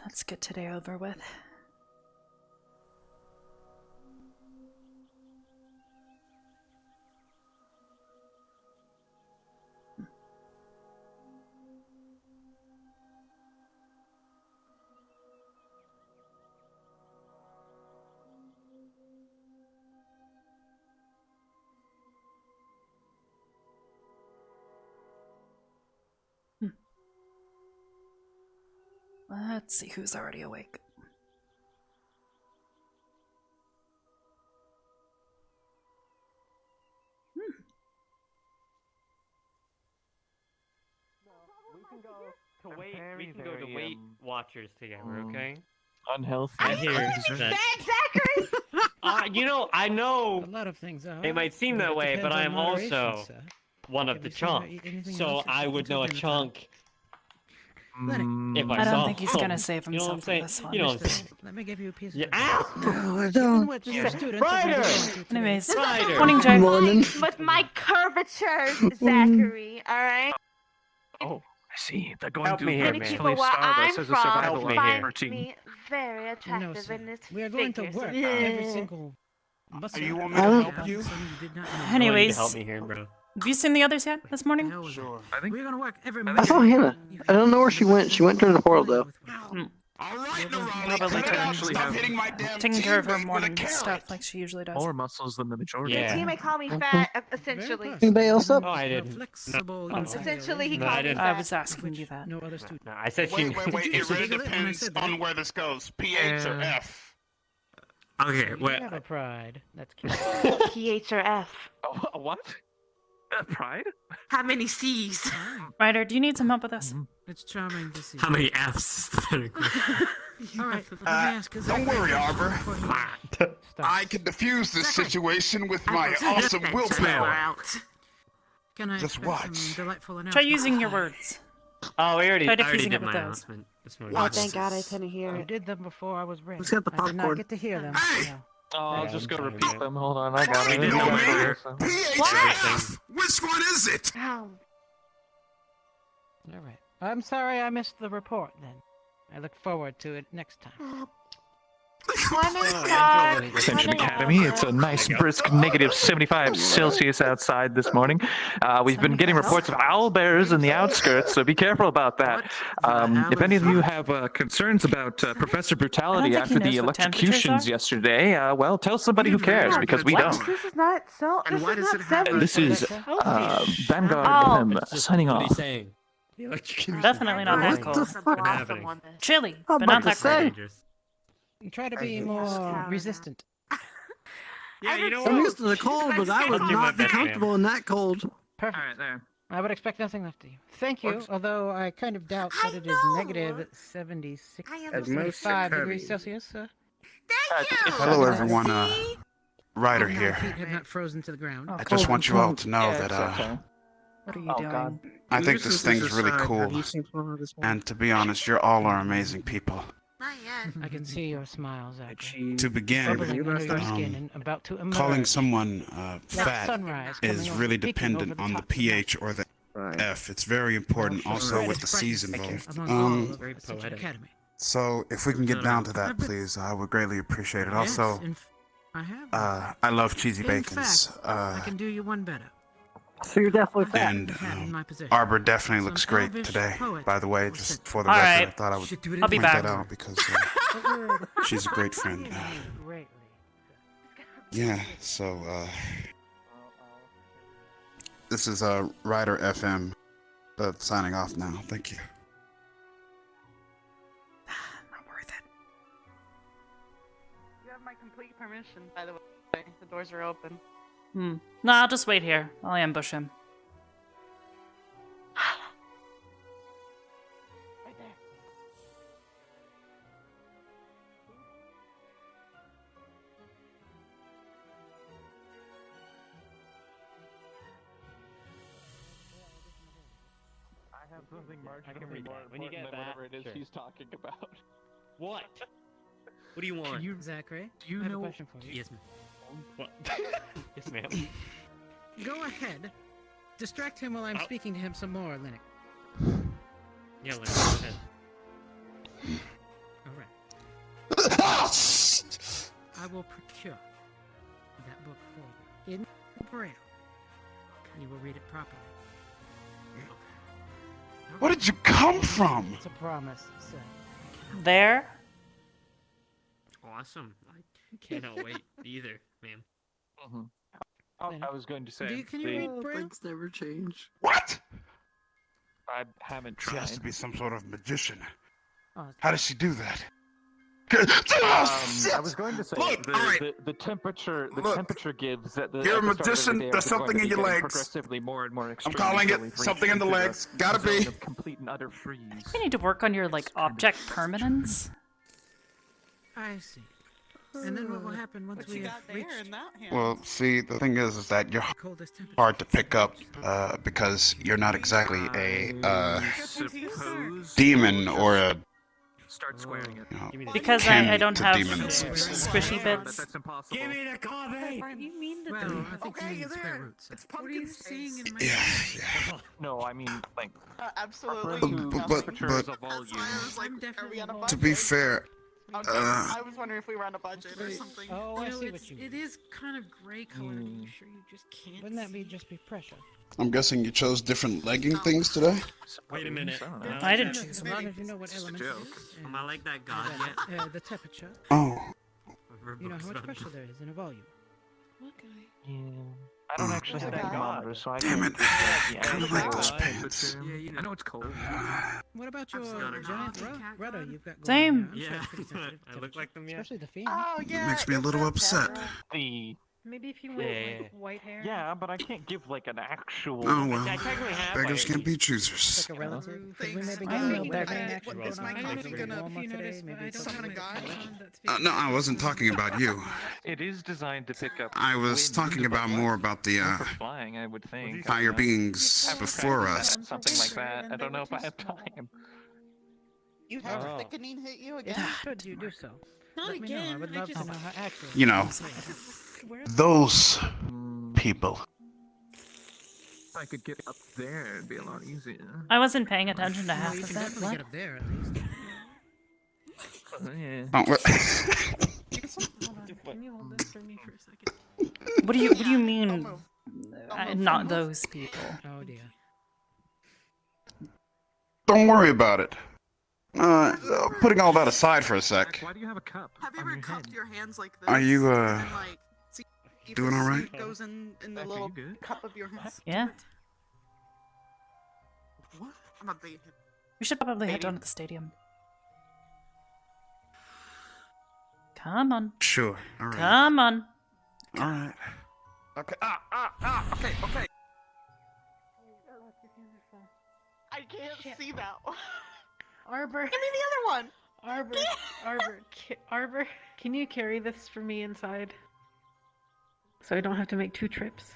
Let's get today over with. Let's see who's already awake. We can go to Weight Watchers together, okay? Unhealthy. I hear that. Zachary! I know A lot of things are. it might seem that way, but I am also one of the chunk. So I would know a chunk if I I saw don't think he's him. gonna save You know what I'm himself for saying? this one. You know what I'm saying? Let me give you a piece Yeah. of Ow! No, I Even don't. with just students, Ryder! Anyways, Ryder! morning, Jay. Morning. With my curvatures, Zachary, alright? Oh, I see. They're going Help to me here, Many man. people where I'm as a from survival me find here. team. me very No, attractive sir. in this We are going to figure, work so- every single muscle. you want me to Yeah, help you? some did not know. I want you Anyways, to help me here, bro. have you seen the others yet this morning? The hell was that? Sure. I think We're gonna work every I saw Hannah. I don't know where she went. She went through the portal, though. All right, Nerali, Probably cut it out. actually Stop have- hitting my damn Taking care of her teammate with a morning carrot. stuff like she usually does. more muscles than the majority. Yeah. He may call me fat, essentially. Anybody else up? Oh, I didn't. Flexible. No. Essentially, he No, I called me didn't. I fat. was asking you that. No other student. No, I said she. Wait. It Did you really giggle it when I depends said that? on where this goes. PH or F. Okay, You have a pride. That's cute. PH or F. Oh, what? Pride? How many C's? Ryder, do you need some help with this? It's charming to see. How many F's is the better question? All right, let me ask. Don't worry, Arbor. I can defuse this Zachary. situation with my awesome willpower. Can I Just expect watch. some delightful Try announcements? using your words. Oh, we already, Try I already diffusing did it with my those. announcement this morning. Oh, thank God I couldn't hear I it. did them before I was ready. Who's got the I did not popcorn? get to hear them. Hey! No. Oh, I'll Yeah, just I'm go sorry, repeat man. them. Hold on, I got it. didn't No, know man. where- PH or Everything. F. Which one is it? Ow. All right. I'm sorry I missed the report then. I look forward to it next time. Ascension Academy. It's a nice brisk negative 75 Celsius outside this morning. We've been getting reports of owl bears in the outskirts, so be careful about that. If any of you have concerns about Professor Brutality think he after knows the what temperatures electrocutions are. yesterday, well, tell somebody who cares, because we don't. This is not so. And This why is does not it have- 70. This is Vanguard Oh. FM signing What are off. you saying? The electrocution. Definitely not that What cold. the fuck? happening? Chilly, I'm but about not to that say. cold. Dangerous. Try to be hate more this. resistant. Yeah, you know I'm what? used to the cold, but I would I'll do my not be best, man. comfortable in that cold. Perfect. All right, there. I would expect nothing left of you. Thank you, although I kind of doubt that it is negative 76, I am At most, 75 it could degrees be. Celsius. Hello, everyone. Ryder My here. feet have not frozen to the ground. Oh, I cold just want you and all cold. to know Yeah, that it's okay. What are you Oh, doing? God. I think this thing's really cool. And to be honest, you all are amazing people. Not yet. I can see your smiles, Zachary. To begin, Bubbling under your skin um, and about to emerge. calling someone like fat sunrise is coming really over- peeking over dependent the on the tops of mountains. pH or the Right. F. It's very important also Right, with it's the C's brightness involved. among all of Very Ascension poetic. Academy. So if we can get down to that, please, I would greatly appreciate it. Also, I have. I love cheesy In bacons. fact, I can do you one better. So you're definitely fat. And Had in my possession. Arbor definitely looks Some great elvish today. poet By the way, was just said- for the All record, right. I thought I would Should do it I'll be point back. that out because she's a great friend. Greatly. Yeah, so this is Ryder FM signing off now. Thank you. Not worth it. You have my complete permission, by the way. The doors are open. No, I'll just wait here. I'll ambush him. Right there. I have something I can read that. When you get that, sure. he's talking about. What? What do you want? Zachary, Do you I have know? a question for you. Yes, ma'am. What? Yes, ma'am. Go ahead. Distract him while I'm speaking to him some more, Linux. Yeah, Larry, go ahead. Alright. I will procure that book for you in Braille. You will read it properly. Where did you come from? It's a promise, sir. There? Awesome. I cannot wait either, man. I was going to say. Can you read Braille? Things never change. What? I haven't She has to tried. be some sort of magician. Oh, How does she do that? I was going to say Look, the, alright. the temperature Look. temperature gives at the You're at a the start of every magician, day, there's we're going something to in be your getting legs. progressively more and more extreme. calling until it we've something in reached the into legs. Gotta zone be. of complete and utter freeze. You need to work on your, like, object permanence. I see. And then what will happen once we have reached Well, see, the thing is that you're the coldest temperature? hard to pick up because you're not exactly a suppose demon or a. start squaring it. You know, Give me the Because Can I don't to have demons. squishy But bits. that's impossible. the coffee! You mean that Well, I think you need square roots. Sir. What are you seeing in my Yeah. No, I mean like absolutely. referring to But- temperature as a That's why I volume. was like, I'm are definitely we on a involved. To budget? be fair, I was wondering if we were on a budget or something. Oh, I You know, see it's- what you mean. It is kind of gray colored. Are you sure you just can't? Wouldn't that be see? just be pressure? I'm guessing you chose different legging things today. Wait a minute. I don't know. I didn't As choose long as you know what element it joke. is. Am I like that god yet? The temperature. Oh, You know how much pressure there is in a volume. What guy? Yeah. I don't actually have a God. thermometer, so I Damn can't it. figure out the I don't actual like those pants. temperature. Yeah, you know. I know it's cold. What about your Got a giant cat rudder gun? you've got going Same. on there? I'm sure Yeah, it's pretty sensitive I to look like them, yeah. Especially the female. Oh yeah. Makes me a it's little that upset. cat. The Maybe if you Yeah, went yeah, like white hair. yeah, but I can't give like an actual. Oh well. I technically have Beggars like- can't be choosers. Like a relative. Could we Thanks. maybe I get don't a know little that. Batman action What's going my on? comment Maybe gonna- Walmart if you today, notice, maybe I don't something have a like guy. that. No, I wasn't talking about you. It is designed to pick up. I was wind, talking about but more about the for flying, I would think. higher I beings haven't before tried us. something like that. I don't know if I have time. You had Oh. thickening hit you If again. you should, you do so. Not Let me know. I again. would I love to just. know how accurate. You know, Where? those people. If I could get up there, it'd be a lot easier. I wasn't paying attention to Well, half you of can that. definitely What? get up there at least. Yeah. Oh, well, Hold on. Can you hold this for me for a second? What do you mean? Don't move. Not those people. Oh dear. don't worry about it. Putting all that aside for a sec. Why do you have a cup? Have you on ever your cupped head? your hands like this? Are you, and then, like, see if doing the all right? sweet goes in the Zach, are little you good? cup of your hands. Yeah. What? I'm a baby. We should probably head down to the stadium. Come on. Sure. All right. Come on. All right. Okay. Okay. Okay. I can't see that. Arbor, Give me the other one. Arbor, can you carry this for me inside? So I don't have to make 2 trips.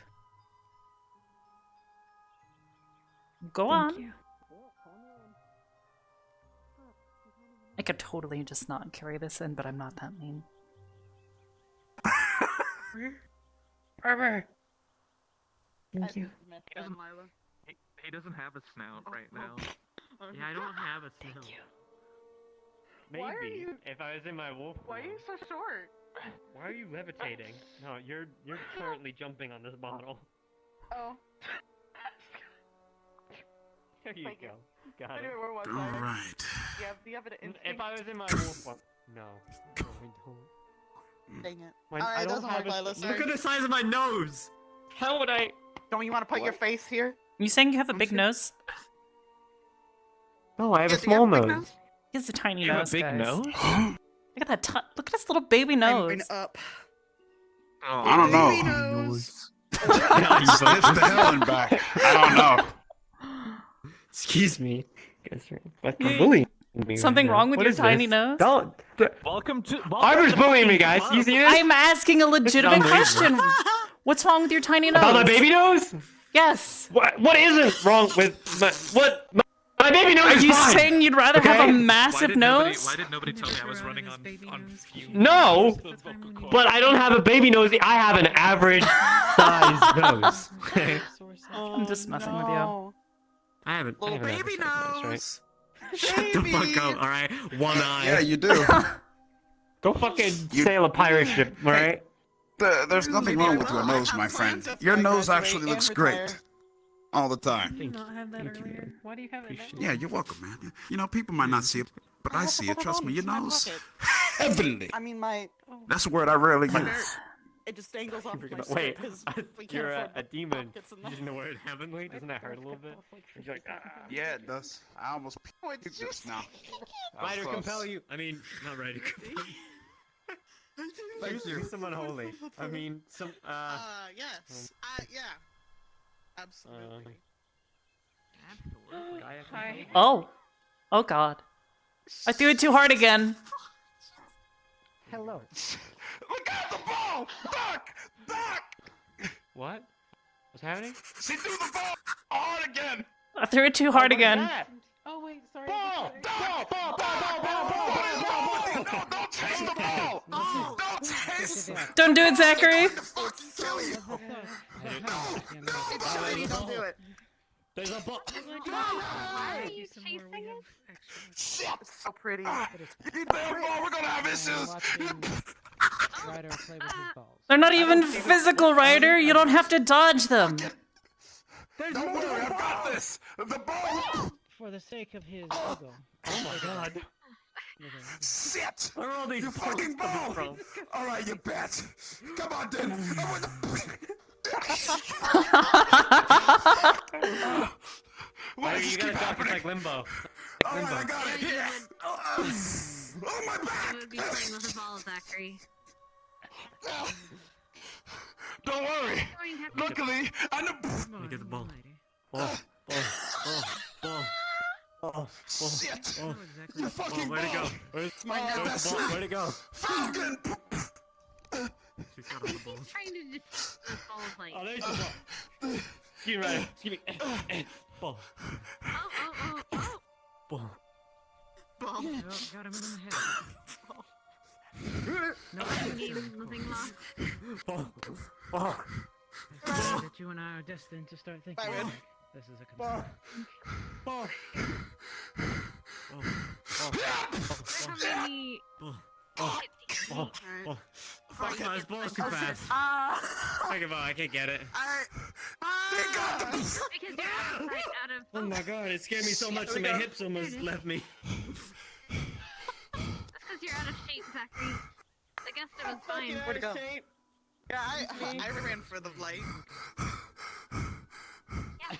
Go Thank on. you. I could totally just not carry this in, but I'm not that mean. Arbor. Thank you. He doesn't have a snout right now. Yeah, I don't have a snout. Thank you. Maybe. Why are you- If I was in my wolf Why are you form. so short? Why are you levitating? No, you're currently jumping on this bottle. Oh. There you Thank you. go. Got it. Anyway, where was All I? right. Do you have an instinct? If I was in my wolf form. No. No, I don't. Dang it. My, Alright, I it don't doesn't have work, a... Lila, Look sorry. at the size of my nose! How would I... Don't you want to put your face here? You saying you have a I'm big sure- nose? No, I have Yeah, a do you have small a big nose. He has a tiny You have nose, a big guys. nose? Look at that. Look at his little baby I'm nose. going up. I don't Baby know. nose. Sniff the hell and back. I don't know. Excuse me. Guys are fucking Yeah. bullying me. Something right wrong now. with What your is tiny this? nose? Don't. Welcome to. Arbor's bullying me, guys. You see this? I'm asking a legitimate unbelievable. question. What's wrong with your tiny nose? About my baby nose? Yes. What isn't wrong with my baby nose Are is you fine. saying you'd rather have a Okay. massive nose? Why did nobody tell me I was Never running had his baby on nose. fumes? No, That's the time when you- but I don't have a baby nose. I have an average size nose. I'm just messing with you. No. I haven't. Little baby nose. Shut the fuck up, alright? One eye. Yeah, you do. Go fucking sail a pirate ship, alright? There's nothing wrong with your nose, my friend. Your nose actually looks great. All the time. Did you not have that earlier? Why do you have it now? Yeah, you're welcome, man. You know, people might not see it, but I see it. Trust me, your nose. Heavenly. I mean, my. That's a word I rarely use. It just dangles off my Wait, we can't you're afford a demon. pockets in that. Using the word heavenly? Doesn't that hurt a little bit? You're like, Yeah, it does. I almost peed just now. Right to compel you. I mean, not right to compel you. Thank you. Some unholy. I mean, some, Yes. Yeah. Absolutely. Hi. Oh. Oh god. I threw it too hard again. Hello. Look at the ball! Back! Back! What? What's happening? She threw the ball hard again! I threw it too hard again. Oh wait, sorry. Ball! No, don't chase the ball! Don't chase! Don't do it, Zachary. Fucking kill you! It's shiny, don't do it. There's a ball. Why are you chasing it? Shit! So pretty. You damn ball, we're gonna have issues! Ryder play with his balls. They're not even physical, Ryder. You don't have to dodge them. Don't worry, I've got this! The ball! For the sake of his ego. Oh my god. Shit! Where are all these You fucking balls ball! coming Alright, you bet! Come on, then! Why Ryder, does you this gotta keep drop it happening? like limbo. Alright, I got it! Yeah, Oh, my back! you would be playing with the ball, Zachary. Don't worry! Going to have to Luckily, I know. Let me get the ball. Ball. Shit! Oh, You fucking where'd it go? ball! Where's That's the ball? Where'd it go? Falcon! She's got all the balls. trying to just the ball like. Oh, there's the ball. Excuse me, Ryder. Excuse me. Ball. Oh. Ball. Ball. Got him in the head. Nothing game, nothing lost. Ball. Ball. I see that you and I are destined to start thinking. Byron. This is a concern. Ball. How many Ball. hits Ball. Alright. Ball. Fuck, no, this ball's too fast. I give up. I can't get it. Because you're out of Oh my god, it scared me so much that my hips almost left me. That's because you're out of shape, Zachary. I guess it was fine. Where'd it go? Yeah, I ran for the light.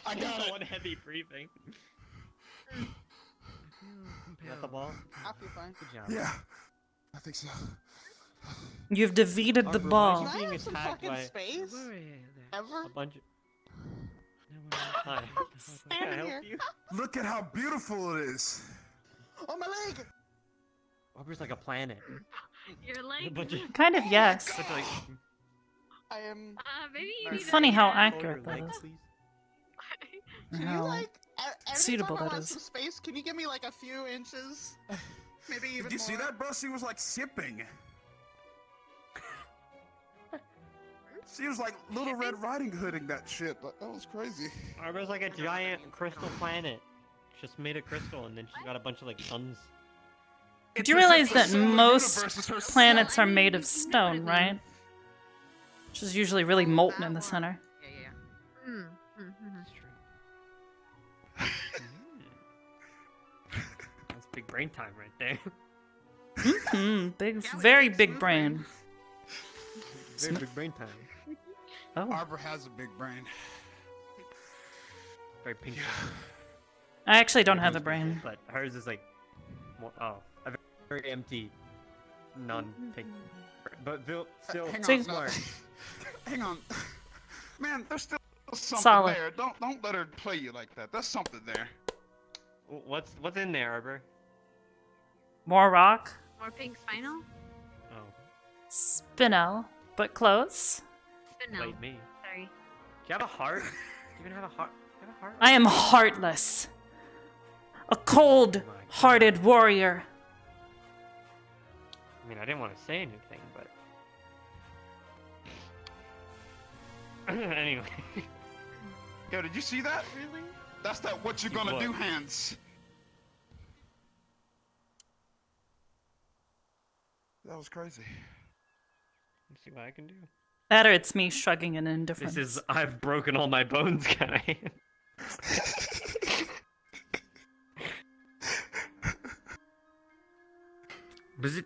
I got it. One heavy breathing. Got the ball? I feel fine. Good job. Yeah, I think so. You've defeated the Arbor, ball. why is he Can I being have some attacked fucking by space? Worry Ever? a bunch of... there. Hi. Can I Standing help here. you? Look at how beautiful it is. Oh, my leg! Arbor's like a planet. Your A leg. bunch of... Kind of, yes. bunch of like... I am. Maybe you It's need funny how Hold your accurate that legs, is. please. Can you How like? Every suitable time I that want is. some space, can you give me like a few inches? Maybe even Did you see more? that, bro? She was like sipping. She was like Little Red Riding Hooding that shit. That was crazy. Arbor's like a giant crystal planet. Just made of crystal, and then she's got a bunch of like suns. Do you realize that most planets are made of stone, right? Which is usually really molten in the center. Yeah. That's true. That's big brain time right there. Big, very big brain. Very big brain time. Oh, Arbor has a big brain. Very pink. I actually don't have a brain. But hers is like, more, a very empty, non-pink. But still Hang See- on, smart. Hang on. Man, there's still something Solid. there. Don't let her play you like that. There's something there. What's in there, Arbor? More rock, More pink spinal? Oh, spinel, but close. Spinel. played me. Sorry. Do you have a heart? Do you even have a heart? Do you have a heart? I am heartless. A cold-hearted warrior. I mean, I didn't want to say anything, but anyway. Yo, did you see that? Really? That's that what you gonna What? do hands. That was crazy. Let's see what I can do. That or it's me shrugging in indifference. This is I've broken all my bones kind of hand.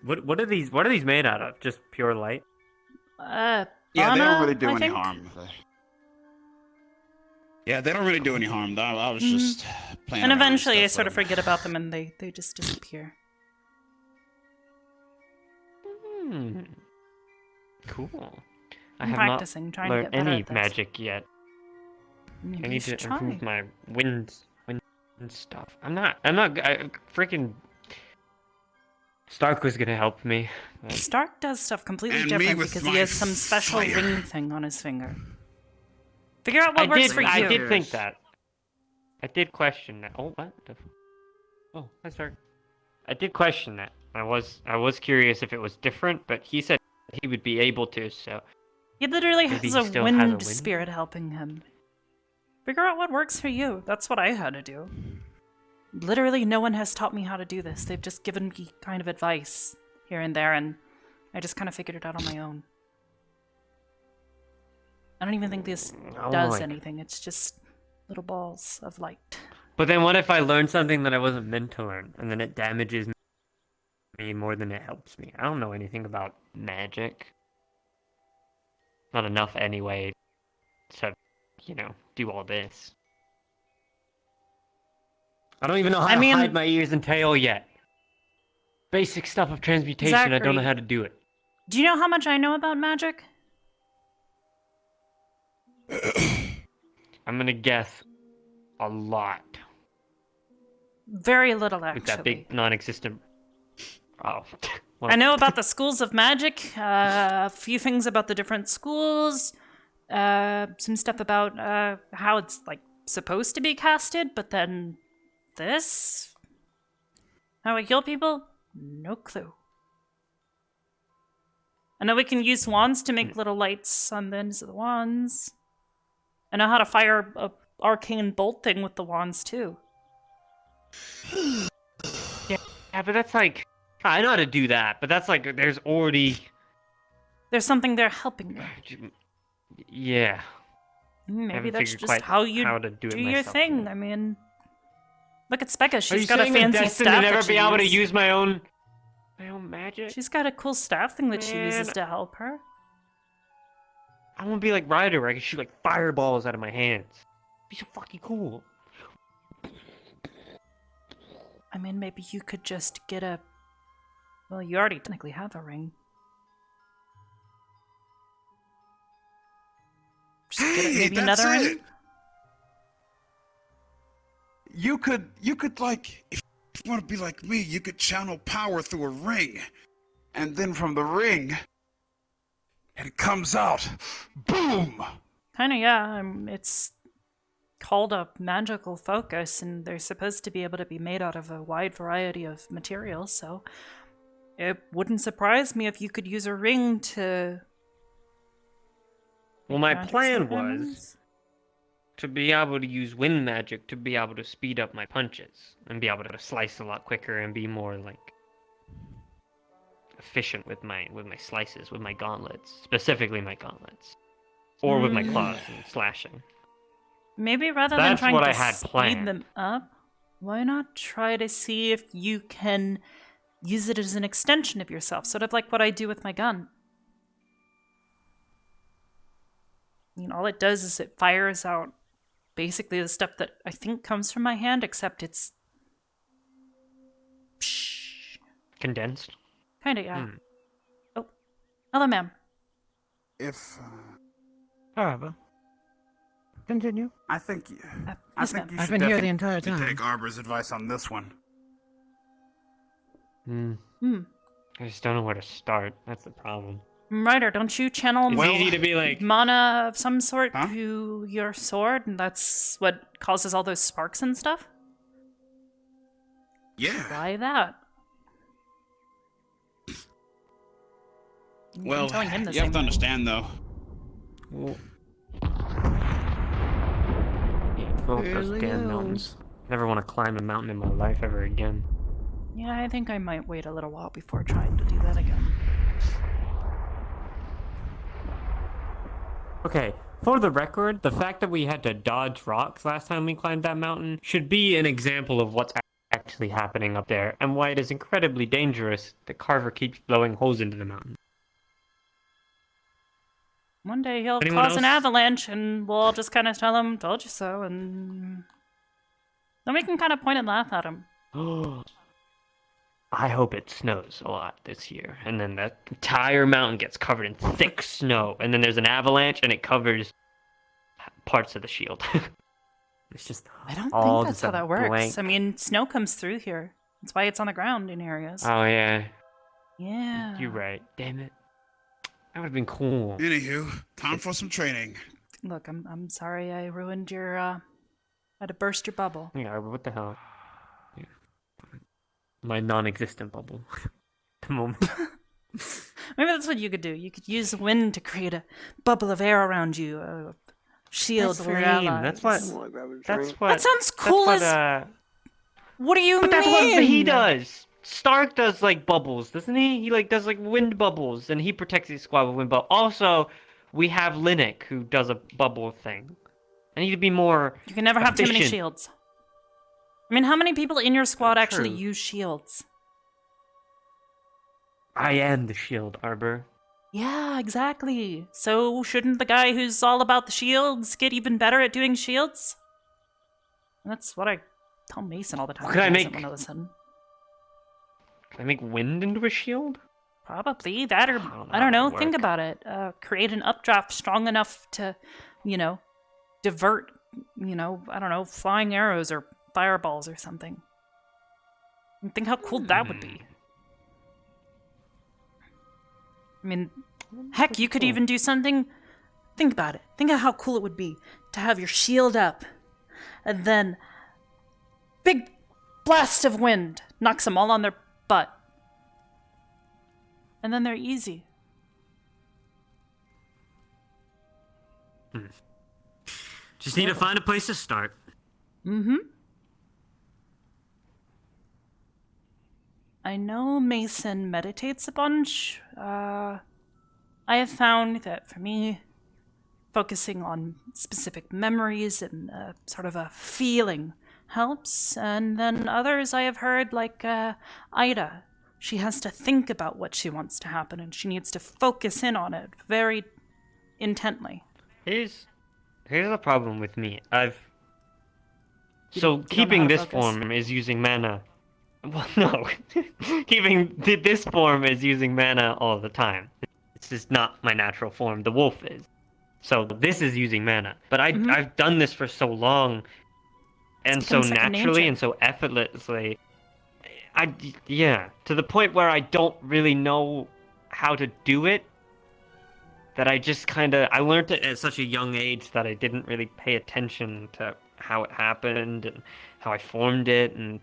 What are these made out of? Just pure light? Yeah, they don't Anna, really do I any think? harm. Yeah, they don't really do any harm. Though I was just playing. And around with eventually I stuff sort of with 'em. forget about them and they just disappear. Hmm. Cool. I I'm have practicing, not trying to learned get better any at this. magic yet. Maybe I you need to should improve try. my wind stuff. Freaking Stark was gonna help me. but- Stark does stuff completely And me different with because he my has some special fire. ring thing on his finger. Figure out what works for you. I did think that. I did question that. Oh, what? Oh, hi, Stark. I did question that. I was curious if it was different, but he said he would be able to, so He literally maybe has he a still wind has a wind? spirit helping him. Figure out what works for you. That's what I had to do. Literally no one has taught me how to do this. They've just given me kind of advice here and there, and I just kind of figured it out on my own. I don't even think this Oh, does like- anything. It's just little balls of light. But then what if I learn something that I wasn't meant to learn, and then it damages me more than it helps me? I don't know anything about magic. Not enough anyway to, do all this. I don't even know how I mean- to hide my ears and tail yet. Basic stuff of transmutation, I don't know Zachary. how to do it. Do you know how much I know about magic? I'm gonna guess a lot. Very little, With that actually. big non-existent... Oh. Well, I know about the schools of magic, a few things about the different schools, some stuff about how it's like supposed to be casted, but then this? How I heal people? No clue. I know we can use wands to make little lights on the ends of the wands. I know how to fire a arcane bolt thing with the wands too. Yeah, but that's like... I know how to do that, but that's like, there's already... There's something there helping you. Yeah. Maybe haven't that's figured just quite how you how to do it your myself thing. yet. I mean, look at Specca. Are you She's got a saying I'm fancy destined staff to never that she be able to uses. use my own magic? She's got a cool staff thing that she uses Man. to help her. I want to be like Ryder, where I can shoot like fireballs out of my hands. Be so fucking cool. I mean, maybe you could just get a... Well, you already technically have a ring. Just get Hey, maybe that's another it. ring? You could like, if you want to be like me, you could channel power through a ring, and then from the ring, it comes out, boom. Kinda, yeah. It's called a magical focus, and they're supposed to be able to be made out of a wide variety of materials, so... It wouldn't surprise me if you could use a ring to... Well, make my magic plan sometimes. was to be able to use wind magic to be able to speed up my punches and be able to slice a lot quicker and be more like efficient with my slices, with my gauntlets, specifically my gauntlets, or with my claws and slashing. Maybe rather That's than what trying I to had speed planned. them up, why not try to see if you can use it as an extension of yourself, sort of like what I do with my gun. I mean, all it does is it fires out basically the stuff that I think comes from my hand, except it's... Condensed? Kinda, yeah. Oh, hello, ma'am. If Arbor. Continue. I think Yes, ma'am. you I've should been here the definitely entire time. take Arbor's advice on this one. I just don't know where to start. That's the problem. Ryder, don't you channel It's easy to be like, mana of some sort Huh? to your sword, and that's what causes all those sparks and stuff? Yeah. Why that? Well, I'm telling him the you have same to thing. understand though. well, yeah, go up those Really damn goes. mountains. Never want to climb a mountain in my life ever again. Yeah, I think I might wait a little while before trying to do that again. Okay, for the record, the fact that we had to dodge rocks last time we climbed that mountain should be an example of what's actually happening up there, and why it is incredibly dangerous that Carver keeps blowing holes into the mountain. One day he'll Anyone cause an else? avalanche, and we'll all just kind of tell him, "Told you so," and then we can kind of point and laugh at him. I hope it snows a lot this year, and then the entire mountain gets covered in thick snow, and then there's an avalanche, and it covers parts of the shield. It's just I don't all think that's just how a that works. blank- I mean, snow comes through here. That's why it's on the ground in areas. Oh yeah, Yeah. you're right. Damn it, that would have been cool. Anywho, time for some training. Look, I'm sorry I ruined your had to burst your bubble. Yeah, what the hell? Yeah. My non-existent bubble. The moment. Maybe that's what you could do. You could use wind to create a bubble of air around you, a shield That's for your lame. allies. That's what. That's what. That sounds cool That's as. what, What do you But mean? that's what he does. Stark does like bubbles, doesn't he? He like does like wind bubbles, and he protects his squad with wind bubbles. Also, we have Linux who does a bubble thing. I need to be more. You can never have too many efficient. shields. I mean, how many people in your squad actually True. use shields? I am the shield, Arbor. Yeah, exactly. So shouldn't the guy who's all about the shields get even better at doing shields? That's what I tell Mason all the time. What can I He doesn't make? wanna listen. Can I make wind into a shield? Probably that, or I don't know I don't how know. that Think work. about it. Create an updraft strong enough to, divert, I don't know, flying arrows or fireballs or something. And think how cool that would be. I mean, heck, you could even do something. Think about it. Think of how cool it would be to have your shield up, and then big blast of wind knocks them all on their butt, and then they're easy. Just need to find a place to start. Mm-hmm. I know Mason meditates a bunch. I have found that for me, focusing on specific memories and sort of a feeling helps. And then others I have heard, like Ida, she has to think about what she wants to happen and she needs to focus in on it very intently. Here's the problem with me. You So don't know how keeping to this focus. form is using mana. Well, no. Keeping this form is using mana all the time. It's just not my natural form. The wolf is. So this is using mana. But I've done this for so long, and so become second naturally nature. and so effortlessly. To the point where I don't really know how to do it. That I just I learned it at such a young age that I didn't really pay attention to how it happened and how I formed it, and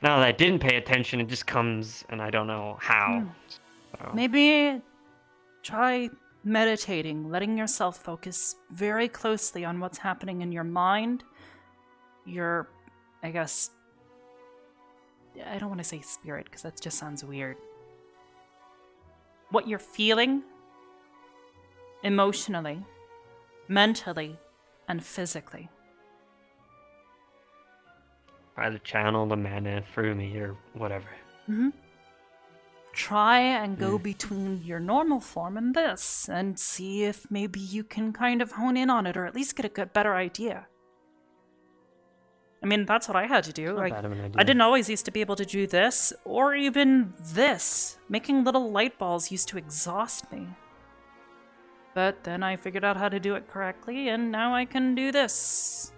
now that I didn't pay attention, it just comes and I don't know how. So, Maybe try meditating, letting yourself focus very closely on what's happening in your mind. Your, I guess, I don't want to say spirit because that just sounds weird. What you're feeling emotionally, mentally, and physically. either channel the mana through me or whatever. Mm-hmm. Try and go between your normal form and this, and see if maybe you can kind of hone in on it, or at least get a better idea. I mean, that's what I had to do. Not Like, bad of an I idea. didn't always used to be able to do this, or even this. Making little light balls used to exhaust me. But then I figured out how to do it correctly, and now I can do this.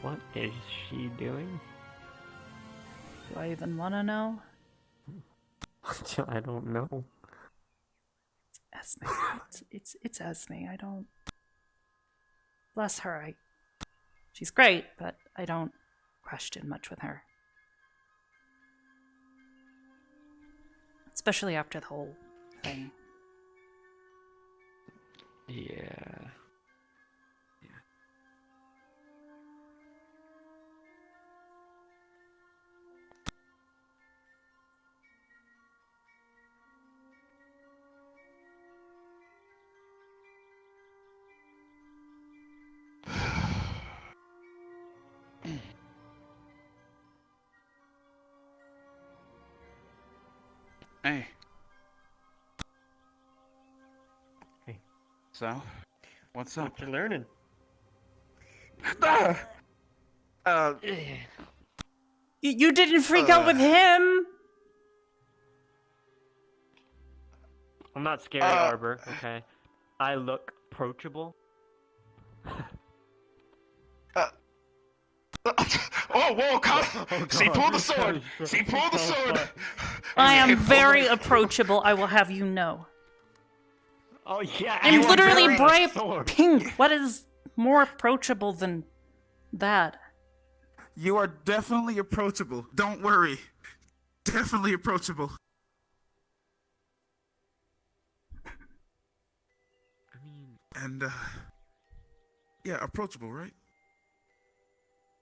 What is she doing? Do I even want to know? I don't know. Esme. It's Esme. I don't. Bless her. She's great, but I don't question much with her. Especially after the whole thing. Yeah. Hey. Hey. So, what's up? What you learning? You didn't freak out with him. I'm not scary, Arbor, okay? I look approachable. Oh, whoa, come! She pulled the sword! She pulled the sword! I am very approachable, I will have you know. Oh yeah, I'm you are literally very bright sword. pink. What is more approachable than that? You are definitely approachable. Don't worry. Definitely approachable. I mean, And, yeah, approachable, right?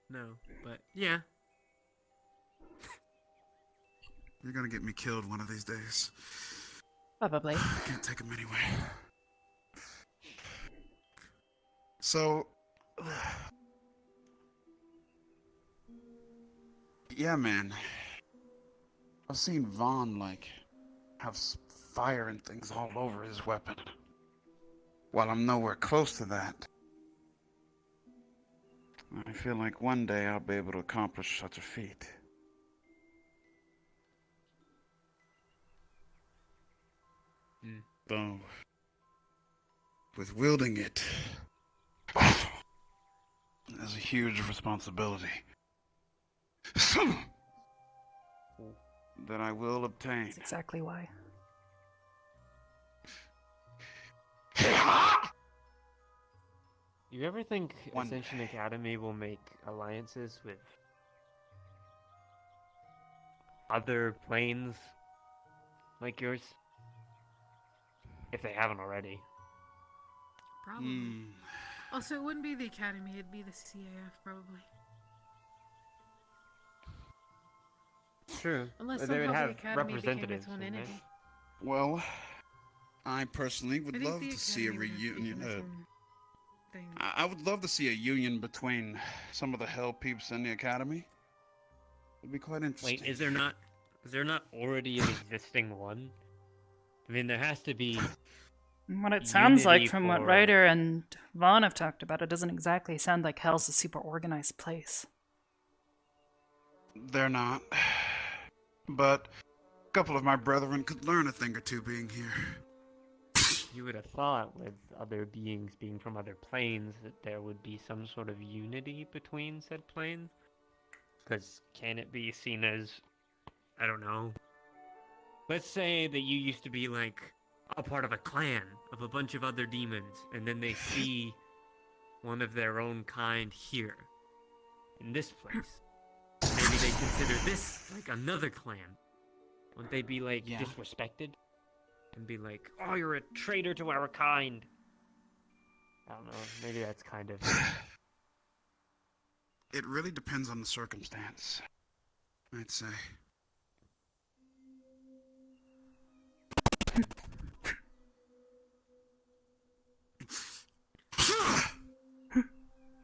no, but yeah. You're gonna get me killed one of these days. Probably. I can't take them anyway. So, yeah, man. I've seen Vaughn, like, have fire and things all over his weapon. While I'm nowhere close to that, I feel like one day I'll be able to accomplish such a feat. Though, with wielding it, there's a huge responsibility that I will obtain. That's exactly why. You ever think One Ascension day. Academy will make alliances with other planes like yours? If they haven't already. Probably. Also, it wouldn't be the Academy, it'd be the CAF, probably. True. Unless They somehow would the have Academy became representatives. its own wouldn't they? entity. Well, I personally I would think love the to see a Academy would have reunion. become its own thing. I would love to see a union between some of the Hell Peeps and the Academy. It'd be quite interesting. Wait, is there not already an existing one? I mean, there has to be. What it sounds like Unity from what for- Ryder and Vaughn have talked about, it doesn't exactly sound like Hell's a super organized place. They're not. But a couple of my brethren could learn a thing or two being here. You would have thought, with other beings being from other planes, that there would be some sort of unity between said planes. Because can it be seen as, I don't know. Let's say that you used to be like a part of a clan of a bunch of other demons, and then they see one of their own kind here, in this place. Maybe they consider this like another clan. Wouldn't they be like disrespected? And be like, oh, you're a traitor to our kind. I don't know, maybe that's kind of... It really depends on the circumstance, I'd say.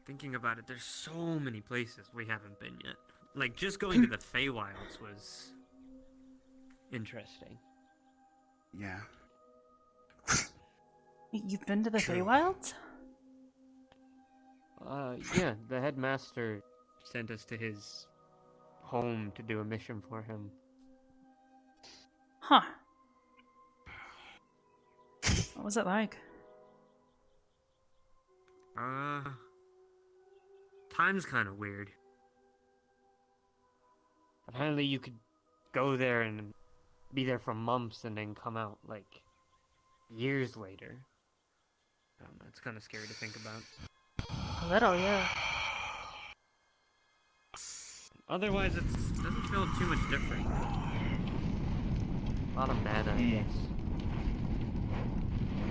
Thinking about it, there's so many places we haven't been yet. Like, just going to the Feywilds was interesting. Yeah. You've been to the True. Feywilds? Yeah, the headmaster sent us to his home to do a mission for him. Huh. What was it like? Time's kind of weird. Apparently you could go there and be there for months and then come out, like, years later. That's kind of scary to think about. A little, yeah. Otherwise, it doesn't feel too much different. A lot of mana, I guess.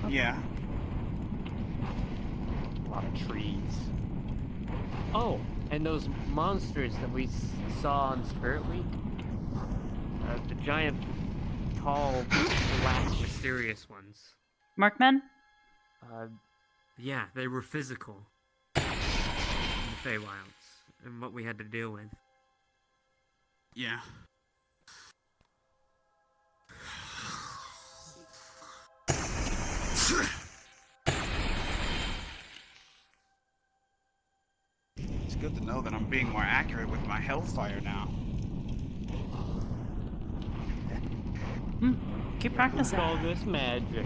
Yeah. A lot of trees. Oh, and those monsters that we saw on Spirit Week? The giant, tall, black, mysterious ones. Markman? Yeah, they were physical. In the Feywilds, and what we had to deal with. Yeah. It's good to know that I'm being more accurate with my hellfire now. Keep practicing. All this magic.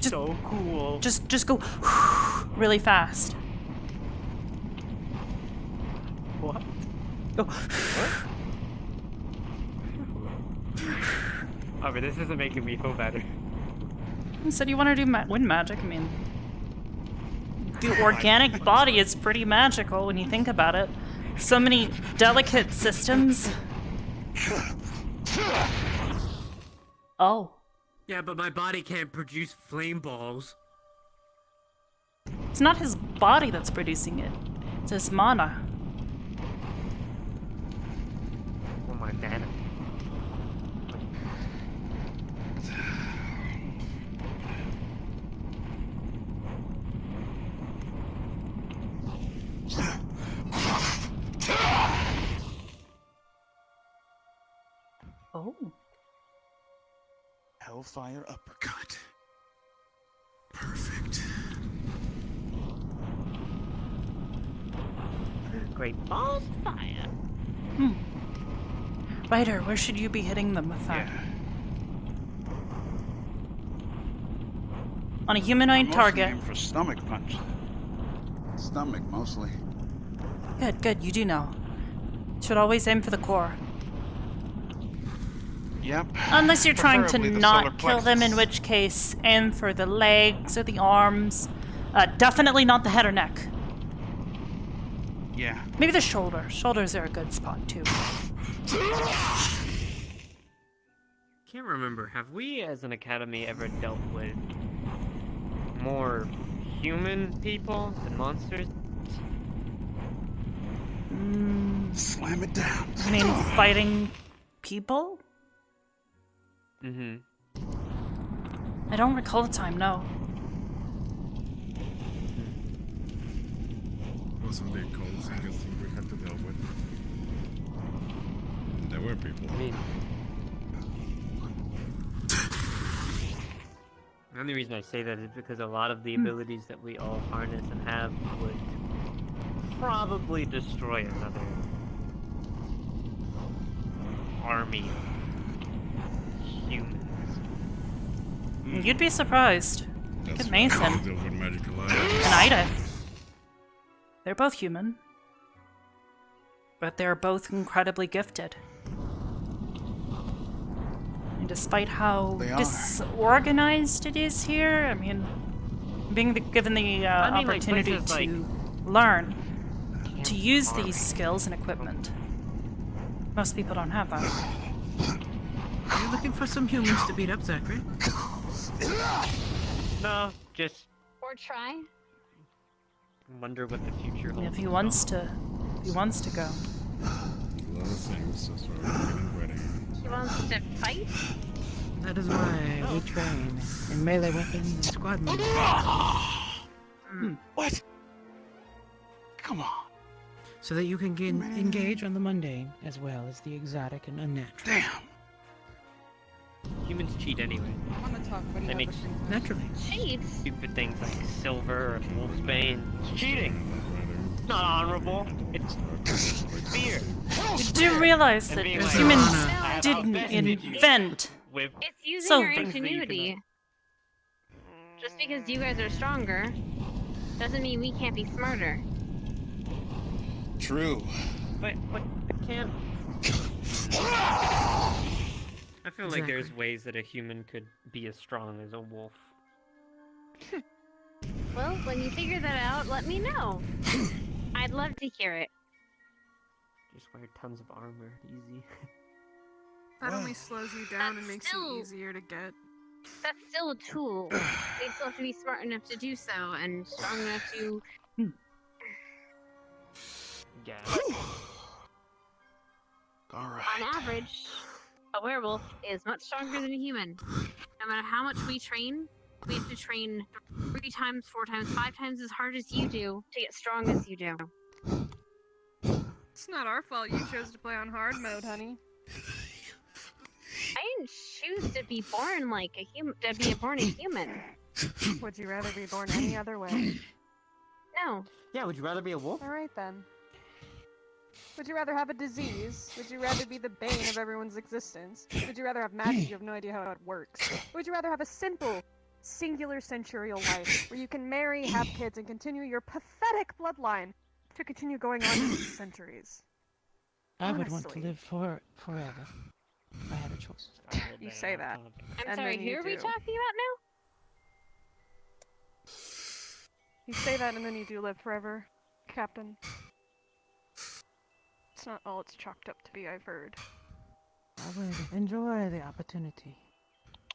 So cool. Just go really fast. What? Go. Oh, but this isn't making me feel better. You said you want to do wind magic. I mean, the organic body is pretty magical when you think about it. So many delicate systems. Oh. Yeah, but my body can't produce flame balls. It's not his body that's producing it. It's his mana. Oh my mana. Oh. Hellfire uppercut. Perfect. Great balls of fire. Ryder, where should you be hitting them with that? Yeah. On a humanoid Mostly target. aim for stomach punch. Stomach mostly. Good, you do know. Should always aim for the core. Yep. Unless you're trying to Preferably the not solar kill them, in plexus. which case aim for the legs or the arms. Definitely not the head or neck. Yeah. Maybe the shoulder. Shoulders are a good spot too. Can't remember. Have we, as an academy, ever dealt with more human people than monsters? Slam it down. I mean, fighting people? Mm-hmm. I don't recall a time, no. Wasn't there codes and things we had to deal with? There were people. I mean, the only reason I say that is because a lot of the abilities that we all harness and have would probably destroy another army of humans. You'd be surprised. Look at Mason Deal with magical and items. Ida. They're both human. But they're both incredibly gifted. And despite how They are. disorganized it is here, I mean, being given the opportunity places to like learn, to Camp use Army. these skills and equipment. Most people don't have that. Are you looking for some humans to beat up, Zachary? No, just Or try. wonder what the future holds. If he wants to go. A lot of things as well. Getting ready. He wants to fight? That is why we train in melee weapons and squad movement. What? Come on. So that you can engage on the mundane as well as the exotic and unnatural. Damn. Humans cheat anyway. I want to talk about They make Naturally. Cheat? stupid things like silver or wolfsbane. It's cheating. It's not honorable. It's fear. You do realize And that being like, humans "I have didn't outbested you invent. With It's using So- your things that you ingenuity. Just because you guys are stronger doesn't mean we can't be smarter. True. But I can't. I feel like there's Exactly. ways that a human could be as strong as a wolf. Well, when you figure that out, let me know. I'd love to hear it. Just wear tons of armor, easy. That Wow. only slows you down and That's makes still- you easier to get. That's still a tool. They still have to be smart enough to do so and strong enough to. Yeah. All On right. average, a werewolf is much stronger than a human. No matter how much we train, we have to train 3 times, 4 times, 5 times as hard as you do to get strong as you do. It's not our fault you chose to play on hard mode, honey. I didn't choose to be born like a human. To be born a human. Would you rather be born any other way? No. Yeah, would you rather be a wolf? All right then. Would you rather have a disease? Would you rather be the bane of everyone's existence? Would you rather have magic? You have no idea how it works. Would you rather have a simple, singular centurial life where you can marry, have kids, and continue your pathetic bloodline to continue going on for centuries? I would want to Honestly. live forever if I had a choice. You say that. I'm And sorry, then who you are we do. talking about now? You say that and then you do live forever, Captain. It's not all it's chalked up to be, I've heard. I would enjoy the opportunity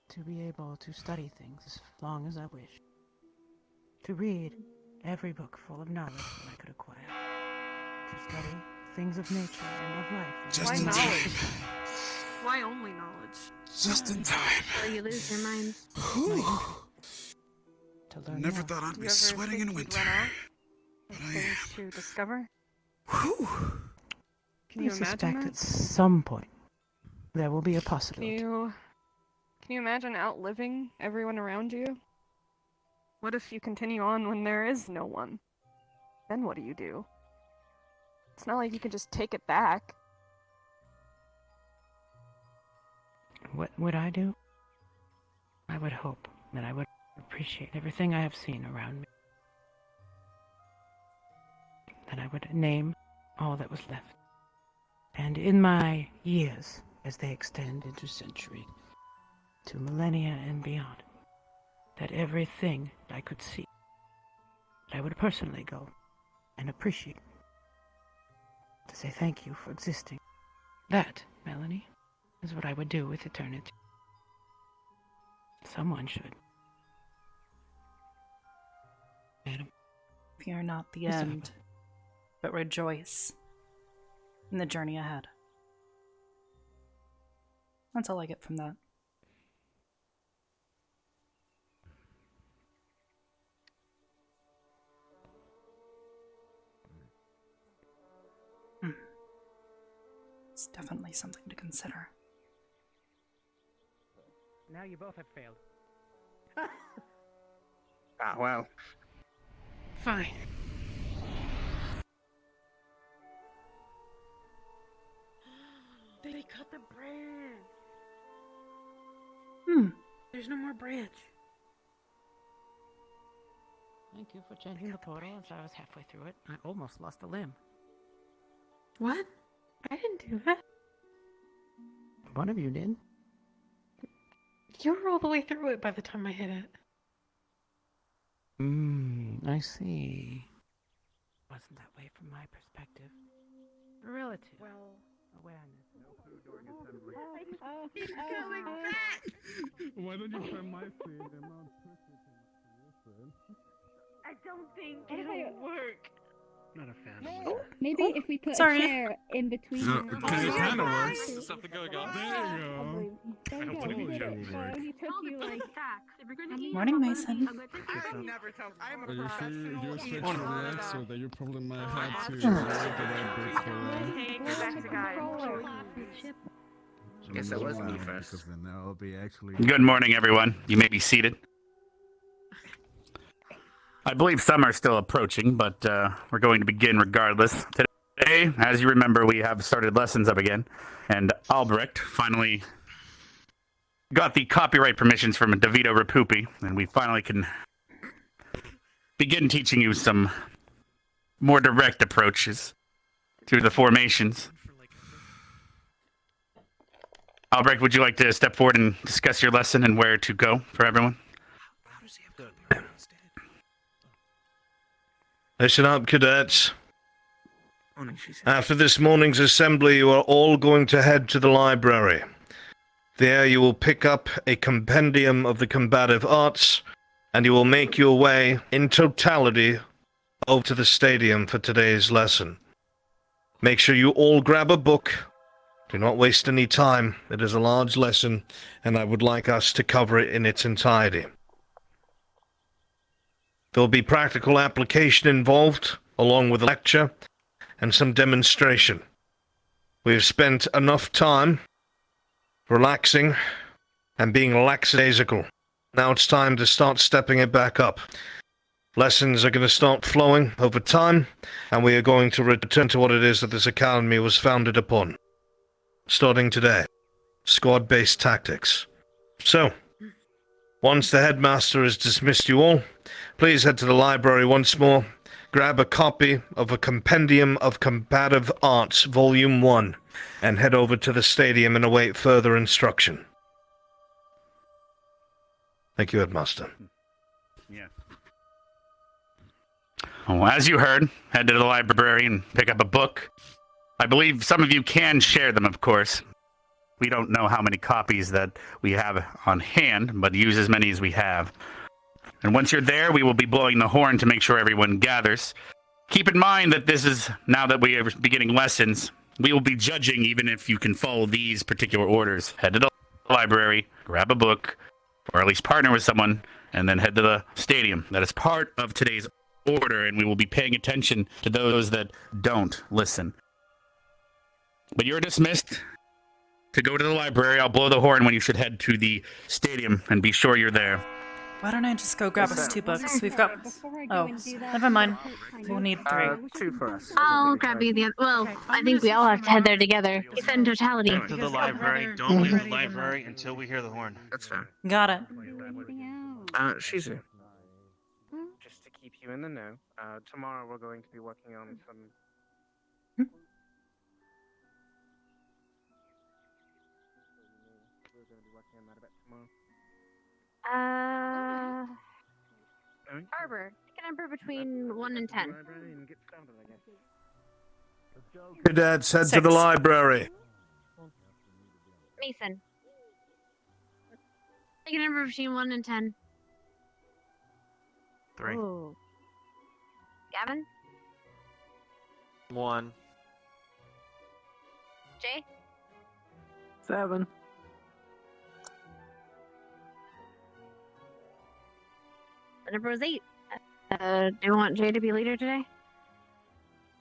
to be able to study things as long as I wish. To read every book full of knowledge that I could acquire. To study things of nature and of life. Just Why in knowledge? time. Why only knowledge? Just in time. Or you lose your mind. To learn Never more. thought I'd Do be you ever sweating think in you'd winter. run out of But I things am. to discover? Whew. Can you I imagine suspect that? at some point there will be a Can possibility. you imagine outliving everyone around you? What if you continue on when there is no one? Then what do you do? It's not like you can just take it back. What would I do? I would hope that I would appreciate everything I have seen around me. That I would name all that was left. And in my years, as they extend into centuries, to millennia and beyond, that everything I could see, that I would personally go and appreciate. To say thank you for existing. That, Melanie, is what I would do with eternity. Someone should. Madam. Fear not the Yes, I end, but rejoice in the journey ahead. That's all I get from that. It's definitely something to consider. Now you both have failed. Ah, well. Fine. They cut the branch. There's no more branch. Thank you for changing the portal as I was halfway through it. I almost lost a limb. What? I didn't do that. One of you did. You were all the way through it by the time I hit it. I see. Wasn't that way from my perspective. Relative. Well, Awareness. Why don't you try my screen and not push it? I don't think it'll work. Not a fan. Maybe if we put Sorry. a chair in between No, them. it kind of works. There's something going on. There you go. There you I go, told we you did it it. would So work. he took you like... Morning, Mason. I would never tell. I'm a Are you sure professional. you switched All to of React that. so that you probably might have to Sure. write the right book for that? Take me back to guy. Guess that was me first. Because then I'll be actually. Good morning, everyone. You may be seated. I believe some are still approaching, but we're going to begin regardless. Today, as you remember, we have started lessons up again, and Albrecht finally got the copyright permissions from Davito Rapupi, and we finally can begin teaching you some more direct approaches to the formations. Albrecht, would you like to step forward and discuss your lesson and where to go for everyone? Listen up, cadets. After this morning's assembly, you are all going to head to the library. There you will pick up a compendium of the combative arts, and you will make your way, in totality, over to the stadium for today's lesson. Make sure you all grab a book. Do not waste any time. It is a large lesson, and I would like us to cover it in its entirety. There will be practical application involved, along with a lecture and some demonstration. We have spent enough time relaxing and being lackadaisical. Now it's time to start stepping it back up. Lessons are going to start flowing over time, and we are going to return to what it is that this academy was founded upon. Starting today, squad-based tactics. So, once the headmaster has dismissed you all, please head to the library once more, grab a copy of A Compendium of Combative Arts, Volume 1, and head over to the stadium and await further instruction. Thank you, Headmaster. Yeah. Well, as you heard, head to the library and pick up a book. I believe some of you can share them, of course. We don't know how many copies that we have on hand, but use as many as we have. And once you're there, we will be blowing the horn to make sure everyone gathers. Keep in mind that this is, now that we are beginning lessons, we will be judging even if you can follow these particular orders. Head to the library, grab a book, or at least partner with someone, and then head to the stadium. That is part of today's order, and we will be paying attention to those that don't listen. But you're dismissed to go to the library. I'll blow the horn when you should head to the stadium, and be sure you're there. Why don't I just go grab us 2 books? We've got... Oh, never mind. We'll need 3. 2 for us. I'll grab you the other. Well, I think we all have to head there together. It's in totality. To the library. Don't leave the library until we hear the horn. That's fair. Got it. Shizu. Just to keep you in the know, tomorrow we're going to be working on some... We're going to be working on that a bit tomorrow. Arbor, pick a number between 1 and 10. Cadets, head to 6. the library. Mason. Pick a number between 1 and 10. 3. Ooh. Gavin? 1. Jay? 7. The number was 8. Do you want Jay to be leader today?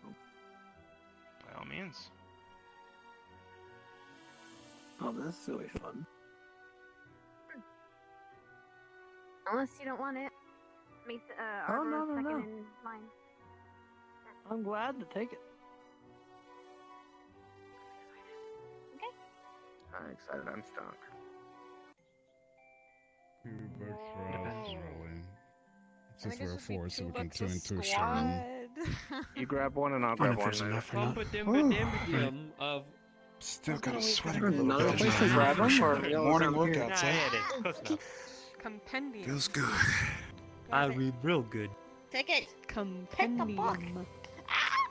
By all means. Oh, this is really fun. Unless you don't want it. Mason, Arbor no, was no, second no. in line. I'm glad to take it. Okay. I'm excited. I'm stuck. Since we're a 4, so we can 2 and 2 share. You grab one and I'll grab one. Of still kind of sweating a little Another bit. place to grab them, or Morning workouts, Yeah, eh? it is. Close enough. Compendium. Feels good. I read real good. Take it. Compendium.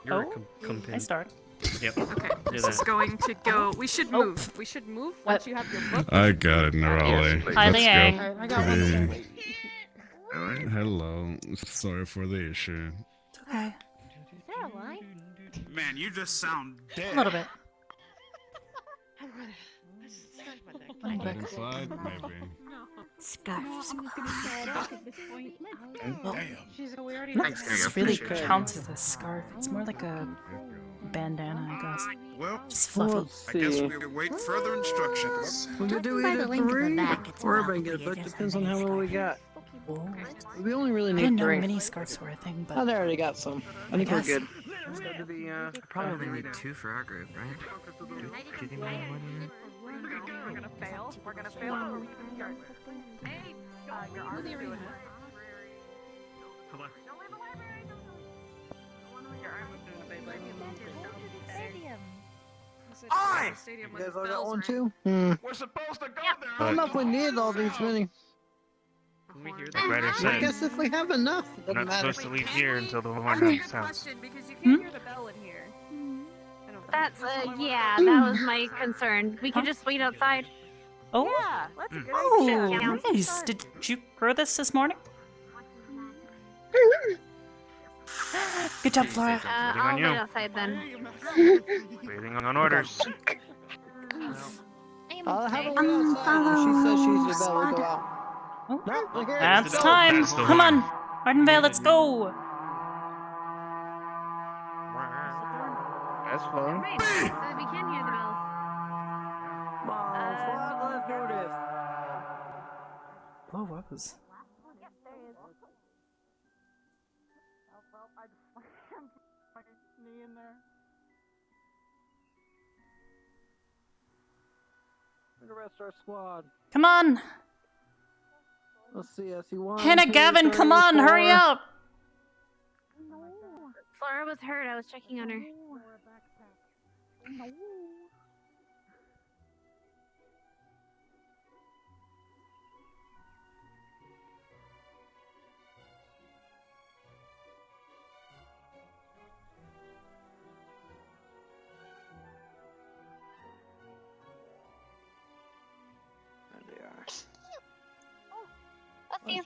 You're Oh, a companion. I start. Yep. Okay, Do this that. is going to go. We should move. We should move once you have your book. I got it, Nerali. Hi, Let's Liang. go. I got one. Today. Hello. Sorry for the issue. It's okay. Is there a line? Man, you just sound A dead. little bit. Get inside, maybe. Scarf. At this point. She's we already. This really counts as a scarf. It's more like a bandana, I guess. Well, Just fluffy. I guess we wait further instructions. We could do By either the link in the 3 back, it's or about if I get a to be book. a Depends on how many we got. Whoa. We only really I need didn't know 3. mini scarves were a thing, Oh, but they already got some. I think we're guess. good. Let's go to the, Probably only need 2 for our group, right? Do you think we need more than that? We're gonna fail. We're gonna fail. Hey, your arm doing it. Aye! Stadium You with guys all got bells one ring. too? We're supposed to go there. I don't know if we need all these many. Like Ryder I said, guess if we have enough, it we're doesn't not matter. supposed to leave here until the I horn have a sounds. question because you can't hear the bell in here. I don't think. That's, yeah, that was my concern. We could just wait outside. oh, Yeah, that's a good oh, idea. nice. Did you grow this morning? Good job, Flora. Waiting I'll on you. wait outside then. Waiting on orders. I'll have her wait outside. When she says she's the bell, we'll go out. Oh, No, we're here. that's the bell. time. That's the Come horn. on, Ardenvale, let's go. That's fun. Right, so we can hear the bells. Come on, squad, let's do this. Blow woes. The rest of our squad. Come on! Let's see, I see one. Hannah, two, Gavin, come three, on, hurry four. up! Flora was hurt. I was checking on her. There they are. Bless you.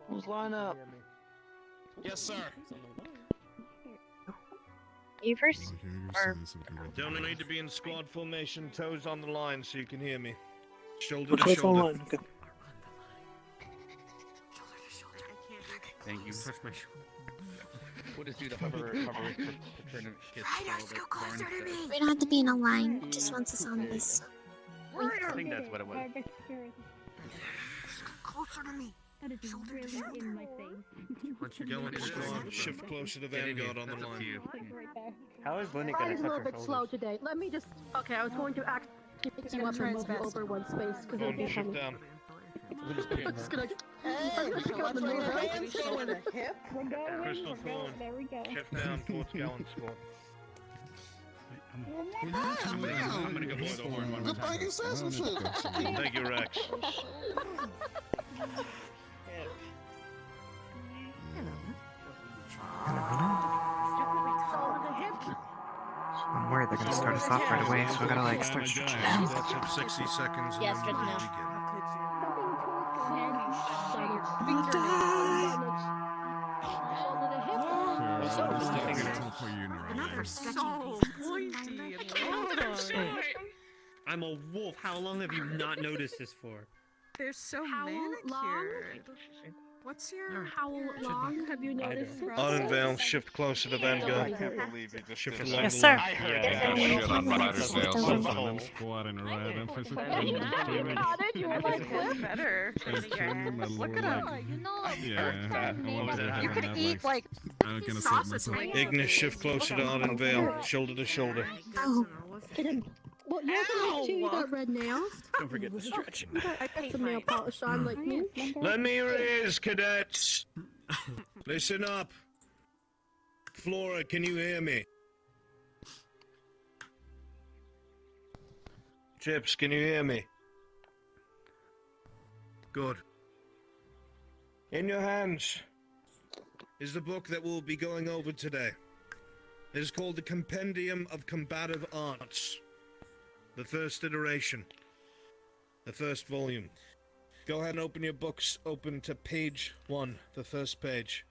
Who's line up? Yes, sir. You first? Or... Don't need to be in squad formation, toes on the line so you can hear me. Shoulder Which to way's on shoulder. line? Okay. Thank you. Touch my shoulder. We'll just do the hover kids. We don't have to be in a line. Just once it's on this. I think that's what it was. Closer to me. That is really in my face. Gallant squad, shift closer to Vanguard on the line. How is Lindy I'm gonna a touch little her bit shoulders? slow today. Let me just. Okay, I was going to act pick you up and move you over one space because it'll be Shift funny. down. I'm just gonna. I'm gonna pick up the move right. Crystal Thorn. There we go. Shift down towards Gallant squad. I'm gonna go blow the horn one more Good thing you said some shit. Thank you, Rex. I'm worried they're gonna start us off right away, so I gotta like start stretching. That's up 60 seconds. And Yeah, then stretch we'll now. I'm a wolf. How long have you not noticed this for? They're so manicured. What's your How long have you noticed? Unveil, shift closer to Vanguard. believe you just Shift did along Yes, the sir. line. I heard that shit on Ryder's Dale. I'm squatting right up. You were like, Cliff? better? Look at him. Yeah. You could eat like sausage wings. Ignis, shift closer to Unveil, shoulder to shoulder. Oh, get him. Well, you're the too. You got red nails. Don't forget the stretching. You got some nail polish on like me. Let me hear ears, cadets. Listen up. Flora, can you hear me? Chips, can you hear me? Good. In your hands is the book that we'll be going over today. It is called the Compendium of Combative Arts. The first iteration. The first volume. Go ahead and open your books. Open to page 1, the first page.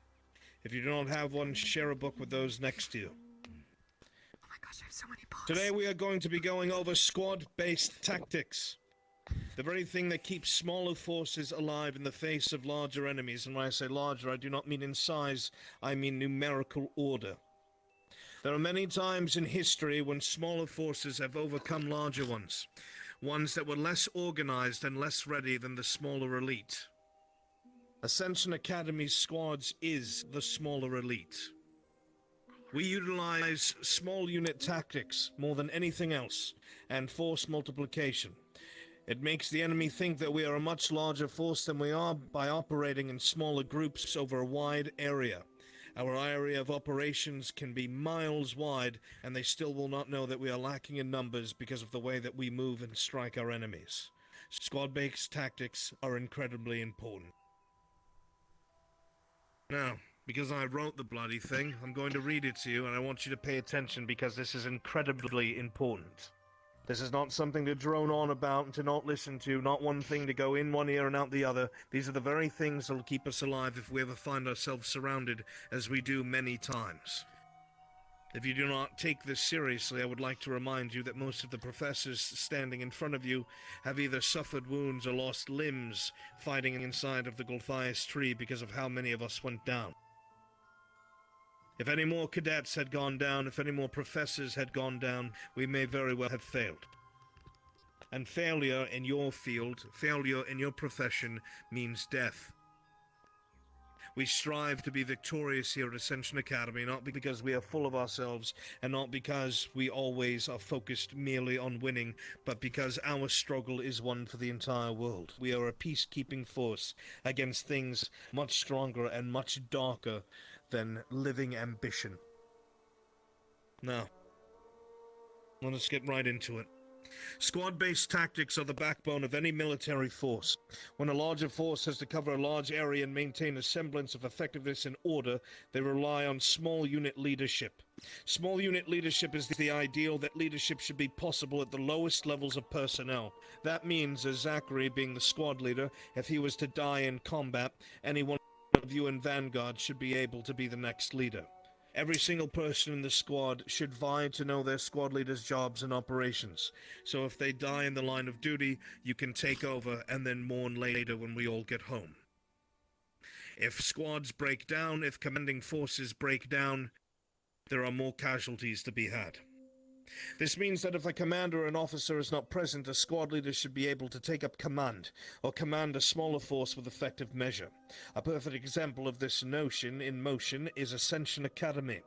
If you do not have one, share a book with those next to you. Oh my gosh, I have so many books. Today we are going to be going over squad-based tactics. The very thing that keeps smaller forces alive in the face of larger enemies. And when I say larger, I do not mean in size, I mean numerical order. There are many times in history when smaller forces have overcome larger ones. Ones that were less organized and less ready than the smaller elite. Ascension Academy's squads is the smaller elite. We utilize small unit tactics more than anything else, and force multiplication. It makes the enemy think that we are a much larger force than we are by operating in smaller groups over a wide area. Our area of operations can be miles wide, and they still will not know that we are lacking in numbers because of the way that we move and strike our enemies. Squad-based tactics are incredibly important. Now, because I wrote the bloody thing, I'm going to read it to you, and I want you to pay attention because this is incredibly important. This is not something to drone on about and to not listen to, not one thing to go in one ear and out the other. These are the very things that will keep us alive if we ever find ourselves surrounded, as we do many times. If you do not take this seriously, I would like to remind you that most of the professors standing in front of you have either suffered wounds or lost limbs fighting inside of the Golthias tree because of how many of us went down. If any more cadets had gone down, if any more professors had gone down, we may very well have failed. And failure in your field, failure in your profession, means death. We strive to be victorious here at Ascension Academy, not because we are full of ourselves, and not because we always are focused merely on winning, but because our struggle is one for the entire world. We are a peacekeeping force against things much stronger and much darker than living ambition. Now, let us get right into it. Squad-based tactics are the backbone of any military force. When a larger force has to cover a large area and maintain a semblance of effectiveness and order, they rely on small unit leadership. Small unit leadership is the ideal that leadership should be possible at the lowest levels of personnel. That means, as Zachary being the squad leader, if he was to die in combat, any one of you in Vanguard should be able to be the next leader. Every single person in the squad should vie to know their squad leader's jobs and operations. So if they die in the line of duty, you can take over and then mourn later when we all get home. If squads break down, if commanding forces break down, there are more casualties to be had. This means that if a commander or an officer is not present, a squad leader should be able to take up command, or command a smaller force with effective measure. A perfect example of this notion in motion is Ascension Academy,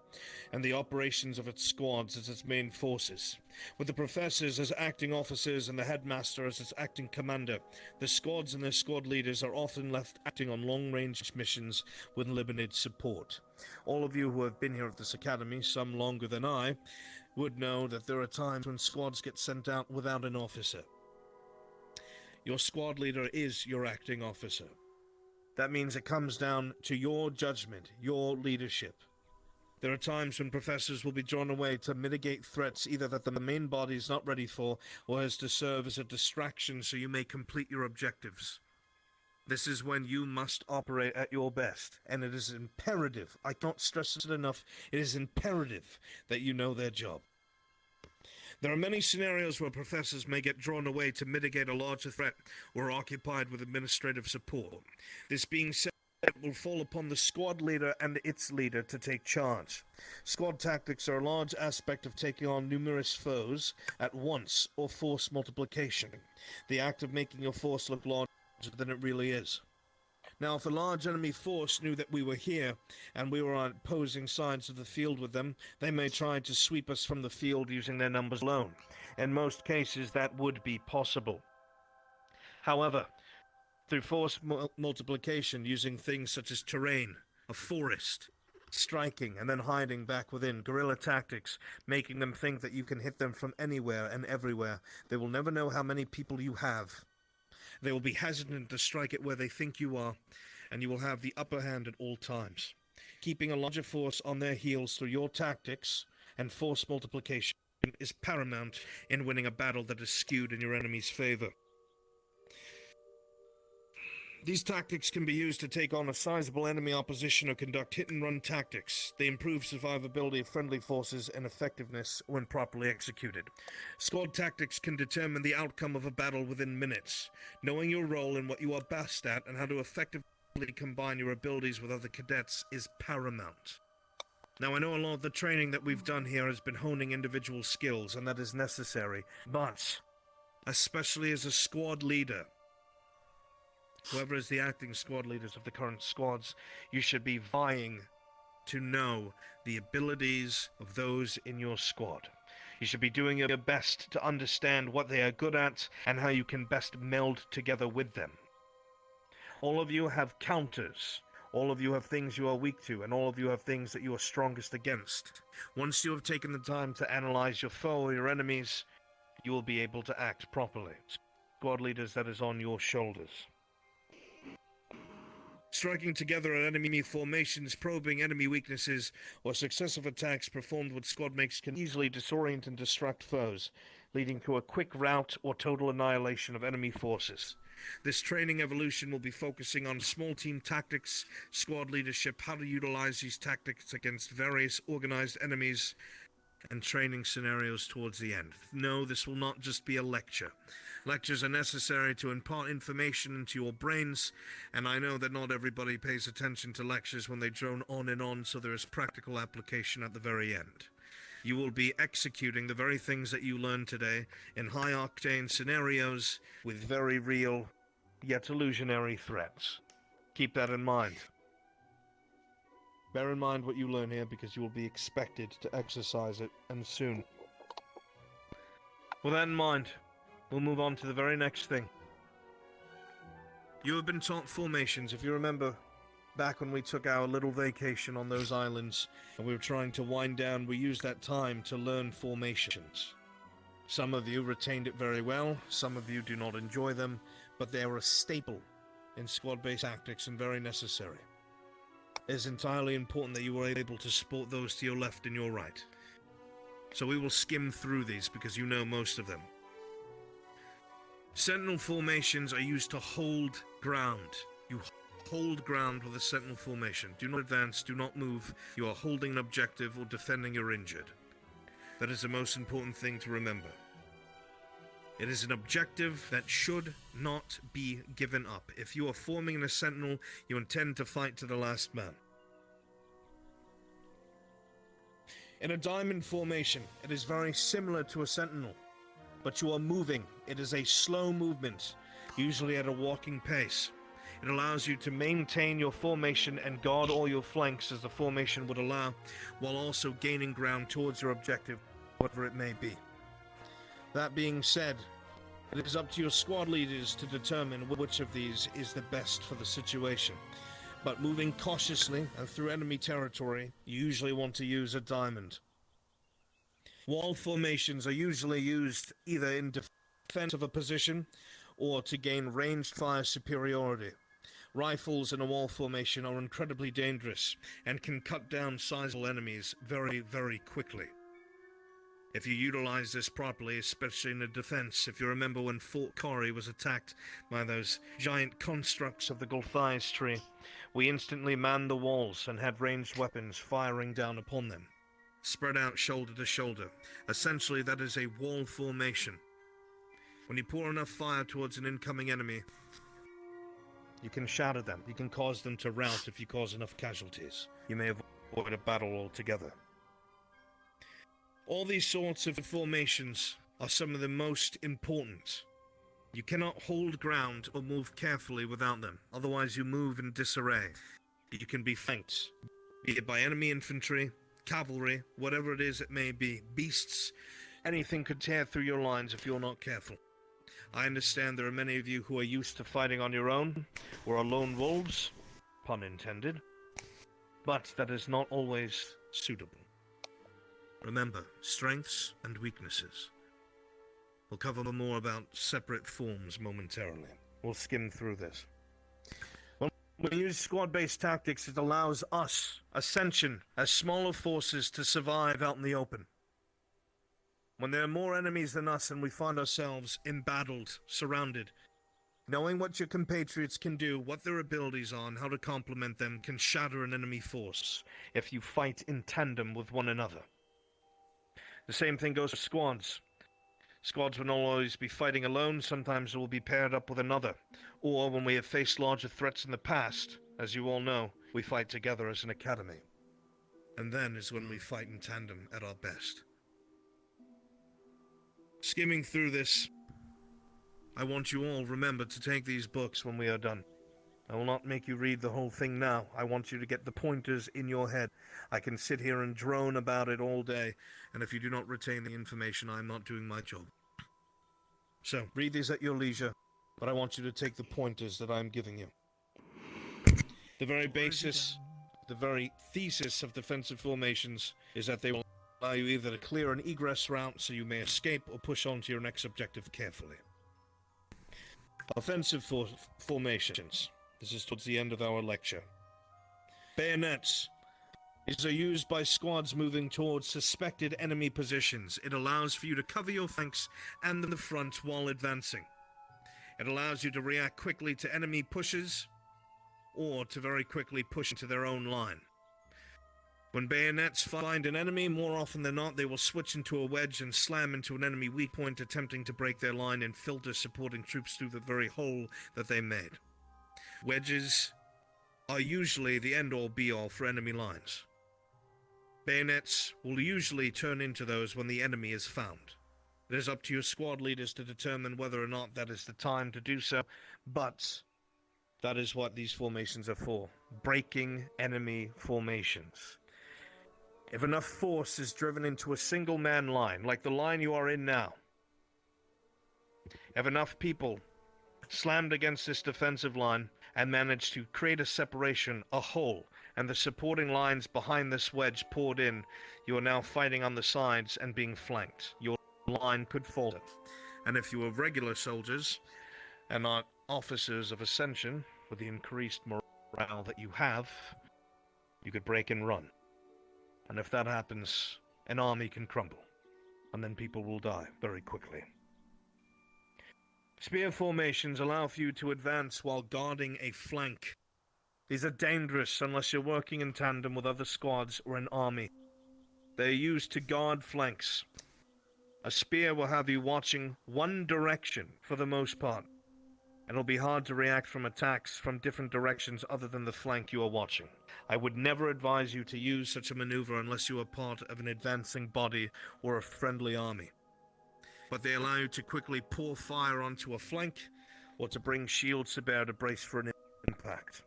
and the operations of its squads as its main forces. With the professors as acting officers and the headmaster as its acting commander, the squads and their squad leaders are often left acting on long-range missions with limited support. All of you who have been here at this academy, some longer than I, would know that there are times when squads get sent out without an officer. Your squad leader is your acting officer. That means it comes down to your judgment, your leadership. There are times when professors will be drawn away to mitigate threats either that the main body is not ready for or has to serve as a distraction so you may complete your objectives. This is when you must operate at your best, and it is imperative, I can't stress it enough, it is imperative that you know their job. There are many scenarios where professors may get drawn away to mitigate a larger threat or are occupied with administrative support. This being said, it will fall upon the squad leader and its leader to take charge. Squad tactics are a large aspect of taking on numerous foes at once, or force multiplication, the act of making your force look larger than it really is. Now, if a large enemy force knew that we were here, and we were on opposing sides of the field with them, they may try to sweep us from the field using their numbers alone. In most cases, that would be possible. However, through force multiplication using things such as terrain, a forest, striking and then hiding back within, guerrilla tactics, making them think that you can hit them from anywhere and everywhere, they will never know how many people you have. They will be hesitant to strike it where they think you are, and you will have the upper hand at all times. Keeping a larger force on their heels through your tactics and force multiplication is paramount in winning a battle that is skewed in your enemy's favor. These tactics can be used to take on a sizable enemy opposition or conduct hit-and-run tactics. They improve survivability of friendly forces and effectiveness when properly executed. Squad tactics can determine the outcome of a battle within minutes. Knowing your role and what you are best at and how to effectively combine your abilities with other cadets is paramount. Now, I know a lot of the training that we've done here has been honing individual skills, and that is necessary, but especially as a squad leader, whoever is the acting squad leaders of the current squads, you should be vying to know the abilities of those in your squad. You should be doing your best to understand what they are good at and how you can best meld together with them. All of you have counters. All of you have things you are weak to, and all of you have things that you are strongest against. Once you have taken the time to analyze your foe or your enemies, you will be able to act properly. Squad leaders, that is on your shoulders. Striking together at enemy formations, probing enemy weaknesses, or successive attacks performed with squad mates can easily disorient and distract foes, leading to a quick rout or total annihilation of enemy forces. This training evolution will be focusing on small team tactics, squad leadership, how to utilize these tactics against various organized enemies, and training scenarios towards the end. No, this will not just be a lecture. Lectures are necessary to impart information into your brains, and I know that not everybody pays attention to lectures when they drone on and on, so there is practical application at the very end. You will be executing the very things that you learned today in high-octane scenarios with very real, yet illusionary threats. Keep that in mind. Bear in mind what you learn here, because you will be expected to exercise it, and soon. With that in mind, we'll move on to the very next thing. You have been taught formations. If you remember back when we took our little vacation on those islands and we were trying to wind down, we used that time to learn formations. Some of you retained it very well, some of you do not enjoy them, but they are a staple in squad-based tactics and very necessary. It is entirely important that you are able to support those to your left and your right. So we will skim through these because you know most of them. Sentinel formations are used to hold ground. You hold ground with a sentinel formation. Do not advance, do not move. You are holding an objective or defending your injured. That is the most important thing to remember. It is an objective that should not be given up. If you are forming in a sentinel, you intend to fight to the last man. In a diamond formation, it is very similar to a sentinel, but you are moving. It is a slow movement, usually at a walking pace. It allows you to maintain your formation and guard all your flanks as the formation would allow, while also gaining ground towards your objective, whatever it may be. That being said, it is up to your squad leaders to determine which of these is the best for the situation. But moving cautiously and through enemy territory, you usually want to use a diamond. Wall formations are usually used either in defense of a position or to gain ranged fire superiority. Rifles in a wall formation are incredibly dangerous and can cut down sizable enemies very, very quickly. If you utilize this properly, especially in a defense, if you remember when Fort Corey was attacked by those giant constructs of the Gulthias tree, we instantly manned the walls and had ranged weapons firing down upon them. Spread out shoulder to shoulder. Essentially, that is a wall formation. When you pour enough fire towards an incoming enemy, you can shatter them. You can cause them to rout if you cause enough casualties. You may avoid a battle altogether. All these sorts of formations are some of the most important. You cannot hold ground or move carefully without them, otherwise you move in disarray. You can be flanked, be it by enemy infantry, cavalry, whatever it is it may be, beasts. Anything could tear through your lines if you're not careful. I understand there are many of you who are used to fighting on your own, or are lone wolves, pun intended, but that is not always suitable. Remember, strengths and weaknesses. We'll cover more about separate forms momentarily. We'll skim through this. When we use squad-based tactics, it allows us, Ascension, as smaller forces to survive out in the open. When there are more enemies than us and we find ourselves embattled, surrounded, knowing what your compatriots can do, what their abilities are, and how to complement them can shatter an enemy force if you fight in tandem with one another. The same thing goes for squads. Squads will not always be fighting alone, sometimes they will be paired up with another. Or when we have faced larger threats in the past, as you all know, we fight together as an academy. And then is when we fight in tandem at our best. Skimming through this, I want you all, remember, to take these books when we are done. I will not make you read the whole thing now. I want you to get the pointers in your head. I can sit here and drone about it all day, and if you do not retain the information, I am not doing my job. So, read these at your leisure, but I want you to take the pointers that I am giving you. The very basis, the very thesis of defensive formations is that they will allow you either to clear an egress route so you may escape or push on to your next objective carefully. Offensive formations. This is towards the end of our lecture. Bayonets. These are used by squads moving towards suspected enemy positions. It allows for you to cover your flanks and the front while advancing. It allows you to react quickly to enemy pushes, or to very quickly push into their own line. When bayonets find an enemy, more often than not, they will switch into a wedge and slam into an enemy weak point, attempting to break their line and filter supporting troops through the very hole that they made. Wedges are usually the end-all be-all for enemy lines. Bayonets will usually turn into those when the enemy is found. It is up to your squad leaders to determine whether or not that is the time to do so, but that is what these formations are for. Breaking enemy formations. If enough force is driven into a single-man line, like the line you are in now, if enough people slammed against this defensive line and managed to create a separation, a hole, and the supporting lines behind this wedge poured in, you are now fighting on the sides and being flanked. Your line could falter. And if you were regular soldiers and not officers of Ascension, with the increased morale that you have, you could break and run. And if that happens, an army can crumble, and then people will die very quickly. Spear formations allow for you to advance while guarding a flank. These are dangerous unless you're working in tandem with other squads or an army. They are used to guard flanks. A spear will have you watching one direction for the most part, and it'll be hard to react from attacks from different directions other than the flank you are watching. I would never advise you to use such a maneuver unless you are part of an advancing body or a friendly army. But they allow you to quickly pour fire onto a flank or to bring shields to bear to brace for an impact.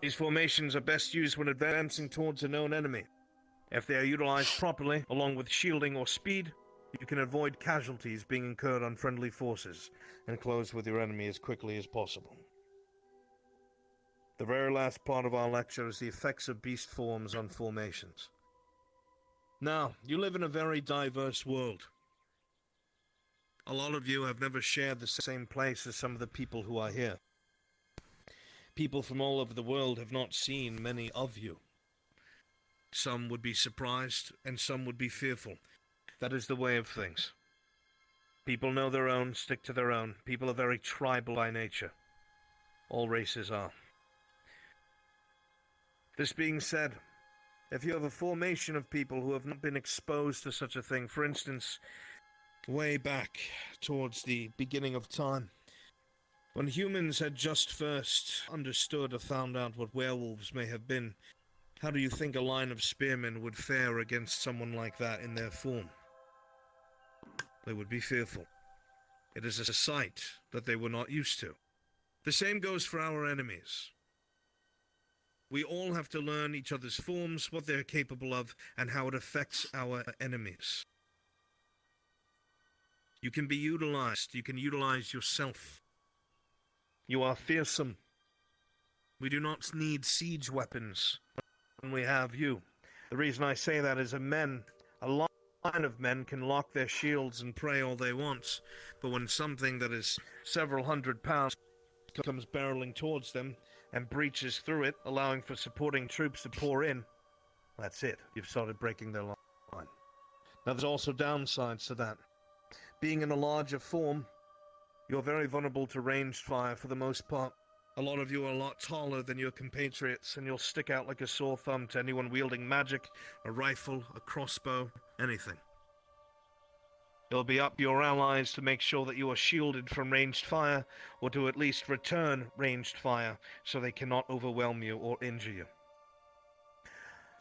These formations are best used when advancing towards a known enemy. If they are utilized properly, along with shielding or speed, you can avoid casualties being incurred on friendly forces and close with your enemy as quickly as possible. The very last part of our lecture is the effects of beast forms on formations. Now, you live in a very diverse world. A lot of you have never shared the same place as some of the people who are here. People from all over the world have not seen many of you. Some would be surprised, and some would be fearful. That is the way of things. People know their own, stick to their own. People are very tribal by nature. All races are. This being said, if you have a formation of people who have not been exposed to such a thing, for instance, way back towards the beginning of time, when humans had just first understood or found out what werewolves may have been, how do you think a line of spearmen would fare against someone like that in their form? They would be fearful. It is a sight that they were not used to. The same goes for our enemies. We all have to learn each other's forms, what they're capable of, and how it affects our enemies. You can be utilized. You can utilize yourself. You are fearsome. We do not need siege weapons when we have you. The reason I say that is a line of men can lock their shields and pray all they want, but when something that is several hundred pounds comes barreling towards them and breaches through it, allowing for supporting troops to pour in, that's it. You've started breaking their line. Now there's also downsides to that. Being in a larger form, you're very vulnerable to ranged fire for the most part. A lot of you are a lot taller than your compatriots, and you'll stick out like a sore thumb to anyone wielding magic, a rifle, a crossbow, anything. It'll be up to your allies to make sure that you are shielded from ranged fire, or to at least return ranged fire, so they cannot overwhelm you or injure you.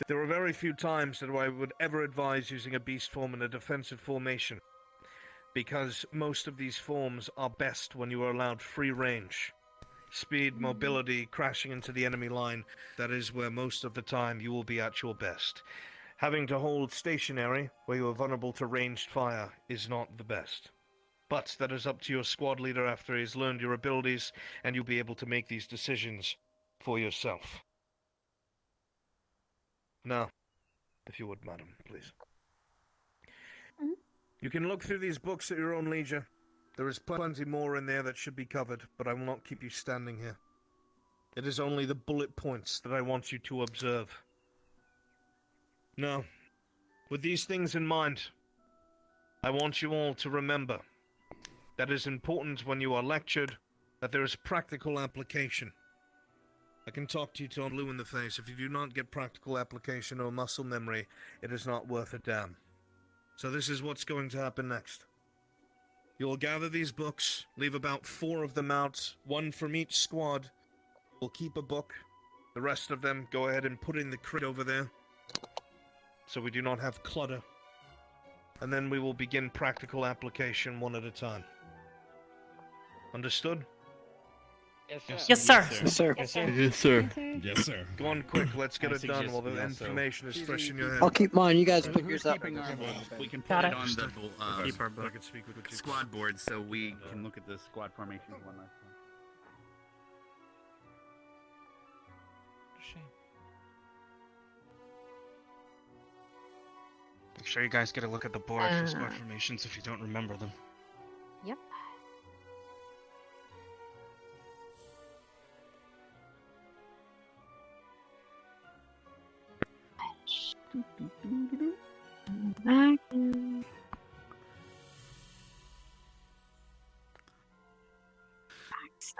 There are very few times that I would ever advise using a beast form in a defensive formation, because most of these forms are best when you are allowed free range. Speed, mobility, crashing into the enemy line, that is where most of the time you will be at your best. Having to hold stationary, where you are vulnerable to ranged fire, is not the best. But that is up to your squad leader after he's learned your abilities, and you'll be able to make these decisions for yourself. Now, if you would, madam, please. You can look through these books at your own leisure. There is plenty more in there that should be covered, but I will not keep you standing here. It is only the bullet points that I want you to observe. Now, with these things in mind, I want you all to remember that it is important when you are lectured that there is practical application. I can talk to you till I'm blue in the face. If you do not get practical application or muscle memory, it is not worth a damn. So this is what's going to happen next. You'll gather these books, leave about 4 of them out, 1 from each squad. We'll keep a book. The rest of them, go ahead and put in the crate over there, so we do not have clutter. And then we will begin practical application one at a time. Understood? Yes, sir. Yes, sir. Yes, sir. Yes, sir. Yes, sir. Go on quick, let's get it done while the information is fresh in your head. I'll keep mine. You guys pick yours up. We can put Got it it. on the Keep our book. squad board so we can look at the squad formations one last time. Make sure you guys get a look at the board for squad formations if you don't remember them. Yep.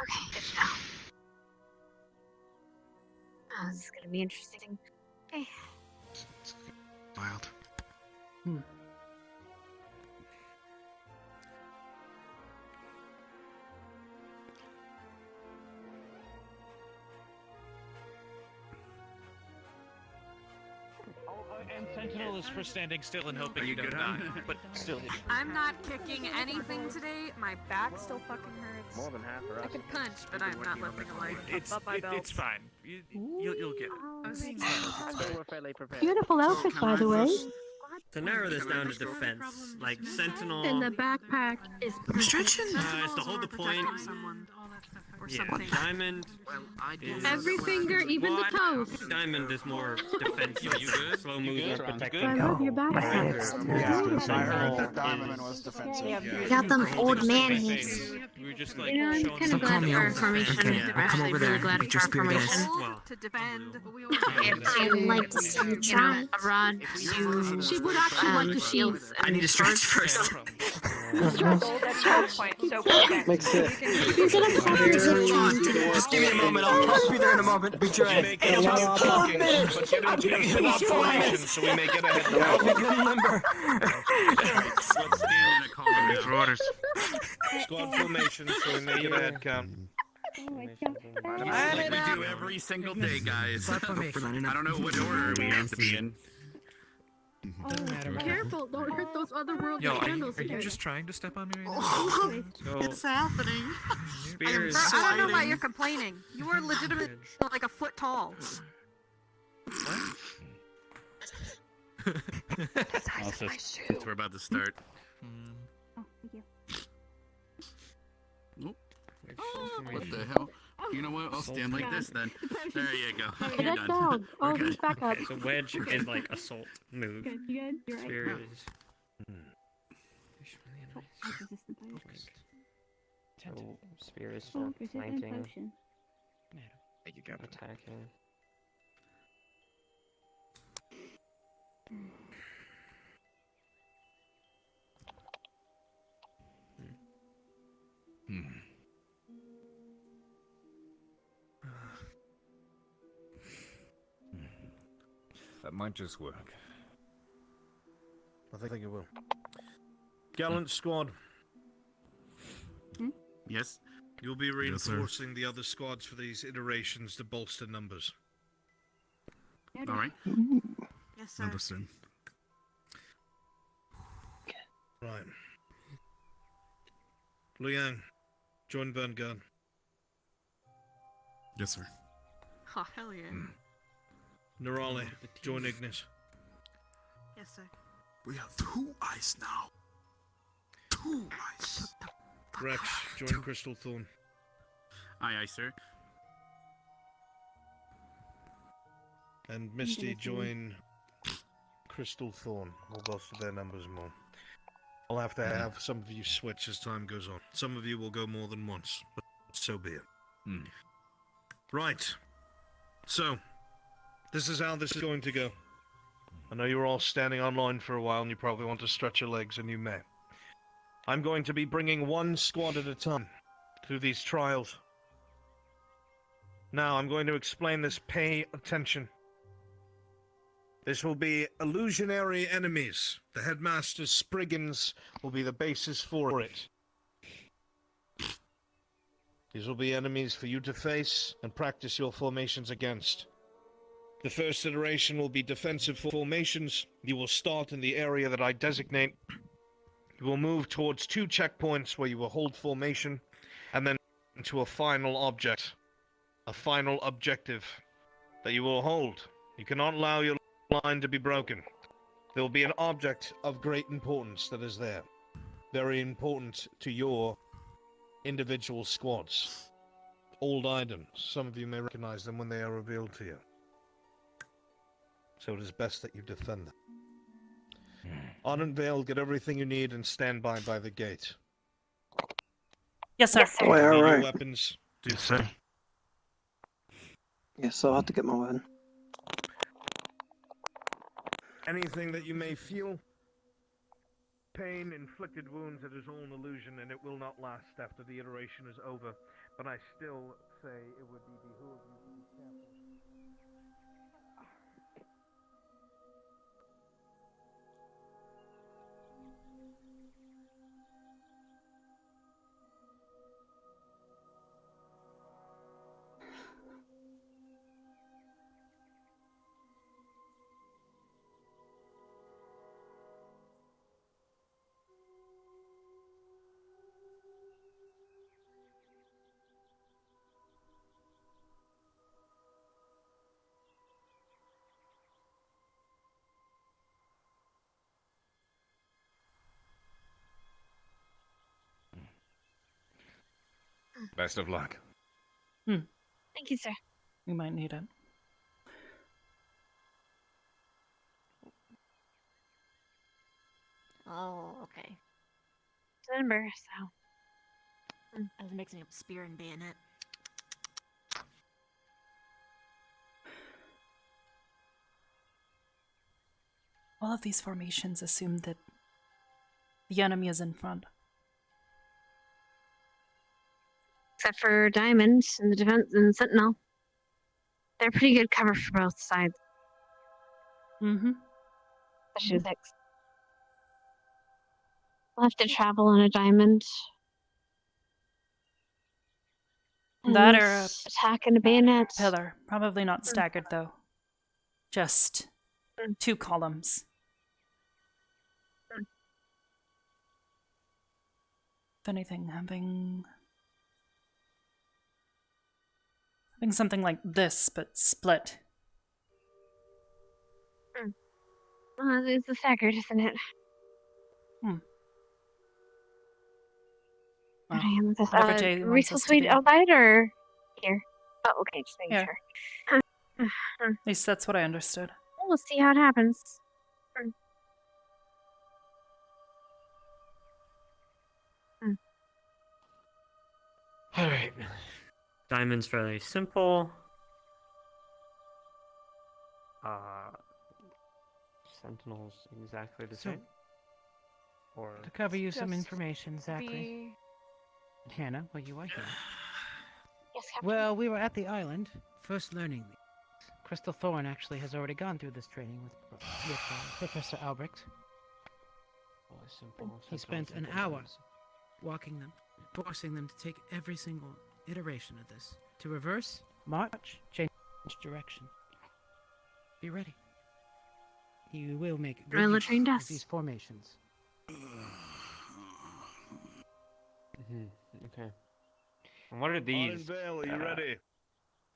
Okay, good to know. Oh, this is gonna be interesting. Okay. Wild. And Sentinel is for standing still and hoping Are you you don't good, die, huh? but still hitting. I'm not kicking anything today. My back still fucking hurts. More than half are I can punch, but I'm not lifting a leg. It's fine. You'll get it. So we're fairly prepared. Beautiful outfit, by the way. To narrow this down to defense, like Sentinel. And the backpack is Restriction? Is to hold the point. Or Yeah, something. Diamond. Is every finger, even the toes. Diamond is more defensive. You good? Slow movement, protecting. I love your backpack. I heard that Diamond was defensive. You got them old man hips. We were just like You know, I'm showing kind of some- glad for our formation. Okay, We're I'll come actually over really there. glad Meet for your our spirit formation. ass. Well, To defend, but we I would like to see you try. A rod to She would actually like to see. shields. I need to stretch first. Makes sense. You're gonna practice it trying to do Just give me a moment. I'll be there in a moment. Be You dry. may continue talking, but get into the formation so we may get ahead I'll be now. good number. Let's stand in a column now. For orders. Squad formation so we may get a head count. Like we do every single day, guys. I don't know what order we have to be in. Careful, don't hurt those otherworldly Yo, candles. are you just trying to step on me right now? Oh, So, it's happening. Spear is I don't know why you're complaining. You are legitimately like a foot tall. Also, since we're about to start. What the hell? You know what? I'll stand like this then. There you go. Hey, You're that's done. dog. Oh, We're he's good. back up. So wedge is like assault move. Good, you good? You're right. Spear is so spear is for flanking, You got it. attacking. That might just work. I think it will. Gallant squad. Yes. You'll be Yes, sir. reinforcing the other squads for these iterations to bolster numbers. All right. Yes, sir. Understood. Right. Liang, join Vanguard. Yes, sir. Oh, hell yeah. Nerali, join Ignis. Yes, sir. We have 2 ice now. 2 ice. Rex, join Crystal Thorn. Aye, aye, sir. And Misty, join Crystal Thorn. We'll bolster their numbers more. I'll have to have some of you switch as time goes on. Some of you will go more than once, but so be it. Right. So, this is how this is going to go. I know you were all standing online for a while and you probably want to stretch your legs, and you may. I'm going to be bringing 1 squad at a time through these trials. Now, I'm going to explain this. Pay attention. This will be illusionary enemies. The headmaster's Spriggans will be the basis for it. These will be enemies for you to face and practice your formations against. The first iteration will be defensive formations. You will start in the area that I designate. You will move towards 2 checkpoints where you will hold formation, and then to a final object. A final objective that you will hold. You cannot allow your line to be broken. There will be an object of great importance that is there. Very important to your individual squads. Old items. Some of you may recognize them when they are revealed to you. So it is best that you defend them. Unveil, get everything you need, and stand by the gate. Yes, sir. Oh, yeah, Need your alright. weapons. Do Yes, so. sir. Yes, I'll have to get my weapon. Anything that you may feel, pain, inflicted wounds, it is all an illusion, and it will not last after the iteration is over. But I still say it would behoove you to be careful. Best of luck. Thank you, sir. We might need it. Oh, okay. December, so. I was mixing up spear and bayonet. All of these formations assume that the enemy is in front. Except for Diamond and the defense and Sentinel. They're pretty good cover for both sides. Mm-hmm. Especially 6. We'll have to travel on a Diamond. That And or a attack and a bayonet. pillar. Probably not staggered, though. Just 2 columns. If anything, having something like this, but split. Well, it's a staggered, isn't it? Well, I am with this. whatever Jay Are we wants still us to sweet do. outside or here? Oh, okay, just making Here. sure. At least that's what I understood. We'll see how it happens. Alright. Diamond's fairly simple. Sentinel's exactly the So- same. Or To cover you some Just information, Zachary. be- And Hannah, well, you are here. Yes, Captain. Well, we were at the island, first learning these. Crystal Thorn actually has already gone through this training with Professor Albrecht. Always simple. He spent an hour walking them, forcing them to take every single iteration of this. To reverse, march, change direction. Be ready. You will make good Rilla use trained of us. these formations. Okay. And what are these? Vale, are you ready?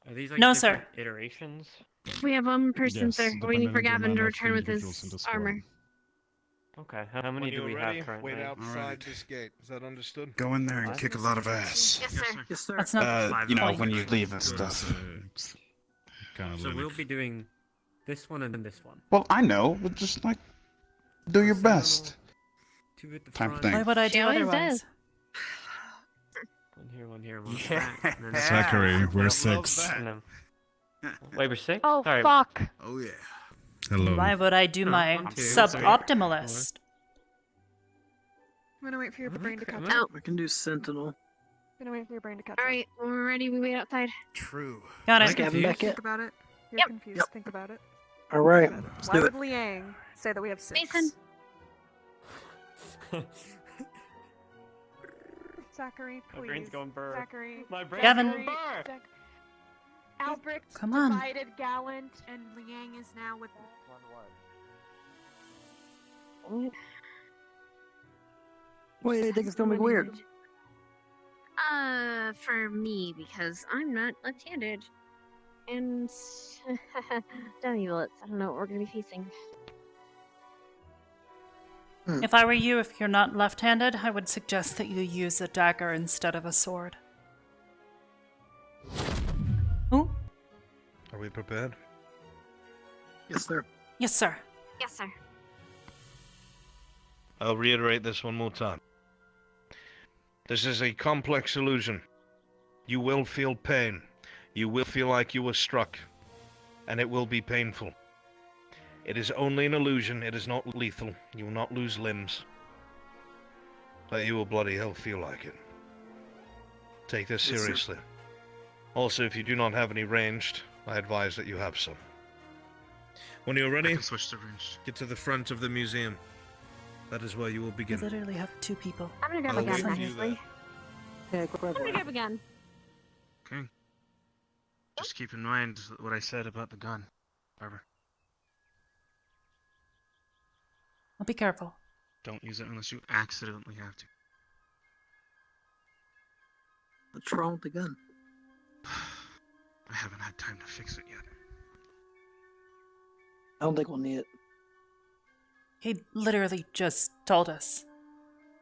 Are these like No, different sir. iterations? We have one person, Yes, sir. Waiting for depending on the Gavin to amount of return with individuals in the his squad. armor. Okay. How many When do you're we ready, have currently? wait outside Alright. this gate. Is that understood? Go in there and kick a lot of ass. Yes, sir. Yes, sir. That's not the You know, point. when you leave and stuff. So we'll be doing this one and then this one. Well, I know, but just like, do your best. Two at the Time for front. Why would I She do always otherwise? does. One here, one Yeah. back, and then Zachary, we're love 6. that. and then... Wait, we're 6? Oh, Sorry. fuck. Oh, yeah. Hello. Why would I do No, my 1, 2, suboptimalist? I'm gonna wait for your brain to catch Oh. up. I can do Sentinel. Gonna wait for your brain to catch All right, when we're ready, we wait outside. True. Got Let's it. get him back in. Think about it. You're Yep. confused. Think about it. All right, Think about it. let's Why do would it. Liang say that we have 6? Mason. Zachary, please. My brain's going burr. Zachary. My brain's Gavin. going burr. Albrecht Come on. divided Gallant, and Liang is now with. What do you think it's gonna be weird? For me, because I'm not left-handed. And dummy bullets. I don't know what we're gonna be facing. If I were you, if you're not left-handed, I would suggest that you use a dagger instead of a sword. Ooh. Are we prepared? Yes, sir. Yes, sir. Yes, sir. I'll reiterate this one more time. This is a complex illusion. You will feel pain. You will feel like you were struck. And it will be painful. It is only an illusion. It is not lethal. You will not lose limbs. But you will bloody hell feel like it. Take this Yes, sir. seriously. Also, if you do not have any ranged, I advise that you have some. When you're ready, Switch to ranged. get to the front of the museum. That is where you will You begin. literally have 2 people. I'm gonna grab I'll a gun, wait for you honestly. Yeah, I'm grab gonna one. grab a gun. Okay. Just keep in mind what I said about the gun, Arbor. Well, be careful. Don't use it unless you accidentally have to. What's wrong with the gun? I haven't had time to fix it yet. I don't think we'll need it. He literally just told us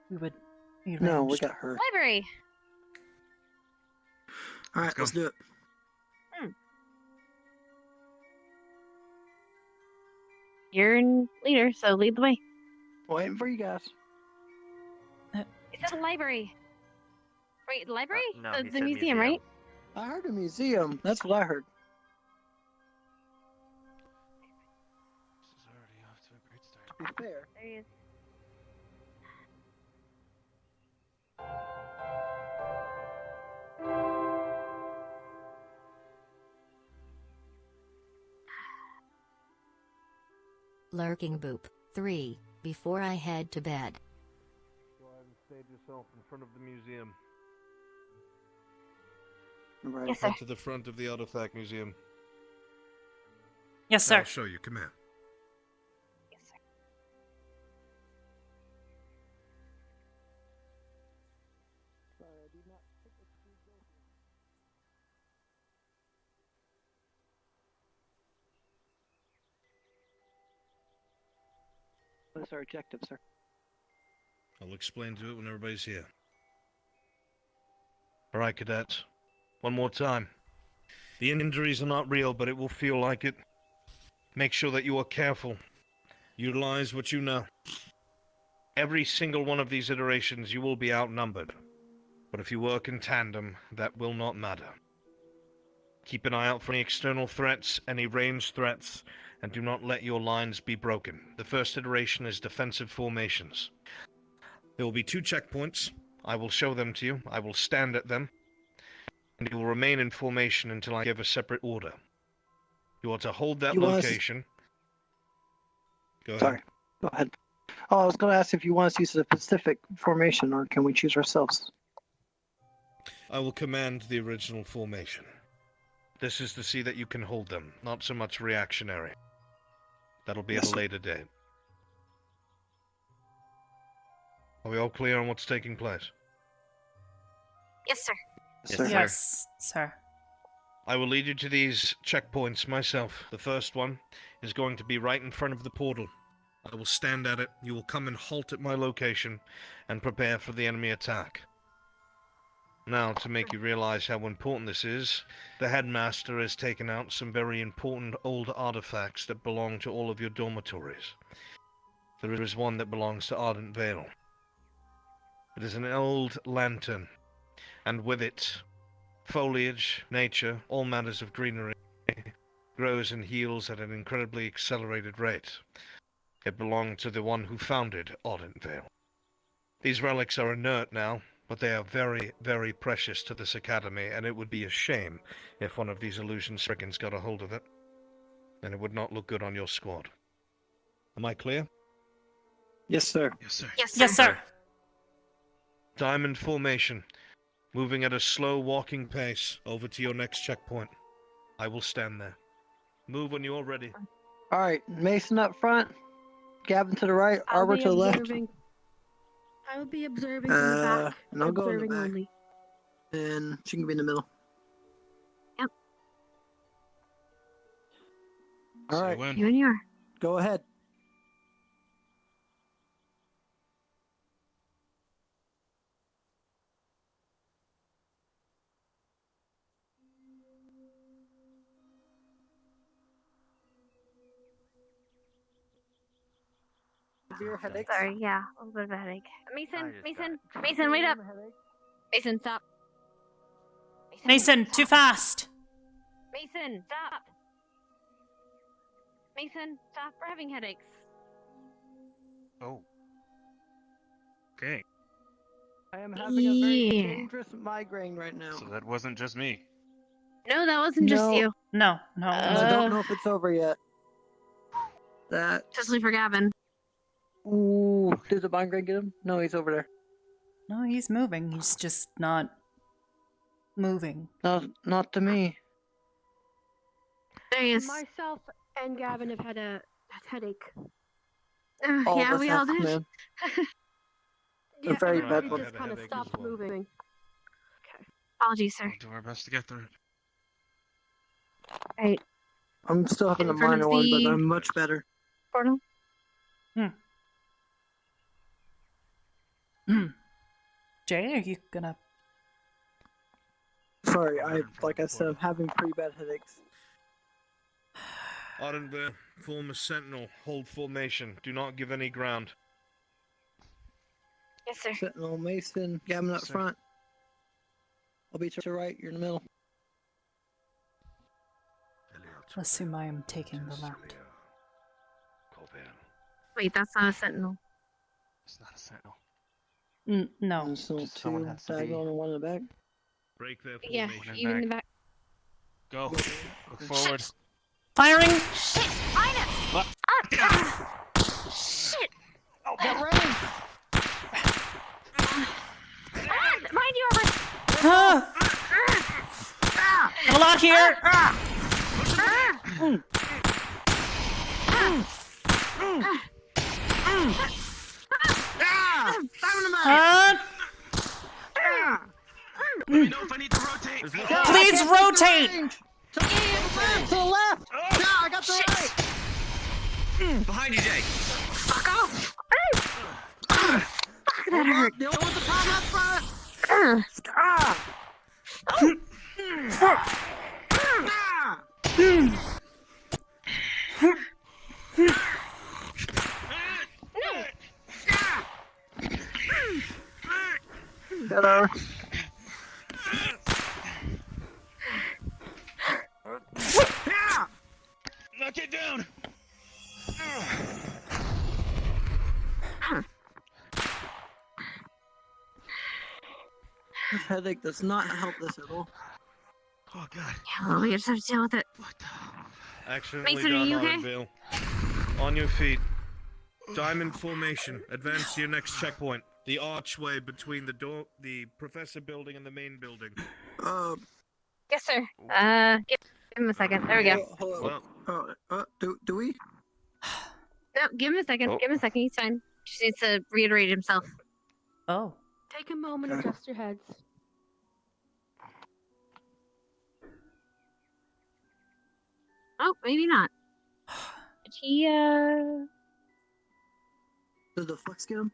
we would be No, we ranged. got hurt. Library. All right, let's do it. You're in leader, so lead the way. Waiting for you guys. It's at the library. Wait, the library? no, the he the said museum, museum. right? I heard a museum. That's what I heard. This is already off to a great start. To be fair. There he is. Lurking Boop 3, before I head to bed. Go ahead and stage yourself in front of the museum. Right. Yes, sir. Head to the front of the artifact museum. Yes, sir. I'll show you. Come here. Yes, sir. What's our objective, sir? I'll explain to it when everybody's here. Alright, cadets. One more time. The injuries are not real, but it will feel like it. Make sure that you are careful. Utilize what you know. Every single one of these iterations, you will be outnumbered. But if you work in tandem, that will not matter. Keep an eye out for any external threats, any ranged threats, and do not let your lines be broken. The first iteration is defensive formations. There will be 2 checkpoints. I will show them to you. I will stand at them. And you will remain in formation until I give a separate order. You are to hold that You want us- location. Go ahead. Sorry. Go ahead. Oh, I was going to ask if you want us to use a specific formation, or can we choose ourselves? I will command the original formation. This is to see that you can hold them, not so much reactionary. That'll be at Yes, a sir. later date. Are we all clear on what's taking place? Yes, sir. Sir. Yes, sir. I will lead you to these checkpoints myself. The first one is going to be right in front of the portal. I will stand at it. You will come and halt at my location and prepare for the enemy attack. Now, to make you realize how important this is, the headmaster has taken out some very important old artifacts that belong to all of your dormitories. There is one that belongs to Ardent Vale. It is an old lantern, and with it, foliage, nature, all matters of greenery, grows and heals at an incredibly accelerated rate. It belonged to the one who founded Ardent Vale. These relics are inert now, but they are very, very precious to this academy, and it would be a shame if one of these illusion brigands got a hold of it. And it would not look good on your squad. Am I clear? Yes, sir. Yes, sir. Yes, sir. Diamond formation. Moving at a slow walking pace over to your next checkpoint. I will stand there. Move when you're ready. All right, Mason up front, Gavin to the right, I'll Arbor be to the left. observing. I will be observing from the back. And I'll go in the observing back. only. And she can be in the middle. Yep. All right, You and you are. go ahead. Severe headaches? Sorry, yeah, a little bit of a headache. Mason, wait up. Mason, stop. Mason, too fast. Mason, stop. Mason, stop. We're having headaches. Oh. Okay. I am having a very Yeah. dangerous migraine right now. So that wasn't just me. No, that wasn't just you. No. I don't know if it's over yet. That. Especially for Gavin. Ooh, did the migraine get him? No, he's over there. No, he's moving. He's just not moving. No, not to me. There he is. Myself and Gavin have had a headache. All Yeah, of us we all have, did. man. Yeah, very everybody bad one. just kind of stopped moving. Apologies, sir. We'll do our best to get through it. Right. I'm still having a In front of minor one, but the- I'm much better. Portal? Jay, are you gonna... Sorry, like I said, I'm having pretty bad headaches. Ardenberg, form a sentinel. Hold formation. Do not give any ground. Yes, sir. Sentinel, Mason, Gavin up Sir. front. I'll be to the right, you're in the middle. Assume I am taking the left. Wait, that's not a sentinel. It's not a sentinel. No. And so Just someone two has to be- diagonal and one in the back. Break their Yeah, formation. you in the back. Go. Look forward. Firing! Shit! Find it! What? Shit! Oh, get ready! Mind you, over. Got a lot here! Let me know if I need to rotate. Please rotate! To the left! Yeah, I got the right! Behind you, Jay. Fuck off! Fuck, that hurt. Deal with the problem up front! Hello. Knock it down. This headache does not help this at all. Oh God. Yeah, well, we just have to deal with it. Accidentally Mason, are done, you okay? Ardenville. On your feet. Diamond formation. Advance to your next checkpoint. The archway between the professor building and the main building. Yes, sir. Give him a second. There we go. Well, Do we? No, give him a second. Give him a second. He's fine. Just needs to reiterate himself. Oh. Take a moment, adjust your heads. Oh, maybe not. He, Did the flex get him?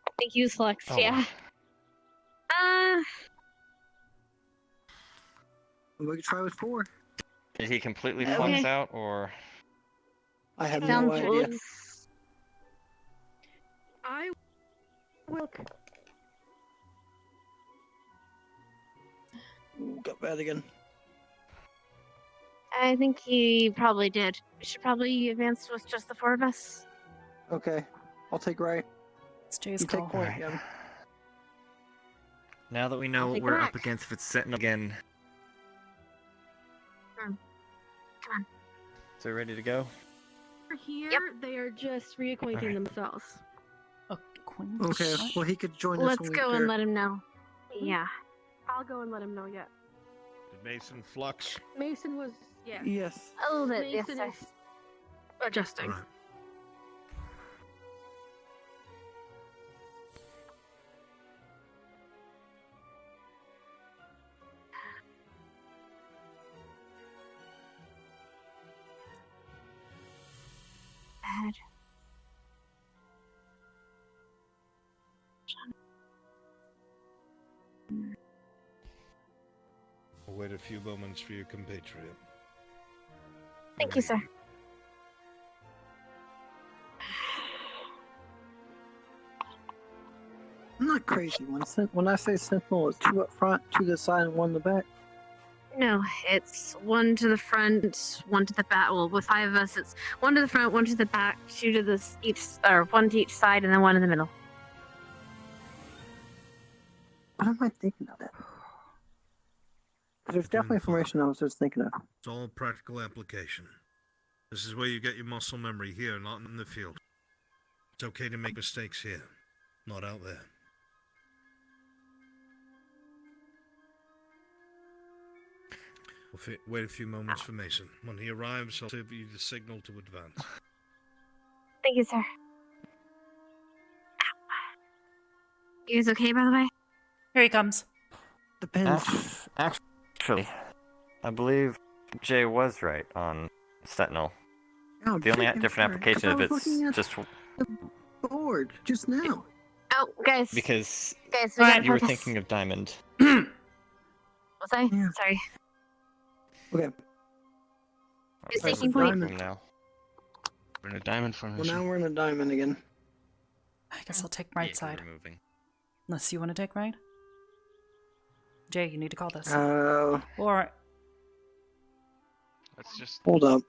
I think he was flexed, Oh. yeah. We could try with 4. Did he completely Okay. flex out, or? I have no Sounds idea. good. I will. Ooh, got bad again. I think he probably did. We should probably advance with just the 4 of us. Okay, I'll take right. It's Jay's You take call. point, Gavin. Now that we know I'll what take it we're back. up against, if it's Sentinel again, Come on. so we're ready to go? Over here, they are just reacquainting Alright. themselves. Okay, well, he could join us Let's when we go pair. and let him know. Yeah. I'll go and let him know. Yeah. Did Mason flux? Mason was Yes. A little bit, yes, Mason sir. is adjusting. Right. Bad. We'll wait a few moments for your compatriot. Thank you, sir. I'm not crazy. When I say sentinel, it's 2 up front, 2 to the side, and 1 in the back. No, it's 1 to the front, 1 to the back. Well, with 5 of us, it's 1 to the front, 1 to the back, 2 to this each, or 1 to each side, and then 1 in the middle. What am I thinking of? There's definitely information I was just thinking of. It's all practical application. This is where you get your muscle memory here, not in the field. It's okay to make mistakes here, not out there. We'll wait a few moments for Mason. When he arrives, I'll give you the signal to advance. Thank you, sir. You guys okay, by the way? Here he comes. Depends. Actually, I believe Jay was right on Sentinel. Oh, The only I'm different sorry. application I of was it's looking at just the board just now. Oh, guys. because Guys, we gotta you were focus. thinking of Diamond. Was I? Yeah. Sorry. Okay. Who's Right, taking so point? diamond. Now. We're in a diamond Well, formation. now we're in a diamond again. I guess I'll take right Yeah, side. we're moving. Unless you want to take right. Jay, you need to call this. Or Let's just. hold up.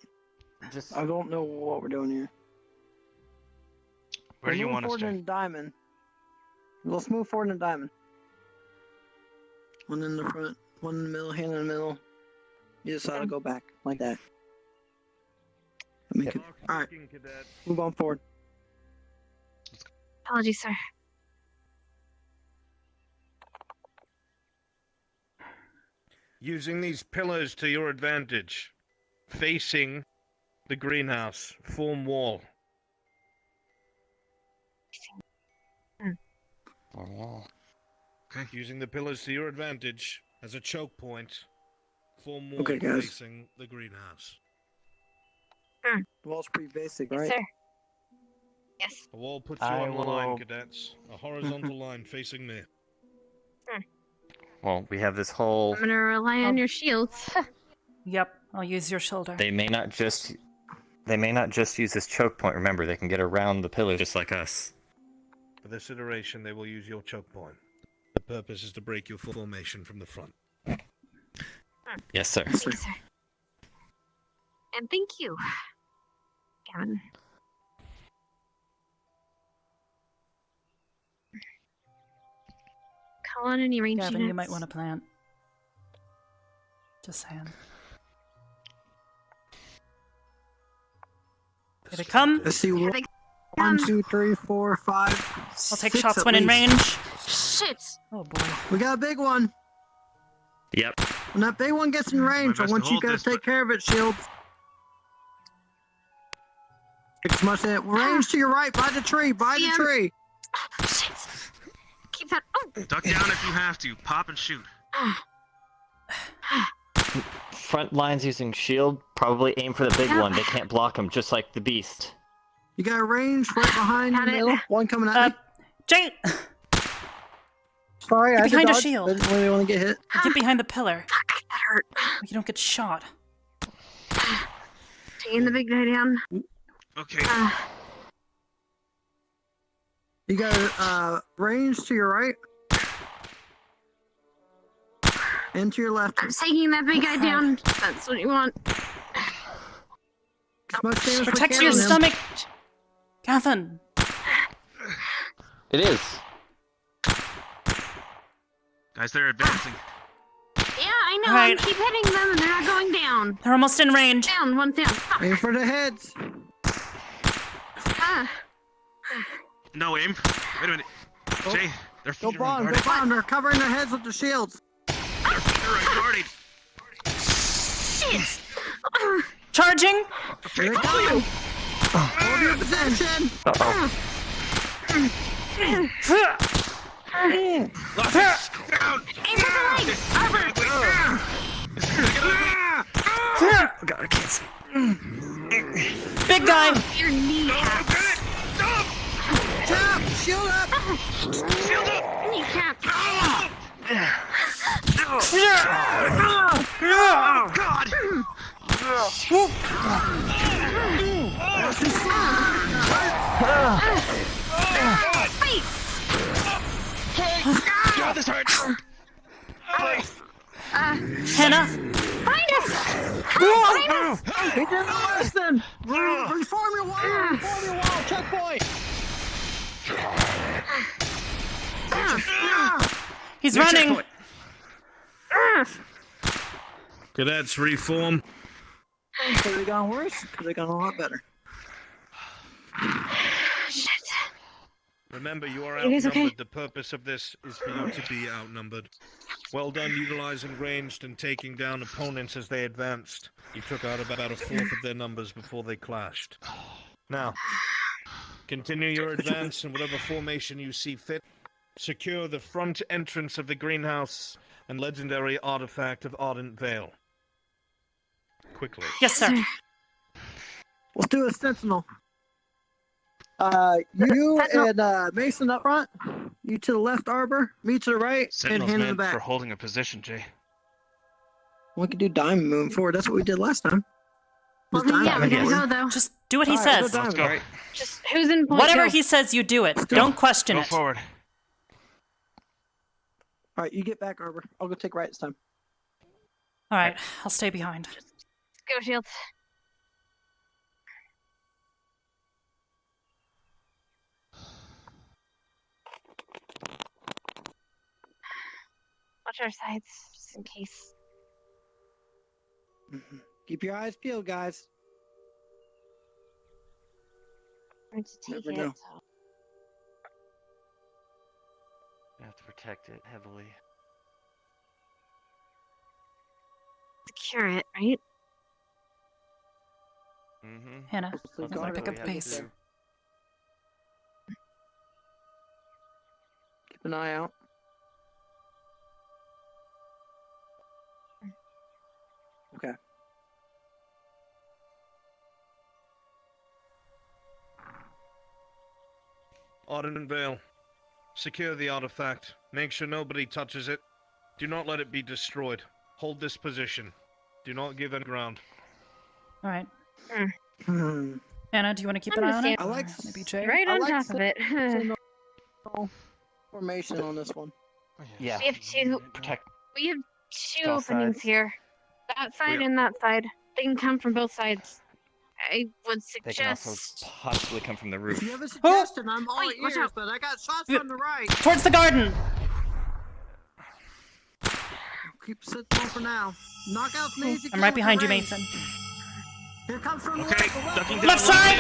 Just. I don't know what we're doing here. Where do you We're want us moving forward to? in a diamond. Let's move forward in a diamond. 1 in the front, 1 in the middle, hand in the middle. You just ought to go back like that. Make it. All right. Move on forward. Apologies, sir. Using these pillars to your advantage, facing the greenhouse, form wall. Okay. Using the pillars to your advantage as a choke point, form wall Okay, guys. facing the greenhouse. The wall's pretty basic, Yes, right? sir. Yes. A wall puts you I on the line, will- cadets. A horizontal line facing me. Well, we have this whole. I'm gonna rely on your shields. Yep, I'll use your shoulder. They may not just use this choke point. Remember, they can get around the pillar just like us. For this iteration, they will use your choke point. The purpose is to break your formation from the front. Yes, sir. Thank you, sir. And thank you, Gavin. Call on any range Gavin, units. you might want to plant. Just saying. Here they come. Let's see. Here they 1, come. 2, 3, 4, 5. I'll take 6 shots at when in least. range. Shit! Oh boy. We got a big one. Yep. When that big one gets in range, I best to want you hold guys this, to take care of it, Shields. As much as range to your right, by the tree, by the Yeah. tree. Shit! Keep that. Oh! Duck down if you have to. Pop and shoot. Front lines using shield. Probably aim for the big one. They can't block him, just like the beast. You got a range right behind Got the it. middle. One coming at me. Jay, Sorry, I had to behind a dodge. shield. Didn't really want to get hit. get behind the pillar. Fuck, that hurt. You don't get shot. Taking the big guy down. Okay. You got a range to your right. And to your left. I'm taking that big guy down. That's what you want. As much damage as we Protect can your on him. stomach. Catherine. It is. Guys, they're advancing. Yeah, I know. Right. I keep hitting them and they're not going down. They're almost in range. Down, one down. Fuck. Aim for the heads. Ah. No aim. Wait a minute. Jay, their Go feet are bomb, go unguarded. bomb. They're covering their heads with the shields. Their feet are unguarded. Shit. Charging. Here they come. Hold your position. Uh-oh. Aim for the legs. Arbor. God, I can't see. Big guy. Your kneecap. Tap! Shield up! Shield up! Kneecap. Oh, God! Wait. God, this hurts! Hannah. Find us! Find us! He didn't listen! Reform your wall! Reform your wall! Checkpoint! He's running. Cadets, reform. Could have gone worse. Could have gone a lot better. Shit. Remember, you are You guys outnumbered. okay? The purpose of this is for you to be outnumbered. Well done utilizing ranged and taking down opponents as they advanced. You took out about a fourth of their numbers before they clashed. Now, continue your advance in whatever formation you see fit. Secure the front entrance of the greenhouse and legendary artifact of Ardent Vale. Quickly. Yes, sir. Let's do a sentinel. You and Mason up front. You to the left, Arbor. Me to the right, Sentinel's and hand in the meant for back. holding a position, Jay. We could do diamond moving forward. That's what we did last time. Well, yeah, we gotta go though. Just do what he Alright, says. let's go. Just who's in point? Whatever Go. he says, you do it. Don't question Go it. forward. All right, you get back, Arbor. I'll go take right this time. All right, I'll stay behind. Go, Shields. Watch our sides, just in case. Keep your eyes peeled, guys. I'm going to take Never it. know. So. You have to protect it heavily. Secure it, right? Mm-hmm. Hannah, So I'm gonna pick up the pace. Keep an eye out. Okay. Ardent Vale. Secure the artifact. Make sure nobody touches it. Do not let it be destroyed. Hold this position. Do not give any ground. All right. Hmm. Anna, do you want to keep an eye on it? I like Or maybe Jay. Right I on like top of it. sentinel formation on this one. Yeah. We have two. Protect. We have two Both openings sides. here. That side and that side. They can come from both sides. I would They can also suggest. possibly come from the If roof. you have a suggestion, I'm all Wait, watch ears, out. but I got shots from the right. Towards the garden. Keep sentinel for now. Knockouts may easy I'm right kill behind you, with the Mason. range. Here comes from the Okay, left. The ducking Left down. side.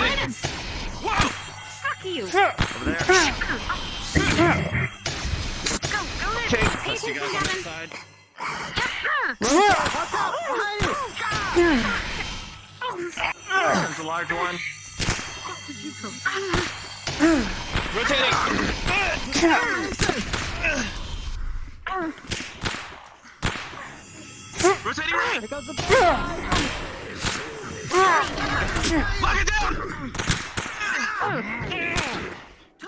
Whoa! Fuck you! Over there. Go, go there! Okay, Pay let's see attention, guys on Kevin! this side. Watch out! Behind you! There comes the large one. Did you come? Rotating right! Here goes the Lock it down! to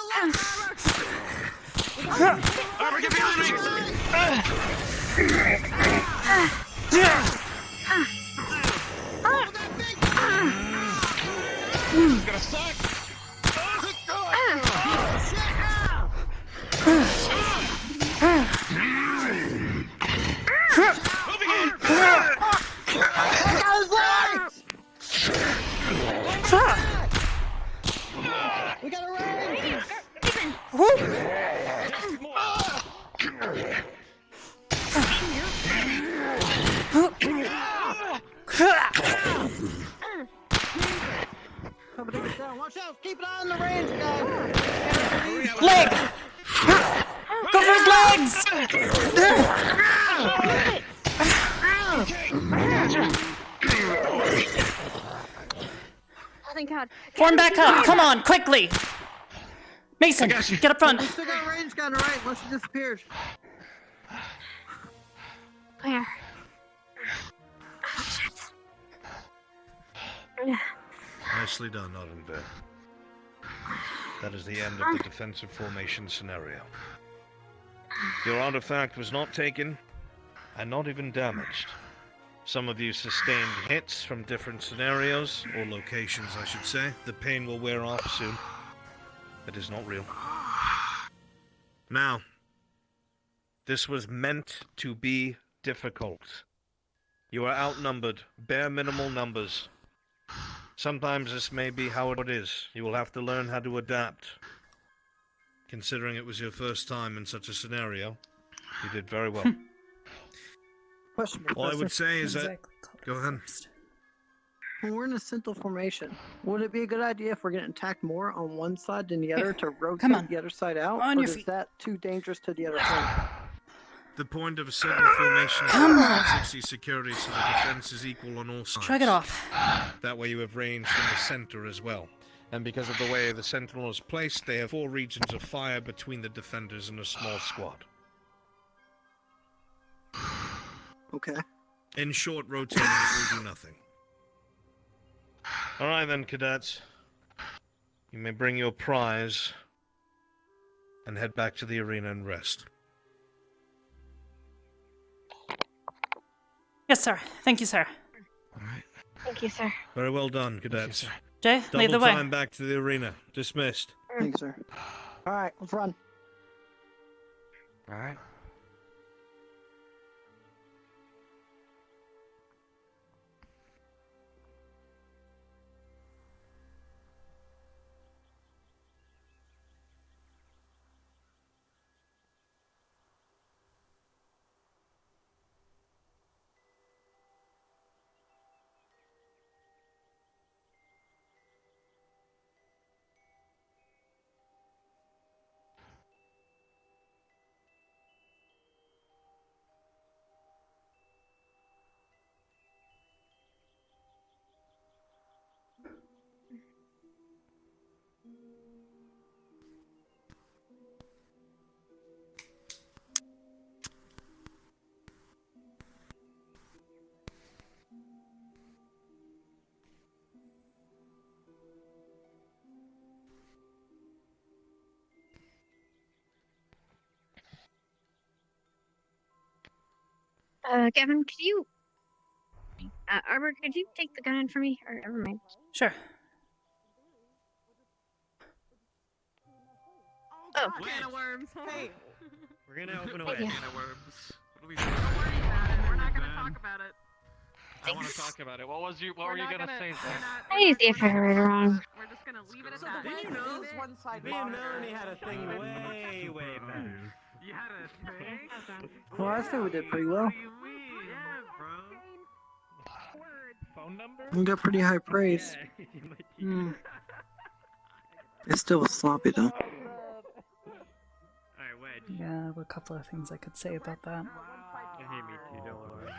left, Arbor, get behind me! It's gonna suck! Moving in! We got a range! Watch out! Keep an eye on the range, guys! Leg! Go for his legs! Oh, thank God. Form back up! Come on, quickly! Mason, get up front! We still got a range gun, right? Unless he disappears. Where? Oh, shit. Nicely done, Odenberg. That is the end of the defensive formation scenario. Your artifact was not taken, and not even damaged. Some of you sustained hits from different scenarios, or locations, I should say. The pain will wear off soon. It is not real. Now, this was meant to be difficult. You are outnumbered, bare minimal numbers. Sometimes this may be how it is. You will have to learn how to adapt. Considering it was your first time in such a scenario, you did very well. Question, All I would Professor. say is that... Go ahead. When we're in a central formation, would it be a good idea if we're getting attacked more on one side than the other to rotate the other side out? On or your is feet. that too dangerous to the other side? The point of a central formation is Come on. 60 security so the defense is equal on all sides. Shrug it off. That way you have range from the center as well. And because of the way the sentinel is placed, they have 4 regions of fire between the defenders and a small squad. Okay. In short, rotating will do nothing. Alright then, cadets. You may bring your prize and head back to the arena and rest. Yes, sir. Thank you, sir. Thank you, sir. Very well done, cadets. Jay, lead the Double way. time back to the arena. Dismissed. Thanks, sir. All right, let's run. All right. Gavin, could you... Arbor, could you take the gun in for me? Or never mind. Sure. Oh. Can of worms. Hey. We're gonna open a Thank can you. of worms. What do we Don't worry about it. We're not gonna talk about it. I want to talk about it. What were you gonna say, Zach? I need to see if I heard it wrong. We're just gonna leave it at So that. the winner is one side Me and monitor. Melanie had a thing way back. You had a thing? Well, I say we did pretty well. Yeah, bro. Phone number? We got pretty high praise. It still was sloppy though. Alright, Wedge. Yeah, there were a couple of things I could say about that. I hate me too, don't worry.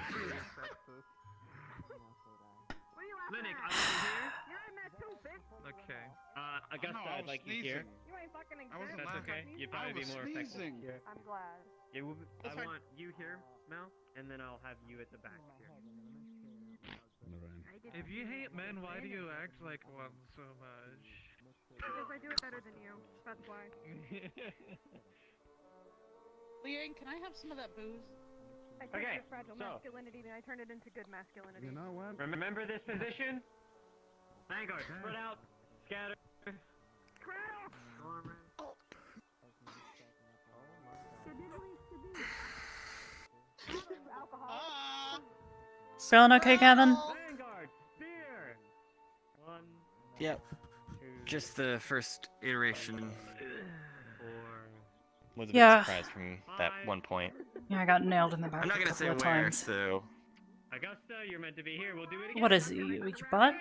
Linux, I want you here. You're in that too, bitch. Okay. Augusta, I'd like you here. You ain't fucking I wasn't That's okay. You'd probably be more effective here. I'm glad. Yeah, I want you here, Mel, and then I'll have you at the back here. If you hate men, why do you act like one so much? Because I do it better than you. That's why. Leanne, can I have some of that booze? I took Okay, your fragile so- masculinity and I turned it into good masculinity. You know what? Remember this position? Vanguard, spread out, scatter. Feeling okay, Gavin? Vanguard, spear. 1, Yep. 2, Just the first iteration 4. was a Yeah. bit surprised from that one point. Yeah, I got nailed in the back I'm not a gonna couple say of where, times. so Augusta, you're meant to be here. We'll do it again. What is it? You bought?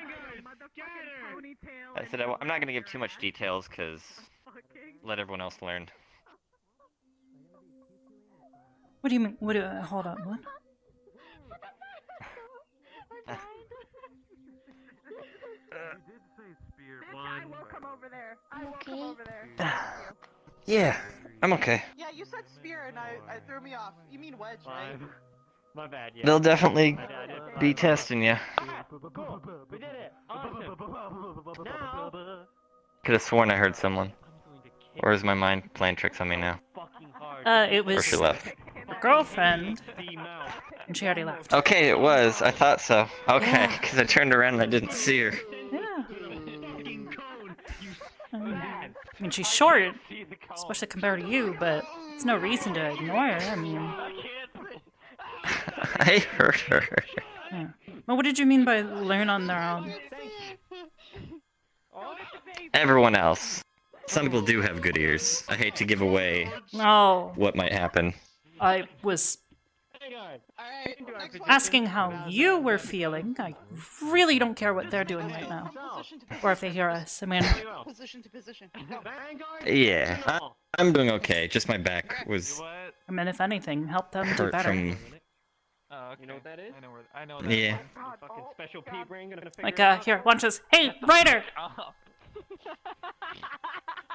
I said I'm not going to give too much details because let everyone else learn. What do you mean? What do? Hold on. What? I will come over there. I will come over there. Yeah, I'm okay. Yeah, you said spear and I threw me off. You mean wedge, right? My bad, yeah. They'll definitely be testing you. Cool. We did it. Awesome. Now... Could have sworn I heard someone. Or is my mind playing tricks on me now? It Or was she left. your girlfriend, and she already left. Okay, it was. I thought so. Okay, because I turned around and I didn't see her. Yeah. I mean, she's short, especially compared to you, but it's no reason to ignore her. I mean... I heard her. Yeah. Well, what did you mean by learn on their own? Everyone else. Some people do have good ears. I hate to give away what might happen. I was asking how you were feeling. I really don't care what they're doing right now. Or if they hear us. I mean... Position to position. Yeah, I'm doing okay. Just my back was I mean, if anything, help them do hurt better. from... Oh, okay. You know what that is? I know that. Yeah. Fucking special pea brain gonna figure Like, it out. here, watch this. Hey, Ryder!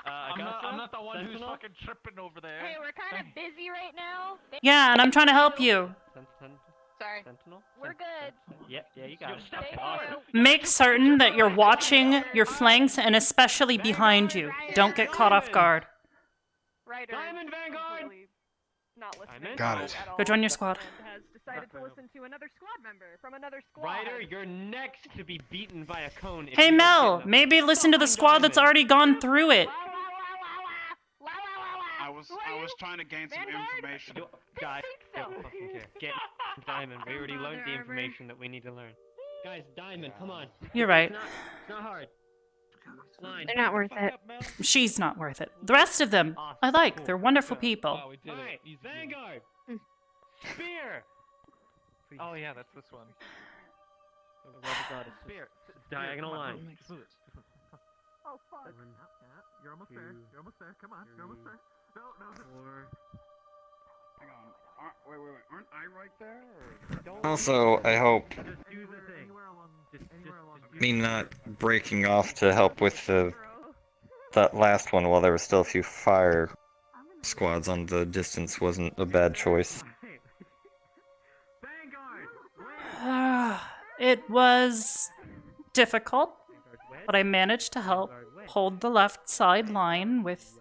I'm not the one who's fucking tripping over there. Hey, we're kind of busy right now. Yeah, and I'm trying to help you. Sorry. Sentinel? We're good. Yeah, you got it. Thank you. Awesome. Make certain that you're watching your flanks and especially behind you. Don't get caught off guard. Ryder Diamond Vanguard! not listening. Got it. at all, Go join your squad. and has decided to listen to another squad member from another squad. Ryder, you're next to be beaten by a cone. if Hey, you don't Mel, get the maybe listen to the fucking squad that's diamond. already gone through it. I was trying to gain some information. Guys, don't fucking care. Get diamond. We already learned the information that we need to learn. Guys, diamond, come on. You're right. It's not hard. Line. They're not worth it. She's not worth it. The rest of them, I like. They're wonderful people. Wow, we did Alright, it. Easy. Vanguard! Spear! Oh yeah, that's this one. For the love of God, it's spear. Diagonal line. Oh fuck. You're almost there. You're almost there. Come on. You're almost there. No. 4. Hang on. Wait. Aren't I right there? Or... Also, I hope Just do the thing. me not breaking off to help with that last one while there were still a few fire squads on the distance wasn't a bad choice. It was difficult, but I managed to help hold the left side line with,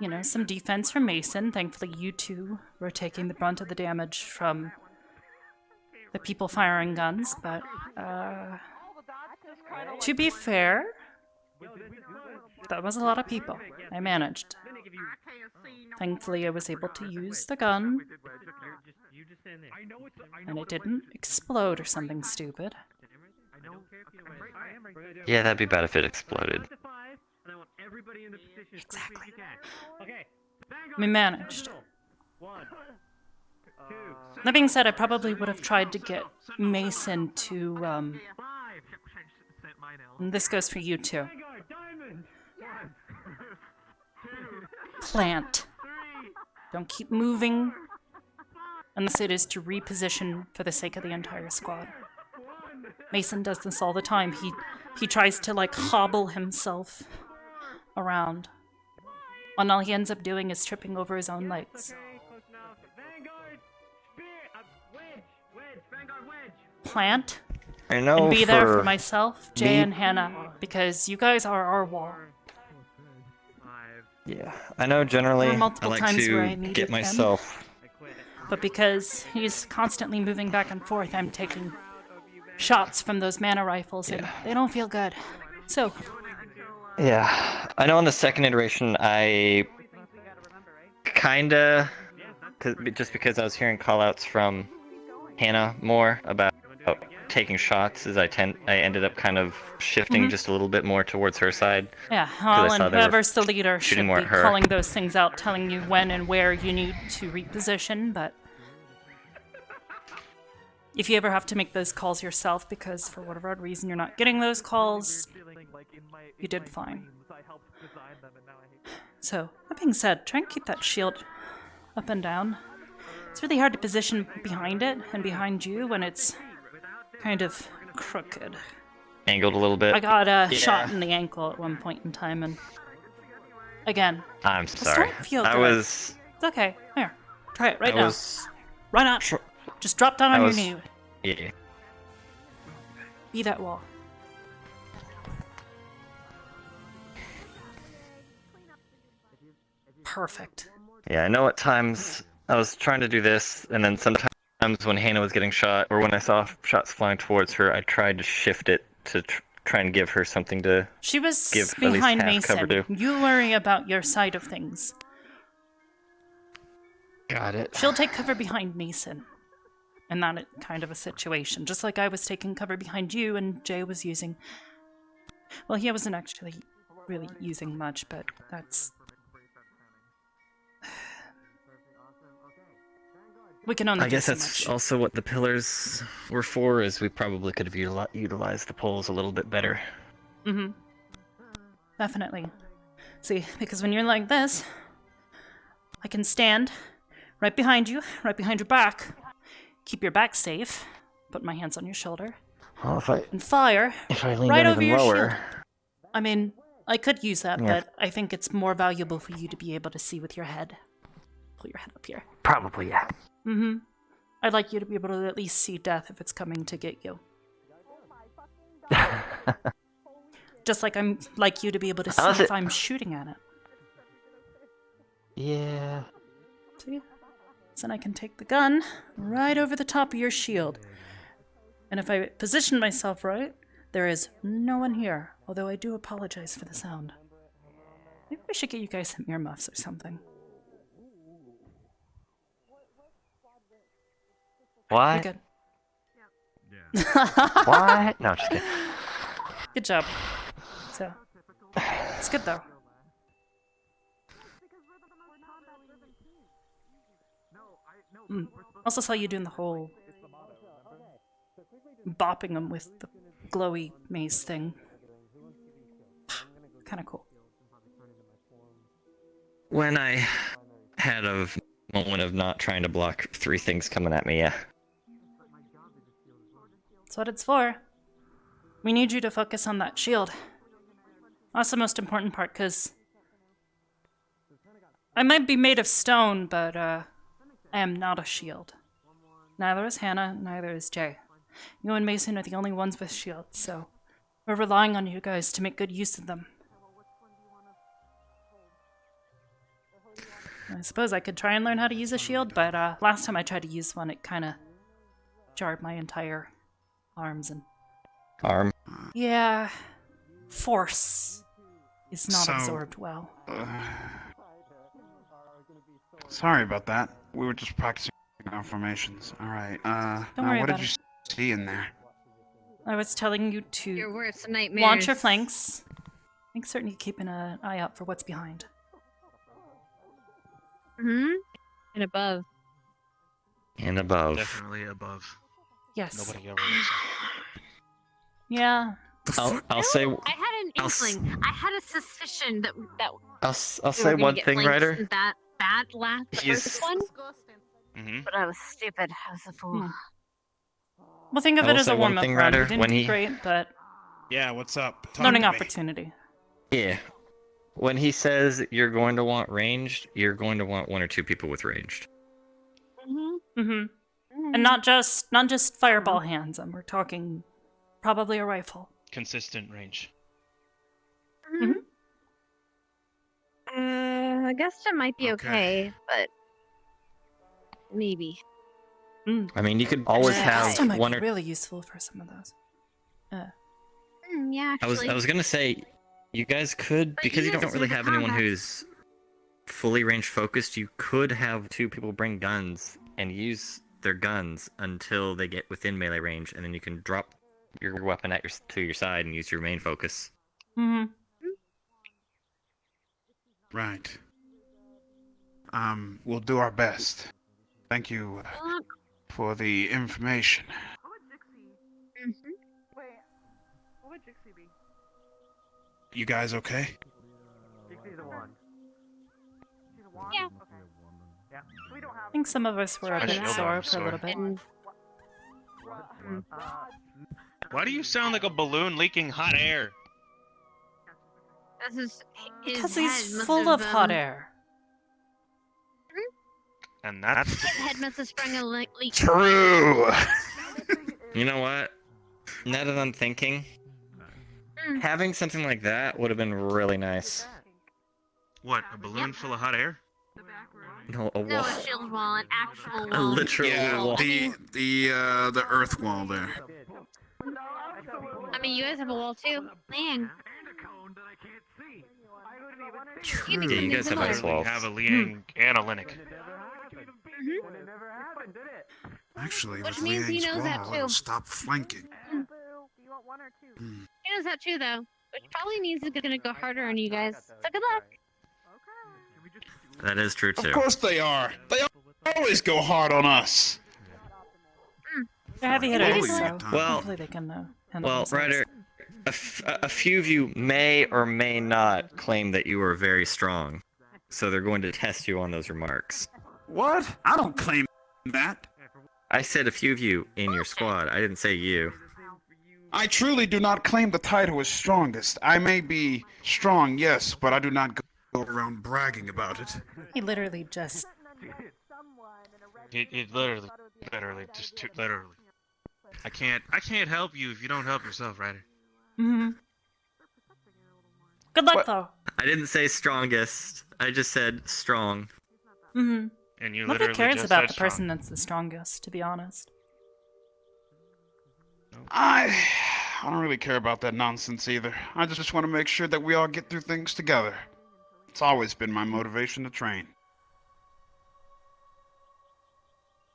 you know, some defense from Mason. Thankfully, you two were taking the brunt of the damage from the people firing guns, but, to be fair, that was a lot of people. I managed. Thankfully, I was able to use the gun, and it didn't explode or something stupid. Yeah, that'd be bad if it exploded. Exactly. We managed. That being said, I probably would have tried to get Mason to, and this goes for you too. Plant. Don't keep moving unless it is to reposition for the sake of the entire squad. Mason does this all the time. He tries to like hobble himself around. And all he ends up doing is tripping over his own legs. Plant. I know And be there for myself, Jay, and Hannah, because you guys are our wall. Yeah, I know generally There were I multiple like times where I to needed get him. myself. But because he's constantly moving back and forth, I'm taking shots from those mana rifles, and they don't feel good. So, Yeah, I know on the second iteration I kinda, just because I was hearing callouts from Hannah more about taking shots, as I ended up kind of shifting just a little bit more towards her side. yeah, 'cause I well, saw and they were whoever's the leader should shooting be more at her. calling those things out, telling you when and where you need to reposition, but... if you ever have to make those calls yourself because for whatever odd reason you're not getting those calls, you did fine. So, that being said, try and keep that shield up and down. It's really hard to position behind it and behind you when it's kind of crooked. Angled a little bit. I got a shot in the ankle at one point in time, and again, I'm sorry. don't feel I good. was. It's okay. Here, try it right I now. was. Run up. Just drop down on your knee. Yeah. Be that wall. Perfect. Yeah, I know at times I was trying to do this, and then sometimes when Hannah was getting shot, or when I saw shots flying towards her, I tried to shift it to try and give her something to She was give at least behind half cover Mason. to. You worry about your side of things. Got it. She'll take cover behind Mason. In that kind of a situation. Just like I was taking cover behind you and Jay was using... Well, he wasn't actually really using much, but that's... We can only I guess do so that's much. also what the pillars were for, is we probably could have utilized the poles a little bit better. Mm-hmm. Definitely. See, because when you're like this, I can stand right behind you, right behind your back, keep your back safe, put my hands on your shoulder, Well, and fire if I lean right down over even your lower, shield. I mean, I could use that, Yeah. but I think it's more valuable for you to be able to see with your head. Pull your head up here. probably yeah. Mm-hmm. I'd like you to be able to at least see death if it's coming to get you. Just like I'm like you to be able to see if I'm shooting at it. Yeah. See? So then I can take the gun right over the top of your shield. And if I position myself right, there is no one here. Although I do apologize for the sound. Maybe we should get you guys some earmuffs or something. What? You're good. What? No, just kidding. Good job. So, it's good though. Also saw you doing the whole bopping them with the glowy maze thing. Kind of cool. When I had a moment of not trying to block 3 things coming at me, yeah. That's what it's for. We need you to focus on that shield. That's the most important part, because I might be made of stone, but I am not a shield. Neither is Hannah, neither is Jay. You and Mason are the only ones with shields, so we're relying on you guys to make good use of them. I suppose I could try and learn how to use a shield, but last time I tried to use one, it kind of jarred my entire arms and... Arm? Yeah. Force is not So, absorbed well. Sorry about that. We were just practicing our formations. Alright, Don't worry what about did you see in there? I was telling you Your to worst nightmares. launch your flanks. Make certain you keep an eye out for what's behind. Hmm? And above. And above. Definitely above. Yes. Nobody ever looks Yeah. I'll say I had an inkling. I had a suspicion that I'll we say were gonna one get thing, flanked Ryder. in that bad last He's- first one. Mm-hmm. But I was stupid. I was a fool. Well, think of I it will as say a one warm-up thing, round. You Ryder, didn't when do he- great, but Yeah, what's up? Talk learning to me. opportunity. Yeah. When he says you're going to want ranged, you're going to want 1 or 2 people with ranged. Mm-hmm. And not just fireball hands. We're talking probably a rifle. Consistent range. Mm-hmm. Augusta might be okay, but maybe. I mean, you could always Augusta have might 1 be or really useful for some of those. Yeah, I actually. was gonna say, you guys could, But because you you guys don't really do the have anyone combat. who's fully range focused, you could have 2 people bring guns and use their guns until they get within melee range, and then you can drop your weapon to your side and use your main focus. Mm-hmm. Right. We'll do our best. Thank you for the information. Mm-hmm. Wait, what would Jixie be? You guys okay? Dixie's the one. Yeah. Yeah. I think some of us were a I bit showed sore them, for a little bit. Why do you sound like a balloon leaking hot air? This is Because his he's head must full have, of hot air. And that's His head must have sprung a leak. True. You know what? Now that I'm thinking, having something like that would have been really nice. what? A balloon full of hot air? No, a No, wall. a shield wall, an actual A wall. literal Yeah, wall. the earth wall there. I mean, you guys have a wall too. Man. You Yeah, you guys have ice Literally walls. have a Liang and a Linux. Actually, Which with means he Liang's knows that wall, too. it'll stop flanking. He knows that too, though. Which probably means he's gonna go harder on you guys. So good luck. That is true too. Of course they are. They always go hard on us. They're heavy hitters, Holy so Well- hopefully they can handle Well, themselves. Ryder, a few of you may or may not claim that you are very strong, so they're going to test you on those remarks. What? I don't claim that. I said a few of you in your squad. I didn't say you. I truly do not claim the title as strongest. I may be strong, yes, but I do not go around bragging about it. He literally just... It literally, literally. I can't help you if you don't help yourself, Ryder. hmm Good luck, though. I didn't say strongest. I just said strong. hmm And you Nobody literally cares just about said the strong. person that's the strongest, to be honest. I don't really care about that nonsense either. I just want to make sure that we all get through things together. It's always been my motivation to train.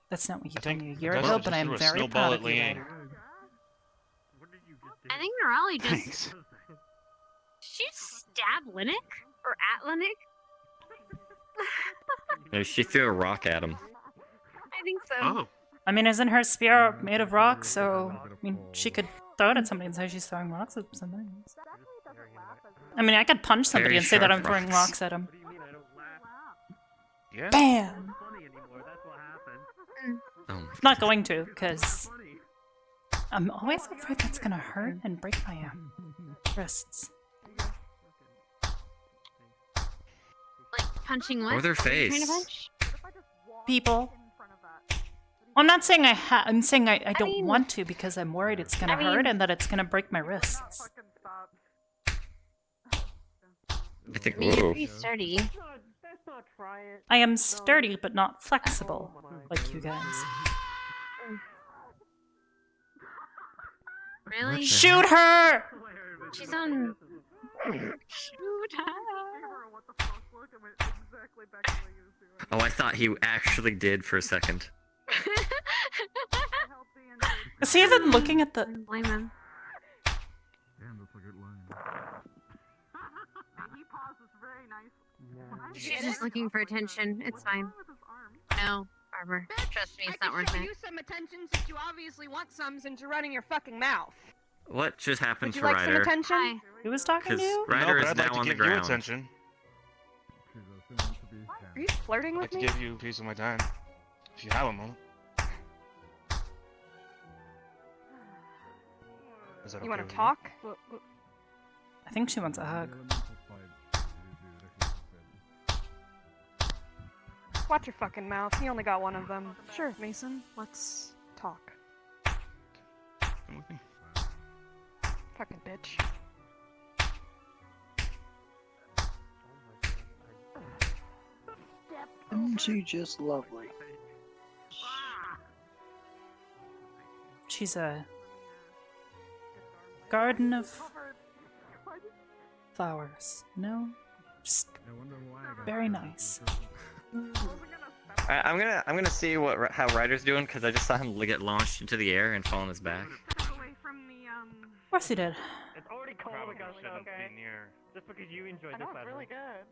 That's not what you I told think me a year Augusta ago, just but I'm threw a very snowball proud at of you, Liang. Ryder. I think Norali just. Thanks. Did she stab Linux? Or at Linux? No, she threw a rock at him. I think so. Oh. I mean, isn't her spear made of rock? So, I mean, she could throw it at somebody and say she's throwing rocks at somebody. I mean, I could punch somebody Very and say that I'm sharp throwing rocks. rocks at him. Yeah. Bam! Oh. I'm not going to, because I'm always afraid that's gonna hurt and break my wrists. Like punching what? Or their What are you trying to face. punch? People. I'm not saying I'm saying I don't mean- want to because I'm worried it's gonna I mean- hurt and that it's gonna break my wrists. I think. I mean, you're Whoa. pretty sturdy. I am sturdy but not flexible, like you guys. Really? Shoot her! She's on. Shoot her. Oh, I thought he actually did for a second. Is he even looking at the... Blame him. She's just looking for attention. It's fine. No, Arbor. Trust me, it's not worth it. you some attention since you obviously want some since you're running your fucking mouth. What just happened Would you to like some Ryder? attention? Hi. Who was talking to Because you? Ryder no, is but I'd now like to on the give you ground. attention. Are you flirting I'd with like me? to give you a piece of my time. If you have a moment. Is that You want okay to with talk? I think she wants a hug. Watch your fucking mouth. He only got one of them. Sure, Mason. Let's talk. Come with me. Fucking bitch. Isn't she just lovely? She's a garden of flowers, you know? Just very nice. I'm gonna see how Ryder's doing because I just saw him get launched into the air and fall on his back. Of course he did. It's already cold, Augusta, okay? Just because you enjoyed this weather really good.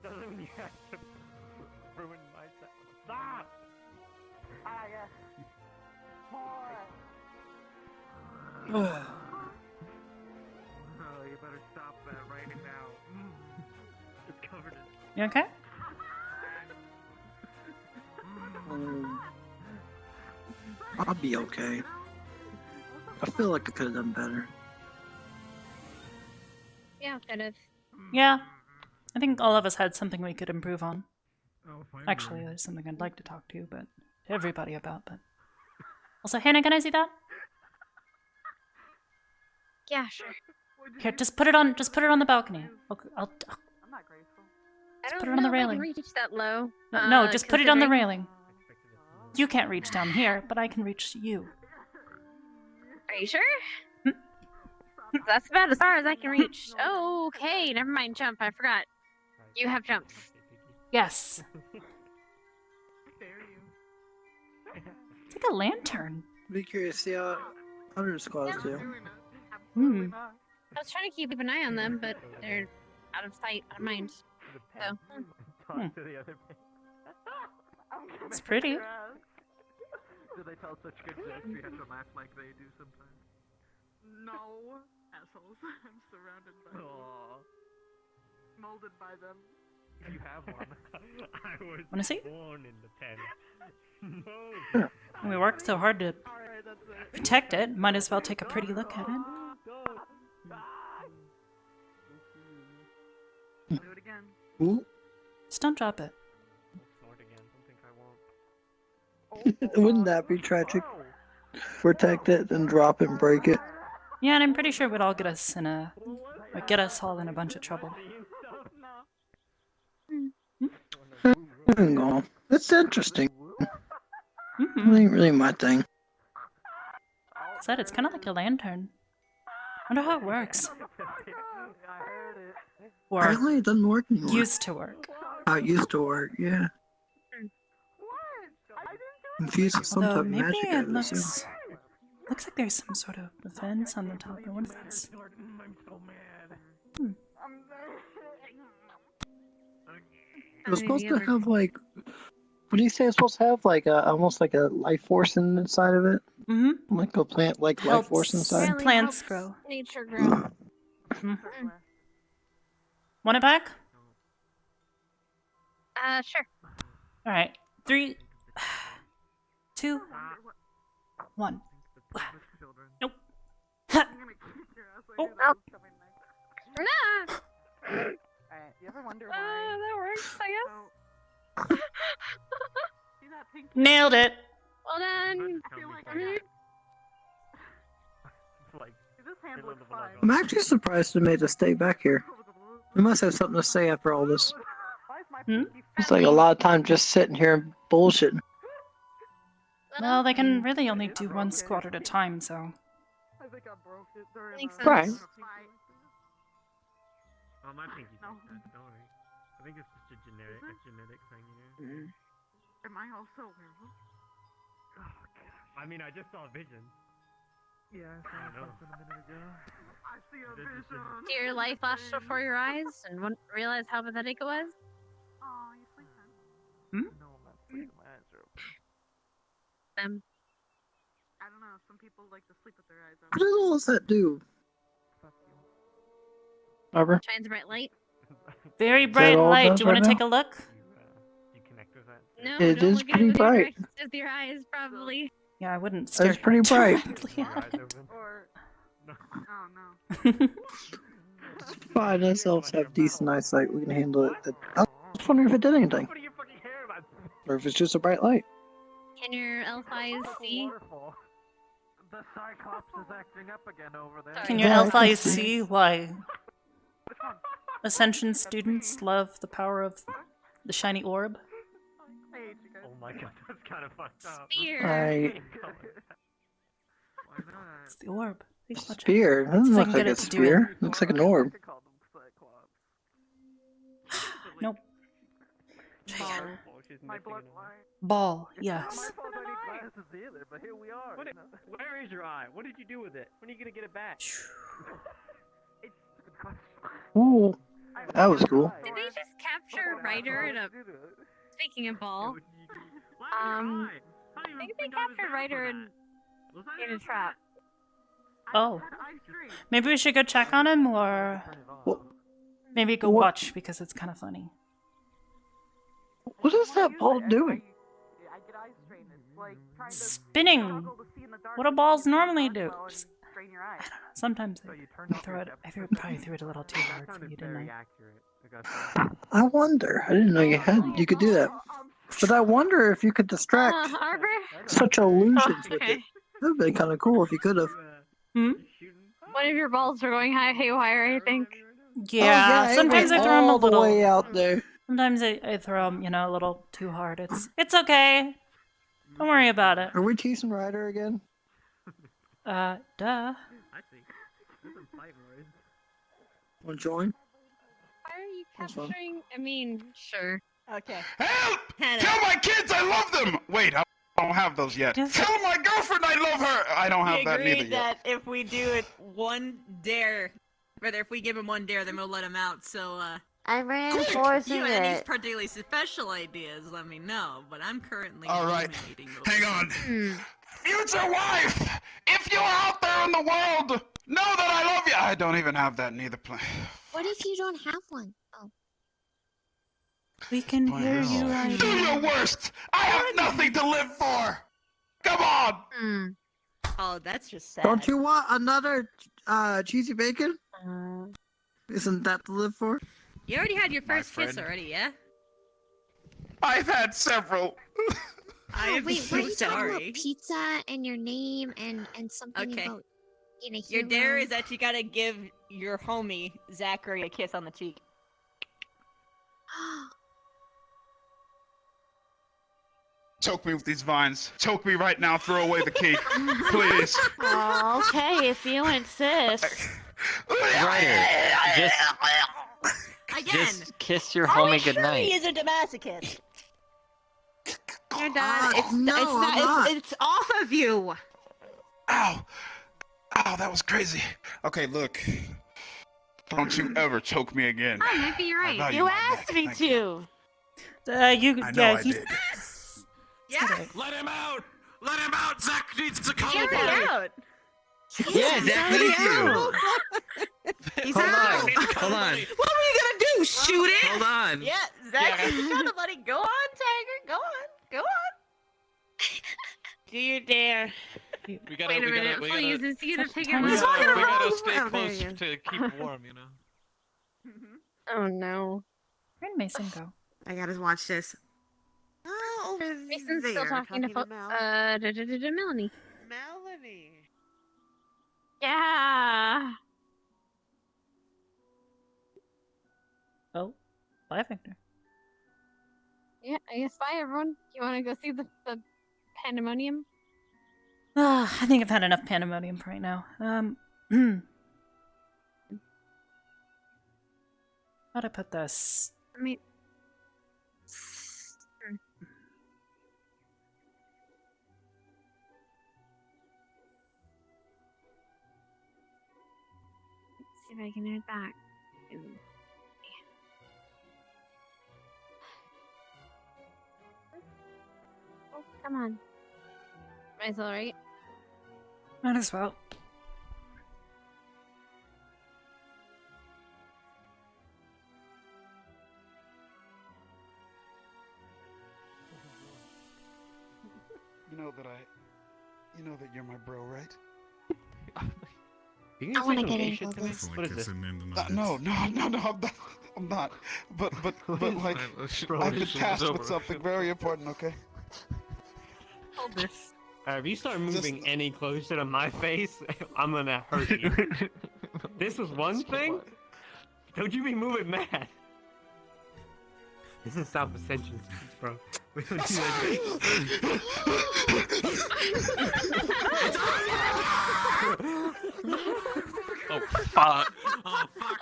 doesn't mean you have to ruin my set. Stop! Oh, you better stop that right now. It's covered in. You okay? I'll be okay. I feel like I could have done better. Yeah, kind of. Yeah. I think all of us had something we could improve on. Oh, Actually, there's something I'd like to talk to everybody about, but also, Hannah, can I see that? Yeah, sure. Here, just put it on the balcony. Okay, I Just don't put it on the know if I can railing. reach that low. No, just put it on the considering- railing. You can't reach down here, but I can reach you. Are you sure? That's about as far as I can reach. Oh, okay. Never mind. Jump. I forgot. You have jumps. Yes. It's like a lantern. Be curious to see how other squads do. Hmm. I was trying to keep an eye on them, but they're out of sight, out of mind. So. Talk to the other It's pretty. Do they tell such good jokes we have to laugh like they do sometimes? No, assholes. I'm surrounded by them. Molded by them. You have one. I was Wanna see? born in the pen. No. We worked so hard to Alright, that's it. protect it. Might as well take a pretty look at it. Do it again. Ooh. Just don't drop it. Snort again. Don't think I won't. Wouldn't that be tragic? Protect it, then drop it and break it. Yeah, and I'm pretty sure it would all get us all in a bunch of trouble. Hang on. That's interesting. It ain't really my thing. Said it's kind of like a lantern. Wonder how it works. Or Apparently it doesn't work anymore. used to work. How it used to work, yeah. Infused with some type Although of maybe magic, I it would assume. looks like there's some sort of fence on the top. I wonder if that's. It was supposed to have like. What do you say? It's supposed to have like almost like a life force inside of it. Mm-hmm. Like a plant, like life force inside. Really Plants helps grow. Nature grow. Want it back? Sure. All right. 3, 2, 1. Nope. Oh. Nah. You ever wonder why? That works, I guess. See that pink? Nailed it. Well done. I feel like Mhm. this hand looks fine. I'm actually surprised they made us stay back here. We must have something to say after all this. It's like a lot of time just sitting here and bullshitting. Well, they can really only do one squad at a time, so. I think I broke it during Makes the- Right. Oh, my pinky's not dead, don't worry. I think it's just a genetic thing, you know? Am I also a werewolf? I mean, I just saw a vision. Yeah, I saw something a minute ago. I see a vision. See your life flash before your eyes and wouldn't realize how pathetic it was? Oh, you sleeping? No, I'm not sleeping. My eyes are open. I don't know. Some people like to sleep with their eyes What open. the hell does that do? Arbor? Shines a bright light. Very that bright all it light. does Do you want right to now? take a look? You connect with that? No, It don't is look at pretty it with your bright. eyes, with your eyes, probably. Yeah, I wouldn't stare That's pretty bright. directly at it. Or, oh no. Fine, us elves have decent eyesight. We can handle it. I was wondering if it did anything. What do you fucking care about? Or if it's just a bright light. Can your elf eyes see? The Cyclops is acting up again over there. Sorry. Can your Yeah, I elf can eyes see. see why Ascension students love the power of the shiny orb? I hate you guys. Oh my god, that's kind of fucked up. Spear. Why not? It's the orb. See, watch it. Spear? That doesn't See if I look can like get a it to do spear. Looks like an orb. I call them Cyclops. Nope. My bloodline. Ball. Not Yes. my fault I need glasses either, but here we are. What you know? Where is your eye? What did you do with it? When are you gonna get it back? Ooh, that was cool. Did they just capture Ryder in a... Speaking of ball, Why is your eye? Honey, think they captured Ryder in a trap. Oh. Maybe we should go check on him, or maybe go watch because it's kind of funny. What is that ball doing? Spinning. What do balls normally do? I don't know. Sometimes I throw it. Probably threw it a little too hard for you, didn't I? I wonder. I didn't know you could do that. But I wonder if you could distract Arbor? such illusions with Okay. it. That would be kind of cool if you could have. Hmm? One of your balls were going haywire, I think. Yeah, it sometimes went I throw them a all the little. way out there. Sometimes I throw them, a little too hard. It's okay. Don't worry about it. Are we teasing Ryder again? Duh. I see. There's some fight words. Want to join? Why are you That's fine. capturing? I mean, sure. Okay. Help! Hannah. Tell my kids I love them! Wait, I don't have those yet. Tell my girlfriend I love her! I don't have We that agreed neither yet. that if we do it one dare, rather if we give him one dare, then we'll let him out. So, I'm if reinforcing you have any it. particularly special ideas, let me know. But I'm currently All right, ruminating those. hang on. Future wife! If you're out there in the world, know that I love you! I don't even have that neither plan. What if you don't have one? Oh. We can hear you, Ryder. Do your worst! I have nothing to live for! Come on! Oh, that's just sad. Don't you want another cheesy bacon? Isn't that to live for? You already had your first kiss friend. already, yeah? I've had several. I am Wait, so what are you talking sorry. about? Pizza and your name and something Okay. about being a Your hero? dare is that you gotta give your homie, Zachary, a kiss on the cheek. Choke me with these vines. Choke me right now. Throw away the key. Please. Oh, okay, if you insist. Ryder, Again! just kiss your Are we homie sure goodnight. he isn't a masochist? You're done. No, I'm not. It's off of you! Ow. Ow, that was crazy. Okay, look. Don't you ever choke me again. Oh, maybe you're I right. value You my asked neck. me Thank you. to. I know I did. Yeah! Let him out! Let him out! Zach needs to come Get it out! Yeah, Zach needs you. He's Hold out! on, hold on, What are you gonna do? Shoot it? hold on. Yeah, Zach, you got the buddy. Go on, Tiger. Go on. Go on. Do your dare. We gotta, Wait a we minute, gotta, we please. gotta, It's you to take we your we gotta- gotta, we gotta Oh, stay there close you go. to keep warm, you know. Oh no. Where did Mason go? I gotta watch this. Oh, over Mason's there. still talking to Melanie. Melanie. Yeah. Oh, bye, Victor. Yeah, I guess bye, everyone. You want to go see the pandemonium? I think I've had enough pandemonium for right now. How'd I put this? I mean, let's see if I can add back. Oh, come on. Might as well, right? Might as well. You know that you're my bro, right? You I can wanna say some get gay in shit on to me? this. What is this? No, I'm not. But like, I've been tasked with something very important. Okay. Hold this. If you start moving any closer to my face, I'm gonna hurt you. This is one thing? Don't you be moving mad. This is South Ascension, bro. We don't do Oh fuck! Oh fuck!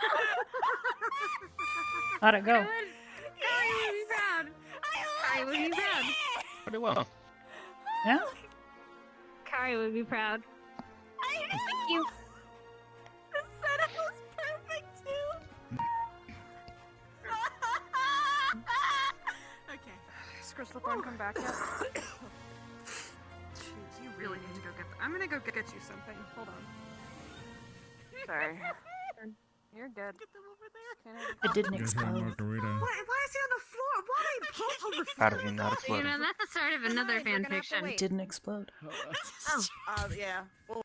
How'd it go? Kari would be proud. Kari would be proud. Pretty well. Yeah? Kari would be proud. Thank you. The setup was perfect, too! Okay. Does Crystal Thorn come back yet? I'm gonna go get you something. Hold on. Sorry. You're good. It didn't You guys explode. want a margarita? Why is he on the floor? Why on the How did he not You explode? know, that's the start of another fan fiction. It didn't explode. Oh, yeah. Well,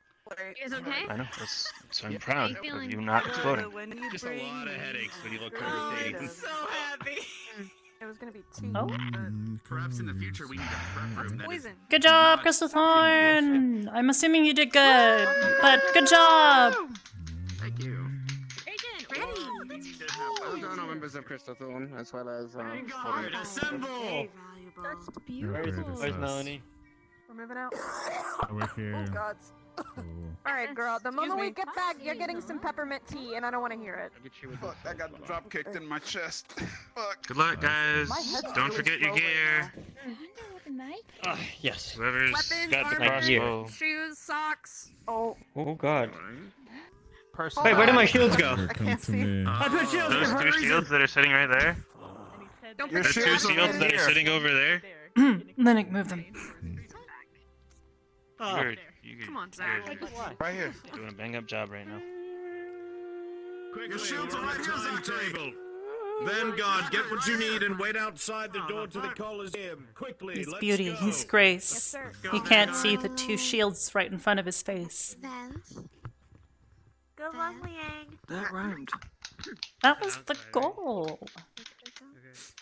you guys okay? I know. So I'm proud of feeling? you not exploding. Just a lot of headaches when you look devastating. so happy. It was gonna be 2. Oh. Perhaps in the future we need a prep room that is Poison. Good job, Crystal Thorn! I'm assuming you did good, but good job! Thank you. Agent, ready! Those are all members of Crystal Thorn, as well as Vanguard, assemble! That's Where's Melanie? We're moving out. Over here. Oh, God. Oh. Alright, girl, the moment we get back, you're getting some peppermint tea, and I don't want to hear it. Fuck, I got drop kicked in my chest. Fuck. Good luck, guys. Don't forget your gear. Yes. Whoever's Weapons, got the armor, crossbow. shoes, socks. Oh. Oh god. Hold Wait, where did on. my shields go? Here, I come can't to see. me. I put shields Those for a two reason. shields that are sitting right there. Don't Your The forget two shields are shields in that are here. sitting over there. Linux, move them. Come on, Zach. Right here. Doing a bang up job right now. Your shields are right here, Zachary. Vanguard, get what you need and wait outside the door to the Coliseum. Quickly, He's let's beauty, go. he's grace. Yes, sir. He can't see the 2 shields right in front of his face. Good luck, Liang. That rhymed. That was the goal.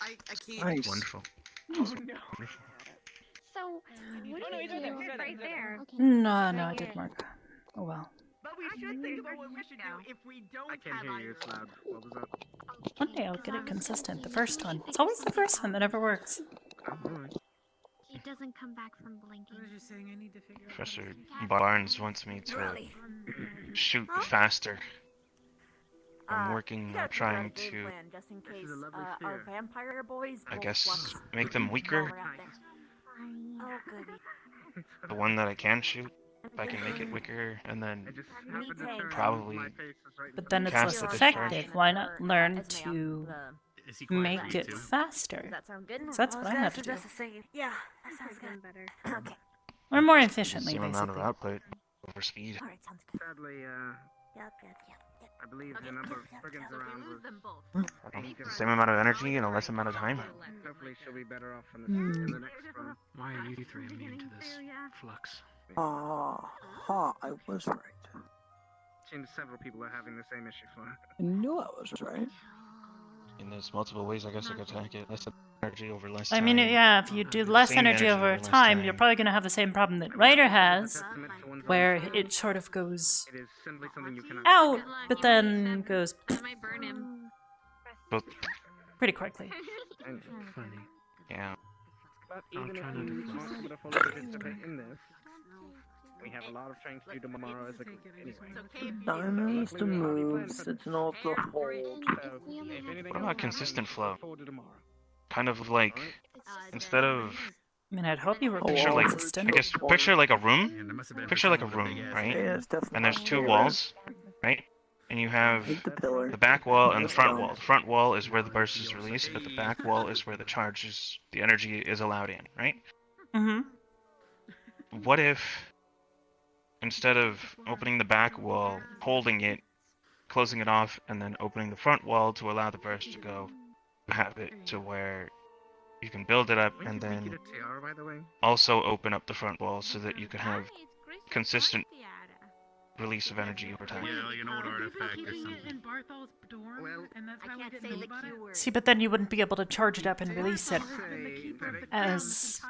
I can't. Nice. Wonderful. So, what do you do right there? No, I did mark. Oh well. But we should think about what we should do if we don't I can't hear you, it's loud. What was that? One day I'll get it consistent. The first one. It's always the first one that never works. He doesn't come back from blinking. saying I need to figure Professor Barnes wants me to shoot faster. I'm working on trying to, just in case our vampire boys. I guess, make them weaker. Oh, goody. The one that I can shoot, if I can make it weaker, and then probably But then it's cast less the discharge. effective. Why not learn to Is he quite make happy it too? faster? Does that sound good? 'Cause that's what I have to do. Yeah, that sounds good. Better. Okay. Or more efficiently, Same amount of basically. output over speed. All right, sounds good. Sadly, Yep. I believe the number of brigands around was I don't know, same amount of energy in a less amount of time. hopefully she'll be better off in the next run. Why are you three immune to this flux? I was right. Seems several people are having the same issue for. I knew I was right. And there's multiple ways I guess I could attack it. Less energy over less I time. mean, yeah, if you do less Same energy over less time, you're probably going to have the same problem that Ryder has, where it sort of goes It is simply something you cannot. out, but then goes I might burn him. But, pretty quickly. Funny. yeah. But even if trying to you defuse aren't able to fully participate in this, we have a lot of training to do tomorrow as a group anyway. Diamonds to move, Sentinel to hold. So, if anything What about else consistent happens, flow? look forward to tomorrow. Kind of like, instead of, I mean, I'd hope you were picture like, consistent. I guess, picture like a room. Yeah, there must have been Picture like a someone with room, big ass right? Yeah, it's definitely And there's two here. walls, right? And you have Hit the pillar. the back wall and the front Stone. wall. The front wall is where the burst is released, but the back wall is where the charge is, the energy is allowed in, right? Mm-hmm. What if, instead of opening the back wall, holding it, closing it off, and then opening the front wall to allow the burst to go, have it to where you can build it up and then TR, by the way. also open up the front wall so that you can have consistent release of energy over time. Yeah, like an old artifact or something. in Barthol's dorm, and that's why we didn't know about it. See, but then you wouldn't be able to charge it up and release it as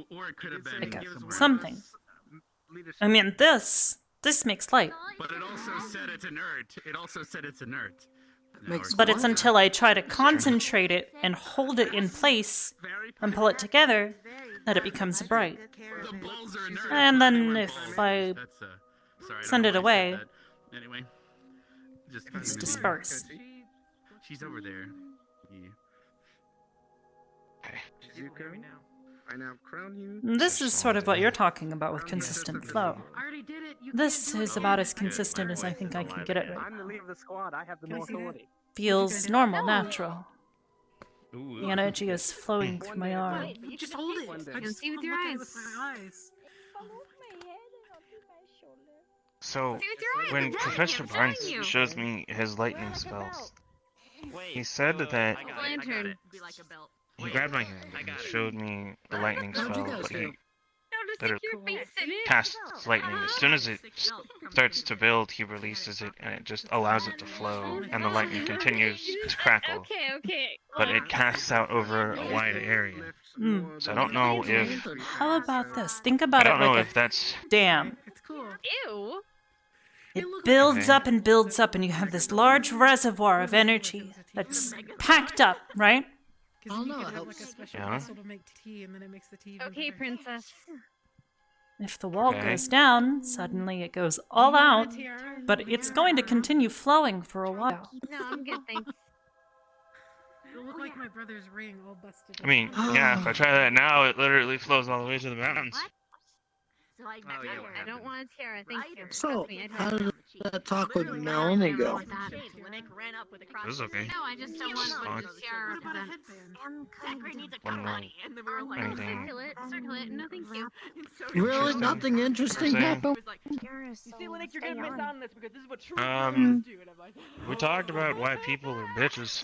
Or it could have been like somewhere something. I mean, this makes light. But it also said it's inert. It also said it's inert. But it's until I try to concentrate it and hold it in place and pull it together that it becomes bright. The balls are inert. And then if I That's, sorry, I don't send know it why I away, said that. Anyway, just it's dispersed. She's over there. Yeah. Zuko, I now crown you. This is sort of what you're talking about with consistent flow. This is about as consistent as I think I can get it. I'm the leader of the squad. I have the more authority. Feels normal, natural. The energy is flowing through my arm. Just hold it. I can see with your eyes. So, when Professor Barnes shows me his lightning spells, he said that Lantern. he grabbed my hand and showed me the lightning spell, but he literally casts lightning. As soon as it starts to build, he releases it, and it just allows it to flow, and the lightning continues to crackle. Okay. But it casts out over a wide area. So I don't know if... How about this? Think I about it don't know like if that's... a dam. Ew. It builds Okay. up and builds up, and you have this large reservoir of energy that's packed up, right? I don't know. It helps. Yeah. Okay, princess. If the wall Okay. goes down, suddenly it goes all out, but it's going to continue flowing for a while. No, I'm good, thanks. It'll look like my brother's ring all busted. I mean, yeah, if I try that now, it literally flows all the way to the mountains. I don't want a tiara, thank you. So, Trust me, I how don't. did that talk with Melanie go? This is okay. No, I just don't want Fine. the tiara represents. Anything. Circle it. No, thank you. Really? Nothing interesting Saying- happened? You see, Linux, you're gonna miss out on this because this is what true do. And I'm like, We talked about why people are bitches.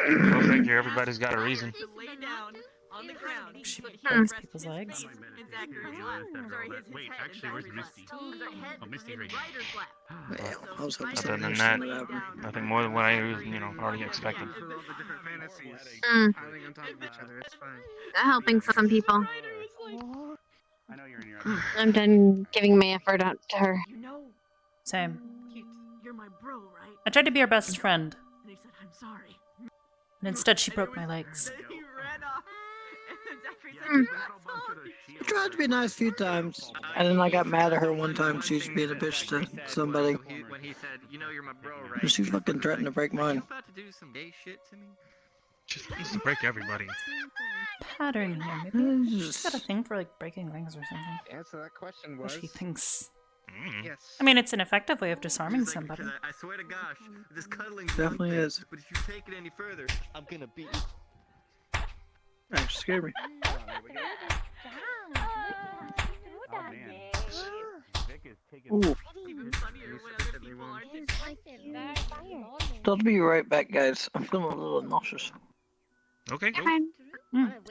Go figure, everybody's got a reason. lay down on the ground. She but he breaks rests people's his legs. feet in Zachary's lap. Sorry, his Wait, head in actually, where's Zachary's Misty? lap. Sorry, head Oh, Misty in right now. Ryder's lap. Well, I was hoping Other something than that, interesting would happen. nothing more than what I, already expected. For all the different fantasies Mm. piling on top of each other, it's fine. Helping some people. I know you're in your I'm done giving my effort out to her. You know, Same. you're my bro, right? I tried to be her best friend, And he said, I'm sorry. and instead she broke my legs. Then he ran off. And Zachary Mm. I tried to be nice a few times, and then I got mad at her one time. She was being a bitch to somebody. When he said, "You know you're my bro, right?" She fucking threatened to break mine. About to do some gay shit to me? Just needs to break everybody. Pattern here. Maybe she's got a thing for like breaking legs or something. The answer to that question Or was... she thinks. Yes. I mean, it's an effective way of disarming somebody. I swear to gosh, this cuddling Definitely is. But if you take it any further, I'm gonna beat you. That scared me. Ooh. So I'll be right back, guys. I'm feeling a little nauseous. Okay.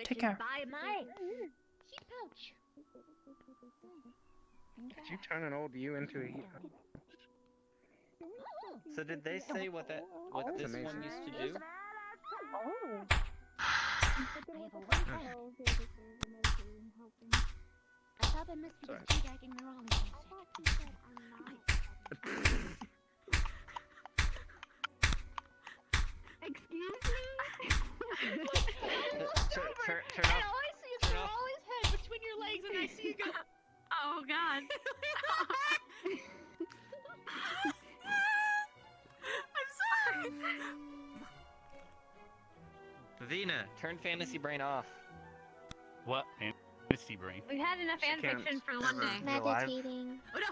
Take care. Did you turn an old you into a... So did they say what That's this amazing. one used to do? Excuse Turn off. All I see is your always head between your legs, and I see you go. Oh God. I'm sorry. Vina, turn fantasy brain off. What? Misty brain. We've had enough fan fiction for one day. Meditating. Oh no!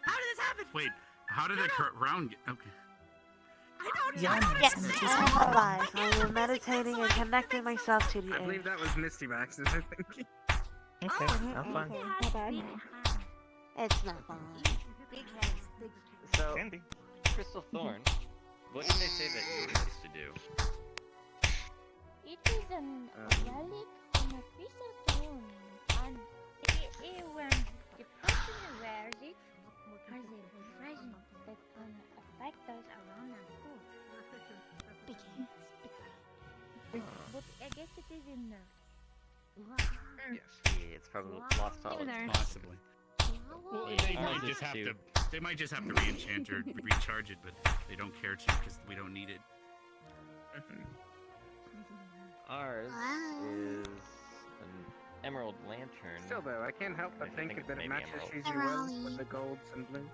How did this happen? Wait, how did that round get? Okay. Yes, I'm alive. I am meditating and connecting myself to the I air. believe that was Misty Max's, I think. Okay, I'm fine. Not bad. It's not fun. So, Crystal Thorn, what did they say that you used to do? It is an relic from a crystal stone, and when the person who wears it has a presence that can affect us around our food. But I guess it is in Yes. Yeah, it's probably lost all its Possibly. Well, they might just have to re-enchant or recharge it, but they don't care to because we don't need it. Ours is an emerald lantern. Still though, I can't help but I think think that it maybe matches emerald. Cheesy well with the golds and blue.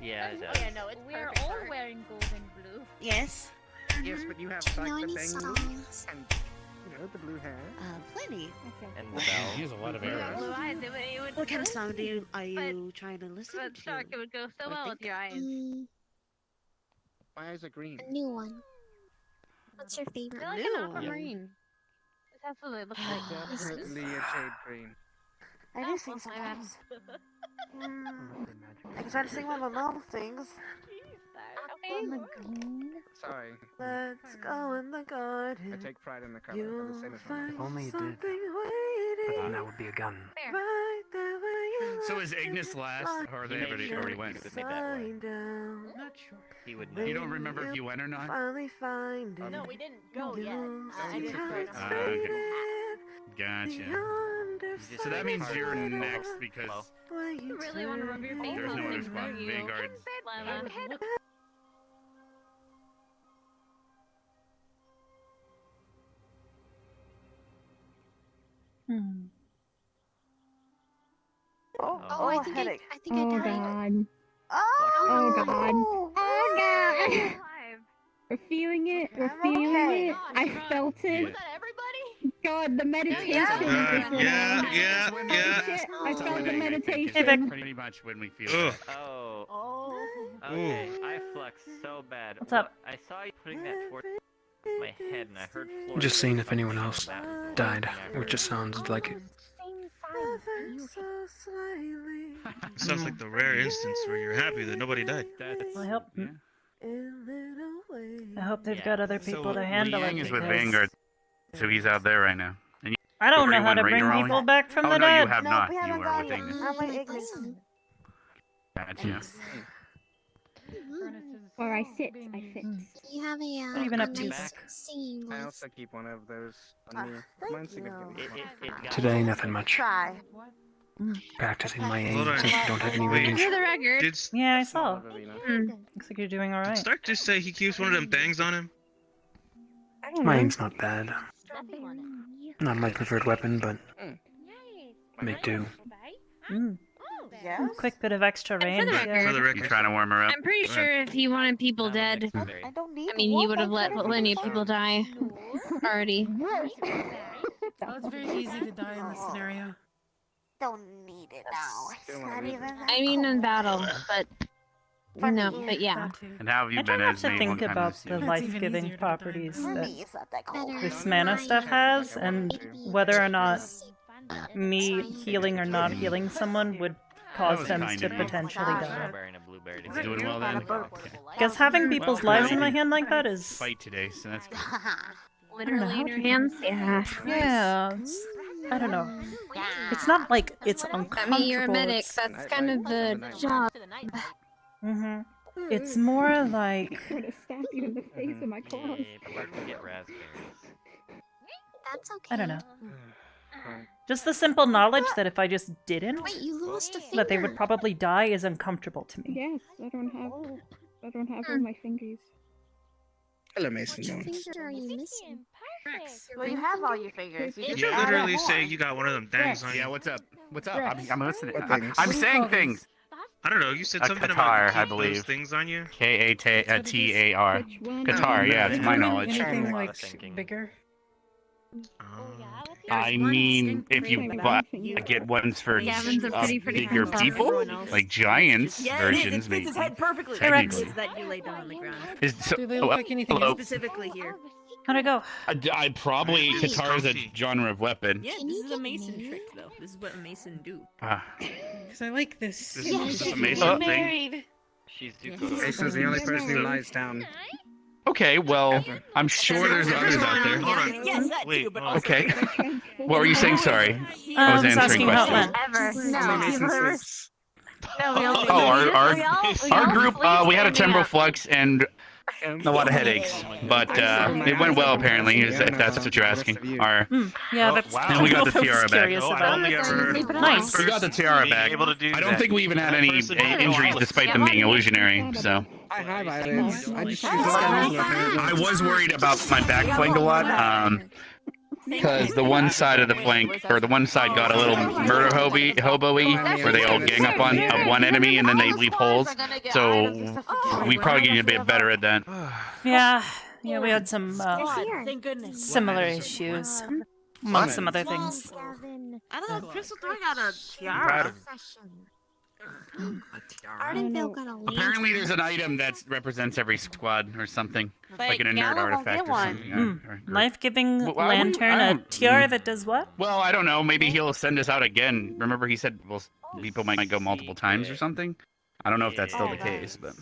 Yeah, it Oh does. yeah, no, we're all wearing gold and blue. Yes. Yes, but you have Do you know like any the bangs songs? and the blue hair. Plenty. And the bell. He has a lot of arrows. Blue eyes. It would What kind of song are you trying to listen But to? Stark, it would go so well with your eyes. My eyes are green. A new one. What's your favorite? They're like an aquamarine. That's what they look like. Definitely a shade green. I do sing sometimes. I can try to sing one of my mom things. Sorry. Let's go in the I garden. take pride in the cover. I'm the same as mine. If only you did. Something waiting. Then that would be a gun. Right there where you So is Ignis last, or they already went? Not sure. He would You don't remember if you went or not? Finally find it. No, we didn't go yet. I See didn't how go. it's Okay. faded Gotcha. So that means you're next because You really want to rub your face there's on no other things, spot. don't you? Vanguard's. Oh, I think headache. I think I died. God. Oh, God. Oh God. We're feeling it. We're I'm feeling okay. it. I felt it. Was that everybody? God, the meditation. I felt the meditation. Pretty much when we feel Ugh. that. Oh. Okay. I flexed so bad. What's up? I saw you putting that towards my head, and I heard. Just seeing if anyone else died, which just sounds like it. Sounds like the rare instance where you're happy that nobody died. I hope they've got other people to handle Liang it. is with because Vanguard, so he's out there right now. And I don't know already how went, to right, bring Raleigh? people back from oh, the no, dead. you have not. we You haven't are gone with yet. Ignis. I'm with Ignis. Gotcha. Where I sit, I fit. You have a What have you been up to? nice singing I voice. also keep one of those on me. Mine's significantly smaller. Today, nothing much. Try. Practicing my aim Hold on. since we don't have any Wait. range. For the record. Did, Yeah, I saw. Hmm. Looks like you're doing all did right. Stark just say he keeps one of them things on him? My aim's not bad. Not my preferred weapon, but make do. Yeah. Quick bit of extra And range. for the record, You're trying to warm her up. I'm pretty sure if he wanted people dead, I don't need I mean, he would have let plenty of people die already. Oh, it's very easy to die in this scenario. Don't need it now. It's not even that I mean, in cold. battle, but no, but yeah. And how have you I been don't have as to me? think What kind about of the season? life-giving properties For that me, it's not that cold. this mana stuff has, and whether or not me healing or not healing someone would cause was them kind to of you. potentially die. Strawberry and a blueberry. He's doing well then. Okay. Because having people's Well, lives in my hand like that is... Fight today, so that's good. Literally in your hands? Yeah. Yeah, I don't know. It's not like it's uncomfortable. I mean, you're a medic. it's- That's kind of the job. Mhm. It's more like... I'm gonna stab you in the face with my claws. Yay, but where can we get raspberries? That's okay. I don't know. Just the simple knowledge that if I just didn't, Wait, you lost a finger. that they would probably die is uncomfortable to me. Yes, I don't have all my fingers. Hello, Mason. Which Jones. finger are you missing? Well, you have all your fingers. You just You add literally more. say you got one of them things on you. Yeah, what's up? What's up? Rex. I'm listening. What things? I'm What do you saying call these? things. I don't know. You said A something Qatar, about I those believe. things on you. K-A-T-A-R. Which one? Qatar, yeah, to my knowledge. Anything A lot like of thinking. bigger? I mean, if you get ones for Gavin's a pretty bigger hands-off. people, like giants versions, It maybe. fits his head perfectly. Technically. Is that you lay down on the ground? Is, so, Do they look like anything hello. Specifically here. How'd I go? I probably It's Qatar is a comfy. genre of weapon. Yeah, this is a Mason trick, though. This is what Mason do. Ah. Because I like this. This is just a Mason thing. She's Yeah, Zuko. Mason's the only person who lies down. Okay, well, I'm sure there's others out there. Hold on. Yes, that Wait, too, but hold on. also... Okay. What were you saying? Sorry. I was just answering asking how it questions. went. Ever. Only No. Mason sleeps. Oh, our group, we had a temporal flux and a lot of headaches, but it went well apparently, if that's what you're asking. Our, Yeah, that's and we got the what I was tiara back. curious Oh, I've about. only ever Nice. We got the tiara back. Able to do I don't that. think we even had any injuries despite them being illusionary, so. I have eyelids. I just use I was worried about my back flank a lot, because the one side of the flank, or the one side got a little murder hobo-y, where they all gang up on one enemy and then they leave holes, so we probably need to be better at that. Yeah, we had some Thank goodness. similar issues, among some other things. Gavin. I don't know, Crystal 3 got a proud tiara. of Ardenville got a lantern. Apparently, there's an item that represents every squad or something, like an inert Gallo won't artifact get or one. something. Life-giving Well, why would- lantern, I a don't- tiara that does what? Well, I don't know. Maybe he'll send us out again. Remember, he said people might go multiple times or something. I don't know if that's still the case, but.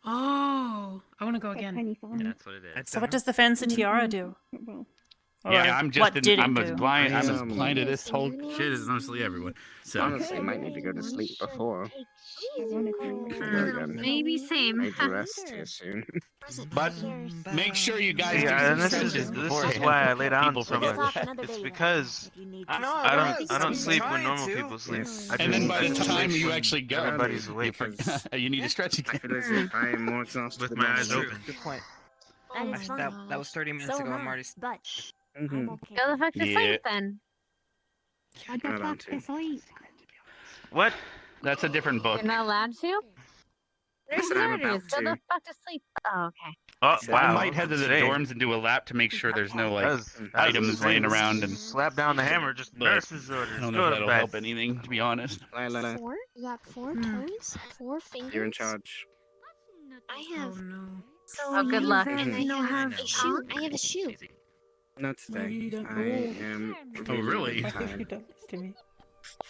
Oh, I want to go again. Yeah, that's what it is. So what does the fancy tiara do? Or Yeah, I'm just what did it I'm as do? blind. I'm as blind to this whole shit as mostly everyone. So Honestly, might need to go to sleep before. Maybe same. Maybe rest too soon. But make sure you guys do Yeah, some and this stretches is beforehand. why I lay down People so forget. much. It's because I don't sleep when normal people sleep. And then by the time you actually go, everybody's awake. you need to stretch I again. feel as if I am more exhausted With than my most. eyes open. Good point. That is fun. That was 30 minutes ago. I'm already. But Mhm. Go the fuck to Yeah. sleep then. I don't want to. What? That's a different book. You're not allowed to? There's said I'm orders. about Go the to. fuck to sleep. Oh, okay. Oh, wow, I might head to the insane. dorms and do a lap to make sure there's no like That's items laying insane. around and. Slap down the hammer, just But nurse's orders. I don't know Go if to that'll bed. help anything, to be honest. Lila, four? You got 4 toes? 4 fingers? you're in charge. I have. no. Oh, good luck. And I have a shoe. I have a shoe. Not today. I am. Oh, really? tired.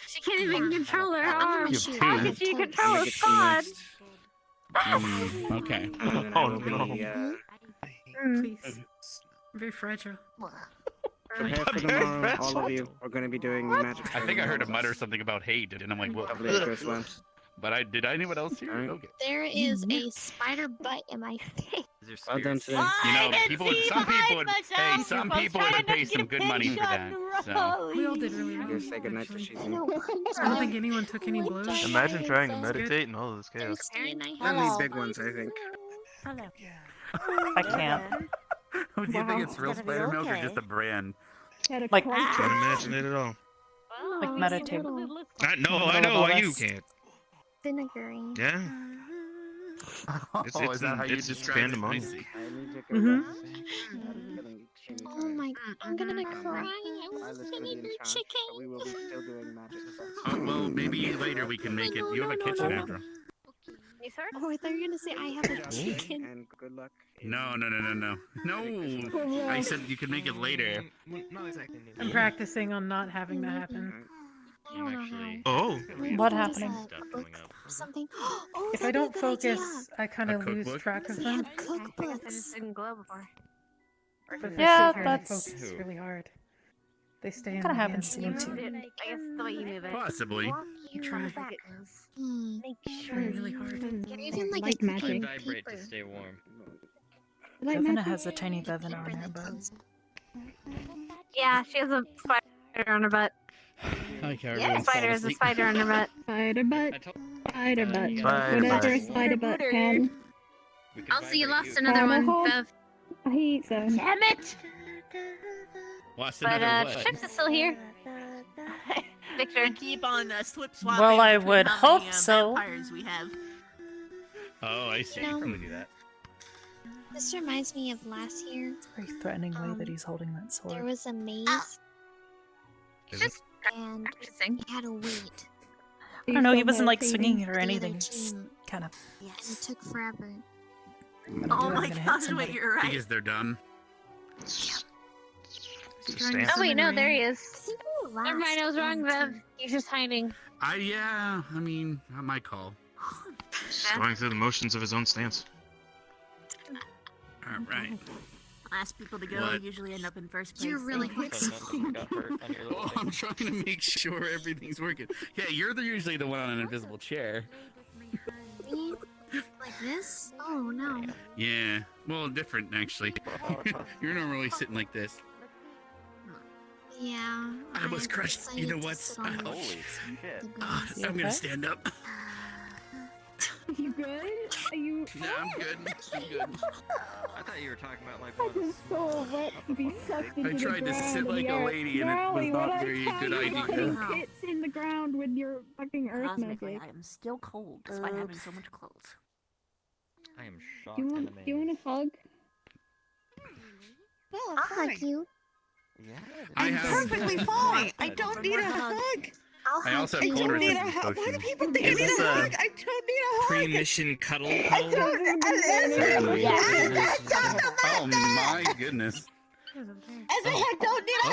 She can't even control her arm. You have How two. can she I control a get to squad? rest. Okay. And then Oh, I will no. be, Please. Very fragile. prepare for tomorrow. All of you are going to be doing magic. I think I heard a mutter something about hate, and I'm like, what? Hopefully it goes well. But did anyone else hear? Alright. Okay. There is a spider butt in my face. Well done today. You know, some people would pay some good money for that. So. We all did really well. You say goodnight to actually. Shizzy. I don't think anyone took any blows. Imagine trying to meditate in all of this chaos. Only big ones, I think. I can't. Do you think it's real spider milk or just a brand? Like, Can't imagine it at all. like meditate. I know why you can't. Vinegary. Yeah. Is that how you it's describe it? I pandemonium. see. Mm-hmm. Oh my, I'm gonna cry. I want Lila's gonna be in vinegar charge, chicken. but we will be still doing magic stuff. Oh, well, maybe later we can make it. You have a kitchen, Andrew. You sir? Oh, I thought you were gonna say I have a chicken. And good luck. No. I said you can make it later. Not exactly. I'm practicing on not having that happen. I don't know how. Oh. What happening? A book or something. Oh, If I that'd be a don't good focus, idea. I kind A of lose cookbook? track of Yeah, them. I guess I cookbooks. just didn't glow before. But if Yeah, I sit here and that's- focus really hard, they stay in Kinda my happens hands. to me too. I guess the way you move it. Possibly. You Try. Make Trying really hard. Even like Light a magic. cookie Vibrate paper. to stay warm. Vevina has a tiny Vevina on her butt. Yeah, she has a spider on her butt. Okay, Yeah, everyone's spider falling is a asleep. spider on her butt. Spider butt. Spider butt. Spider Whatever a butt. spider butt can. Also, you lost another one, Bev. I hate them. Damn it! Lost But another what? Chips is still here. Victor. Keep on slip swapping. Well, I between would how many, hope so. Vampires we have. Oh, I see. You can probably do that. This reminds me of last year. Very threatening way that he's holding that sword. There was a maze, Is it? and Practicing. we had to wait. I don't know, he wasn't like Meditating swinging it or for the anything. other He just team. kind of. And it took forever. Oh I'm my gonna hit god, somebody. wait, you're right. Because they're done. Oh wait, no, there he is. I think we were Never mind, I was last wrong, on Bev. team. He's just hiding. I mean, not my call. Just going through the motions of his own stance. All right. Last people to go What? usually end up in first place. You're really quick. Oh, I'm trying to make sure everything's working. Yeah, you're usually the one on an invisible chair. Me? Like this? Oh no. Yeah, well, different actually. You're normally sitting like this. Yeah. I was crushed. You know what? Holy shit. I'm gonna stand up. You good? Are you? No, I'm good. I'm good. I thought you were talking about like I one of was so wet to be sucked into I the tried to ground sit and like the a earth. lady, and it was Crowley, not what very I good tell you, idea. putting hits in the ground with your fucking earth Cosmically, magic. I am still cold despite having so much clothes. I am shocked Do you and want? amazed. Do you want a hug? I'll hug you. Yeah. I I'm have. perfectly fine. I don't need a hug. I also have I cold don't need a resistance hug. Why do potions. people think I need a hug? I don't need a hug. Pre-mission cuddle. I don't. Certainly. Yes. Oh my goodness. I don't need a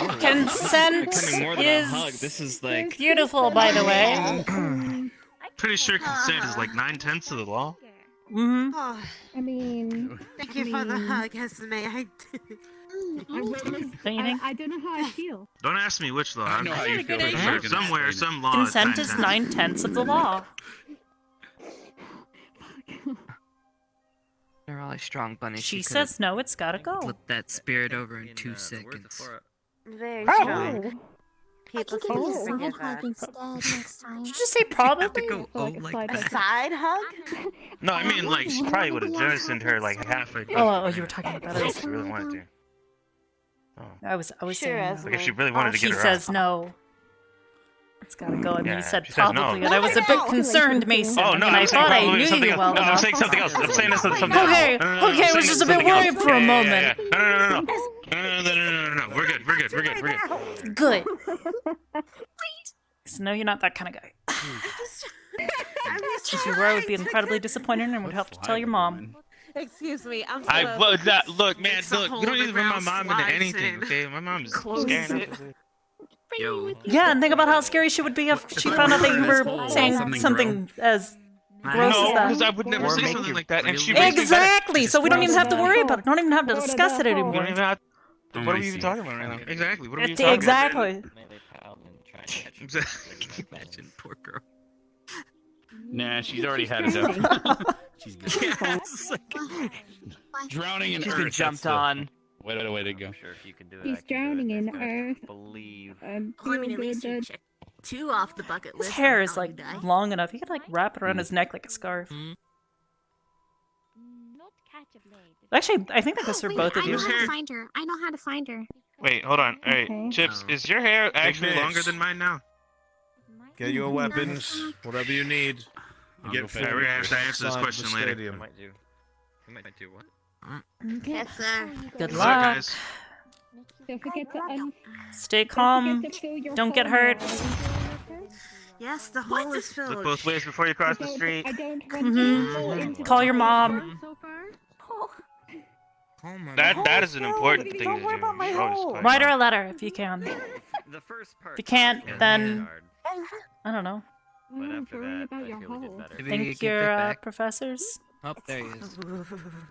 hug. Consent Becoming more than a hug. is This is like beautiful, by the way. Pretty sure consent is like 9/10 of the law. Mm-hmm. Oh, I mean, thank you for the hug, Esme. I don't know how I feel. Don't ask me which law. I know how you feel. Pretty but sure you can somewhere, explain some law. Consent is 9/10. 9/10 of the law. they're really strong, Bunny. She says no, it's gotta go. Flip that spirit over in 2 seconds. Very Oh. strong. People seem to forget that. Did you just say probably? Go, oh, like A that. side hug? No, I mean like she probably would have jettisoned her like half a. Oh, you were talking about If us. she really wanted to. I was Sure, saying no. Like if she really wanted to She get her says out. no. It's gotta go. And Yeah, you said she says no. probably, and I was a bit concerned, Mason. Oh I no, mean, I I'm saying thought I probably knew something you else. well No, I'm enough. saying something else. I'm saying this is something Okay, else. No, okay, I I'm was saying just a bit something else. worried for a Yeah, moment. No. We're good. Good. So no, you're not that kind of guy. If you were, I would be incredibly disappointed and would have to tell your mom. Excuse me, I'm Look, man, look. You don't need to bring my mom into anything, okay? My mom's scaring us. Yo. Yeah, and think about how scary she would be if she found out that you were saying something as gross No, as that. because I would never say something like that, and she Exactly. So we don't even have to worry about it. Don't even have to discuss it We anymore. don't even have. Oh, What I are we even see. talking about right now? Exactly. What are we even talking Exactly. Imagine, poor girl. Nah, she's already had enough. She's good. Yes. Drowning in She's earth. been that's jumped the on. Way to go. Sure, if you can do it. He's drowning in earth. Believe. I mean, at least you checked 2 off the bucket His list. hair and is how like you die. long enough. He could like wrap it around his neck like a scarf. Actually, I think that goes for both of I you. know how to find her. I know how to find her. Wait, hold on. All right, Okay. Chips, is your hair actually Ignis. longer than mine now? Get your weapons, whatever you need. I'll Get go forward Yeah, we're gonna have to answer this outside question the later. stadium. You might do what? Yes, sir. Good Good luck. luck, guys. Don't forget to Stay calm. fill your Don't get hole hurt. now. Yes, the hole is Look filled. both ways before you cross the street. I don't want to fall into Mm-hmm. Call the your hole. mom. So far? That is an important thing Don't to worry do. about my You should always hole. call Write her your a letter if you can. The first part. If you can't, is then hard, I don't know. but after worry that, about I your feel it gets hole. better. Maybe you Thank get your that back. professors. Oh, there he is.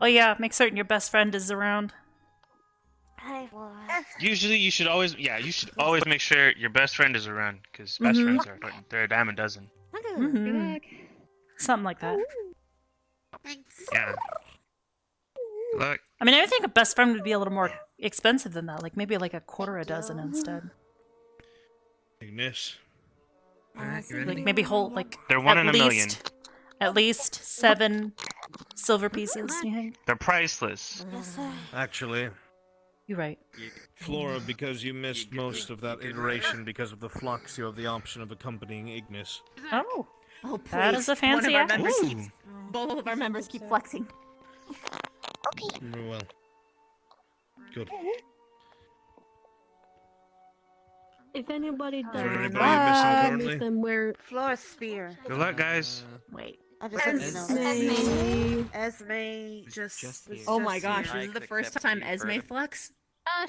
Oh yeah, make certain your best friend is around. Usually, you should always make sure your best friend is around, because best Mhm. friends are important. They're a dime a dozen. Good Mhm. luck. Something like that. Thanks. Yeah. Look, I mean, I think a best friend would be a little more expensive than that. Like maybe like a quarter a dozen instead. Ignis. Alright, you Like ready? maybe whole like they're one at in a million. at least 7 silver pieces. You think? They're priceless. Yes, sir. Actually, You're right. Flora, because you missed most of that iteration because of the flux, you have the option of accompanying Ignis. Oh, Oh, please. that is a One fancy of our act. members Ooh. keeps, both of our members keep flexing. Very well. Good. If anybody Is there does anybody you're missing currently? them where Flora Spear. Good luck, guys. Wait. I just let you know. Esme just. was Oh my just gosh, here. this is the first time Esme flex?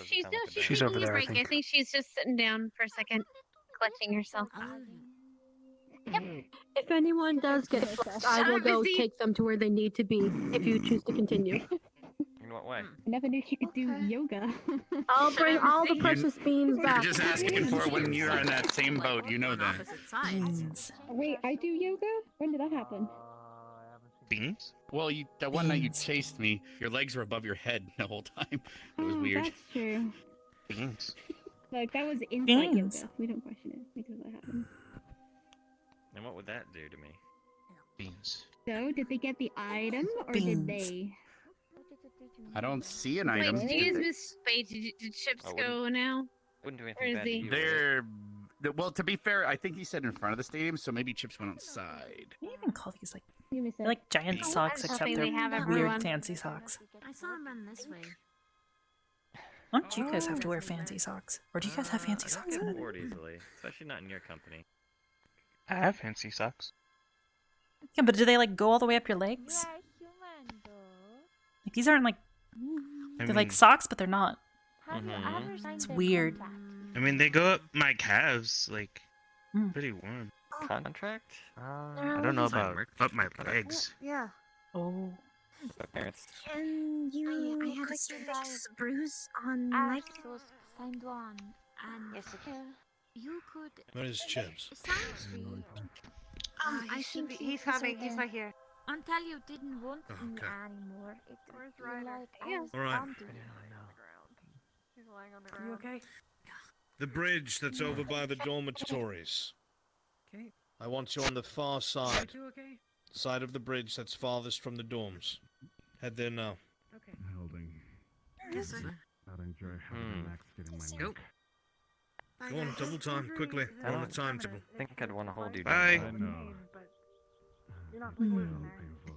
She's She's taking over a there, I break. I think. think she's just sitting down for a second, collecting herself. if anyone does get flexed, I will go take them to where they need to be if you choose to continue. In what way? I never knew she could do yoga. I'll bring all the precious beans You're back. just asking for it when you're in that same boat. You know that. Beans. Wait, I do yoga? When did that happen? Beans? Well, that one night you chased me, your legs were above your head the whole time. It was weird. That's true. Beans. Like, that was inside Beans. yoga. We don't question it because that happened. And what would that do to me? Beans. So, did they get the item, or Beans. did they? I don't see an Wait, item. did Chips Oh, go now? Wouldn't do Where anything is bad to he? you. would it? Well, to be fair, I think he said in front of the stadium, so maybe Chips went outside. What do you even call these like Give me a they're sec. like giant socks, I'm except hoping they're they have weird everyone. fancy socks. I saw him run this way. Why don't you guys have to wear fancy socks? Or do you guys have fancy socks I on don't it? get bored easily, especially not in your company. I have fancy socks. Yeah, but do they like go all the way up your legs? Like these aren't like they're like socks, but they're not. It's weird. I mean, they go up my calves, like pretty warm. Contract? I don't know about up my legs. Yeah. Oh. Parents. Can you I have a serious bruise on my leg. Signed on. And Yes, you could. Where is Chips? I think he's coming. He's not here. Until you didn't want Oh, me okay. anymore. It was Ryder? like Yeah. I was All right. bound to. He's lying on the You ground. okay? The bridge that's over by the dormitories. Okay. I want you on the far side. You okay? Side of the bridge that's farthest from the dorms. Head there now. Okay. Holding. Yes, sir. I'd enjoy having an axe getting my Nope. neck. Go on, double time, quickly. I We're on a don't timetable. think I'd want to hold you Bye. down. I know. You're not Well, losing there. painful.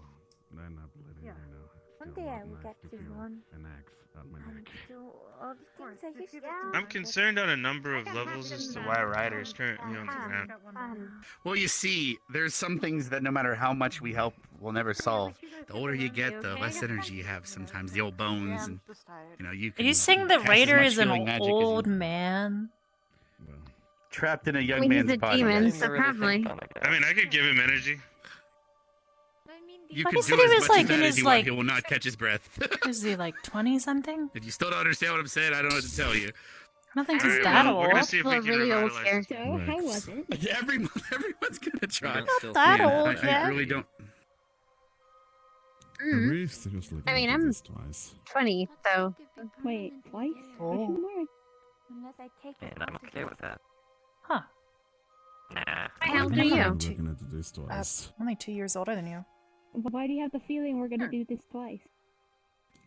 They're not letting Yeah. me know. One Still day I not will nice get to to feel one. an axe at my And neck. do all the things I used to I'm concerned on a number of levels as to why Ryder is currently on the ground. Well, you see, there's some things that no matter how much we help, we'll never solve. The older you get, the less energy you have. Sometimes the old bones, and you Are can. you saying the cast as Raider much is an healing magic as you- old man? trapped in a young I mean, he's man's a body. demon, so probably. I mean, I could give him energy. You Well, can he said do he as was, much like, as that in as his, you want. like- He will not catch his breath. Is he like 20 something? If you still don't understand what I'm saying, I don't know what to tell you. I don't think All he's right, that well, old. we're gonna see if we can really old revitalize here. this. So, how was it? Everyone's gonna try. Not that Man, old I yet. really don't. I mean, I'm funny, so. Wait, twice? Oh. Unless I take And I'm okay with that. Huh. Nah. How old are you? Looking at this twice. Only 2 years older than you. Why do you have the feeling we're gonna do this twice?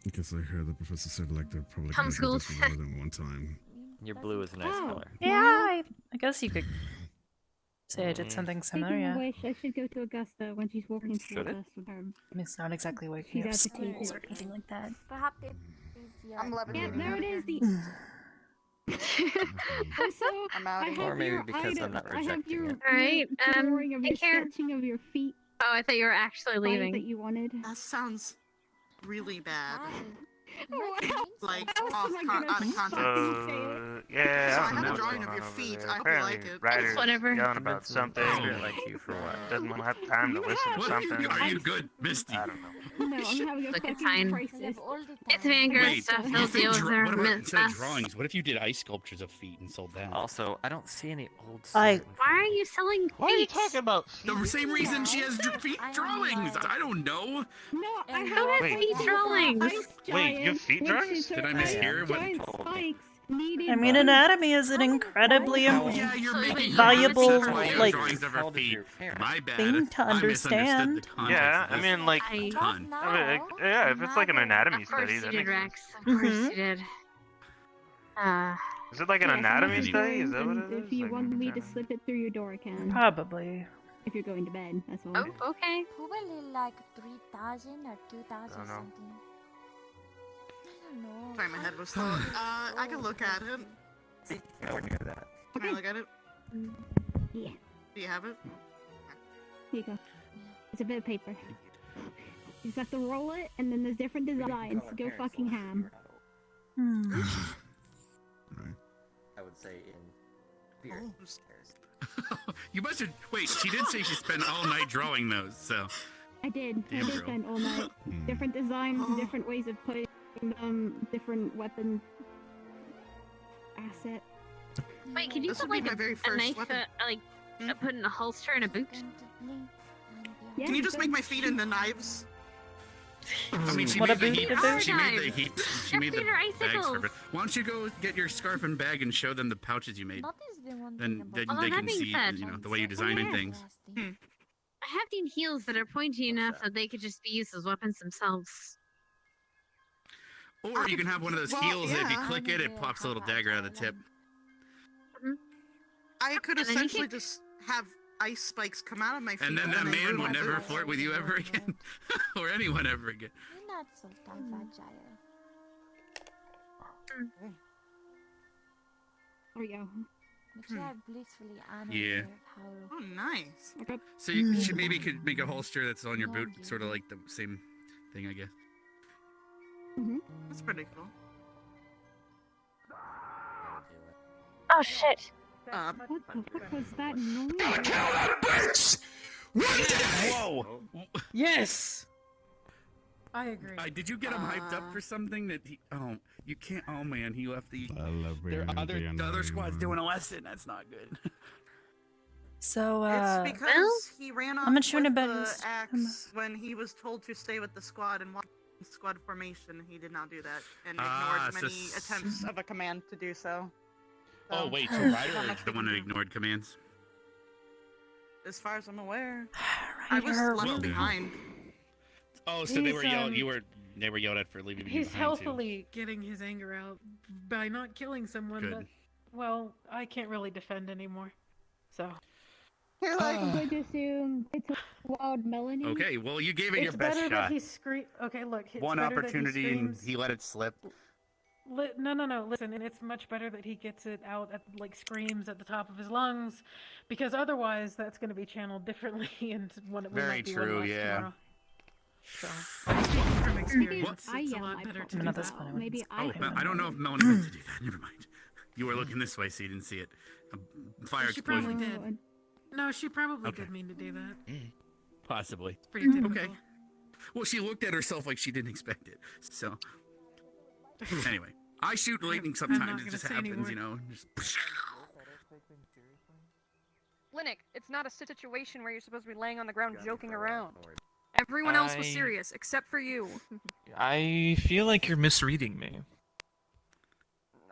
Because I heard the professor said like they're probably gonna do Homeschooled. this more than one time. Your blue is a nice Oh. color. Yeah, I guess you could say I did something Speaking similar, yeah. of which, I should go to Augusta when she's walking Should towards it? us with her. I mean, it's not exactly waking She's up agitated. schools or anything like that. Perhaps it is I'm your... levitating. Yeah, there it is. Also, I'm out I of have Or maybe your because I'm item. not I have rejecting your, it. Alright, your drawing of your take care. sketching of your feet. Oh, I thought you were actually Bite that leaving. you wanted. That sounds really bad. Wow. Like, I was off not con- gonna out of context. Yeah, So I I don't have know a what's drawing going of your on over feet. there. I hope you Apparently, like it. Ryder's Whatever. yelling about something. Spirit like you for what? Doesn't have time to listen to What something. are you good, Misty? I don't know. No, I'm having a Look, fucking it's fine. crisis. It's Vanguard Wait, stuff. you They'll said deal with their what about instead of mess. drawings? What if you did ice sculptures of feet and sold that? Also, I don't see any old. I- student Why are you selling feet? Why are you talking about The same reason she has feet drawings. I don't know. No, I Who have has Wait. feet drawings? ice Wait, you have giant, feet which drawings? is her Did I mishear what- giant spikes needed I mean, anatomy is an incredibly Oh yeah, you're making valuable, That's why you have like, drawings of her How did feet. your parents- My bad. thing to I misunderstood understand. the context Yeah, of I this. mean, like, I, ton. yeah, if it's like an anatomy of course study, you that did, makes Rex. sense. Of course Mhm. you did. Is it like an anatomy study? Is that what it is? If you Like, want me to slip it through your door, I can. Probably. If you're going to bed, that's all. Oh, okay. Probably like 3,000 or 2,000 don't know. something. I don't know. Sorry, my head was slow. I can look at it. Nowhere near that. Can I look at it? Yeah, Do you have it? here you go. It's a bit of paper. You just have to roll it, and then there's different designs. Go fucking ham. Hmm. I would say in fear. You must have. Wait, she did say she spent all night drawing those. So I did. Damn, I did girl. spend all night. Different designs, different ways of putting them, different weapon asset. Wait, can you This put would be like my very a first knife, weapon. put in a holster in a boot? Yeah, Can you just make my feet into knives? I mean, she What made a the boot heat. to do. She made the heat. She Your made the feet are bags for icicles. it. Why don't you go get your scarf and bag and show them the pouches you made? That is the one Then thing they, about they that can being see, said- the way you designing things. I have seen heels that are pointy enough that they could just be used as weapons themselves. Or you can have one of those Well, heels that if you yeah. click it, it pops a little dagger out of the tip. I could And then you essentially can- just have ice spikes come out of my feet. And then that they man ruin would my never boots. flirt with you ever again, or anyone ever again. You're not Sultan Fajr. There we go. Yeah. Oh, nice. Okay. So you should maybe could make a holster that's on your boot, sort of like the same thing, I guess. That's pretty cool. Oh shit. What the fuck was that noise? Whoa! Yes! I agree. Did you get him hyped up for something that he? Oh, you can't. Oh man, he left the. The other squad's doing a lesson. That's not good. So, It's because he ran off how much you with wanna bet the is- axe when he was told to stay with the squad and watch squad formation. He did not do that and ignored many attempts of a command to do so. Oh wait, so Ryder is the one that ignored commands. As far as I'm aware, I was left behind. Oh, so they He's, were yelled. They were yelled at for leaving you He's behind too. healthily getting his anger out by not killing someone Good. that, well, I can't really defend anymore. So. You're like, I'm going to assume it's a wild Melanie. Okay, well you gave it your It's best better shot. that he Okay, look. It's One better that opportunity he and screams. he let it slip. No. Listen, and it's much better that he gets it out at screams at the top of his lungs, because otherwise that's going to be channeled differently, and when it will Very not be true, one less yeah. tomorrow. So, speaking from experience, I it's a yell lot my better to problem do that's that. fine. Maybe I I don't know if Melanie meant to do that. Never mind. You were looking this way, so you didn't see it. A fire She probably explosion. did. No, she probably Okay. did mean to do that. Possibly. Pretty typical. Okay. Well, she looked at herself like she didn't expect it. So, anyway, I shoot lightning I'm not sometimes. It gonna just say happens, anymore. you know. Just Linux, it's not a situation where you're supposed to be laying on the ground joking around. Everyone else was serious, except for you. I feel like you're misreading me.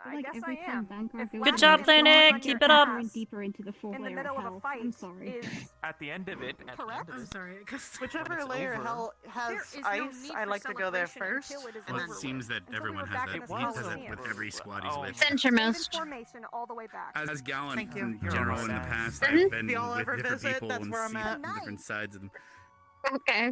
I Like guess every I time am. Vanguard If goes laughing Good job, and down, blowing Linux. on Keep your it up. deeper and ass deeper into the fourth in the layer middle of of a hell. fight I'm sorry. is At the end of it, I'm sorry, because Whichever layer over. hell has There is no ice, need I for like to go there celebration first. until it is well, it over seems that Until we everyone were has back that. in the He does Colosseum. it with every squad he's with. Centermost. Formation all the way back. As gallant Thank you. in You're general right. in the past, Mhm. I've been If y'all with ever different visit, people that's and where I'm seen at. different sides of them. Okay.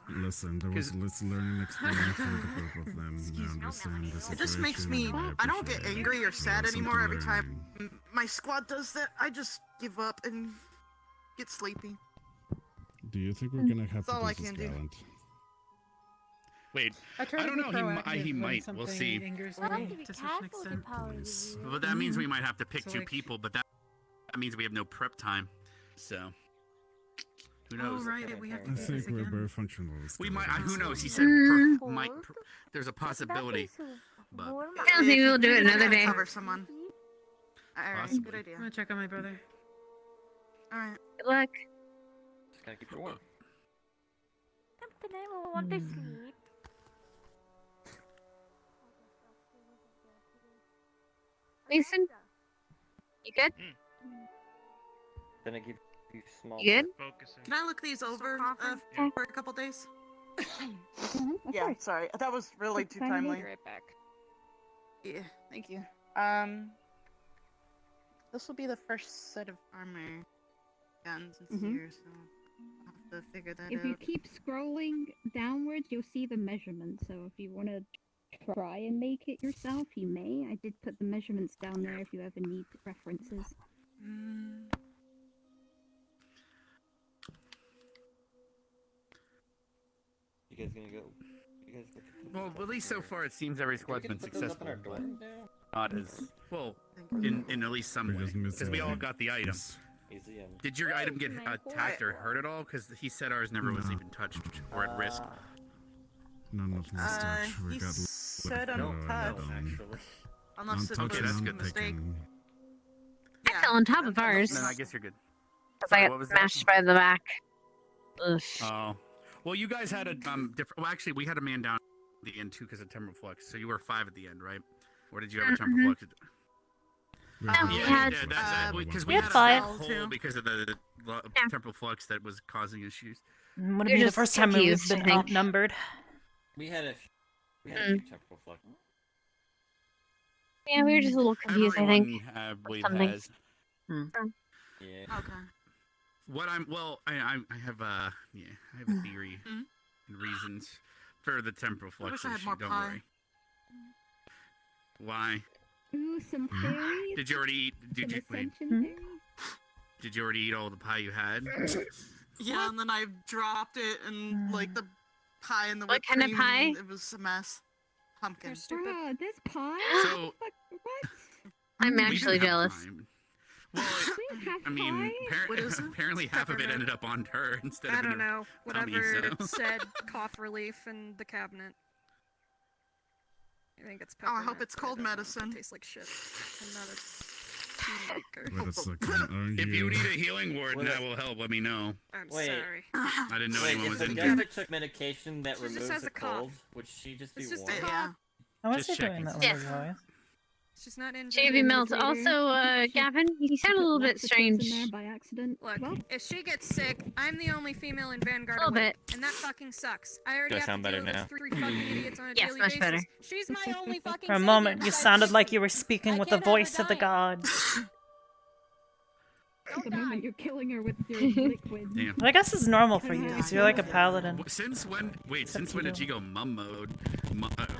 Listen, there was a learning experience for the group of them. I understand the situation. It just makes me. and I don't get appreciate it. angry or sad Something anymore every learning. time my squad does that. I just give up and get sleepy. Do you think we're gonna have That's all I to do can this, do. Gallant? Wait, I try I to don't be know. proactive He when might. something We'll see. angers I have me to be to such an careful with extent. power use. But that means we might have to pick So, two like- people. But that means we have no prep time. So who Oh knows? right, we have I to do this think we're again. very functional. We still. might. Who knows? He said there's a possibility. But Yeah, maybe we'll do it another day. Cover someone. Alright, Possibly. good idea. I'm gonna check on my brother. Alright. Good luck. Just gotta keep it warm. Captain, I want to sleep. Mason? You good? Then I give you small. You good? Can I look these over for a couple days? Of Yeah, course. sorry. That was really too Fine, timely. yeah. Right back. Yeah, thank you. This will be the first set of armor guns and Mhm. here, so I'll have to figure that If out. you keep scrolling downwards, you'll see the measurements. So if you want to try and make it yourself, you may. I did put the measurements down there if you ever need references. You guys gonna go? You guys well, at least so far it seems every squad's been put those up successful. in our door But not as well in at least some way because we all got the item. museum. Did your item get attacked or hurt at all? Because he said ours never was even touched or at risk. No, not mustache. We He got said let untouched. Actually. Unless it Untouched was that's a good. mistake. I fell on top of ours. Then I guess you're good. Because I Sorry, got what was that? smashed by the back. Ugh. Oh, well, you guys had a different. Well, actually, we had a man down at the end too because of temporal flux. So you were 5 at the end, right? Or did you have a temporal flux? No, we had. Because We we had had 5. a hole because of the temporal flux that was causing issues. Would You're be the just first time we've confused, I been think. outnumbered. We had a few temporal flux. Yeah, we were just a little confused, I think. Everyone, I believe something. has. Yeah. Okay. What I'm I have a theory and reasons for the temporal I wish flux I had issue. more Don't pie. worry. Why? Ooh, some fairies. Did you already eat? Did Some you wait? Ascension fairies. Did you already eat all the pie you had? Yeah, and then I dropped it and like the pie and the What whipped kind of cream, pie? and it was a mess. Pumpkin. Bruh, this pie? So What? I'm we actually didn't have jealous. pie. Well, I mean, What is it? apparently half of it ended up on her instead of I in don't her know. tummy, Whatever so. it said, cough relief in the cabinet. I think it's Oh, I peppermint. hope it's cold but I don't know if medicine. It tastes like shit. I'm not a tea maker. Wait a second. If you need a healing word and that will help, let me know. I'm Wait. sorry. I didn't know anyone if was the in jester here. took medication that She just removes has the a cough. cold, would she just be It's just warm? a cough. How is Just he doing checking. that with Yeah. his voice? She's not in. JV Mills. Also, Gavin, you sound a little bit strange. In there by accident. Look, Well, if she gets sick, I'm the only female in Vanguard A little awake, bit. and that fucking sucks. I already Do I have sound to deal better with now? those 3 fucking idiots on a Yes, daily much basis. better. She's my only fucking For a savior moment, you besides sounded me. like you were speaking I with the can't have her voice of the die. gods. at the moment you're killing her with your liquid. Damn. I guess it's normal for you, because you're like a paladin. Since when? Wait, Except since when did you. she go mum mode?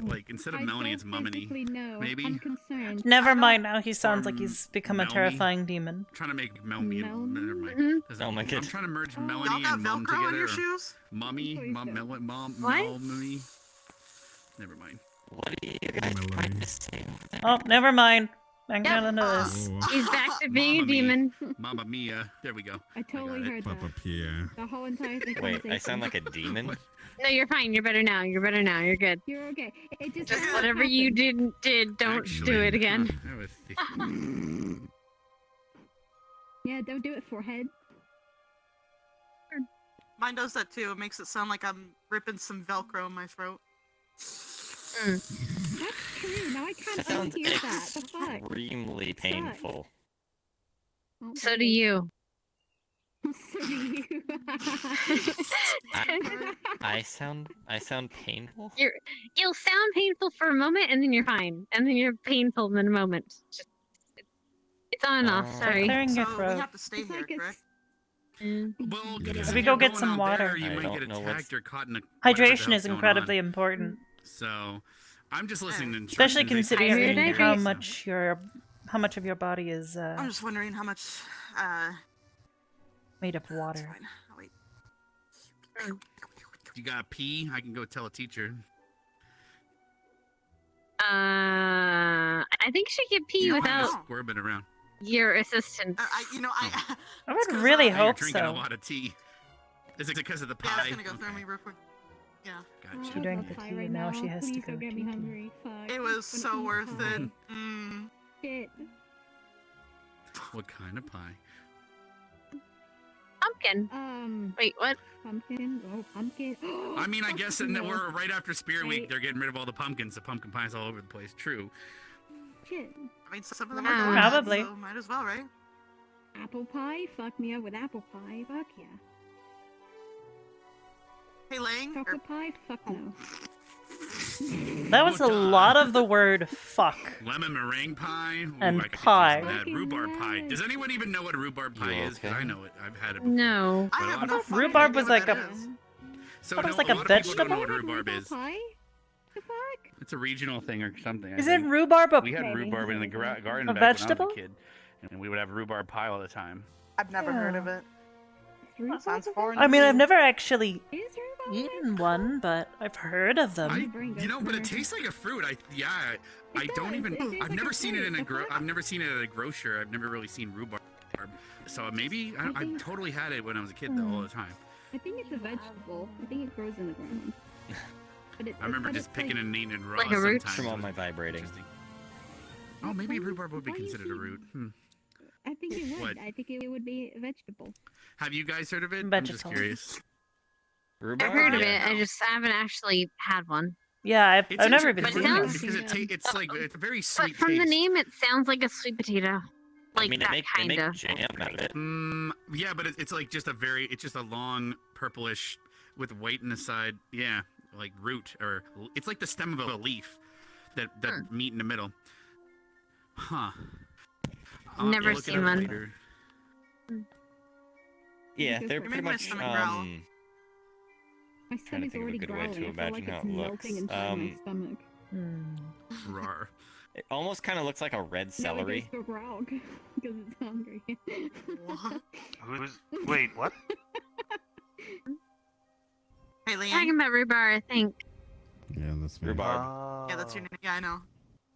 Like instead of I Melanie, don't it's Mummony. physically know. Maybe. I'm concerned. Never mind, now he sounds Or like he's become a Melmy. terrifying demon. I'm trying to make Melmy. Mel- Never mind. Mhm. Doesn't- Oh my I'm god. trying to merge Y'all Melanie got and Mum Velcro on together. your shoes? Mummy, Please mum, don't. Mummy. Never mind. What are you guys trying to say? Oh, never mind. I'm Yep. kind of nervous. He's back to being a Mamma mia. demon. Mamma Mia. There we go. I totally got it. heard Papa that. Pierre. The whole entire thing. Wait, I sound like a demon? No, you're fine. You're better now. You're better now. You're good. You're okay. It just Just whatever you happened. did, don't Actually, do it again. I was Yeah, don't do it, forehead. Mine does that too. It makes it sound like I'm ripping some Velcro in my throat. That's true. Now I can't That sounds unhear that. The fuck? extremely painful. Oh, So do you. So do you. I sound painful? You'll sound painful for a moment, and then you're fine, and then you're painful in a moment. It's on and off. Sorry. Clearing your So we throat. have to stay It's here, like correct? Well, because Maybe if go you're get going some out water. There, you I might don't get know attacked or caught in a Hydration is going incredibly on. important, So, I'm just listening to especially instructions. They considering say how so. much of your body is I'm just wondering how much. made of water. Fine. Oh, wait. You got pee? I can go tell a teacher. I think she could pee You're without squirming around. your assistance. Oh. I would really Now you're hope drinking a so. lot of tea. Is it because of the Yeah, pie? it's gonna go through me real quick. Yeah. Gotcha. She drank the tea, now she has to Please go don't get me pee. hungry. Fuck. It was I'm so gonna eat worth pie. it. Mm. Shit. What kind of pie? Pumpkin. Wait, what? Pumpkin? Oh, pumpkin. I mean, I guess no. we're right after Spirit Week. Right. They're getting rid of all the pumpkins. The pumpkin pie's all over the place. True. Shit. I mean, some of them Ah. are going Probably. so might as well, right? Apple pie? Fuck me up with apple pie. Fuck yeah. Hey, Lang. Chocolate pie? Fuck no. That was a lot of the word fuck. Lemon meringue pie. Ooh, And I could pie. use that. Rhubarb pie. Does anyone even know what rhubarb pie is? Because I know it. I've had it before. No. But a lot of- Rhubarb was like a. So thought it no, was like a a lot of people don't know vegetable? what rhubarb is. Pie? The fuck? It's a regional thing or something. I Isn't think. rhubarb a We had maybe. rhubarb in the garden A back when I vegetable? was a kid, and we would have rhubarb pie all the time. I've never heard of it. Sounds foreign. I to mean, me. I've never actually eaten one, but I've heard of them. You know, but it tastes like a fruit. I don't even. I've never seen it in a I've never seen it at a grocer. I've never really seen rhubarb. So maybe I totally had it when I was a kid though, all the time. I think it's a vegetable. I think it grows in the ground. But I remember just it's picking like, and eating it raw Like a root? sometimes. From all It was my vibrating. interesting. Oh, maybe rhubarb would be considered a root. I think it would. What? I think it would be a vegetable. Have you guys heard of it? I'm just Vegetable. curious. I've heard of it. I just haven't actually had one. Yeah, I've It's never even interesting seen sounds- it. because it's like it's a very But sweet from the taste. name, it sounds like a sweet potato. Like I mean, that they kind make of. jam out of it. Yeah, but it's like just it's just a long purplish with white in the side. Yeah, like root or it's like the stem of a leaf that meat in the middle. Huh. I'll have to Never look it seen up one. later. Yeah, they're It made pretty my much stomach growl. My trying to stomach's think of a already good way growling. to I feel like imagine how it's it melting looks. inside my stomach. Rar. It almost kind of looks like a red celery. No, it goes to Grog because it's hungry. Wait, what? Hey, Leanne. Talking about rhubarb, I think. Yeah, that's me. Rhubarb. Yeah, that's your name. Yeah, I know.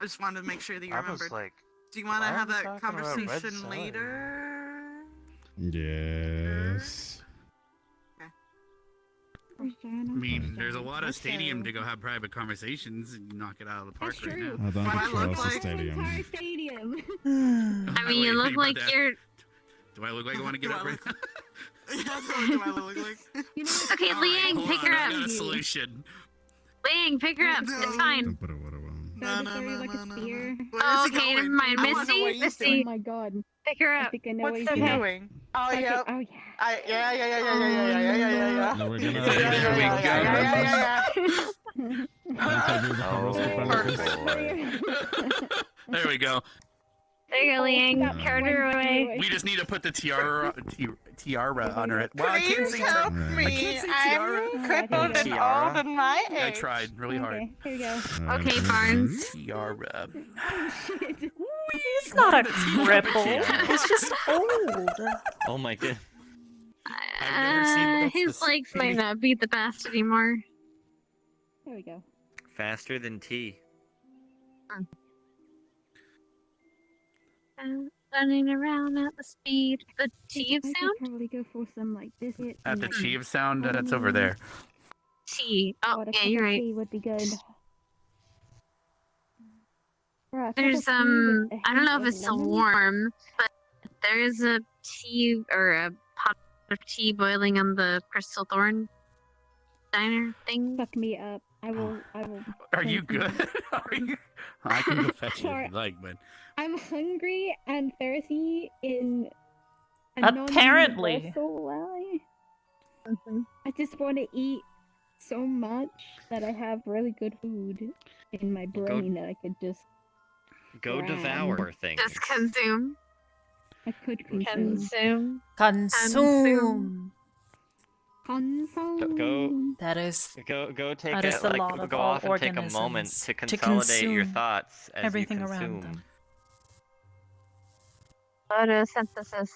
I just wanted to make sure that you I was remembered. like, Do you want to why are have we that talking about red conversation celery? later? Yes. I mean, there's a lot of stadium to go have private conversations and knock it out of the park right now. I don't Why trust the stadium. Entire stadium. I mean, you look like you're. Do I look like I want to get up right now? Yeah, that's what do I look like? Okay, Liang, Hold pick on, her I up. got a solution. Liang, pick her up. It's fine. No, like a spear. Oh, okay, never mind. Misty, Oh my god. pick her I up. think I know What's what that he's doing. doing? Oh, Okay, yeah. oh, yeah. Yeah. No, we're gonna. There we go. There you go, Liang. Carried her away. We just need to put the tiara on her head. Well, I can't Please say help I me. can't say tiara. I'm crippled and old in my age. I tried really hard. Okay, here we go. Okay, Barnes. Tiara. He's not a cripple. He's just old. Oh my god. His legs might not be the best anymore. There we go. Faster than tea. Running around at the speed of the T I could sound? probably go for some like biscuits. At and, the like, Chief sound, that's over there. T. Oh, a yeah, cup you're of right. tea would be good. Right, a cup There's of tea with a I don't know hint if of it's still lemon. warm, but there's a tea or a pot of tea boiling on the Crystal Thorn diner thing. Fuck me up. I will. Are you good? Are you... I can go fetch you if Sorry. you like, but I'm hungry and thirsty in a Apparently. non-universal way. I just want to eat so much that I have really good food in my brain that I could just. Go Ram. devour things. Just consume. I could consume. Consume. Consume. That is. Go take That is the law of go all off and take a moment organisms, to to consolidate your consume thoughts as everything you around consume. them. Photosynthesis.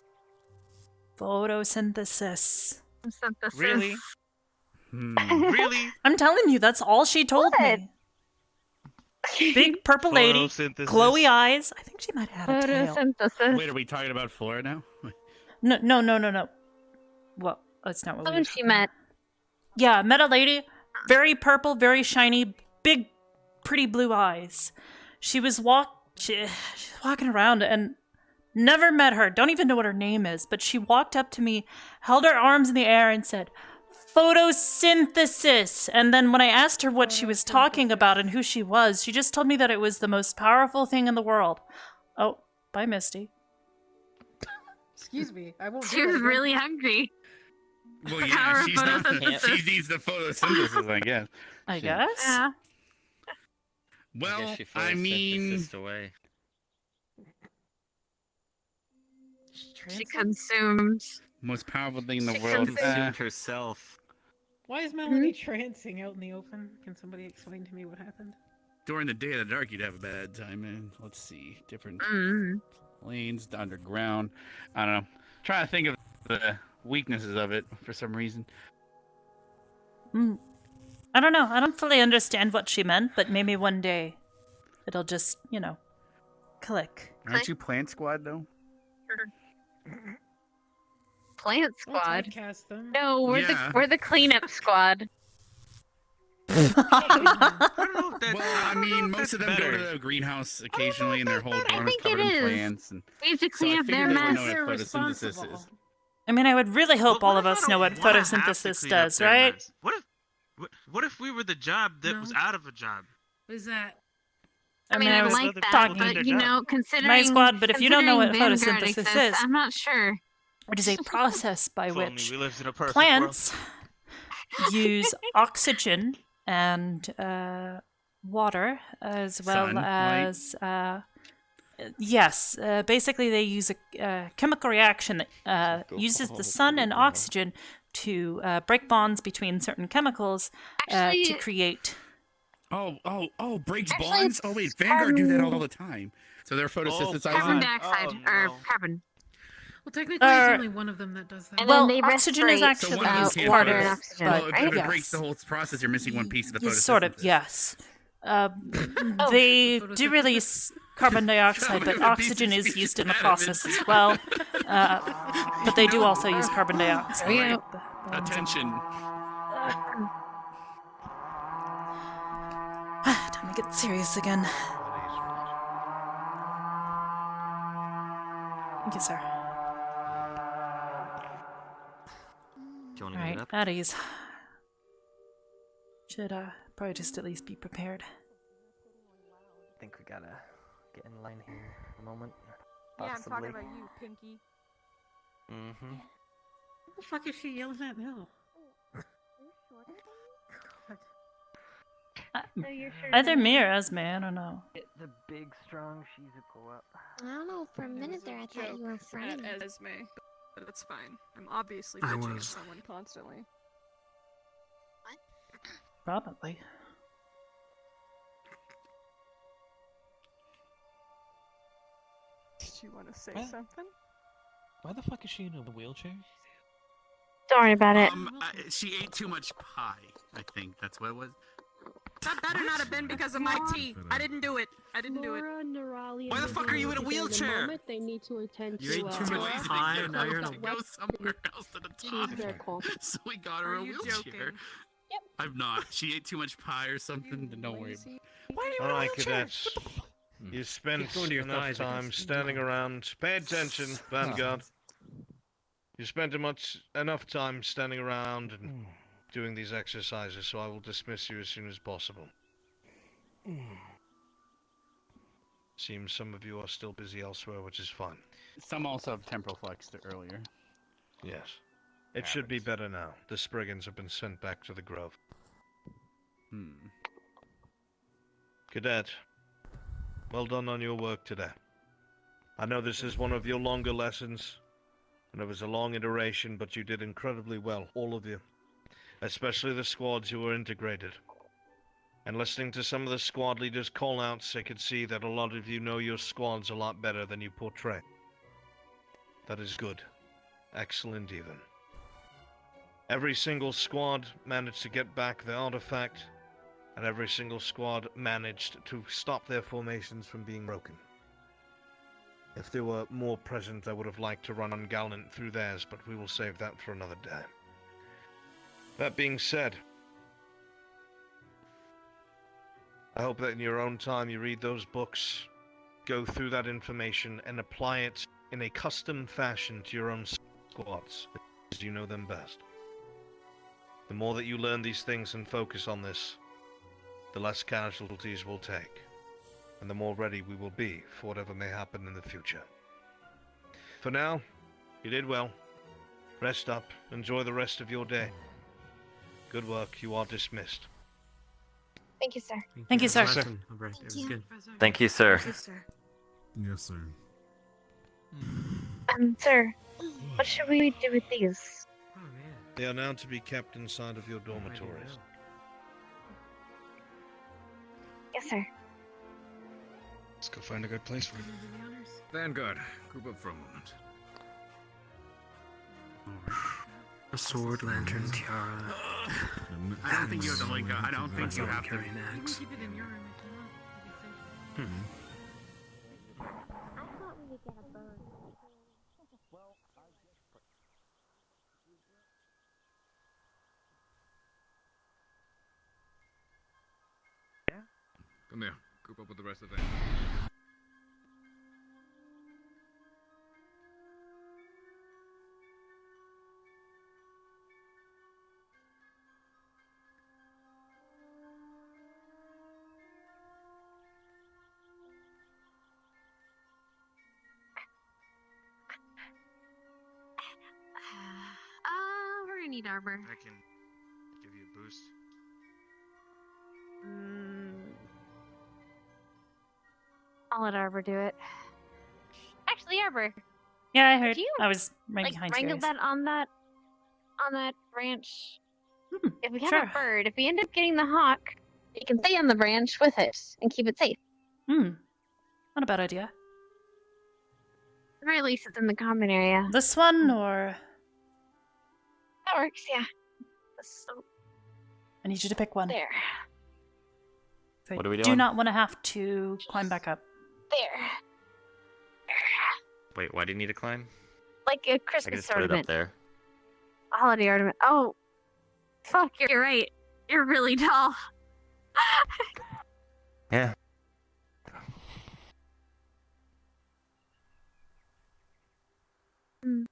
Photosynthesis. Synthesis. Really? Really? I'm telling you, that's all she told me. Big purple lady, Photosynthesis. glowy eyes. I think she might have had a tail. Photosynthesis. Wait, are we talking about Flora now? No. Well, that's not what we Someone were she talking met. about. Yeah, met a lady, very purple, very shiny, big, pretty blue eyes. She was she's walking around and never met her. Don't even know what her name is, but she walked up to me, held her arms in the air, and said, "Photosynthesis." And then when I asked her what she was talking about and who she was, she just told me that it was the most powerful thing in the world. Oh, bye, Misty. Excuse me, I won't. She was really hungry. Well, The yeah, power of she's not. photosynthesis. She needs the photosynthesis, I guess. I guess. Yeah. Well, guess she I mean, photosynthesized away. She consumed. most powerful thing in the She world. Consumed herself. Why is Melanie trancing out in the open? Can somebody explain to me what happened? During the day of the dark, you'd have a bad time, man. Let's see, different lanes, underground. I don't know. Trying to think of the weaknesses of it for some reason. I don't know. I don't fully understand what she meant, but maybe one day it'll just, click. Aren't you Plant Squad though? Plant I'll squad. typecast them. No, Yeah. we're the cleanup squad. Well, I mean, most of them go to the greenhouse occasionally, and their whole dorm is think covered it in is. plants. And We have to so clean I up their figured they would mess. know They're what photosynthesis responsible. is. I mean, I would really hope all of us know what Wanna have to photosynthesis clean up does, their right? mess. What if we were the job that was out of a job? What is that? I mean, I I was like that, talking but considering my squad, but if you don't know what considering Vanguard photosynthesis exists, is, I'm not sure. it is a process by If only which we lived in a perfect plants use oxygen and water as well Sunlight. as yes, basically they use a chemical reaction that uses the sun and oxygen to break bonds between certain chemicals to Actually- create Oh, breaks Actually, bonds? Oh, wait, it's Vanguard do that carbon- all the time. So they're photosynthesizing. Carbon dioxide, or carbon. Well, technically, it's only one of them that does that. And Well, then they oxygen is respirate actually one of them out can't water photos- and oxygen, Well, right? if it breaks the whole process, you're missing one piece of the photosynthesis. Sort of, yes. They do release carbon dioxide, but oxygen is used in the process as well. But they do also use carbon dioxide. Yeah. Attention. Time to get serious again. Thank you, sir. Do you want to Alright, get up? at ease. Should probably just at least be prepared. I think we gotta get in line here a moment. Yeah, I'm Possibly. talking about you, Pinky. Mm-hmm. What the fuck is she yelling at now? Either me or Esme, I don't know. The big, strong Shizuko up. I don't know. For a minute there, I thought you were friends. At Esme, but it's fine. I'm obviously I bitching at was. someone constantly. Probably. Did you want to say What? something? Why the fuck is she in a wheelchair? Don't worry about it. She ate too much pie, I think. That's what it was. That better not have been because of my tea. I didn't do it. I didn't do it. Why the fuck are you in a wheelchair? They need to attend You ate too much pie, and now you're gonna go somewhere else at a time. So we got her Are a you wheelchair. joking? Yep. I'm not. She ate too much pie or something. Don't worry. All right, cadets. You spent Keep going to your enough thighs, I time guess. standing around. Pay attention, Vanguard. You spent enough time standing around and doing these exercises, so I will dismiss you as soon as possible. Seems some of you are still busy elsewhere, which is fine. Some also have temporal flexed earlier. Yes. It should be better now. The Spriggans have been sent back to the Grove. Cadet, well done on your work today. I know this is one of your longer lessons, and it was a long iteration, but you did incredibly well, all of you. Especially the squads who were integrated. And listening to some of the squad leaders' call-outs, I could see that a lot of you know your squads a lot better than you portray. That is good. Excellent even. Every single squad managed to get back the artifact, and every single squad managed to stop their formations from being broken. If there were more present, I would have liked to run ungallant through theirs, but we will save that for another day. That being said, I hope that in your own time you read those books, go through that information, and apply it in a custom fashion to your own squads, as you know them best. The more that you learn these things and focus on this, the less casualties we'll take, and the more ready we will be for whatever may happen in the future. For now, you did well. Rest up, enjoy the rest of your day. Good work, you are dismissed. Thank you, sir. Thank you, sir. It was good. Thank you, sir. Yes, sir. Sir, what should we do with these? They are now to be kept inside of your dormitories. Yes, sir. Let's go find a good place for it. Vanguard, group up for a moment. A sword, lantern, tiara. I don't think you have to link up. I don't think you have to. Carry an axe. Come here, group up with the rest of them. We're gonna need Arbor. I can give you a boost. I'll let Arbor do it. Actually, Arbor, Yeah, I heard. if you I was right like behind wrangle you. that on that branch. If we have sure. a bird, if we end up getting the hawk, You can stay on the branch with it and keep it safe. Not a bad idea. At the very least, it's in the common area. This one, or That works, yeah. So, I need you to pick one. there. I What are we do doing? not want to have to climb back up. There. Wait, why do you need to climb? Like a I can Christmas just put it up ornament. there. A holiday ornament. Oh, fuck, you're right. You're really tall. Yeah. Hmm.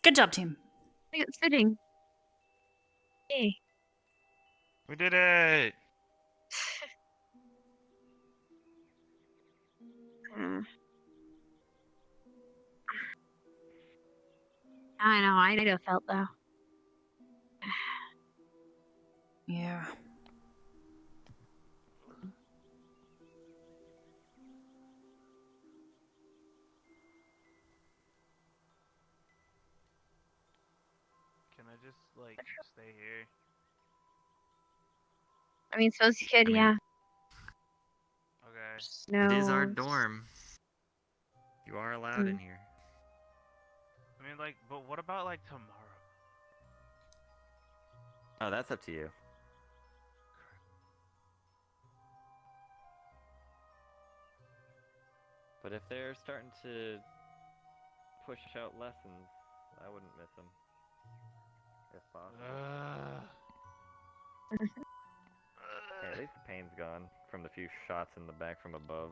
Good job, team. I think it's fitting. Yay. We did it! I know felt though. Yeah. Can I just, like, stay here? I mean, suppose you could, yeah. Okay. No. It is our dorm. You are allowed in here. I mean, like, but what about, like, tomorrow? Oh, that's up to you. But if they're starting to push out lessons, I wouldn't miss them. If possible. Hey, at least the pain's gone from the few shots in the back from above.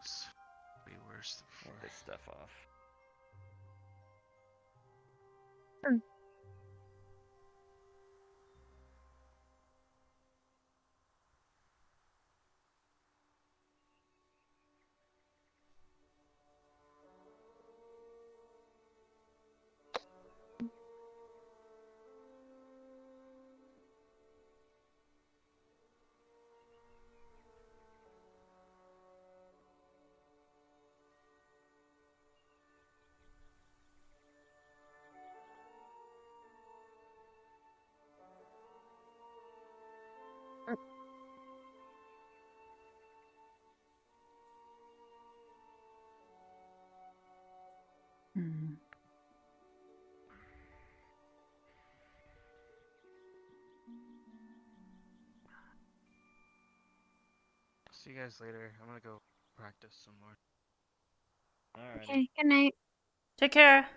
It's way worse than before. Get this stuff off. See you guys later. I'm gonna go practice some more. Alright. Okay, good night. Take care.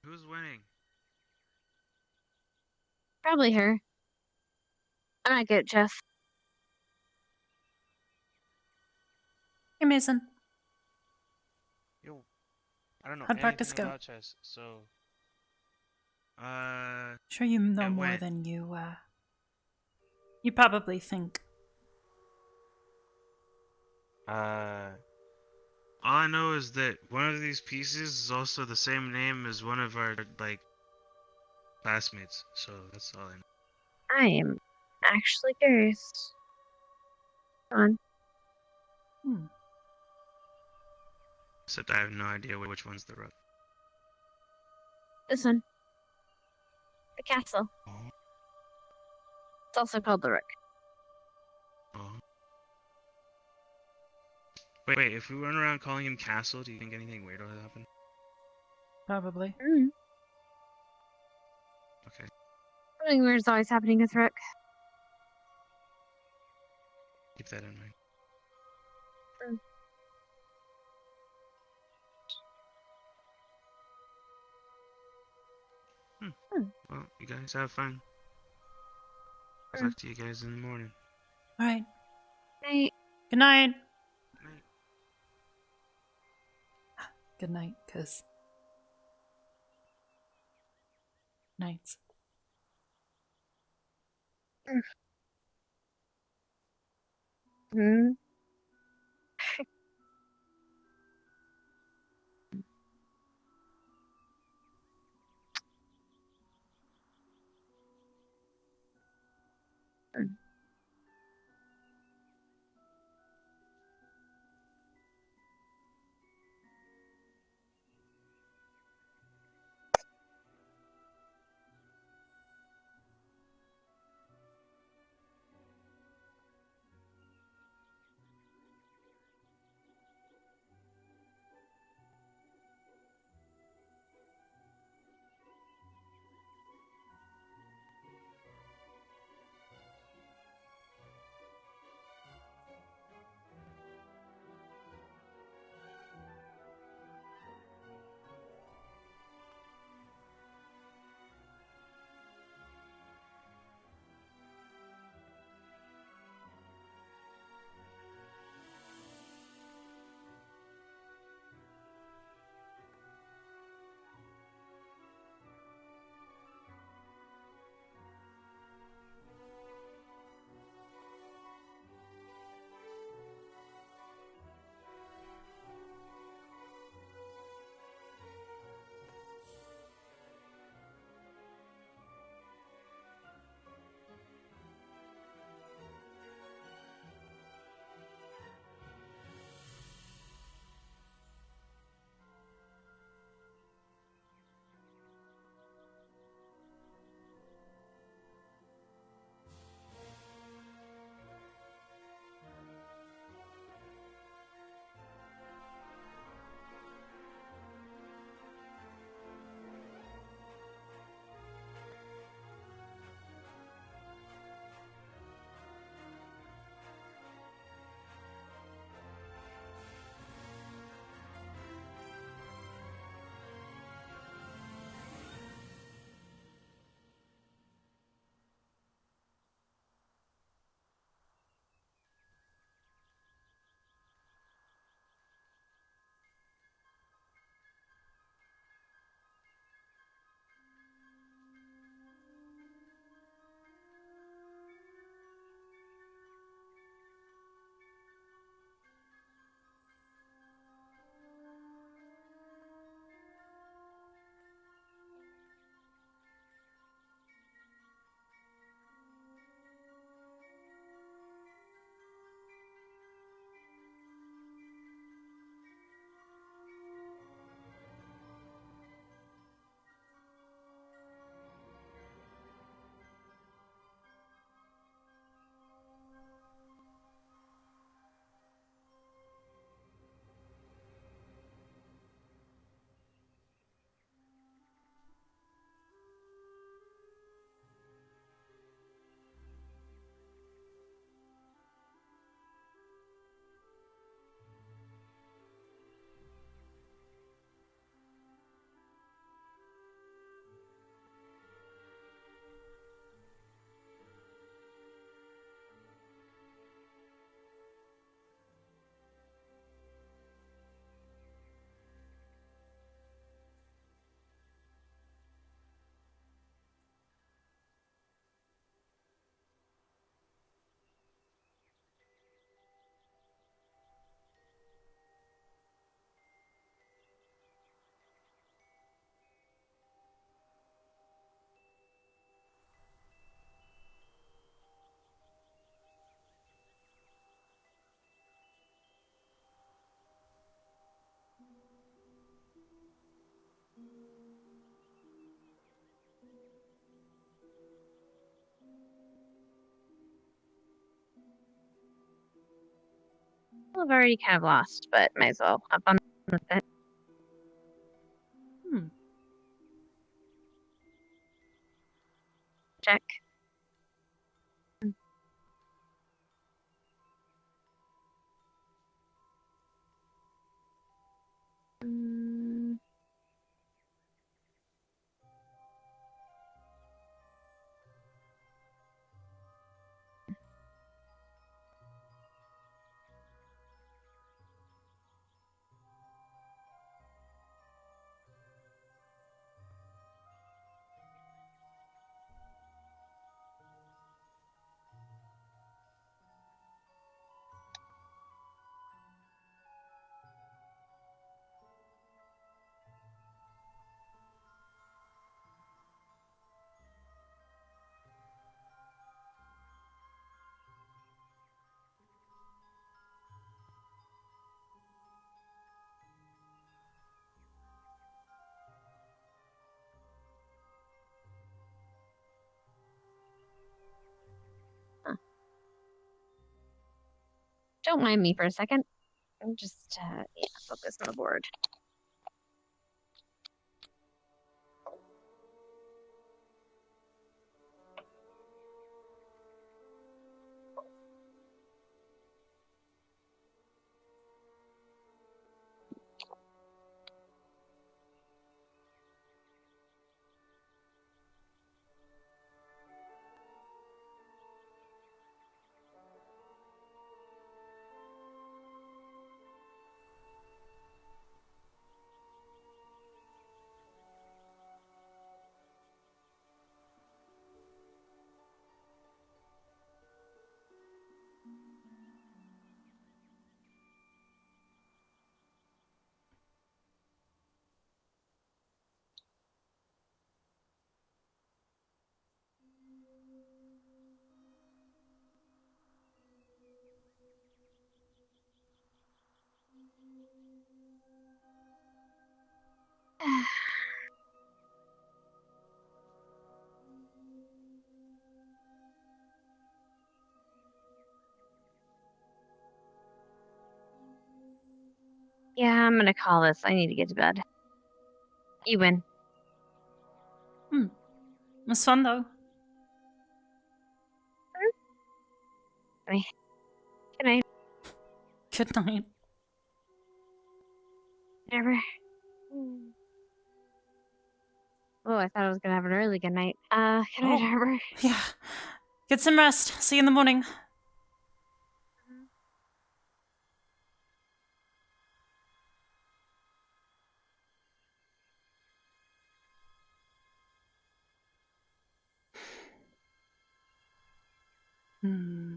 Who's winning? Probably her. I'm not good at chess. Hey, Mason. Yo, I don't know How'd practice anything go? about chess, so Sure, you know it more went. than you probably think. All I know is that one of these pieces is also the same name as one of our classmates, so that's all I know. I am actually curious. Come on. Except I have no idea which one's the rook. This one. The castle. It's also called the Rook. Oh. Wait, if we run around calling him Castle, do you think anything weird will happen? Probably. Okay. Something weird is always happening with Rick. Keep that in mind. Well, you guys have fun. I'll talk to you guys in the morning. All right. Night. Good night. Good night, cause nights. Hmm. I've already kind of lost, but might as well hop on with it. check. Mm. Don't mind me for a second. I'm just, yeah, focus on the board. Yeah, I'm gonna call this. I need to get to bed. You win. It was fun though. Good night. Good night. Never. Oh, I thought I was gonna have an early good night. Good night, Arbor. Yeah. Get some rest. See you in the morning. Hmm.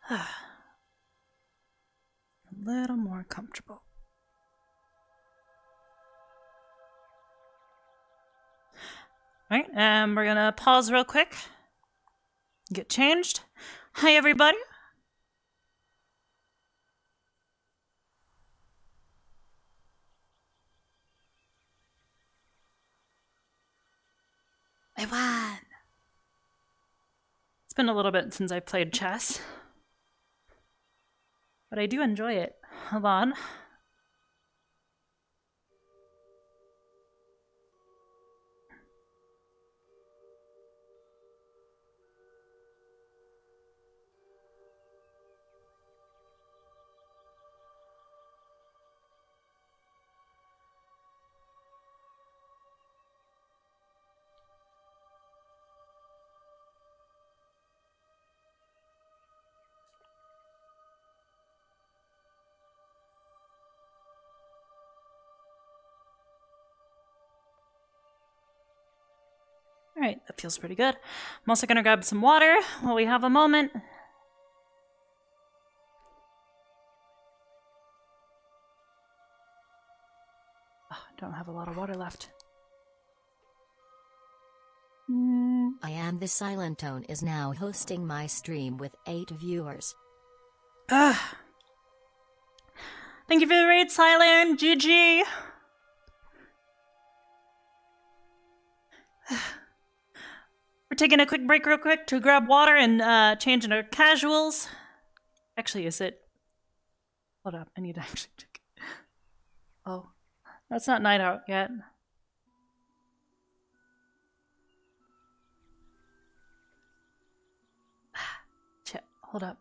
A little more comfortable. Alright, we're gonna pause real quick. Get changed. Hi, everybody. I won. It's been a little bit since I played chess, but I do enjoy it. Hold on. Alright, that feels pretty good. I'm also gonna grab some water while we have a moment. Oh, I don't have a lot of water left. I Am the Silent Tone is now hosting my stream with 8 viewers. Thank you for the raid, Silent. GG. We're taking a quick break real quick to grab water and change into casuals. Actually, is it? Hold up, I need to actually check. Oh, that's not night out yet. Shit, hold up.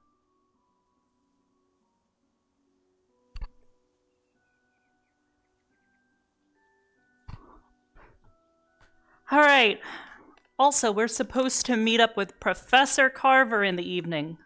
All right. Also, we're supposed to meet up with Professor Carver in the evening.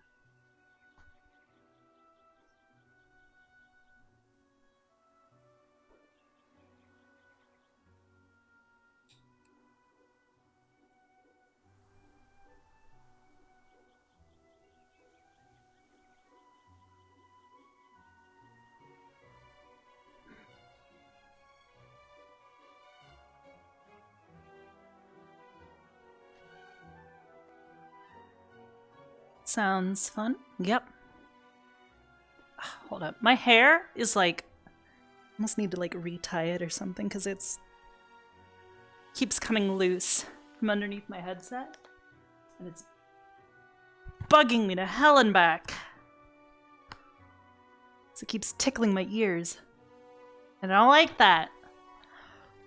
Sounds fun. Yep. Hold up. My hair is like... I must need to like retie it or something because it's... keeps coming loose from underneath my headset. And it's bugging me to hell and back. So it keeps tickling my ears. And I don't like that.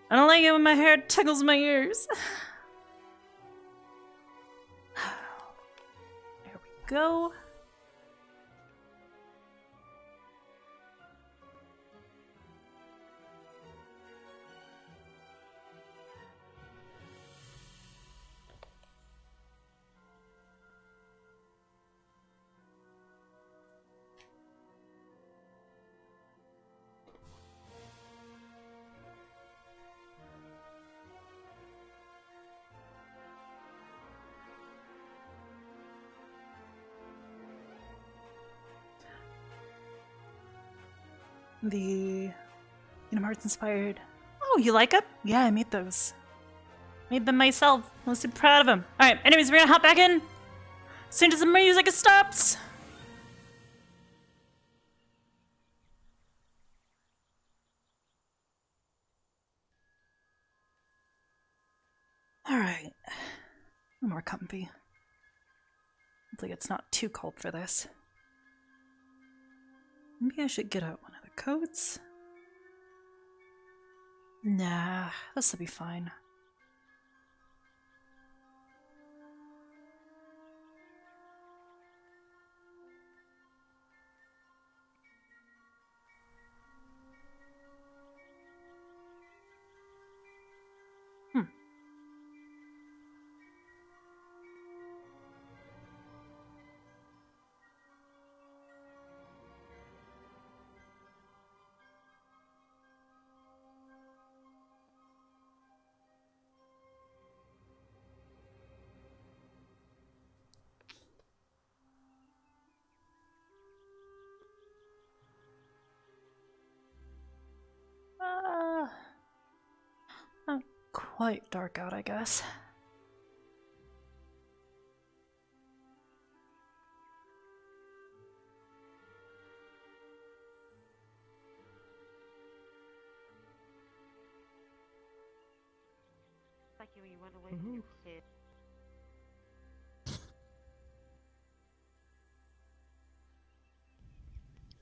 I don't like it when my hair tickles my ears. There we go. The Kingdom Hearts inspired. Oh, you like them? Yeah, I made those. Made them myself. I'm super proud of them. Alright, anyways, we're gonna hop back in. As soon as the music stops. Alright. I'm more comfy. Hopefully it's not too cold for this. Maybe I should get out one of the coats. Nah, this'll be fine. Not quite dark out, I guess. Like you when you went away from your kid.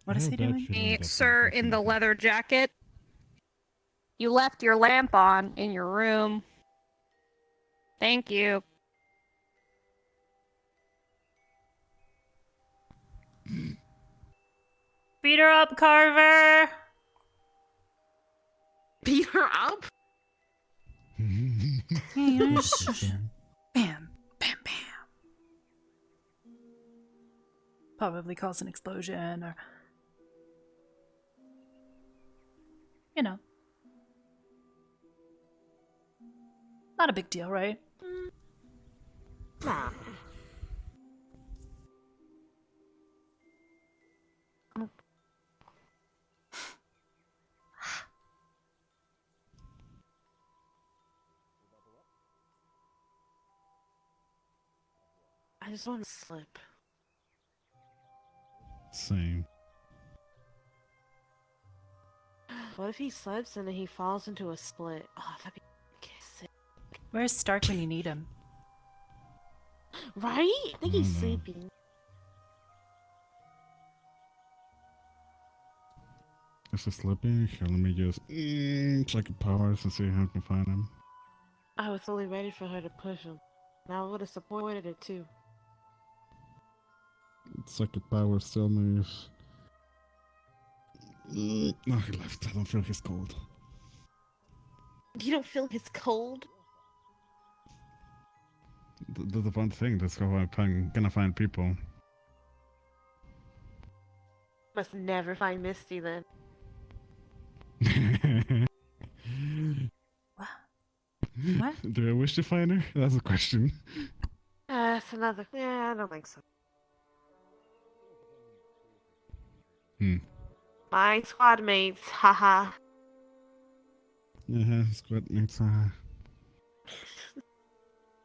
What is he doing? Hey, sir in the leather jacket. You left your lamp on in your room. Thank you. Beat her up, Carver! Beat her up? Bam, bam, bam. Probably cause an explosion or... You know. Not a big deal, right? Nah. I just want to slip. Same. What if he slips and then he falls into a split? Oh, that'd be sick. Where's Stark when you need him? Right? I think he's sleeping. Is he sleeping? Here, let me just check the powers and see how I can find him. I was fully ready for her to push him. Now I would have supported it too. Second power still moves. No, he left. I don't feel his cold. You don't feel his cold? That's the one thing. That's how I'm gonna find people. Must never find Misty then. What? Do I wish to find her? That's a question. That's another. Yeah, I don't think so. My squad mates, haha. Squad mates.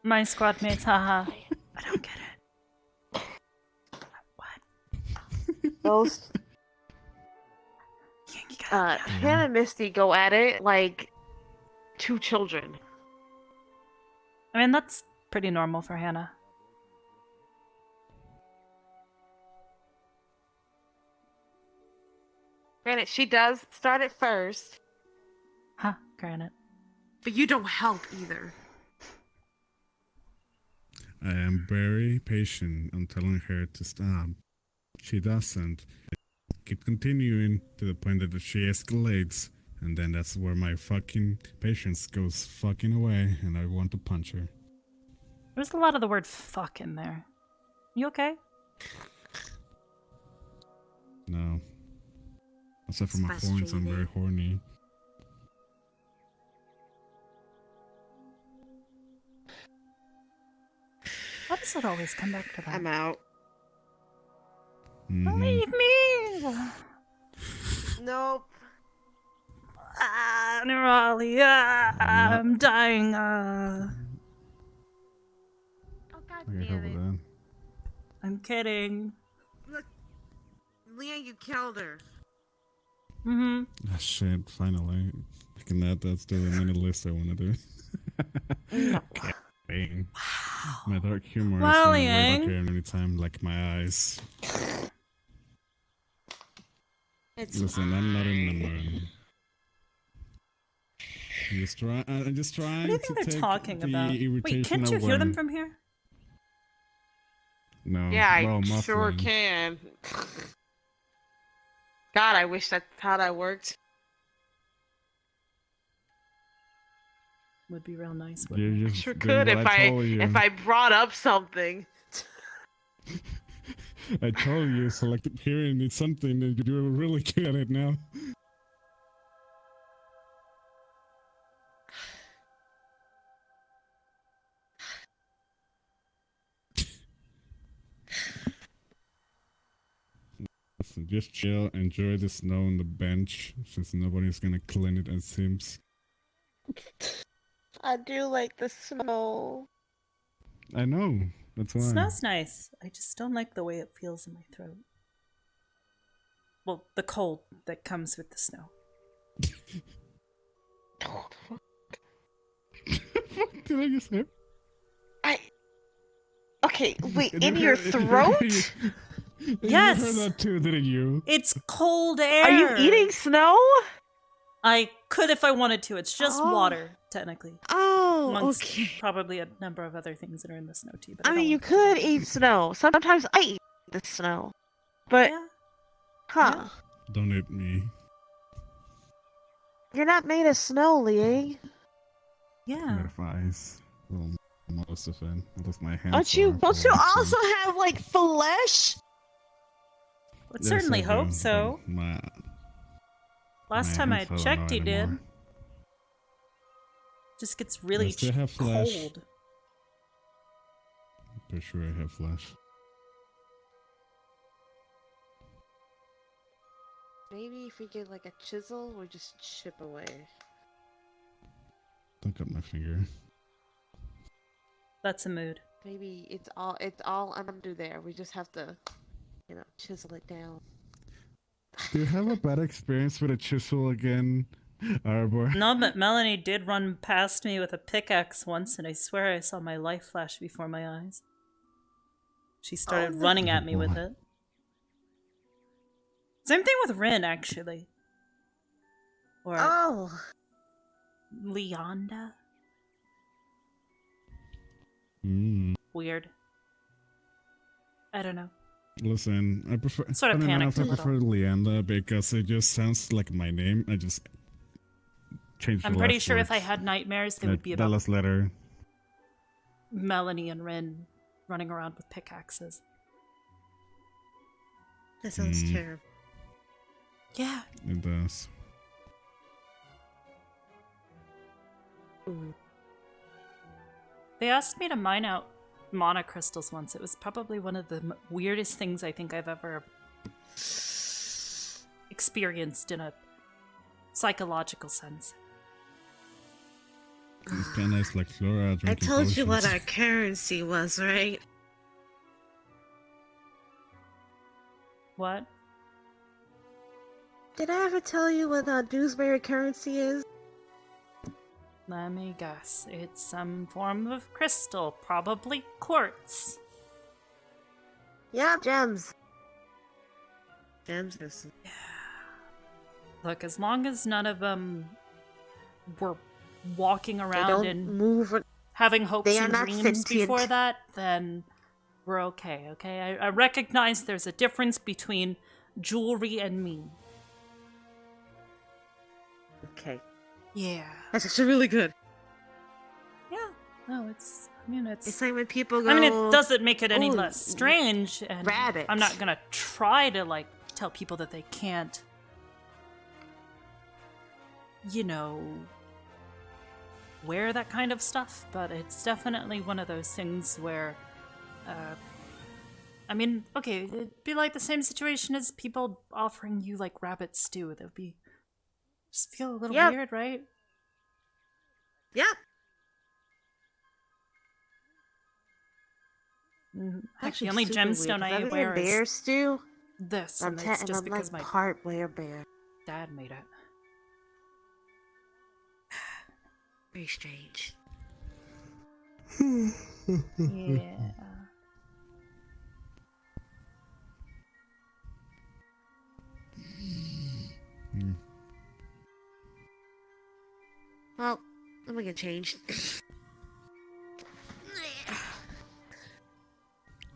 My squad mates, haha. I don't get it. Those. Hannah and Misty go at it like two children. I mean, that's pretty normal for Hannah. Granted, she does start it first. Huh, granted. But you don't help either. I am very patient. I'm telling her to stop. She doesn't. Keep continuing to the point that she escalates. And then that's where my fucking patience goes fucking away. And I want to punch her. There's a lot of the word fuck in there. You okay? No. Except for my horns, I'm very horny. Why does it always come back to that? I'm out. Leave me! Nope. Neuralia, I'm dying. Oh, God I can help damn with it. that. I'm kidding. Look, Leah, you killed her. Mm-hmm. Ah, shit, finally. I can add that to the mini list I want to do. Kidding. My dark humor is Well, way Yang. darker anytime, like my eyes. Listen, I'm not in the mood. I'm just trying What do you to think they're take talking the about? irritation Wait, can't you hear them from here? No. Yeah, well, I sure muffling. can. God, I wish that's how that worked. Would be real nice. You Wouldn't it? just Sure did could what I told you. if I brought up something. I told you selective hearing is something that you're really good at it now. Listen, just chill, enjoy the snow on the bench, since nobody's gonna clean it, it seems. I do like the snow. I know, that's why. Snow's nice. I just don't like the way it feels in my throat. Well, the cold that comes with the snow. What did I just say? Okay, wait, And in you your heard- throat? Yes! You heard that too, didn't you? It's cold air! Are you eating snow? I could if I wanted to. It's just water, technically. Oh, Amongst okay. probably a number of other things that are in the snow too. But I mean, you could eat snow. Sometimes I eat the snow. But, huh. Don't eat me. You're not made of snow, Liang. Yeah. Made of ice. Well, most of it. At least my hands Don't you are also full, so- have, like, flesh? Would Yes, certainly I hope do, so. but My, Last my time I hands don't checked, know you did. anymore. Just gets really still have flesh. cold. Pretty sure I have flesh. Maybe if we get, like, a chisel, or just chip away. Don't cut my finger. That's a mood. Maybe it's all under there. We just have to, chisel it down. Do you have a bad experience with a chisel again, Arbor? No, but Melanie did run past me with a pickaxe once, and I swear I saw my life flash before my eyes. She started running at me with it. Same thing with Rin, actually. Or Leonda. Weird. I don't know. Listen, I prefer. Sort of funny panicked enough, a I prefer Leanda because it just sounds like my name. I just changed. I'm the pretty last sure if I words. had nightmares, they would be The about last letter. Melanie and Rin running around with pickaxes. That sounds terrible. Yeah. It does. They asked me to mine out mana crystals once. It was probably one of the weirdest things I think I've ever experienced in a psychological sense. It's kind of nice, like Flora I drinking told you what potions. our currency was, right? What? Did I ever tell you what our Dewsbury currency is? Let me guess. It's some form of crystal, probably quartz. Yeah, gems. Gems. Look, as long as none of them were walking They around don't and move. having hopes They are and not dreams sentient. before that, then we're okay, okay? I recognize there's a difference between jewelry and me. Okay. Yeah. That's actually really good. Yeah. No, it's... I mean, It's like when people go. I mean, it doesn't make it any "Oh, less strange, and rabbits." I'm not gonna try to, like, tell people that they can't, you know, wear that kind of stuff, but it's definitely one of those things where, I mean, okay, it'd be like the same situation as people offering you, like, rabbit stew. That would be, just feel a little Yep. weird, right? Yep. Heck, the only gemstone I wear bear is stew. this, I'm and it's just I'm because like my part bear. dad made it. Very strange. Yeah. Well, I'm gonna get changed.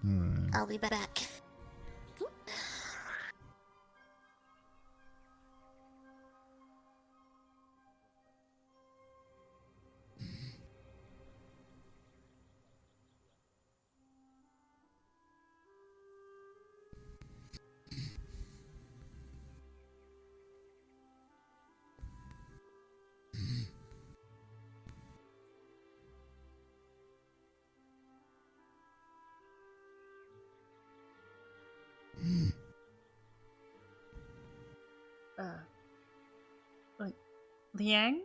Alright. I'll be back. Like, Liang?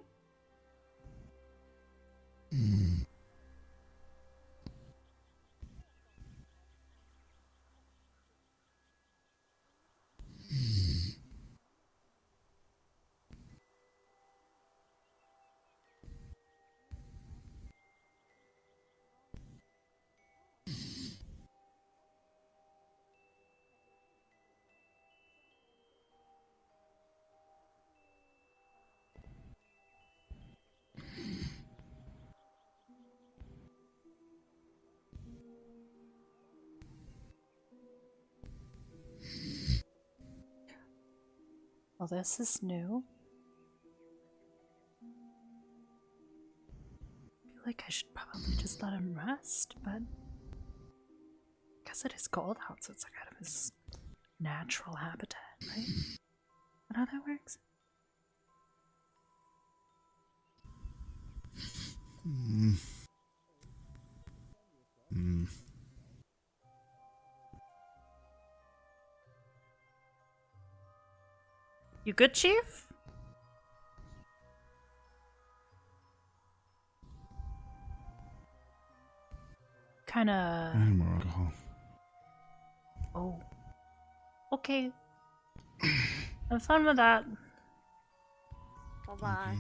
Well, this is new. I feel like I should probably just let him rest, but because it is cold out, so it's like out of his natural habitat, right? Is that how that works? You good, Chief? Kinda... And more alcohol. Oh. Okay. Have fun with that. Bye-bye.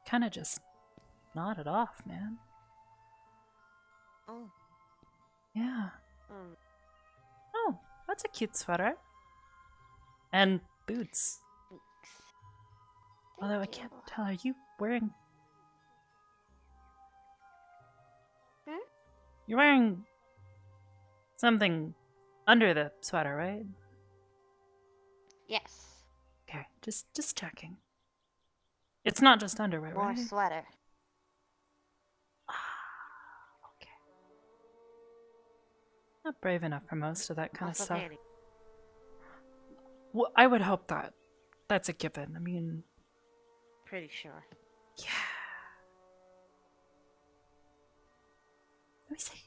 Kinda just nodded off, man. Oh. Yeah. Mm. Oh, that's a cute sweater. And boots. Although I can't tell, are you wearing... Hmm? You're wearing something under the sweater, right? Yes. Okay, just checking. It's not just underwear, More right? sweater. Okay. Not brave enough for most of that kind of Also stuff. panty. Well, I would hope that. That's a given. I mean... Pretty sure. Yeah. Let me see.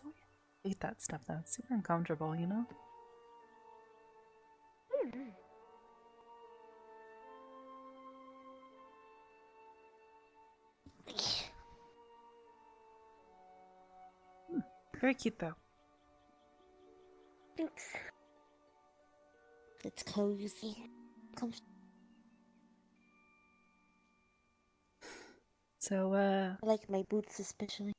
Don't hate that stuff though. It's super uncomfortable, you know? Very cute though. Thanks. It's cozy. So, I like my boots especially.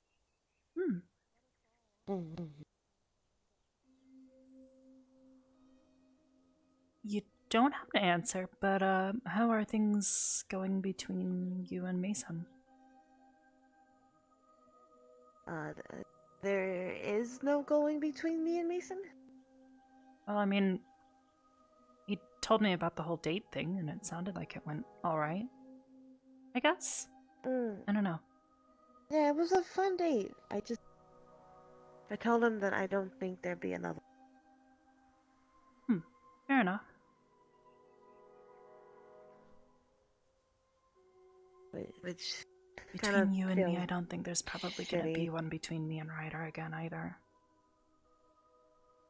You don't have to answer, but how are things going between you and Mason? There is no going between me and Mason? Well, I mean, he told me about the whole date thing, and it sounded like it went alright. I guess? I don't know. Yeah, it was a fun date. I told him that I don't think there'd be another. Fair enough. Which Between you and me, feels I don't think there's probably gonna shitty. be one between me and Ryder again either.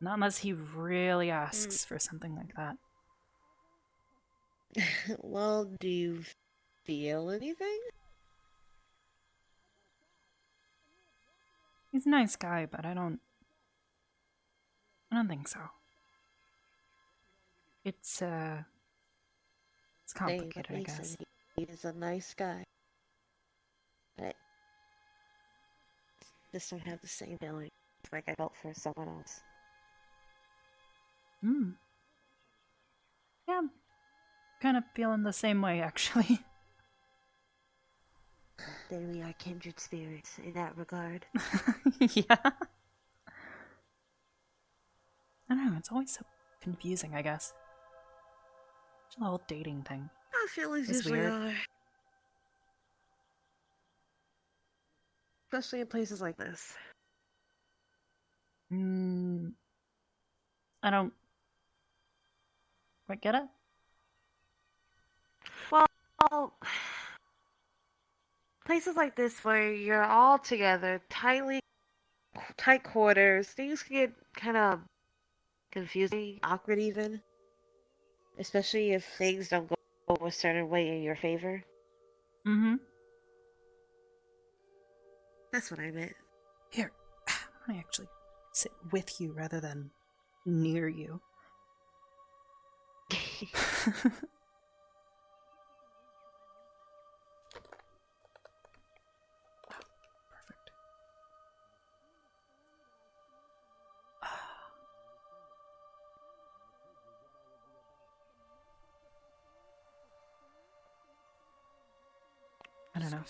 Not unless he really asks for something like that. Well, do you feel anything? He's a nice guy, but I don't think so. It's complicated, I guess. He is a nice guy. But just don't have the same feeling like I felt for someone else. Yeah, I'm kind of feeling the same way, actually. Then we are kindred spirits in that regard. Yeah. I don't know, it's always so confusing, I guess. The whole dating thing. Our feelings It's usually weird. are. Especially in places like this. I don't quite get it. Well, places like this where you're all together, tight quarters, things can get kind of confusing, awkward even. Especially if things don't go a certain way in your favor. That's what I meant. Here, I actually sit with you rather than near you. Perfect. I don't know.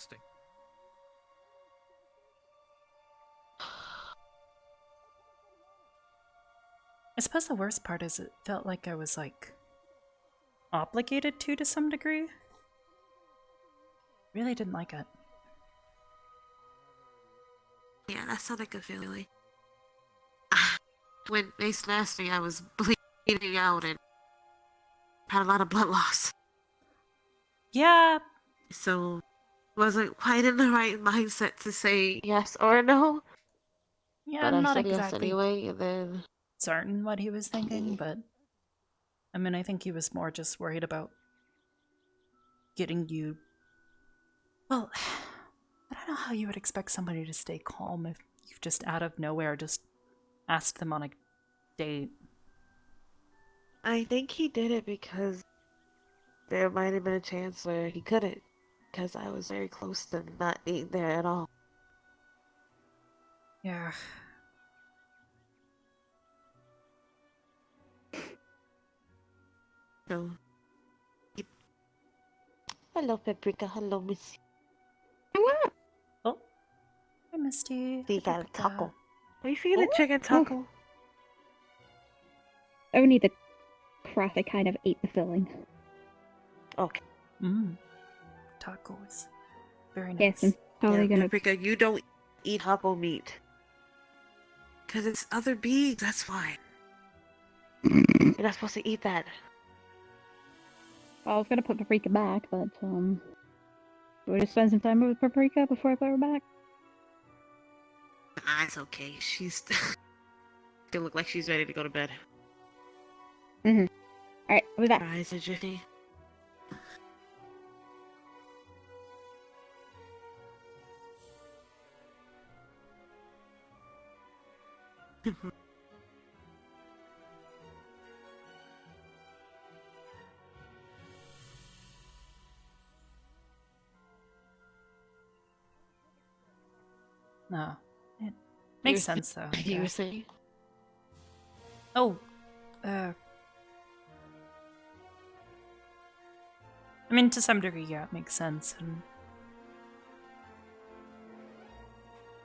I suppose the worst part is it felt like I was, like, obligated to some degree. Really didn't like it. Yeah, that's not a good feeling. When Mason asked me, I was bleeding out and had a lot of blood loss. Yeah. So, wasn't quite in the right mindset to say yes or no. Yeah, But I'm I not said yes exactly anyway, and then... certain what he was thinking, but I mean, I think he was more just worried about getting you. Well, I don't know how you would expect somebody to stay calm if you've just out of nowhere just asked them on a date. I think he did it because there might have been a chance where he couldn't, because I was very close to not being there at all. Yeah. No. Hello, Paprika. Hello, Missy. Oh, hi, Misty. You got a Paprika. taco. Are you feeling a chicken taco? Only the craft kind of ate the filling. Okay. Tacos. Very nice. Yes, I'm totally gonna. Paprika, you don't eat taco meat. Because it's other beings, that's why. You're not supposed to eat that. I was gonna put Paprika back, but we'll just spend some time with Paprika before I put her back. Ah, it's okay. She's still look like she's ready to go to bed. Alright, I'll be back. Her eyes are drifty. No. It makes sense, though. You were saying? Oh, I mean, to some degree, yeah, it makes sense. And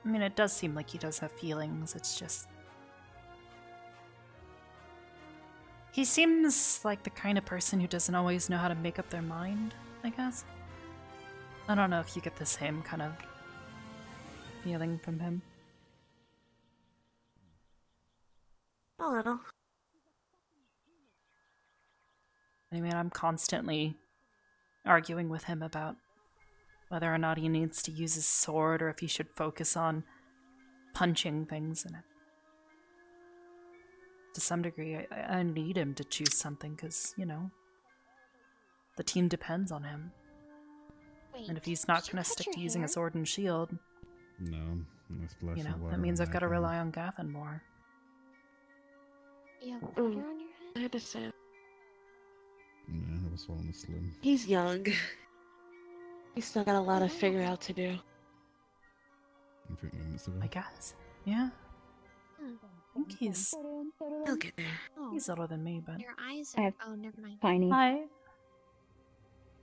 I mean, it does seem like he does have feelings. It's just he seems like the kind of person who doesn't always know how to make up their mind, I guess. I don't know if you get the same kind of feeling from him. A little. I mean, I'm constantly arguing with him about whether or not he needs to use his sword or if he should focus on punching things in it. To some degree, I need him to choose something because, you know, the team depends on him. Wait, And if he's not going to stick to using a sword and shield, No, that's less you know, of what that I means I've got to imagine. rely on Gavin more. You have water on your head? I understand. Yeah, I was falling asleep. He's young. He's still got a lot to figure out to do. A few minutes ago. I guess. Yeah. I think he's He'll get there. he's older than me, but Your eyes I are. have Oh, never mind. tiny. hi. I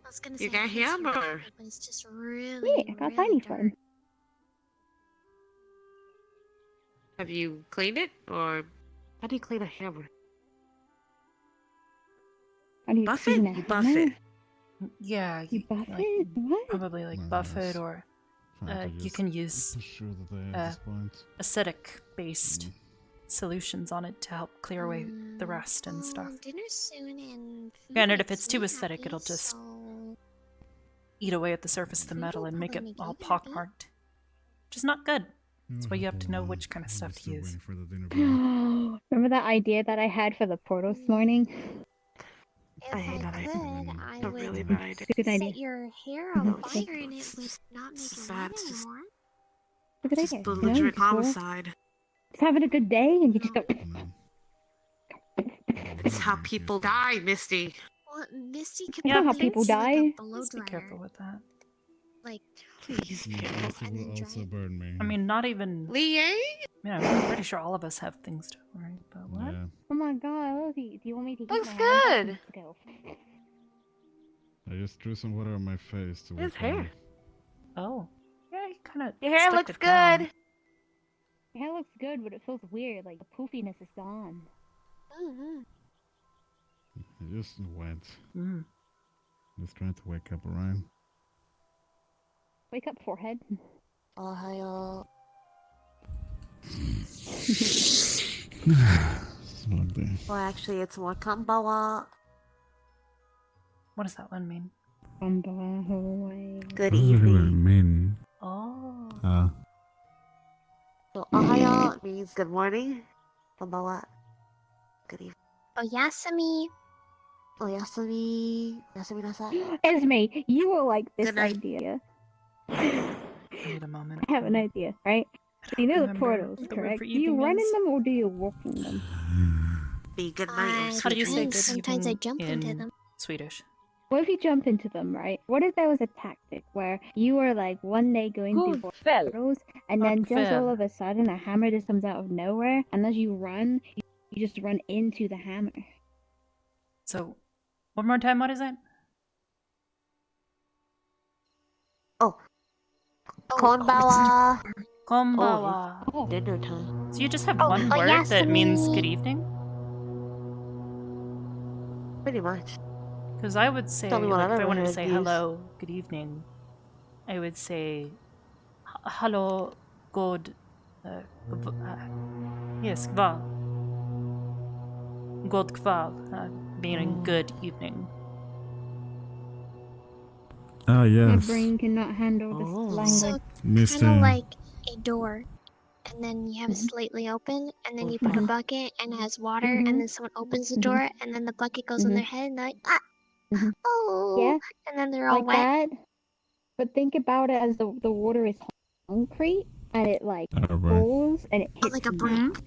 was gonna say You got I guess you're hammer. right, but it's just really, Yeah, I got really tiny dark. fun. Have you cleaned it? Or how do you clean a hammer? How do you Buff clean it? a You buff hammer? it. Yeah, You buff it? What? probably like No, buff it's it or fine to you just can use push through the day at this point. acidic-based solutions on it to help clear away the rust and stuff. Dinner's soon and food Granted, if makes it's too me acidic, happy, it'll just so eat away at the surface of the food metal will and make it probably all you happy. pockmarked, which is not good. That's why you have to know Hold on, which kind of I'm stuff to still use. waiting for the dinner bell. Remember that idea that I had for the portal this morning? If I hate that idea. could, I It's a would really bad idea. It's a good idea. set your hair No, on it's fire and it would not make It's it sad. red It's just, anymore. It's a good just idea. You know, belligerent just go, homicide. just having a good day, and you just go. It's how people die, Misty. Well, Misty could That's not how probably people use like die. a blow Let's be dryer. careful with that. Like, Please. Yeah, also will also burn me. I mean, not even. Liang? Yeah, I'm pretty sure all of us have things to worry about. What? Yeah. Oh my god, Lizzie, do you want me to heat Looks my good. Let's go. I just threw some water on my face to His wake hair. me. Oh, yeah, you kind of. Your hair looks good. Your hair looks good, but it feels weird. Like the poofiness is gone. I just went. Mm. Just trying to wake up, Orion. Wake up, forehead. Ohio. Well, actually, it's more kambawa. What does that one mean? Good evening. Min. Oh. So, Ohio means good morning. Kambawa. Good evening. Oyasumi. Oyasumi. Oyasumi nasai. Esme, you will like this Good night. idea. Wait a moment. I have an idea, right? So you know the remember portals, what the word correct? for Do you evening run is. in them or do you walk in them? Be good night. How do you say good Sometimes I evening jump in into them. Swedish? What if you jump into them, right? What if there was a tactic where you were like one day going through portals, and then just all of a sudden a hammer just comes out of nowhere, and as you run, you just run into the hammer. So, one more time, what is it? Konbawa. Konbawa. Oh, dinner time. So you just have one word that means good evening? Pretty much. Because I would say, Tell me what like, if other I wanted to word say use. hello, good evening, I would say hello, god, yes, kval. God kval, meaning good evening. Ah, My yes. brain cannot handle this language. So, kind of like a door, and then you have it slightly open, and then you put a bucket, and it has water, and then someone opens the door, and then the bucket goes on their head, and they're like, oh, Yeah, and then they're all like wet. that. But think about it as the water is concrete, and it like falls, and it hits like a you. brick.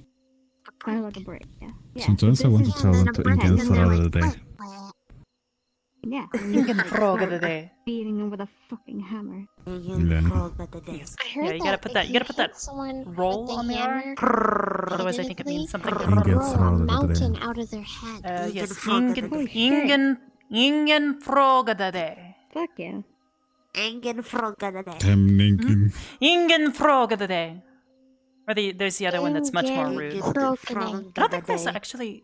Kind of like a brick, yeah. Sometimes I want to tell them to again for the day. Yeah. Ingen fråga det dig. Beating them with a fucking hammer. Yes. I heard Yeah, you gotta put that. You gotta put that roll on the R. Otherwise, I think it means something roll different. a mountain out of their head. Yes. Ingen frågade dig. Fuck yeah. Ingen frågade dig. Ingen frågade dig. Or there's the other one that's much more rude. I don't think there's actually.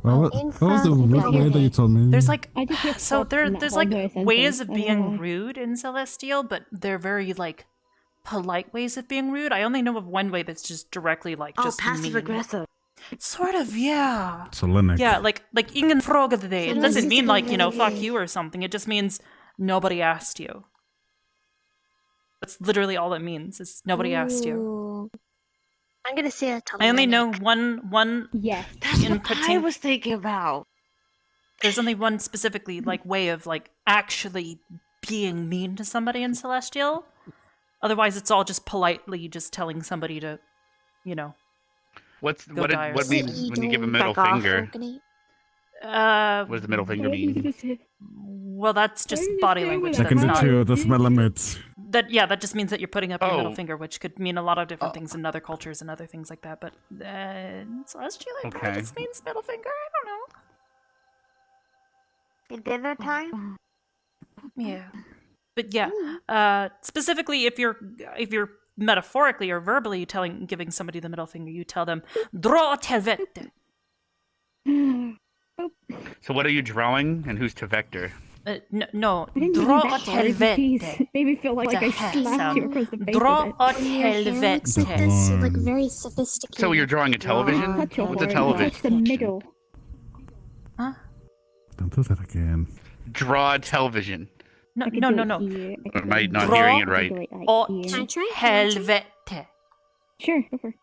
What was the way that you told me? There's like there's like ways of being rude in Celestial, but they're very like polite ways of being rude. I only know of one way that's just directly like just passive mean. aggressive. Sort of, yeah. So Linux. Yeah, like ingen frågade dig. It doesn't mean like, fuck you or something. It just means nobody asked you. That's literally all it means. Is nobody asked you. I'm gonna say that to I only know one. Yes, that's in what I was thinking about. There's only one specifically like way of like actually being mean to somebody in Celestial. Otherwise, it's all just politely just telling somebody to, What die or means when you give a middle Back off. finger? What does the middle finger mean? Well, that's just body language. Second That's to not, the smell limits. that just means that you're putting up your middle finger, which could mean a lot of different things in other cultures and other things like that. But Celestial, it probably Okay. just means middle finger. I don't know. In dinner time? Yeah, but yeah, specifically if you're metaphorically or verbally giving somebody the middle finger, you tell them "dra åt helvete." So what are you drawing, and who's to vector? No, I didn't dra mean åt that hard, helvete. jeez. Made me feel like It's a I ha slapped sound. you across the face. Dra with it. åt helvete. This like very sophisticated. So you're drawing a television? Touch your What's a horn, television? touch the middle. Don't do that again. Draw a television. No. Or am I not Dra hearing it right? åt helvete. Sure, go for it.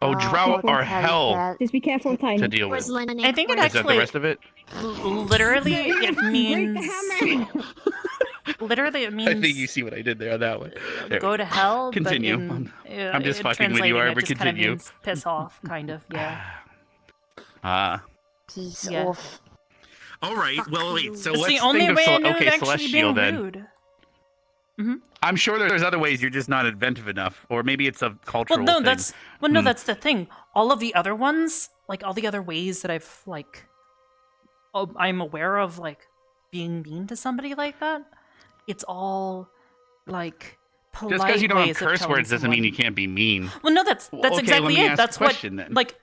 Oh, drought or hell Just be careful with time. to deal with. I think it Is that the actually rest of it? literally it means literally it means I think you see what I did there on that one. There. go to hell. Continue. But I'm just fucking with you, translating it Arbor. just kinda Continue. means piss off, kind of. Yeah. Peace Yeah. off. All right. Well, wait. So It's let's the only think of way I know of okay, actually Celestial being then. rude. I'm sure there's other ways you're just not inventive enough, or maybe it's a cultural Well, no, thing. that's the thing. All of the other ones, like all the other ways that I'm aware of, like being mean to somebody like that. It's all like polite Just because you don't have ways of curse telling words doesn't mean you someone. can't be mean. Well, no, that's Okay, let exactly me it. ask That's the question, what then. like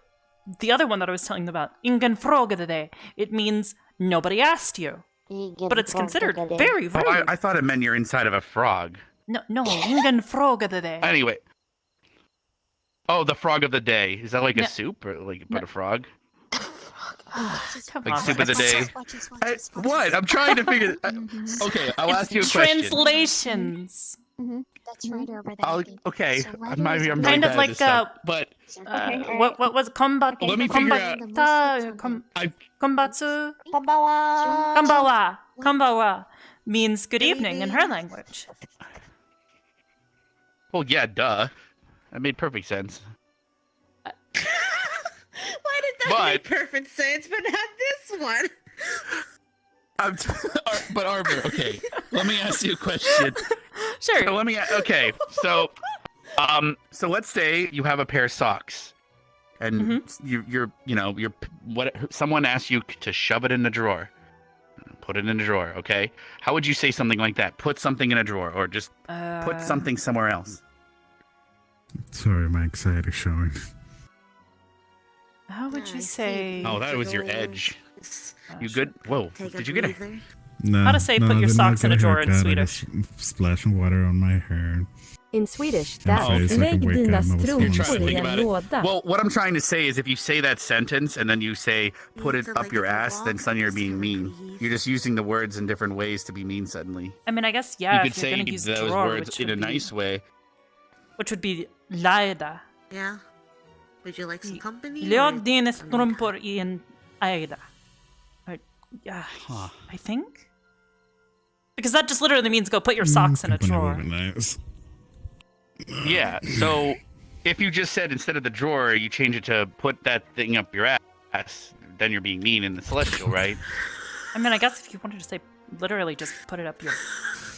the other one that I was telling you about. Ingen frågade dig. It means nobody asked you, but it's considered very rude. Oh, I thought it meant you're inside of a frog. No, ingen frågade dig. Anyway. Oh, the frog of the day. Is that like No. a soup or like but a frog? Come Like on. soup of the day. What? I'm trying to figure. Okay, I'll ask you a question. Translations. That's right over there. Okay, So why I'm do you- really Kind bad of at like this stuff, but what was combat? Let me figure out- Kombatsu. Konbawa. Konbawa means good evening in her language. well, yeah, duh. That made perfect sense. Why did That made perfect sense, but not this one. But Arbor, okay. Let me ask you a question. Sure. So so let's say you have a pair of socks, and you're someone asks you to shove it in the drawer, put it in the drawer. Okay, how would you say something like that? Put something in a drawer, or just put something somewhere else. Sorry, my anxiety showing. How would you say? Oh, that was your edge. You good? Whoa! Did you get it? No, How to say put your socks in a drawer in Swedish? Splashing water on my hair. In Swedish, And that's face like a lägg wake dina up, I was strumpor thinking i about en låda. Well, what I'm trying to say is if you say that sentence and then you say put it up your ass, then suddenly you're being mean. You're just using the words in different ways to be mean suddenly. I mean, I guess, yeah, You could if you're say gonna use those drawer, words which in a would be- nice way. Which would be lajda. Yeah. Would you like some company? Lägg dina strumpor i en lajda. Yeah, I think? Because that just literally means go put your socks in a drawer. Nice. Yeah, so if you just said instead of the drawer, you change it to put that thing up your ass, then you're being mean in the celestial, right? I mean, I guess if you wanted to say literally just put it up your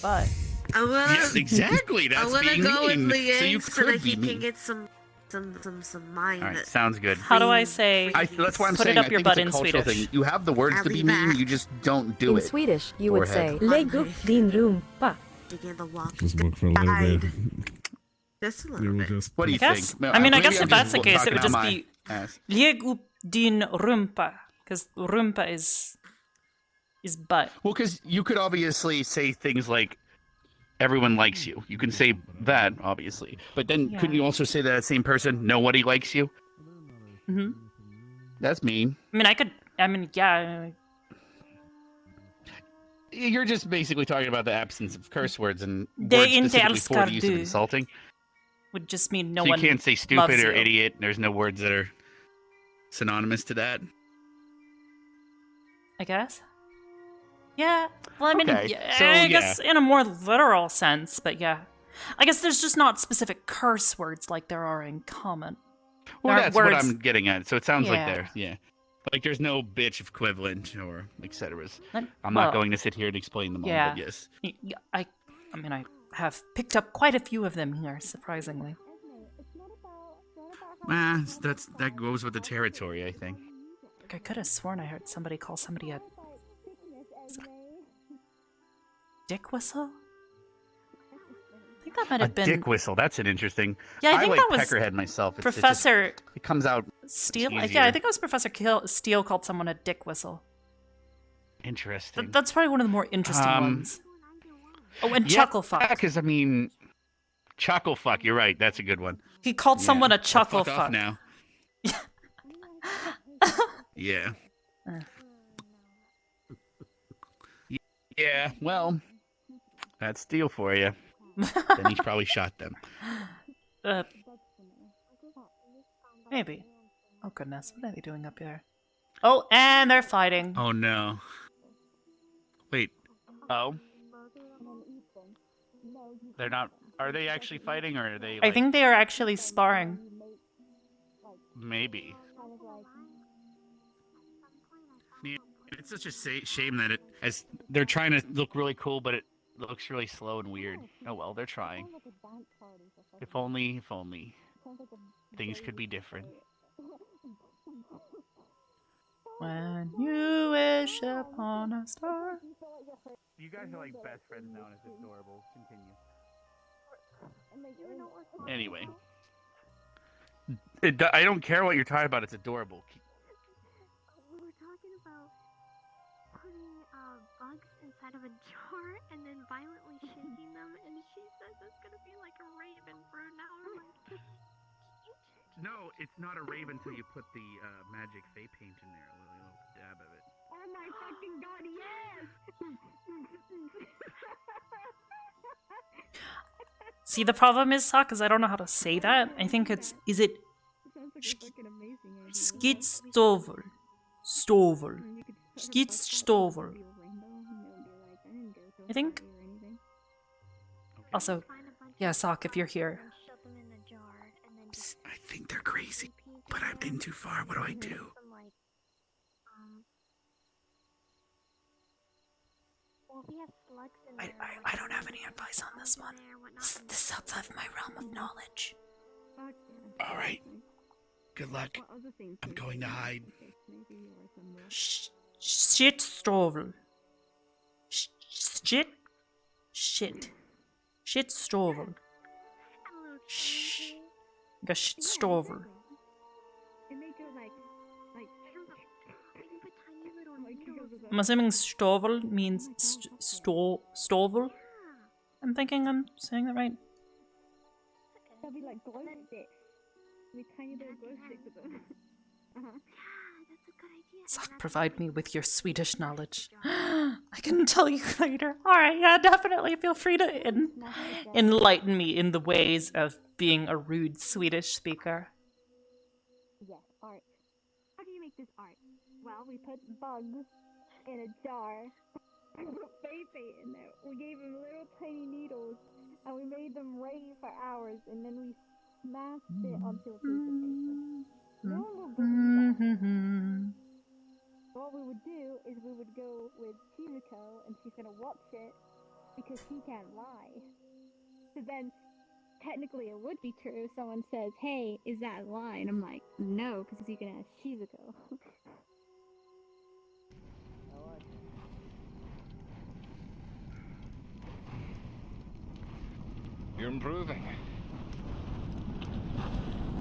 butt. Yes, exactly. That's I wanna being go mean. with Liang So you so that could he be can mean. get some mind. All right, sounds good. How do I say? That's why I'm put saying it up I your think butt it's a in cultural Swedish. thing. You have the words to be mean, you just don't do In it. Swedish, you would say Forehead. lägg upp din rumpa. Begin to walk. Just look for a little bit. Just a You little will bit. just What do you Guess? think? No, I mean, I maybe guess I'm if that's the just case, it would talking just out be my ass. lägg upp din rumpa, because rumpa is butt. Well, because you could obviously say things like everyone likes you. You can say that, obviously. But then Yeah. couldn't you also say that same person, nobody likes you? Hmm. That's mean. I mean, yeah. You're just basically talking about the absence of curse words and Det words inte specifically for the älskar use of du. insulting. Would just mean no So you one can't say loves stupid or you. idiot. There's no words that are synonymous to that. I guess. Yeah. Well, I mean, Okay, yeah, so, I guess yeah. in a more literal sense, but yeah. I guess there's just not specific curse words like there are in common. Well, There that's are what words- I'm getting at. So it sounds like Yeah. there, yeah. Like there's no bitch equivalent or etc. I'm well, not going to sit here and explain them all, Yeah. but yes. I mean, I have picked up quite a few of them here, surprisingly. That goes with the territory, I think. I could have sworn I heard somebody call somebody a dick whistle. I think that might A have been dick whistle. That's an interesting. Yeah, I think like that was peckerhead myself. Professor it comes out Steele. easier. Yeah, I think it was Professor Steele called someone a dick whistle. Interesting. That's probably one of the more interesting ones. Oh, and yeah, chuckle fuck. because I mean, chuckle fuck. You're right. That's a good one. He called someone a chuckle fuck off fuck. now. Yeah. Yeah. Well, that's Steele for you. Then he's probably shot them. Maybe. Oh goodness, what are they doing up here? Oh, and they're fighting. Oh no. Wait. Oh. They're not. Are they actually fighting, or are they? I think they are actually sparring. Maybe. Yeah, it's such a shame that as they're trying to look really cool, but it looks really slow and weird. Oh well, they're trying. If only things could be different. When you wish upon a star. You guys are like best friends now, and it's adorable. Continue. Anyway, I don't care what you're talking about. It's adorable. We were talking about putting bugs inside of a jar and then violently shaking them, and she says it's gonna be like a raven for now. I'm like, No, it's not a rave until you put the magic fey paint in there. A little dab of it. Oh my fucking god, yes! See, the problem is, Sock, is I don't know how to say that. I think is it Skitstovel. Stovel. Skitstovel. I think. Also, yeah, Sock, if you're here. Psst, I think they're crazy, but I've been too far. What do I do? I don't have any advice on this one. This is outside of my realm of knowledge. All right. Good luck. I'm going to hide. Shit stovel. Shit stovel. Shit stovel. I'm assuming stovel means stovel. I'm thinking I'm saying that right. They'll be like glow sticks. We tiny little glow sticks with them. Zach, provide me with your Swedish knowledge. I can tell you later. Alright, yeah, definitely feel free to enlighten me in the ways of being a rude Swedish speaker. Yes, art. How do you make this art? Well, we put bugs in a jar. We put face paint in there. We gave them little tiny needles, and we made them rain for hours, and then we smashed it onto a piece of paper. No one will believe that. What we would do is we would go with Shizuko, and she's gonna watch it because she can't lie. So then, technically, it would be true if someone says, "Hey, is that a lie?" And I'm like, "No," because you can ask Shizuko. You're improving.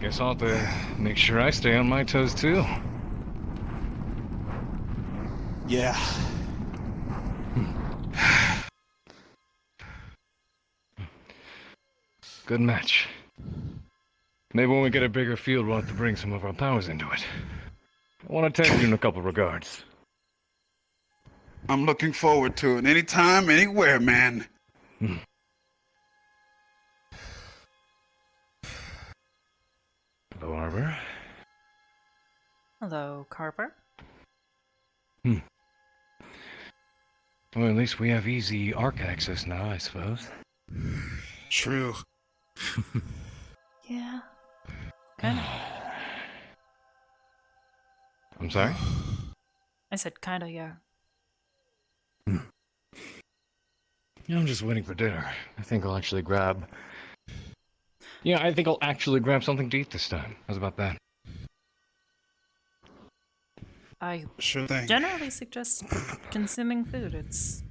Guess I'll have to make sure I stay on my toes too. Yeah. Good match. Maybe when we get a bigger field, we'll have to bring some of our powers into it. I want to test you in a couple regards. I'm looking forward to it. Anytime, anywhere, man. Hello, Arbor. Hello, Carver. Well, at least we have easy Arc access now, I suppose. True. Yeah. Kinda. I'm sorry? I said kinda, yeah. Yeah, I'm just waiting for dinner. I think I'll actually grab... Yeah, I think I'll actually grab something to eat this time. How's about that? I sure thing. Generally suggest consuming food. It's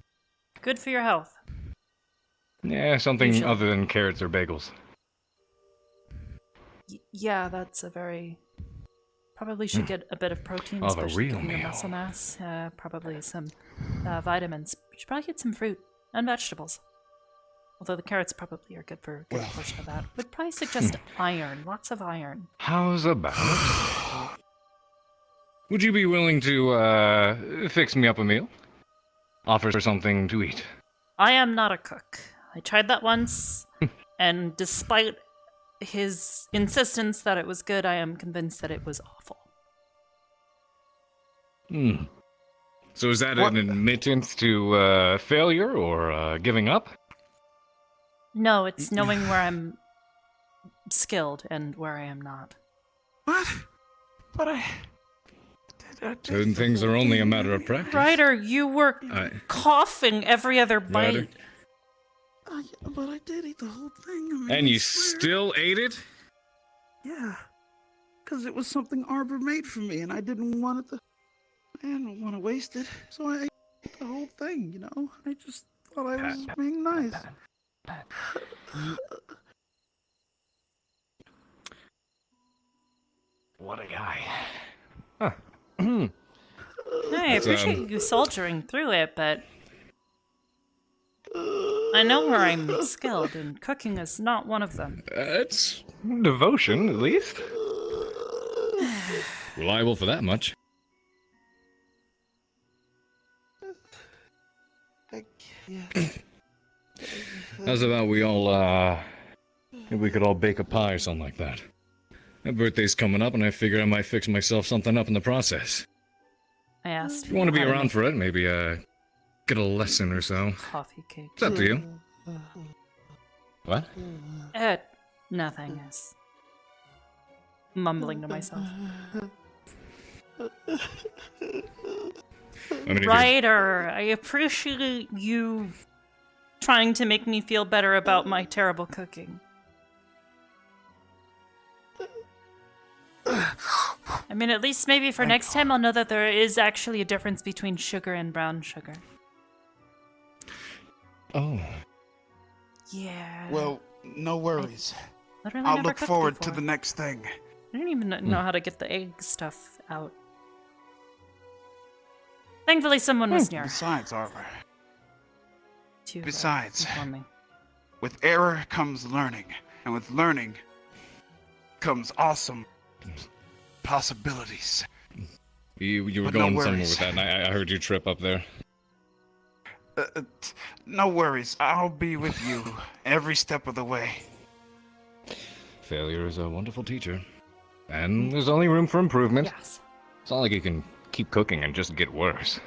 good for your health. Yeah, something Usually. other than carrots or bagels. Yeah, that's a very... Probably should get a bit of protein, Of a especially real given your meal. muscle mass. Probably some vitamins. You should probably get some fruit and vegetables. Although the carrots probably are good for a good portion of that. Would probably suggest iron. Lots of iron. How's about... Would you be willing to, fix me up a meal? Offer something to eat? I am not a cook. I tried that once, and despite his insistence that it was good, I am convinced that it was awful. So is that an admittance to, failure or, giving up? No, it's knowing where I'm skilled and where I am not. What? But I Certain things are only a matter of practice. Ryder, you were coughing every other bite. But I did eat the whole thing. I mean, And you I swear. still ate it? Yeah. Because it was something Arbor made for me, and I didn't want it to... I didn't want to waste it, so I ate the whole thing, you know? I just thought I was being nice. What a guy. Hey, I appreciate you soldiering through it, but I know where I'm skilled, and cooking is not one of them. It's devotion, at least. Reliable for that much. How's about we all, maybe we could all bake a pie or something like that. My birthday's coming up, and I figure I might fix myself something up in the process. I asked If you want to be how around make for it, maybe, get a lesson or so. coffee cake. It's up to you. What? Nothing. Is mumbling to myself. Ryder, I appreciate you trying to make me feel better about my terrible cooking. I mean, at least maybe for next time I'll know that there is actually a difference between sugar and brown sugar. Oh. Yeah. Well, no worries. Literally I'll never look cooked forward before. to the next thing. I don't even know how to get the egg stuff out. Thankfully, someone was near. Besides, Arbor. To, Besides, inform me. with error comes learning, and with learning comes awesome possibilities. You were But no going somewhere worries. with that, and I heard you trip up there. No worries, I'll be with you every step of the way. Failure is a wonderful teacher. And there's only room for improvement. Yes. It's not like you can keep cooking and just get worse.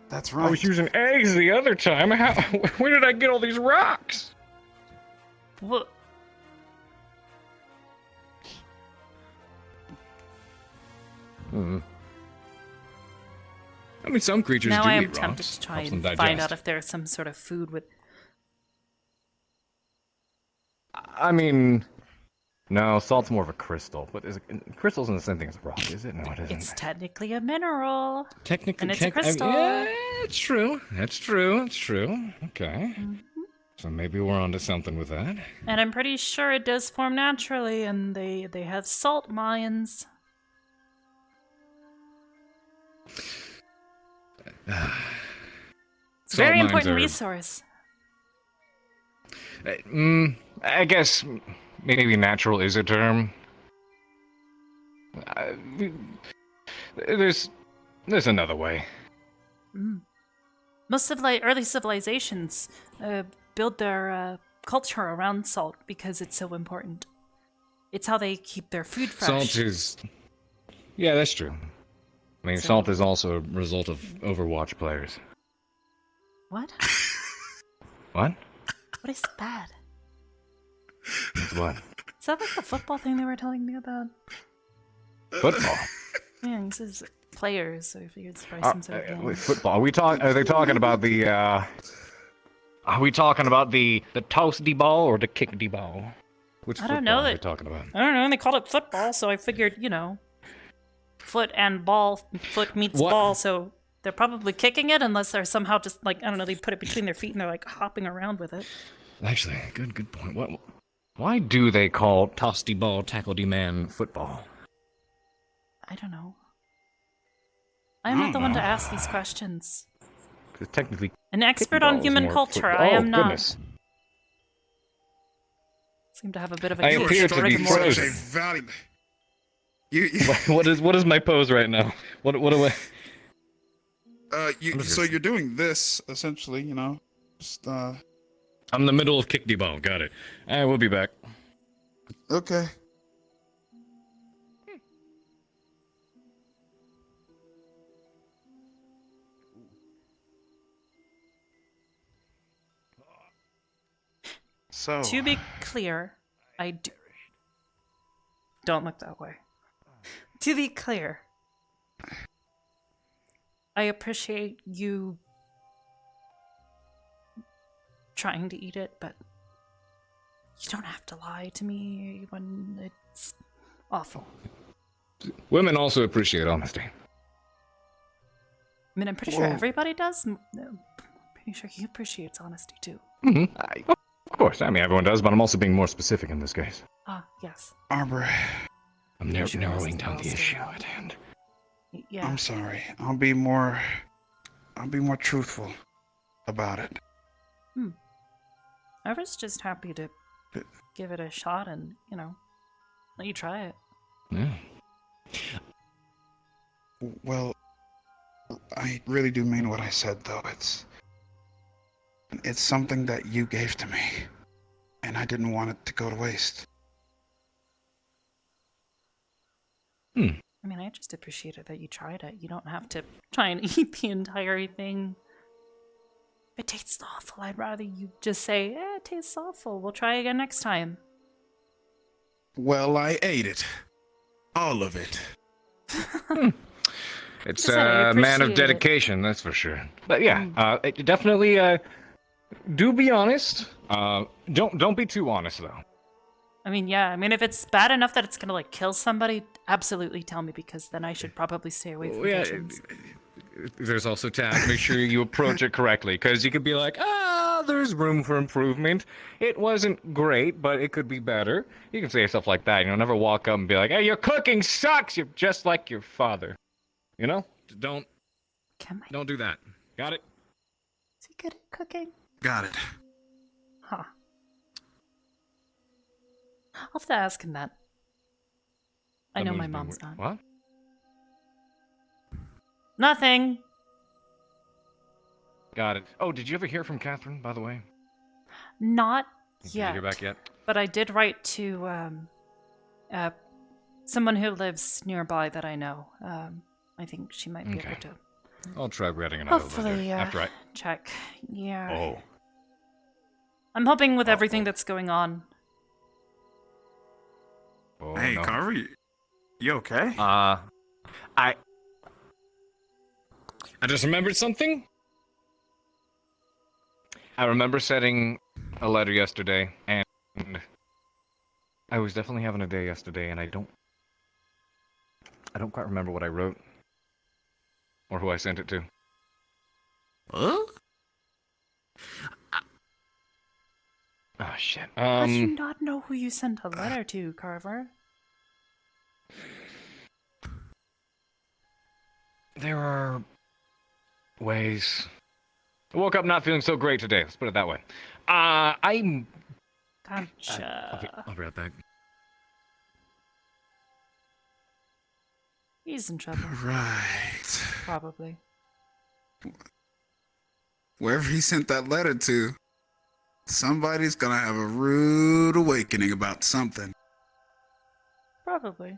That's I was using eggs the other time. Where did I get all these rocks? What? Hmm. I mean, some creatures Now do I am eat tempted rocks. to try Helps and them find digest. out if there's some sort of food with. I mean, no, salt's more of a crystal. But crystal's in the same thing as rock, is it? No, it isn't. It's technically a mineral. Technically, and it's a crystal. yeah, it's true. That's true. It's true. Okay. So maybe we're onto something with that. And I'm pretty sure it does form naturally, and they have salt mines. It's a very important resource. I guess maybe natural is a term. There's another way. Most early civilizations build their culture around salt because it's so important. It's how they keep their food fresh. Salt is... Yeah, that's true. I mean, salt is also a result of Overwatch players. What? What? What is that? That's what? Is that like the football thing they were telling me about? Football? Yeah, this is players, so I figured it's probably some sort of game. Wait, football. Are they talking about the, Are we talking about the toasty ball or the kickedy ball? Which I don't football know. are we talking about? I don't know, and they called it football, so I figured, foot and ball, foot meets ball, so they're probably kicking it unless they're somehow just, like, I don't know, they put it between their feet and they're, like, hopping around with it. Actually, good point. Why do they call toasty ball, tackledy man football? I don't know. I'm not the one to ask these questions. Because technically, An expert kickball on is human more culture, football. I am not. Goodness. Seem to have a bit of a I appear to be frozen. What is my pose right now? What do I? So you're doing this essentially, just I'm in the middle of kickedy ball. Got it. We'll be back. Okay. So To be clear, I do. Don't look that way. To be clear, I appreciate you trying to eat it, but you don't have to lie to me when it's awful. Women also appreciate honesty. I mean, I'm pretty sure Whoa. everybody does. I'm pretty sure he appreciates honesty too. Of course. I mean, everyone does, but I'm also being more specific in this case. Ah, yes. Arbor, I'm narrowing down the issue at hand. Yeah. I'm sorry. I'll be more truthful about it. I was just happy to give it a shot and, let you try it. Yeah. Well, I really do mean what I said, though. It's something that you gave to me, and I didn't want it to go to waste. I mean, I just appreciated that you tried it. You don't have to try and eat the entire thing. If it tastes awful, I'd rather you just say, it tastes awful. We'll try again next time. Well, I ate it. All of it. It's Like I said, I a man of appreciate it. dedication, that's for sure. But yeah, definitely do be honest. Don't be too honest though. I mean, yeah. I mean, if it's bad enough that it's gonna like kill somebody, absolutely tell me, because then I should probably stay away from visions. There's also tact. Make sure you approach it correctly, because you could be like, there's room for improvement. It wasn't great, but it could be better. You can say stuff like that. Never walk up and be like, hey, your cooking sucks. You're just like your father. Don't do that. Got it? Is he good at cooking? Got it. Huh. I'll have to ask him that. I know my mom's not. What? Nothing. Got it. Oh, did you ever hear from Catherine, by the way? Not Did yet. you hear back yet? But I did write to someone who lives nearby that I know. I think she might be able to. I'll try writing another Hopefully, letter after I... check. Yeah. Oh. I'm hoping with everything that's going on. Oh, Hey, no. Carver, you okay? I just remembered something. I remember sending a letter yesterday, and I was definitely having a day yesterday, and I don't quite remember what I wrote or who I sent it to. Huh? Oh shit. How do you not know who you sent a letter to, Carver? There are ways. I woke up not feeling so great today. Let's put it that way. I'm. Gotcha. I'll be right back. He's in trouble. Right. Probably. Wherever he sent that letter to, somebody's gonna have a rude awakening about something. Probably.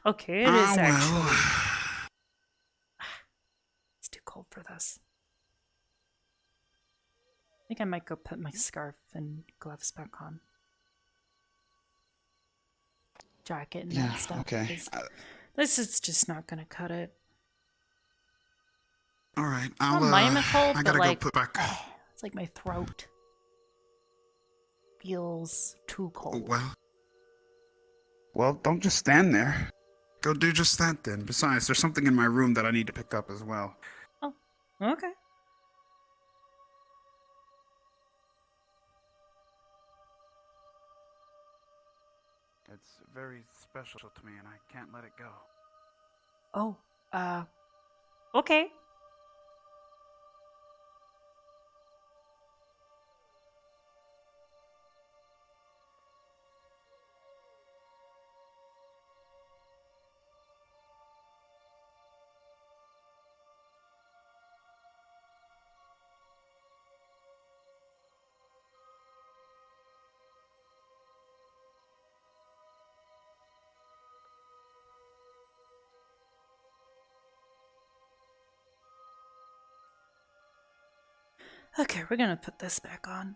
Okay, it is actually. It's too cold for this. I think I might go put my scarf and gloves back on. Jacket and that stuff. Okay. because This is just not gonna cut it. All right, I don't mind the cold, I but gotta like, go put back. it's like my throat feels too cold. Well, don't just stand there. Go do just that then. Besides, there's something in my room that I need to pick up as well. Oh, okay. It's very special to me, and I can't let it go. Oh, okay. Okay, we're gonna put this back on.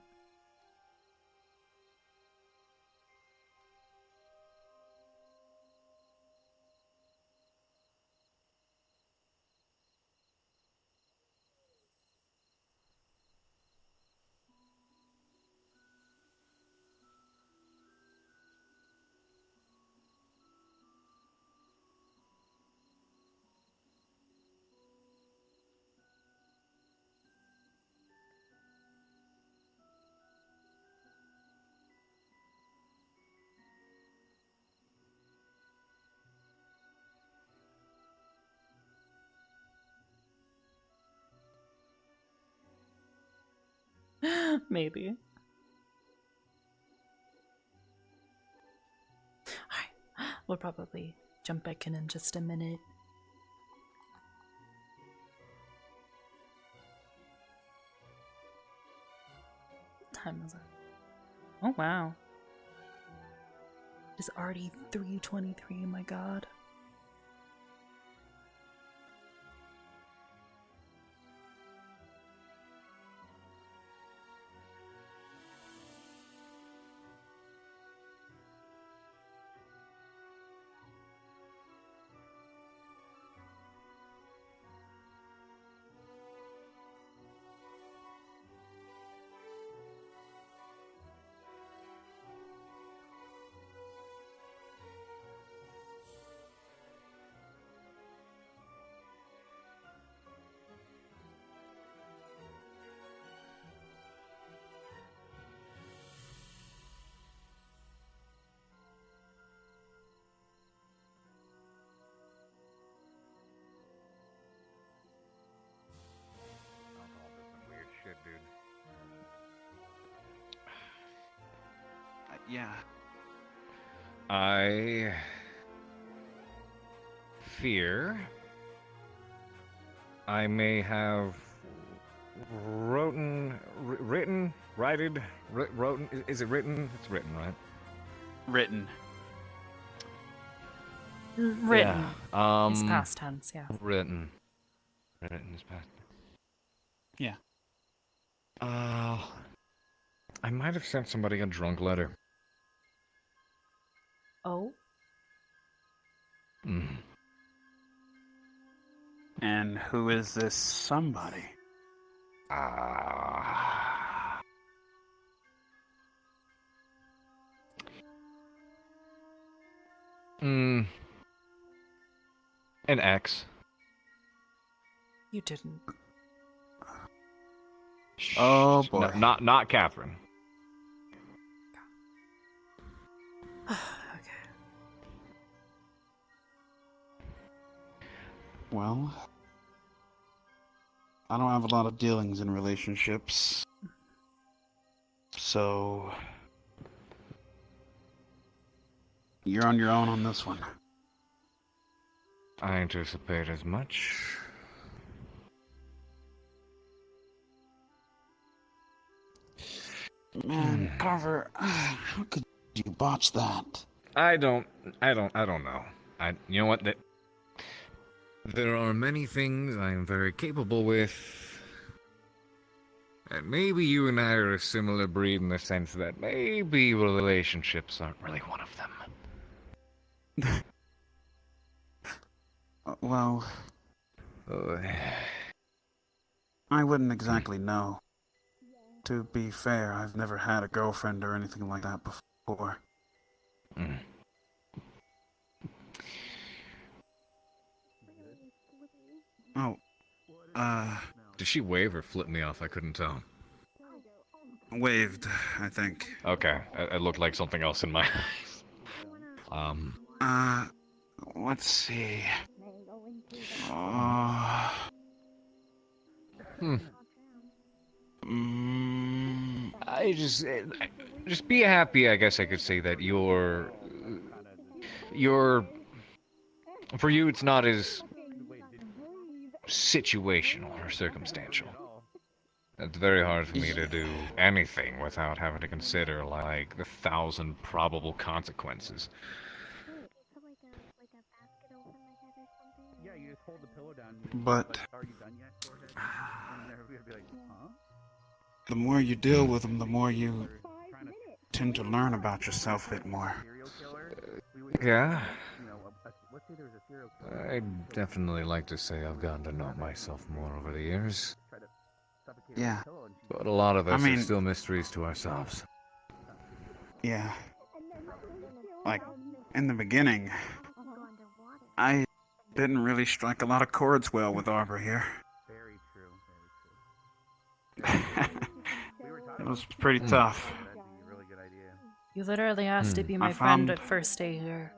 Maybe. Alright, we'll probably jump back in just a minute. What time is it? Oh wow. It's already 3:23, oh my god. Yeah. I fear I may have written, is it written? It's written, right? Written. Written. Yeah. It's past tense, yeah. Written is past. Yeah. I might have sent somebody a drunk letter. Oh? And who is this somebody? An ex. You didn't. Oh boy. No, not Catherine. Well, I don't have a lot of dealings in relationships. So you're on your own on this one. I anticipate as much. Man, Carver, how could you botch that? I don't know. You know what? There are many things I am very capable with. And maybe you and I are a similar breed in the sense that maybe relationships aren't really one of them. Well, I wouldn't exactly know. To be fair, I've never had a girlfriend or anything like that before. Oh, Did she wave or flip me off? I couldn't tell. Waved, I think. Okay, it looked like something else in my eyes. Let's see. I just be happy, I guess I could say, that you're for you it's not as situational or circumstantial. It's very hard for me to do anything without having to consider like the 1,000 probable consequences. But the more you deal with them, the more you tend to learn about yourself a bit more. Yeah. I'd definitely like to say I've gotten to know myself more over the years. Yeah. But a lot of us I mean, are still mysteries to ourselves. Yeah. Like, in the beginning, I didn't really strike a lot of chords well with Arbor here. It was pretty tough. You literally asked to be my friend at first day here.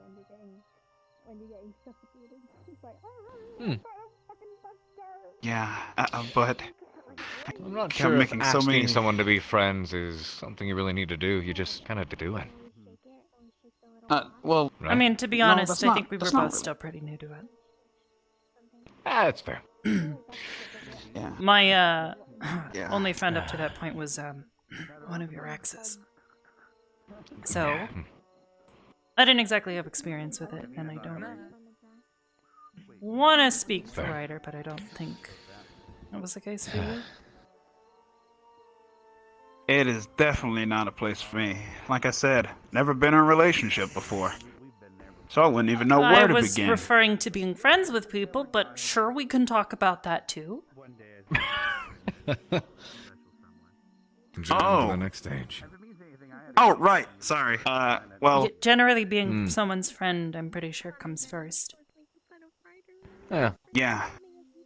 Yeah, but I'm not kept sure if making so asking many. someone to be friends is something you really need to do. You just kind of do it. Well, I mean, to be no, honest, that's I not- think we were that's both not still pretty new to it. That's fair. Yeah. My Yeah. only friend up to that point was one of your exes. So I didn't exactly have experience with it, and I don't want to speak for Ryder, but I don't think that was the case for you. It is definitely not a place for me. Like I said, never been in a relationship before. So I wouldn't even know where to I was begin. referring to being friends with people, but sure, we can talk about that too. To the next stage. Oh, right. Sorry. Well, Generally, being someone's friend, I'm pretty sure, comes first. Yeah,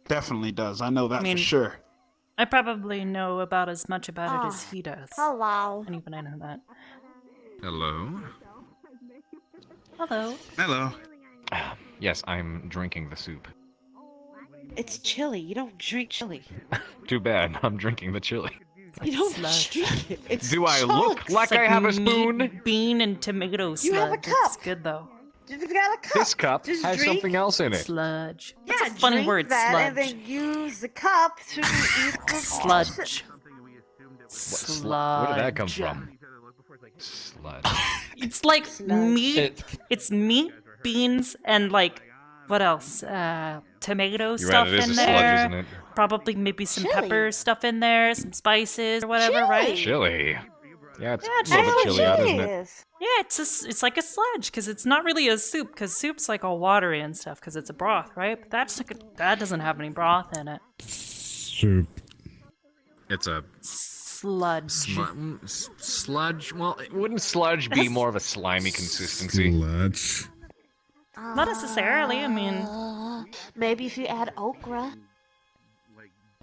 definitely does. I know that I mean, for sure. I probably know about as much about it as he does. Hello. And even I know that. Hello? Hello. Hello. Yes, I'm drinking the soup. It's chili. You don't drink chili. Too bad. I'm drinking the chili. You don't Sludge. drink it. It's Do I look chunks. like I have a spoon? Meat, bean and tomato sludge. You have a It's cup. good though. You've got a cup. This cup Just has drink. something else in it. Sludge. Yeah, That's a funny drink word, that sludge. and then use the cup to eat the Sludge. Where did that come from? Sludge. It's like meat. It- It's meat, beans, and like what else? Tomato You're stuff right, it is in a sludge, there. isn't it? Probably maybe some Chili. pepper stuff in there, some spices or whatever, right? Chili. Yeah, it's Yeah, a little bit chilly out, isn't it? Yeah, it's like a sludge because it's not really a soup because soup's like all watery and stuff because it's a broth, right? But that doesn't have any broth in it. Soup. It's a Sludge. sludge. Well, wouldn't sludge be more of a slimy consistency? Sludge. Not necessarily. I mean, maybe if you add okra.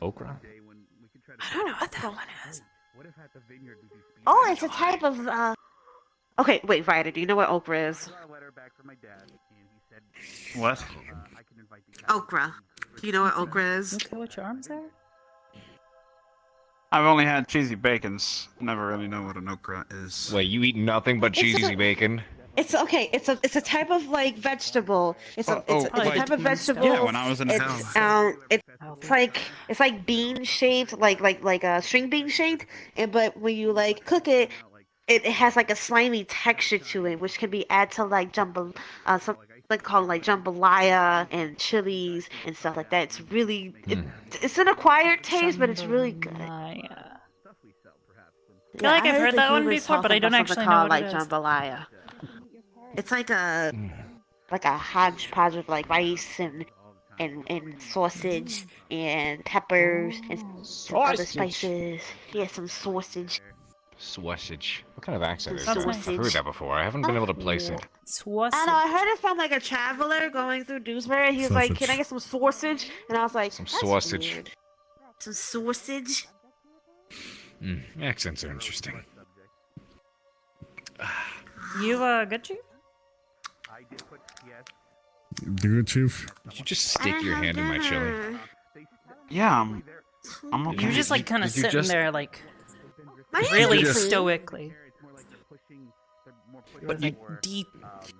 Okra? I don't know what that one is. Oh, it's a type of. Okay, wait, Ryder, do you know what okra is? What? Okra. Do you know what okra is? Okay, what your arms are? I've only had cheesy bacons. Never really know what an okra is. Wait, you eat nothing but It's cheesy a- bacon? It's okay. It's a type of like vegetable. It's a like- type of vegetable. Yeah, when I was in town. It's like bean shaped, like a string bean shaped, but when you like cook it, it has like a slimy texture to it, which can be added to like some like called like jambalaya and chilies and stuff like that. It's really it's an acquired taste, but it's really good. I feel like I've heard that one before, but I don't actually know what it is. Jambalaya. It's like a hodgepodge of like rice and sausage and peppers and some other Sausage. spices. Yeah, some sausage. Sausage. What kind of accent is Sausage. that? I've heard that before. I haven't been able to place it. Sausage. I know. I heard it from like a traveler going through Dewsbury. He was like, Sausage. "Can I get some sausage?" And I was like, Some "That's sausage. weird." Some sausage. Accents are interesting. You good, Chief? Do it, Chief. Did you just stick your hand in my chili? Yeah, I'm okay. You're just like kind of Did you sitting just- there, like My hands really are clean. stoically. But like deep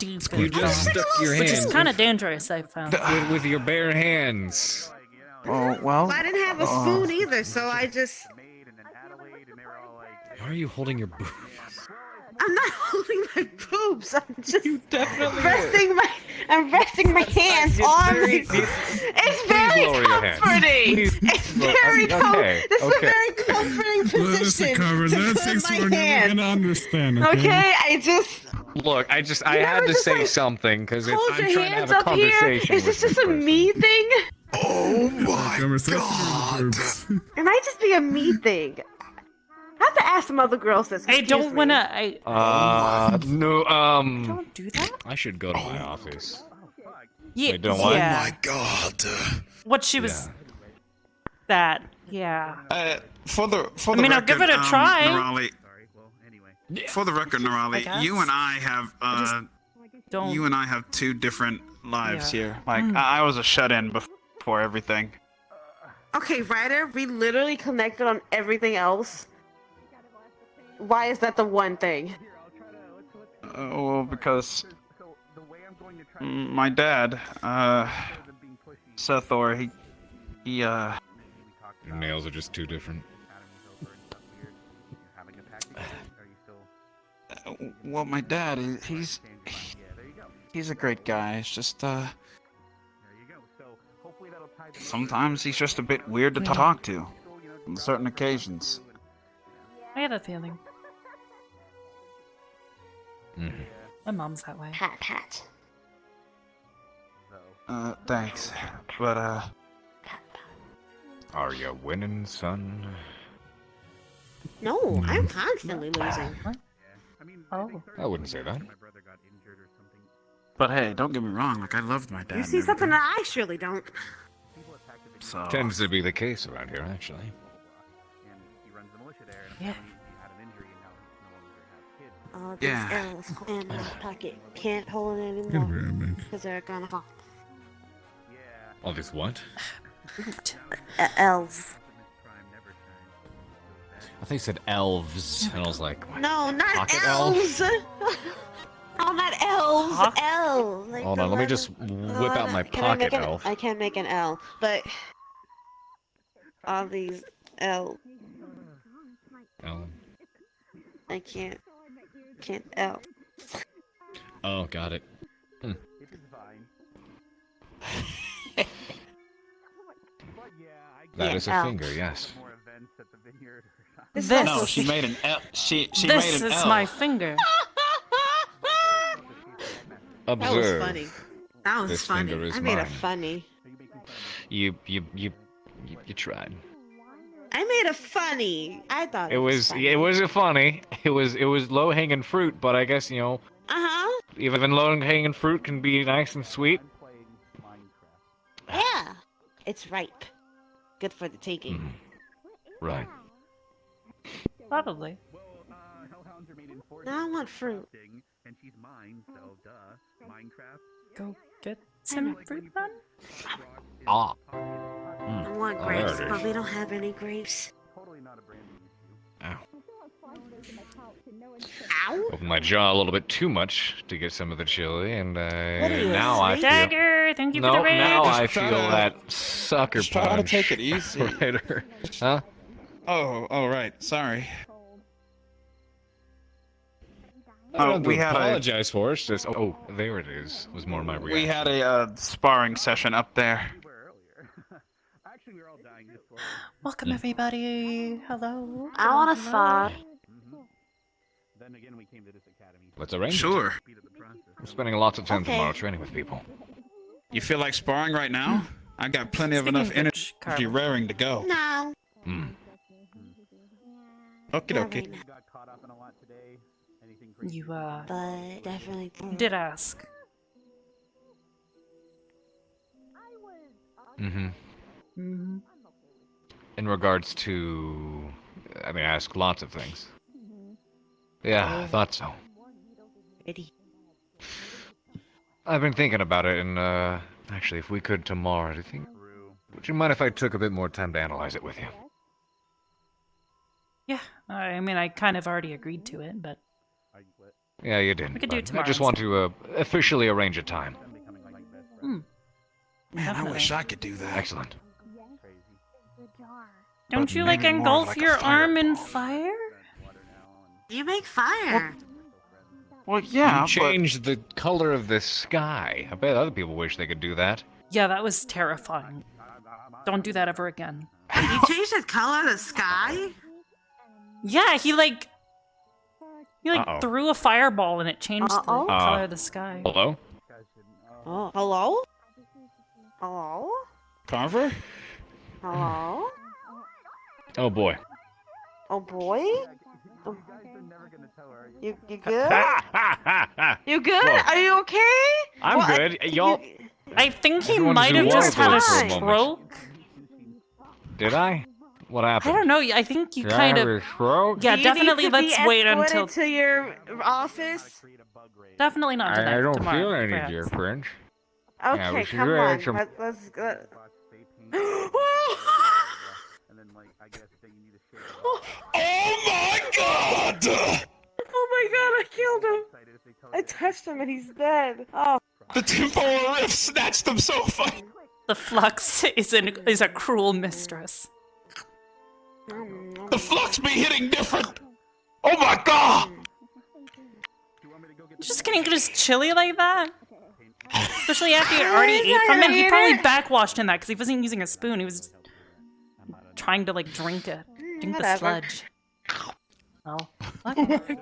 You in just thought. stuck your Which is hand kind of dangerous, I found. with your bare hands. Oh, well. I didn't have a spoon either, so I just. Why are you holding your boob? I'm not holding my boobs. I'm just definitely I'm resting my hands on. It's very lower your hand. comforting. Please It's lower- very okay, This is a okay. very comforting Let us position cover to that. put Thanks my for never hands. gonna understand. Okay. Okay, I just Look, I You had never to just, say like, something because I'm hold trying your to have hands a up here. conversation Is with this just a me thing? Oh my God. It might just be a me thing. I have to ask some other girls this. I don't excuse me. wanna. No, Don't do that. I should go to my office. Yeah. Wait, don't what? yeah. Oh my God. What she was. That. Yeah. For the I mean, I'll record, give it a try. Nirali, for the record, Nirali, guess. you and I have Don't. you and I have two different lives Yeah. here. Like I was a shut-in before everything. Okay, Ryder, we literally connected on everything else. Why is that the one thing? Well, because my dad, Sethor, he Your nails are just too different. Well, my dad, he's a great guy. It's just sometimes he's just a bit weird to talk to on certain occasions. I have a feeling. My mom's that way. Pat, pat. Thanks, but Are you winning, son? No, I'm constantly losing. Oh. I wouldn't say that. But hey, don't get me wrong. Like I loved my dad. You and see something everything, that I surely don't. So Tends to be the case around here, actually. Yeah. These Yeah. L's in my pocket can't hold it Good anymore very big. because they're gonna fall. All this what? L's. I think it said elves, and I was like, what? No, not Pocket elves. elf? Oh, not elves. Huh? Elves. Like Hold the on, let me letter- just the whip out letter- my Can I make pocket an- elf. I can't make an L, but all these L. L. I can't L. Oh, got it. Hmm. That is a L. finger, yes. This- No, she made an L. She This made an is L. my finger. That was Observe. funny. That was This funny. finger is I made a mine. funny. You tried. I made a funny. I thought It was a funny. It was low hanging fruit, but I guess Uh huh. even low hanging fruit can be nice and sweet. Yeah. It's ripe. Good for the taking. Right. Probably. Now I want fruit. And she's mine, so duh. Minecraft. Go get some fruit then. Ah. I want Oh, grapes, there it but is. we don't have any grapes. Ow. Ow. Opened my jaw a little bit too much to get some of the chili, and What are you, now I feel. Dagger, thank you for No, the raid. now I Just try feel to- that sucker just try to punch. take it easy. Right. Huh? Oh, right. Sorry. I don't have we to had apologize for it. It's just, oh, there it is. Was more my reaction. we had a sparring session up there. Welcome everybody. Hello. I want to Hello. spar. Let's arrange Sure. it. I'm spending lots of time Okay. tomorrow training with people. You feel like sparring right now? I got plenty of Speaking enough of energy which, Carl. raring to go. No. Hmm. Okie Not dokie. right now. You But definitely. did ask. Mm-hmm. Mm-hmm. In regards to, I mean, I ask lots of things. Yeah, I thought so. Ready. I've been thinking about it, and actually, if we could tomorrow, do you think? Would you mind if I took a bit more time to analyze it with you? Yeah, I mean, I kind of already agreed to it, but Yeah, you did. We could do it but tomorrow I just want to officially arrange a time. Man, I Definitely. wish I could do that. Excellent. don't But you like maybe more engulf like a your arm in fireball. fire? You make fire. Well, yeah, You changed the color of the sky. I bet other people wish they could do that. Yeah, that was terrifying. Don't do that ever again. You changed the color of the sky? Yeah, he Uh-oh. threw a fireball and it changed the Uh-oh. color of the sky. Hello? Oh, hello? Hello? Carver? Hello? Oh boy. Oh boy? Oh. You good? You good? Whoa. Are you okay? I'm Well, good. Y'all, I think he Everyone's might in have just had a water for a moment. stroke. did I? What I happened? don't know. I think you Did I kind have of. a stroke? Yeah, Do you need definitely. to Let's be wait escorted until. to your office. Definitely not tonight. I don't tomorrow, feel any, perhaps. dear French. Okay, we should come do on. some- Let's go. Oh my god! Oh my god, I killed him! I touched him and he's dead. Oh. The temporal rift snatched them so far. The flux is a cruel mistress. The flux be hitting different. Oh my god! Just gonna get his chili like that? Especially after he already ate from it. He probably backwashed in that because he wasn't using a spoon. He was trying to like drink it. Drink the whatever. sludge. Oh. Okay.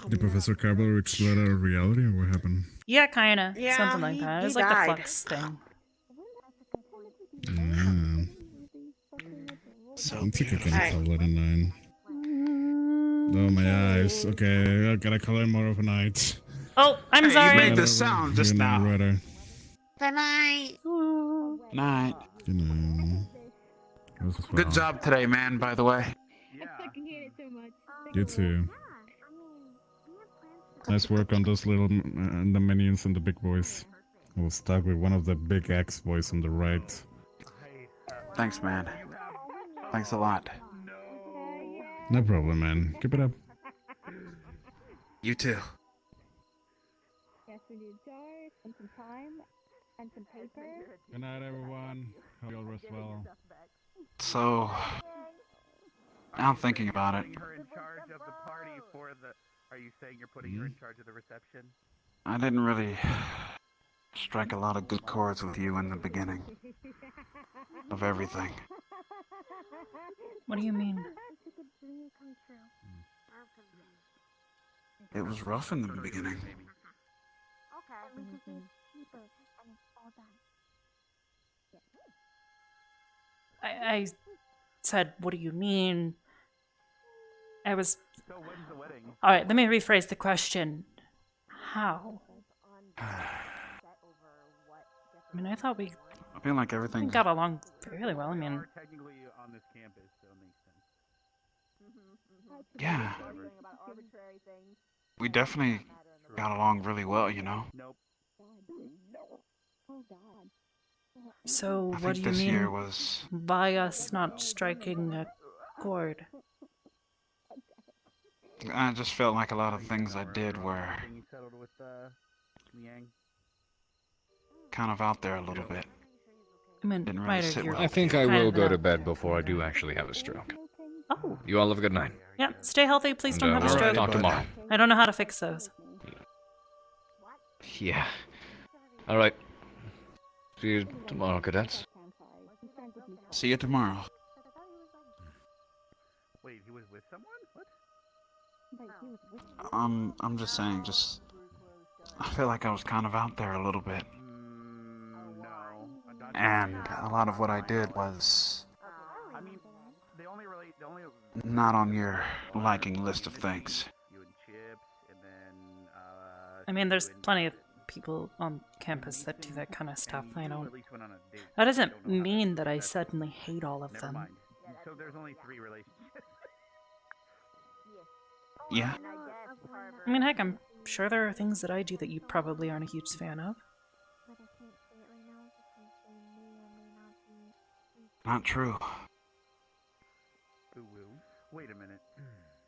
Did Professor Carver explode out of reality, or what happened? Yeah, kinda. Yeah, Something like that. It was he like the died. flux thing. Yeah. So I think I can Alright. call it a 9. Oh, my eyes. Okay, I gotta call it more of a night. Oh, I'm Hey, sorry. you made the sound just now. Rudder. Good night. Night. You know. Good job today, man, by the way. You too. Nice work on those little the minions and the big boys. I was stuck with one of the big X boys on the right. Thanks, man. Thanks a lot. No problem, man. Keep it up. You too. Yes, we need jars and some time and some paper. Good night, everyone. Hope you all rest well. So, now I'm thinking about it. Her in charge of the party for the. Are you saying you're putting her in charge of the reception? I didn't really strike a lot of good chords with you in the beginning of everything. What do you mean? It was rough in the beginning. I said, what do you mean? I was... So when's the wedding? Alright, let me rephrase the question. How? I mean, I thought we I feel like everything. got along fairly well. I mean, Technically on this campus, so it makes sense. Yeah. We definitely got along really well, you know? so I what do think you this mean year was. by us not striking a chord? I just felt like a lot of things I did were Settled with Liang. kind of out there a little bit. I mean, Didn't really Ryder, sit you're well. I think I kind will of go in to a- bed before I do actually have a stroke. Oh. You all have a good night. Yeah, stay healthy. Please And, don't have a we'll stroke. talk tomorrow. I don't know how to fix those. Yeah. All right. See you tomorrow, cadets. See you tomorrow. Wait, he was with someone? What? I'm just saying, I feel like I was kind of out there a little bit. And a lot of what I did was I mean, the only not on your liking list of things. you and Chips, and then I mean, there's plenty of people on campus that do that kind of stuff. I don't. at least went on a date. That doesn't mean that I suddenly hate all of Never them. mind. So there's only 3 relationships. Yeah? I mean, heck, I'm sure there are things that I do that you probably aren't a huge fan of. Not true. Ooh, woo. Wait a minute.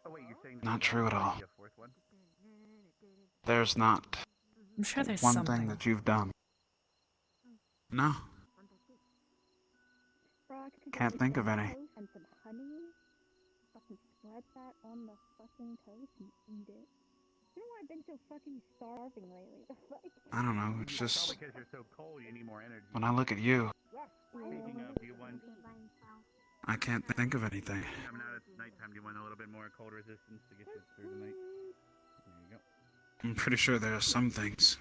Oh wait, you're saying Not true at all. a 4th one? There's not I'm sure there's one something. thing that you've done. No. Can't think of any. And some honey. Fucking spread that on the fucking toast and eat it. You know why I've been so fucking starving lately? I don't know, it's just Probably because you're so cold, you need more energy. when I look at you, Speaking of, do you want I can't think of anything. coming out at nighttime? Do you want a little bit more cold resistance to get you through the night? There you go. I'm pretty sure there are some things.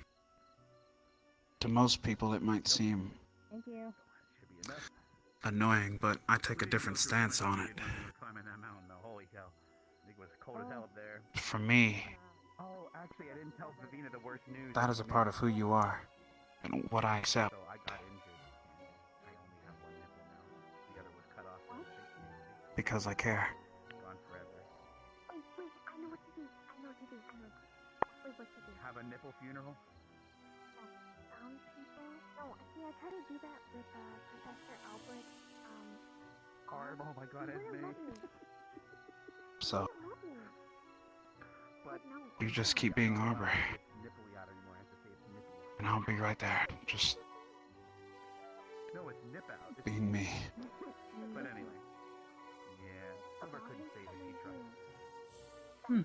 To most people, it might seem Thank you. annoying, but I take a different stance on it. Climbing that mountain, though. Holy cow! I think it was cold as hell up there. For me, Oh, actually, I didn't tell Savina the worst news. that is a part of who you are and what I accept. So I got injured, and I only have one nipple now. The other was cut off in the shape. Because I care. Gone forever. Wait, I know what to do. Wait, what to do? Have a nipple funeral? Some people. No, see, I tried to do that with Professor Albert. Arb, oh my god, Esme. So, you just keep being Arbor. And I'll be right there, just No, it's nip out. It's being me. But anyway. Yeah, Silver couldn't save it. He tried.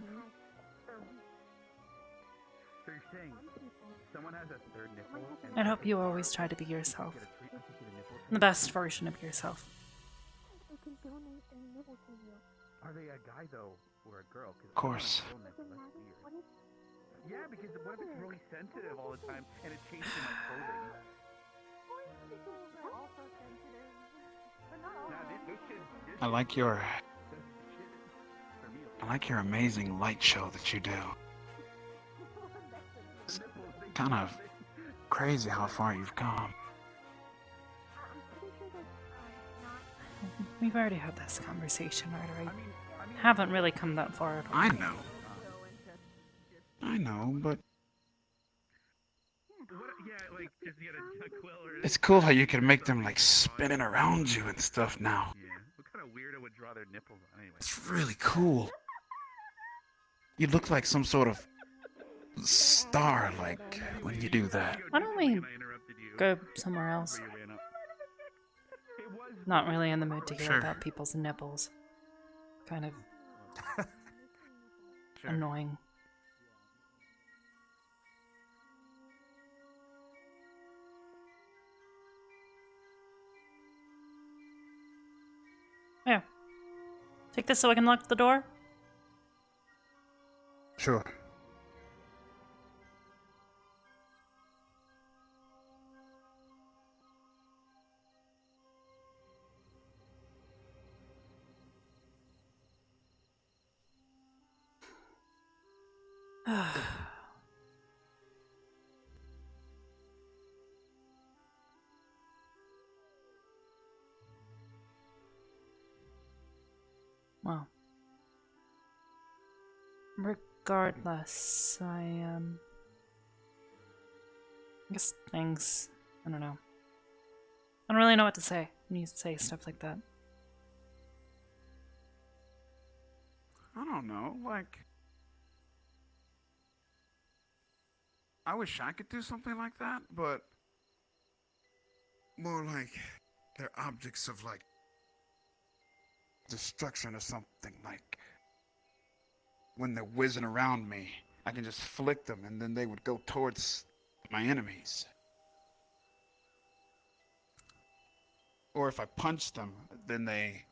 So you're saying someone has a 3rd nipple? And I hope you always try to be yourself. The best version of yourself. I can donate their nipple to you. Are they a guy though, or a girl? Of course. Yeah, because what if it's really sensitive all the time and it changes my clothing? I like your amazing light show that you do. It's kind of crazy how far you've come. We've already had this conversation, Ryder. I haven't really come that far at all. I know, but Yeah, like just get a quill or it's cool how you can make them like spinning around you and stuff now. Yeah. What kind kind of weirdo would draw their nipples on anyway? It's really cool. You look like some sort of star, like, when you do that. Why don't we go somewhere else? Not really in the mood to hear Sure. about people's nipples. Kind of annoying. Yeah. Take this so I can lock the door? Sure. Well. Regardless, I guess things. I don't know. I don't really know what to say when you say stuff like that. I don't know, like... I wish I could do something like that, but... More like they're objects of, like, destruction or something, like... When they're whizzing around me, I can just flick them and then they would go towards my enemies. Or if I punch them, then they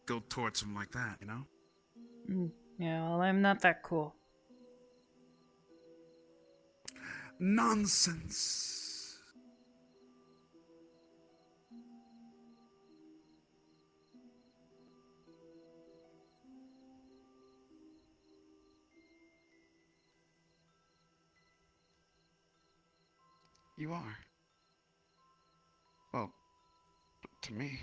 go towards them like that, you know? Yeah, well, I'm not that cool. Nonsense. You are. Well, to me.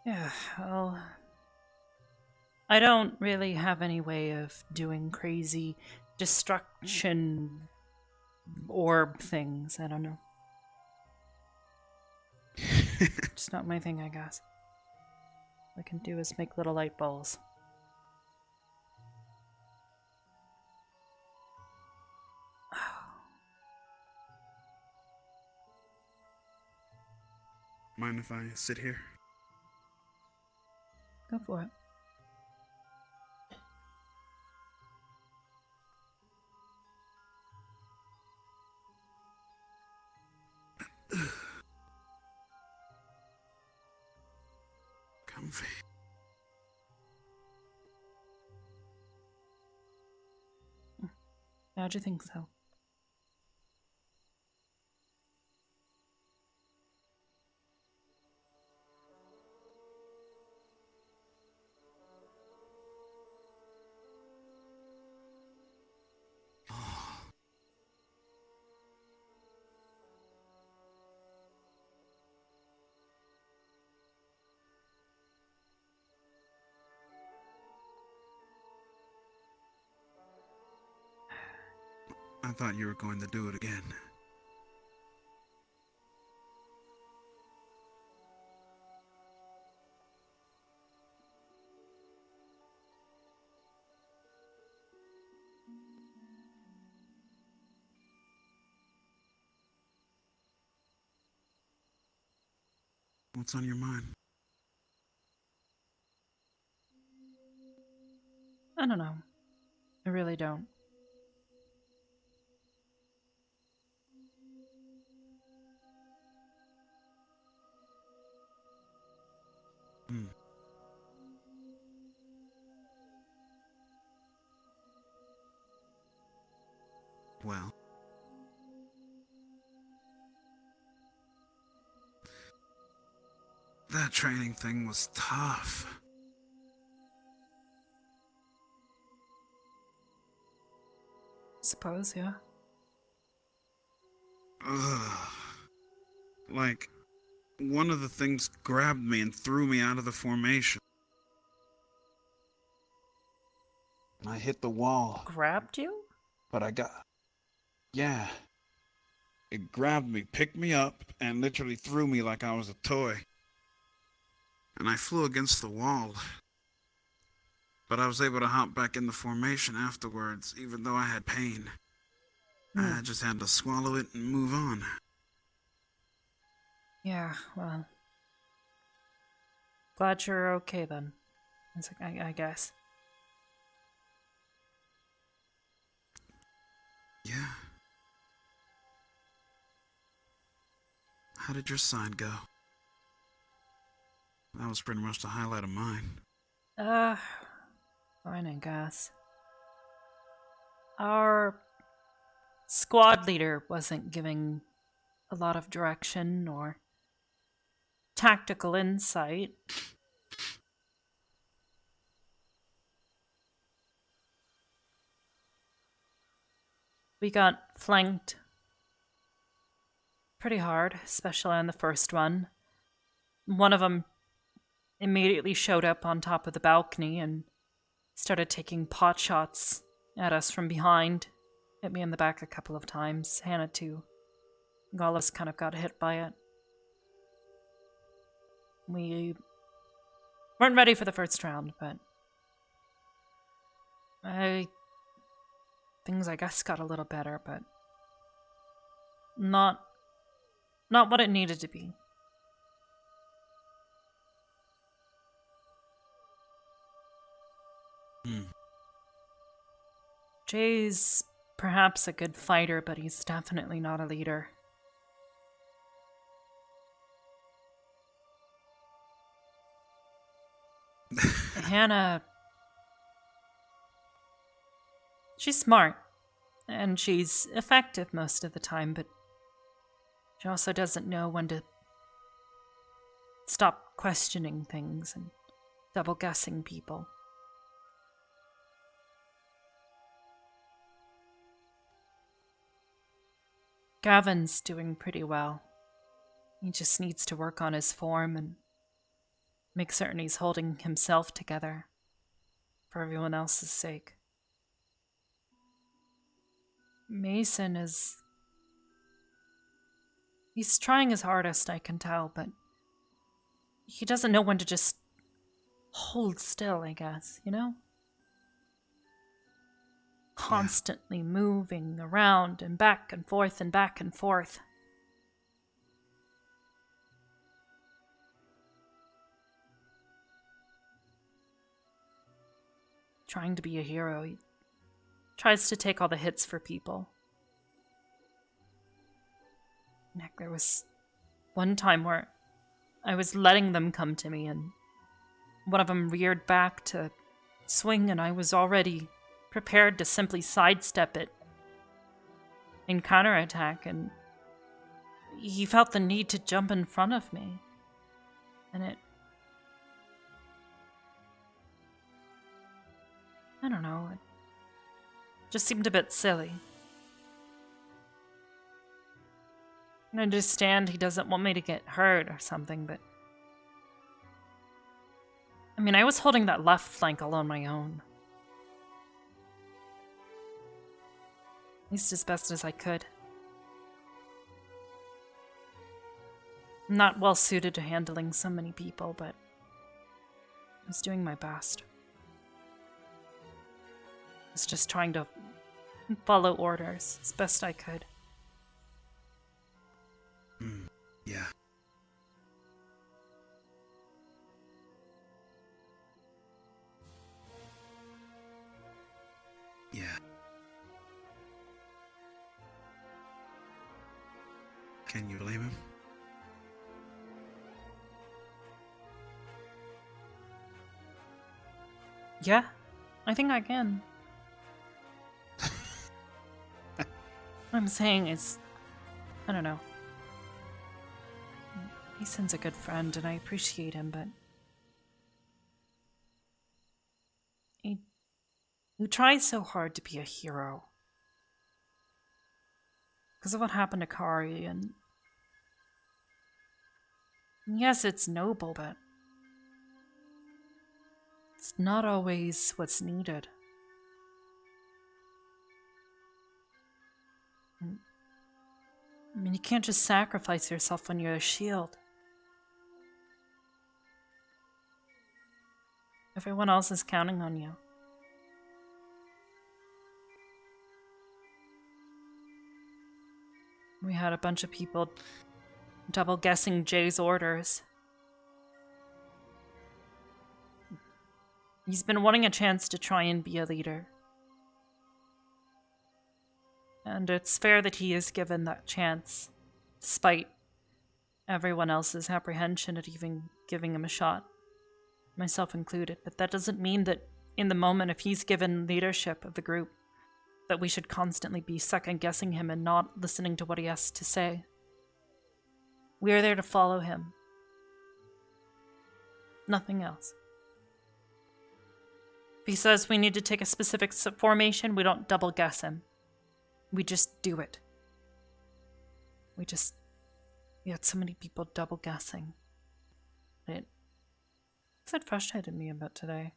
Yeah, well... I don't really have any way of doing crazy destruction orb things. I don't know. Just not my thing, I guess. All I can do is make little light balls. Mind if I sit here? Go for it. Comfy. How'd you think so? I thought you were going to do it again. What's on your mind? I don't know. I really don't. Well. That training thing was tough. Suppose, yeah. Ugh. Like, one of the things grabbed me and threw me out of the formation. I hit the wall. Grabbed you? But I got... Yeah. It grabbed me, picked me up, and literally threw me like I was a toy. And I flew against the wall. But I was able to hop back in the formation afterwards, even though I had pain. I just had to swallow it and move on. Yeah, well. Glad you're okay then. I guess. Yeah. How did your side go? That was pretty much the highlight of mine. Fine, I guess. Our squad leader wasn't giving a lot of direction or tactical insight. We got flanked pretty hard, especially on the first one. One of them immediately showed up on top of the balcony and started taking pot shots at us from behind. Hit me in the back a couple of times. Hannah too. All of us kind of got hit by it. We weren't ready for the first round, but things I guess got a little better, but not what it needed to be. Jay's perhaps a good fighter, but he's definitely not a leader. Hannah, she's smart, and she's effective most of the time, but she also doesn't know when to stop questioning things and double-guessing people. Gavin's doing pretty well. He just needs to work on his form and make certain he's holding himself together for everyone else's sake. Mason he's trying his hardest, I can tell, but he doesn't know when to just hold still, I guess, you know? Constantly moving around and back and forth and back and forth. Trying to be a hero, he tries to take all the hits for people. Heck, there was one time where I was letting them come to me and one of them reared back to swing and I was already prepared to simply sidestep it and counterattack, and he felt the need to jump in front of me. And I don't know, it just seemed a bit silly. I understand he doesn't want me to get hurt or something, but I mean, I was holding that left flank all on my own. At least as best as I could. I'm not well suited to handling so many people, but I was doing my best. I was just trying to follow orders as best I could. Yeah. Yeah. Can you blame him? Yeah, I think I can. What I'm saying is, I don't know. Mason's a good friend and I appreciate him, but he tries so hard to be a hero. Because of what happened to Kari, and yes, it's noble, but it's not always what's needed. I mean, you can't just sacrifice yourself when you're a shield. Everyone else is counting on you. We had a bunch of people double guessing Jay's orders. He's been wanting a chance to try and be a leader. And it's fair that he is given that chance, despite everyone else's apprehension at even giving him a shot, myself included. But that doesn't mean that in the moment, if he's given leadership of the group, that we should constantly be second-guessing him and not listening to what he has to say. We are there to follow him. Nothing else. If he says we need to take a specific formation, we don't double-guess him. We just do it. We had so many people double-guessing. It frustrated me a bit today.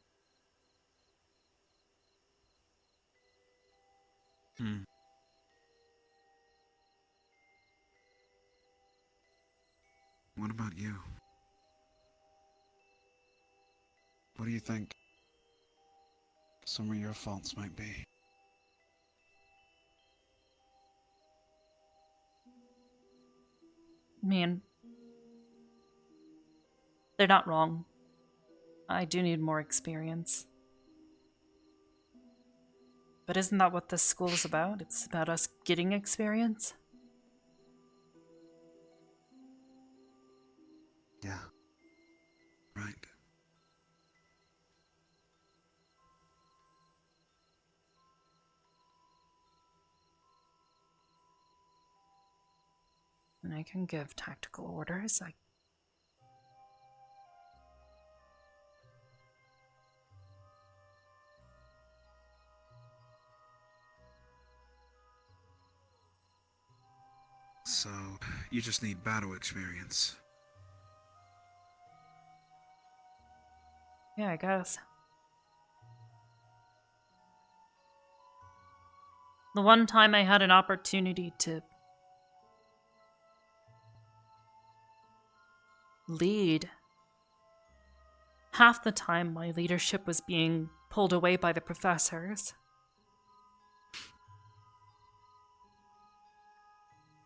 What about you? What do you think some of your faults might be? Man, they're not wrong. I do need more experience. But isn't that what this school is about? It's about us getting experience? Yeah. Right. And I can give tactical orders. So, you just need battle experience. Yeah, I guess. The one time I had an opportunity to lead, half the time my leadership was being pulled away by the professors.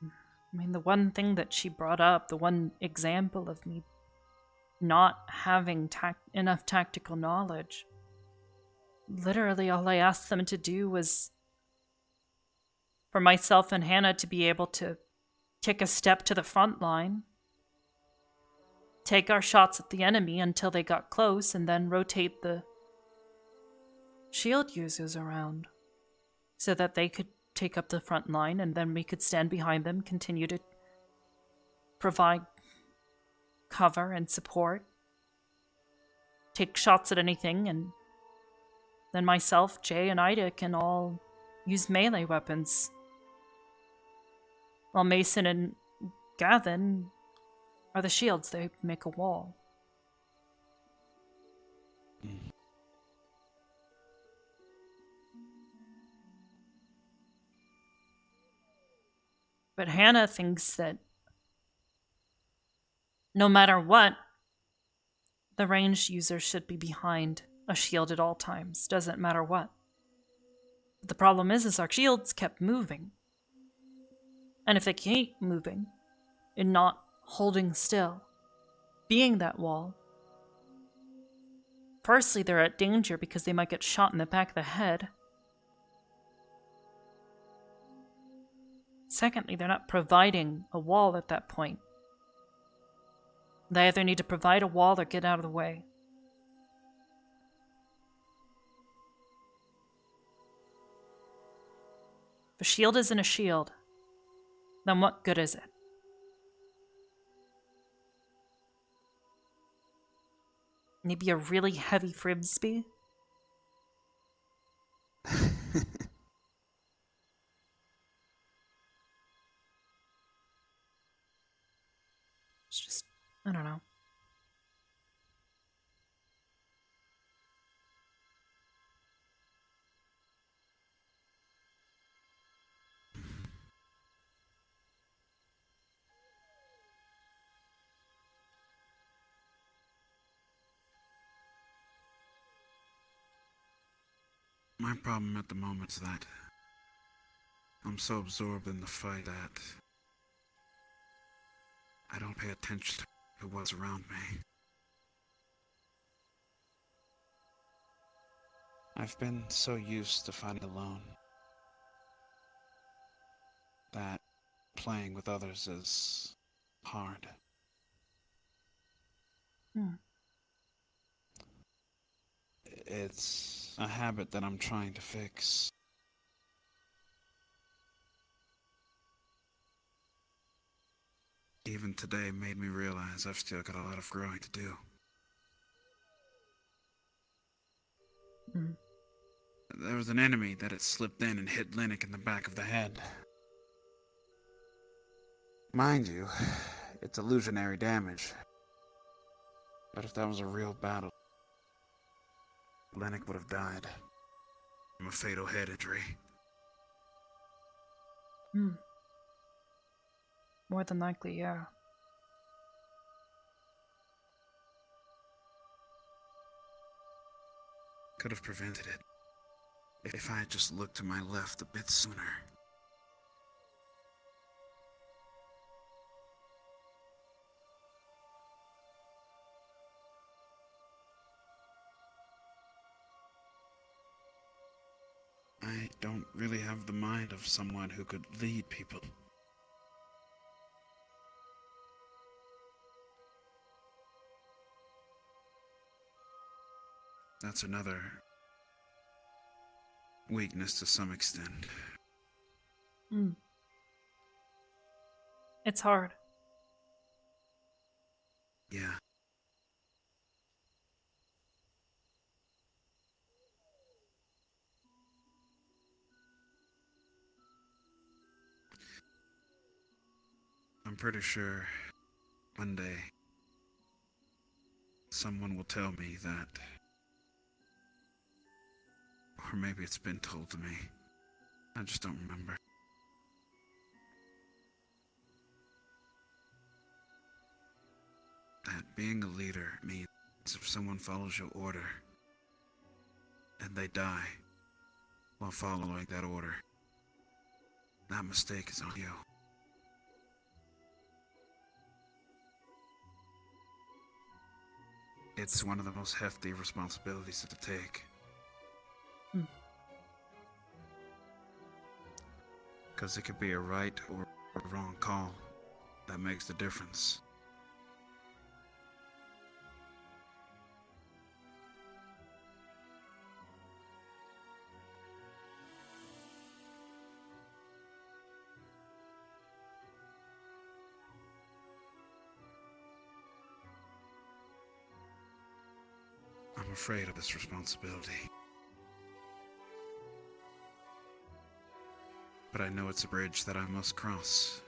I mean, the one thing that she brought up, the one example of me not having enough tactical knowledge, literally all I asked them to do was for myself and Hannah to be able to take a step to the front line, take our shots at the enemy until they got close, and then rotate the shield users around so that they could take up the front line, and then we could stand behind them, continue to provide cover and support, take shots at anything, and then myself, Jay, and Ida can all use melee weapons, while Mason and Gavin are the shields. They make a wall. But Hannah thinks that no matter what, the ranged user should be behind a shield at all times. Doesn't matter what. But the problem is our shields kept moving. And if they keep moving and not holding still, being that wall, firstly, they're at danger because they might get shot in the back of the head. Secondly, they're not providing a wall at that point. They either need to provide a wall or get out of the way. If a shield isn't a shield, then what good is it? Maybe a really heavy frisbee? It's just, I don't know. My problem at the moment is that I'm so absorbed in the fight that I don't pay attention to what's around me. I've been so used to fighting alone that playing with others is hard. It's a habit that I'm trying to fix. Even today made me realize I've still got a lot of growing to do. There was an enemy that had slipped in and hit Linux in the back of the head. Mind you, it's illusionary damage. But if that was a real battle, Linux would have died from a fatal head injury. More than likely, yeah. Could have prevented it if I had just looked to my left a bit sooner. I don't really have the mind of someone who could lead people. That's another weakness to some extent. It's hard. Yeah. I'm pretty sure one day someone will tell me that, or maybe it's been told to me. I just don't remember. That being a leader means if someone follows your order and they die while following that order, that mistake is on you. It's one of the most hefty responsibilities to take. Because it could be a right or a wrong call that makes the difference. I'm afraid of this responsibility. But I know it's a bridge that I must cross.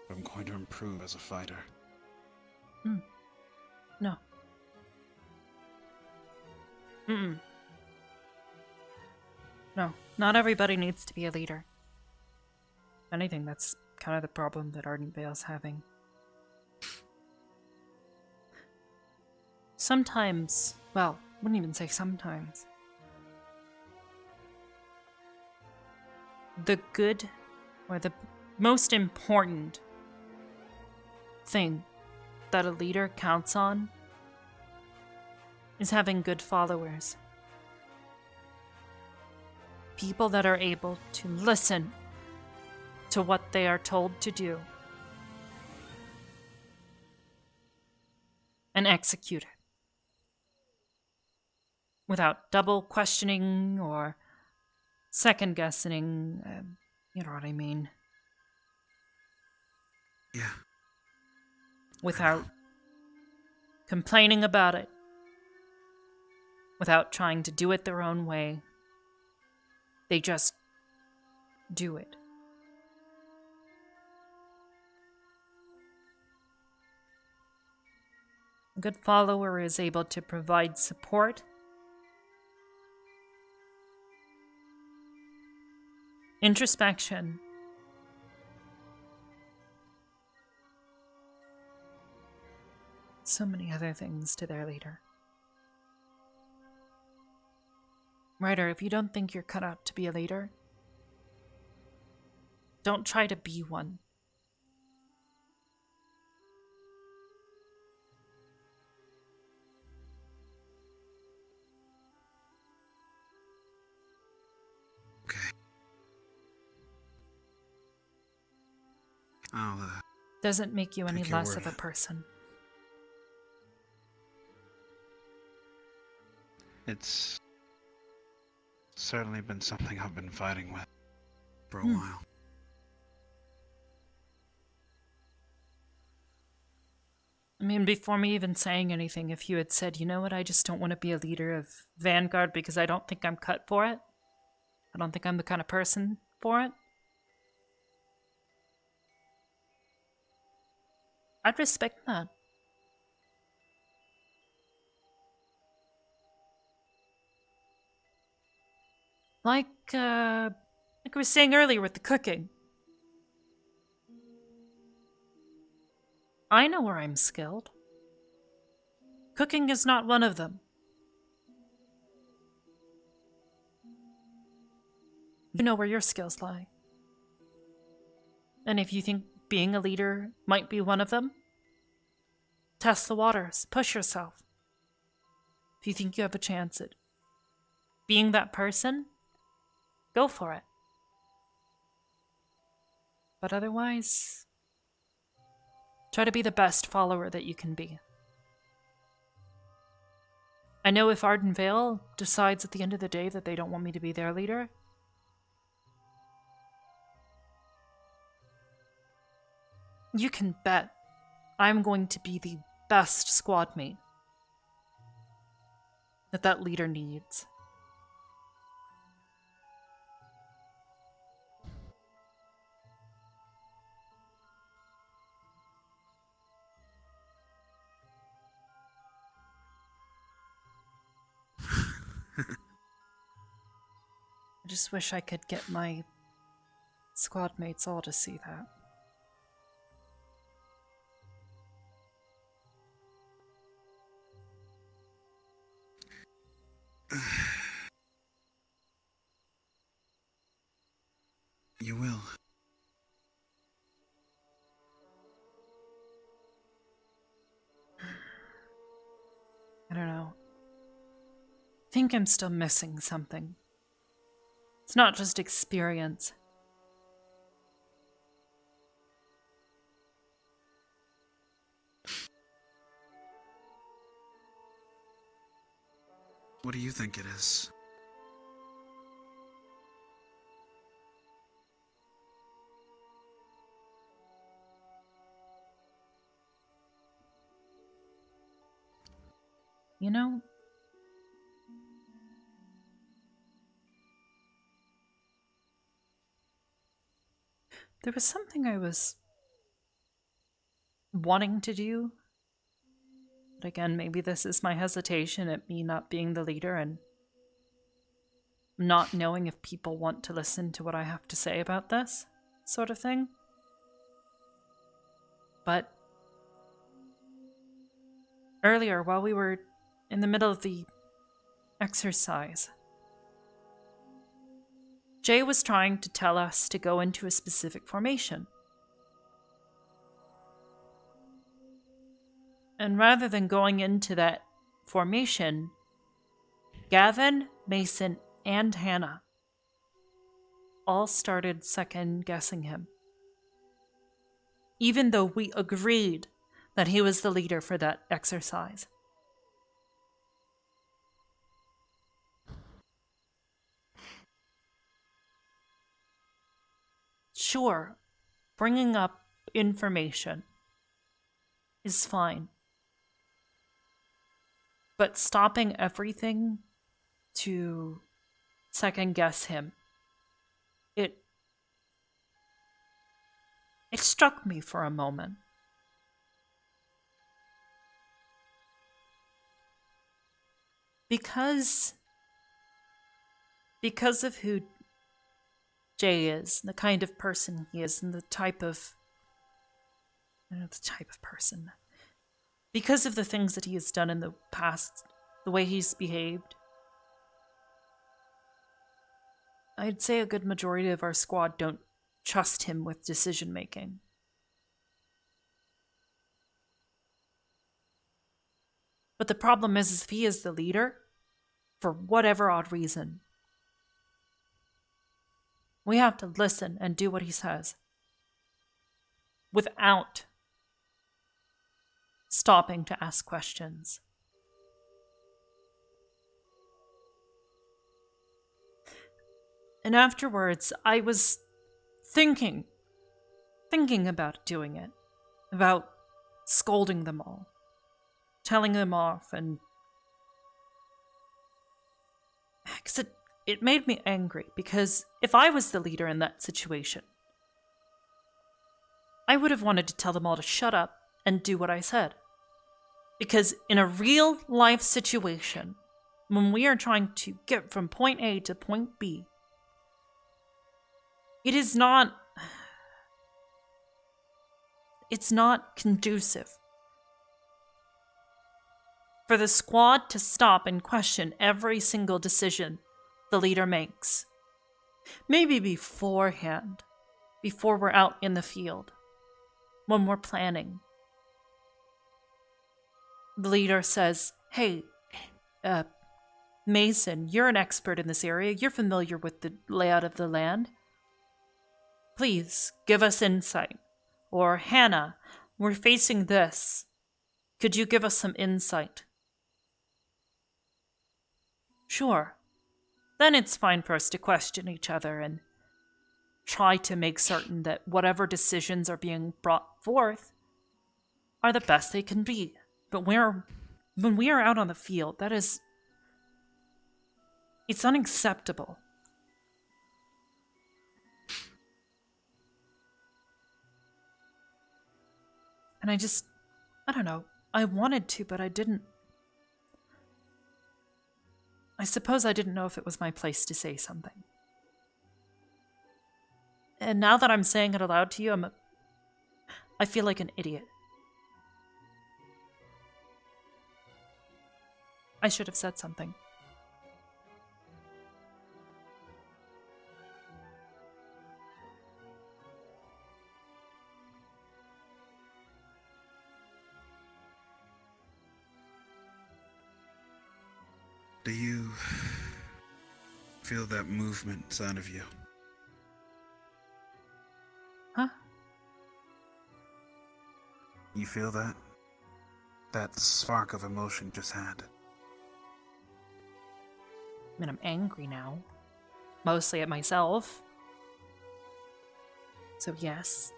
I'm going to improve as a fighter. No. No, not everybody needs to be a leader. If anything, that's kind of the problem that Ardent Vale's having. Sometimes, well, wouldn't even say sometimes. The good, or the most important thing that a leader counts on is having good followers. People that are able to listen to what they are told to do and execute it without double questioning or second guessing, you know what I mean. Yeah. Without complaining about it, without trying to do it their own way. They just do it. A good follower is able to provide support, introspection, so many other things to their leader. Ryder, if you don't think you're cut out to be a leader, don't try to be one. Okay. I'll, Doesn't make you any take your less word. of a person. It's certainly been something I've been fighting with for a while. I mean, before me even saying anything, if you had said, you know what, I just don't want to be a leader of Vanguard because I don't think I'm cut for it. I don't think I'm the kind of person for it. I'd respect that. Like I was saying earlier with the cooking. I know where I'm skilled. Cooking is not one of them. You know where your skills lie. And if you think being a leader might be one of them, test the waters, push yourself. If you think you have a chance at being that person, go for it. But otherwise, try to be the best follower that you can be. I know if Ardenvale decides at the end of the day that they don't want me to be their leader, you can bet I'm going to be the best squad mate that leader needs. I just wish I could get my squad mates all to see that. You will. I don't know. I think I'm still missing something. It's not just experience. What do you think it is? You know, there was something I was wanting to do. But again, maybe this is my hesitation at me not being the leader and not knowing if people want to listen to what I have to say about this sort of thing. But earlier, while we were in the middle of the exercise, Jay was trying to tell us to go into a specific formation. And rather than going into that formation, Gavin, Mason, and Hannah all started second-guessing him. Even though we agreed that he was the leader for that exercise. Sure, bringing up information is fine. But stopping everything to second guess him, it struck me for a moment. Because of who Jay is, the kind of person he is, and the type of person. Because of the things that he has done in the past, the way he's behaved, I'd say a good majority of our squad don't trust him with decision making. But the problem is if he is the leader, for whatever odd reason, we have to listen and do what he says without stopping to ask questions. And afterwards, I was thinking about doing it, about scolding them all, telling them off, and because it made me angry, because if I was the leader in that situation, I would have wanted to tell them all to shut up and do what I said. Because in a real life situation, when we are trying to get from point A to point B, it's not conducive for the squad to stop and question every single decision the leader makes. Maybe beforehand, before we're out in the field, when we're planning. The leader says, hey, Mason, you're an expert in this area. You're familiar with the layout of the land. Please, give us insight. Or, Hannah, we're facing this. Could you give us some insight? Sure. Then it's fine for us to question each other and try to make certain that whatever decisions are being brought forth are the best they can be. But when we are out on the field, it's unacceptable. And I don't know, I wanted to, but I didn't. I suppose I didn't know if it was my place to say something. And now that I'm saying it aloud to you, I feel like an idiot. I should have said something. Do you feel that movement inside of you? Huh? You feel that? That spark of emotion just had? I mean, I'm angry now. Mostly at myself. So yes.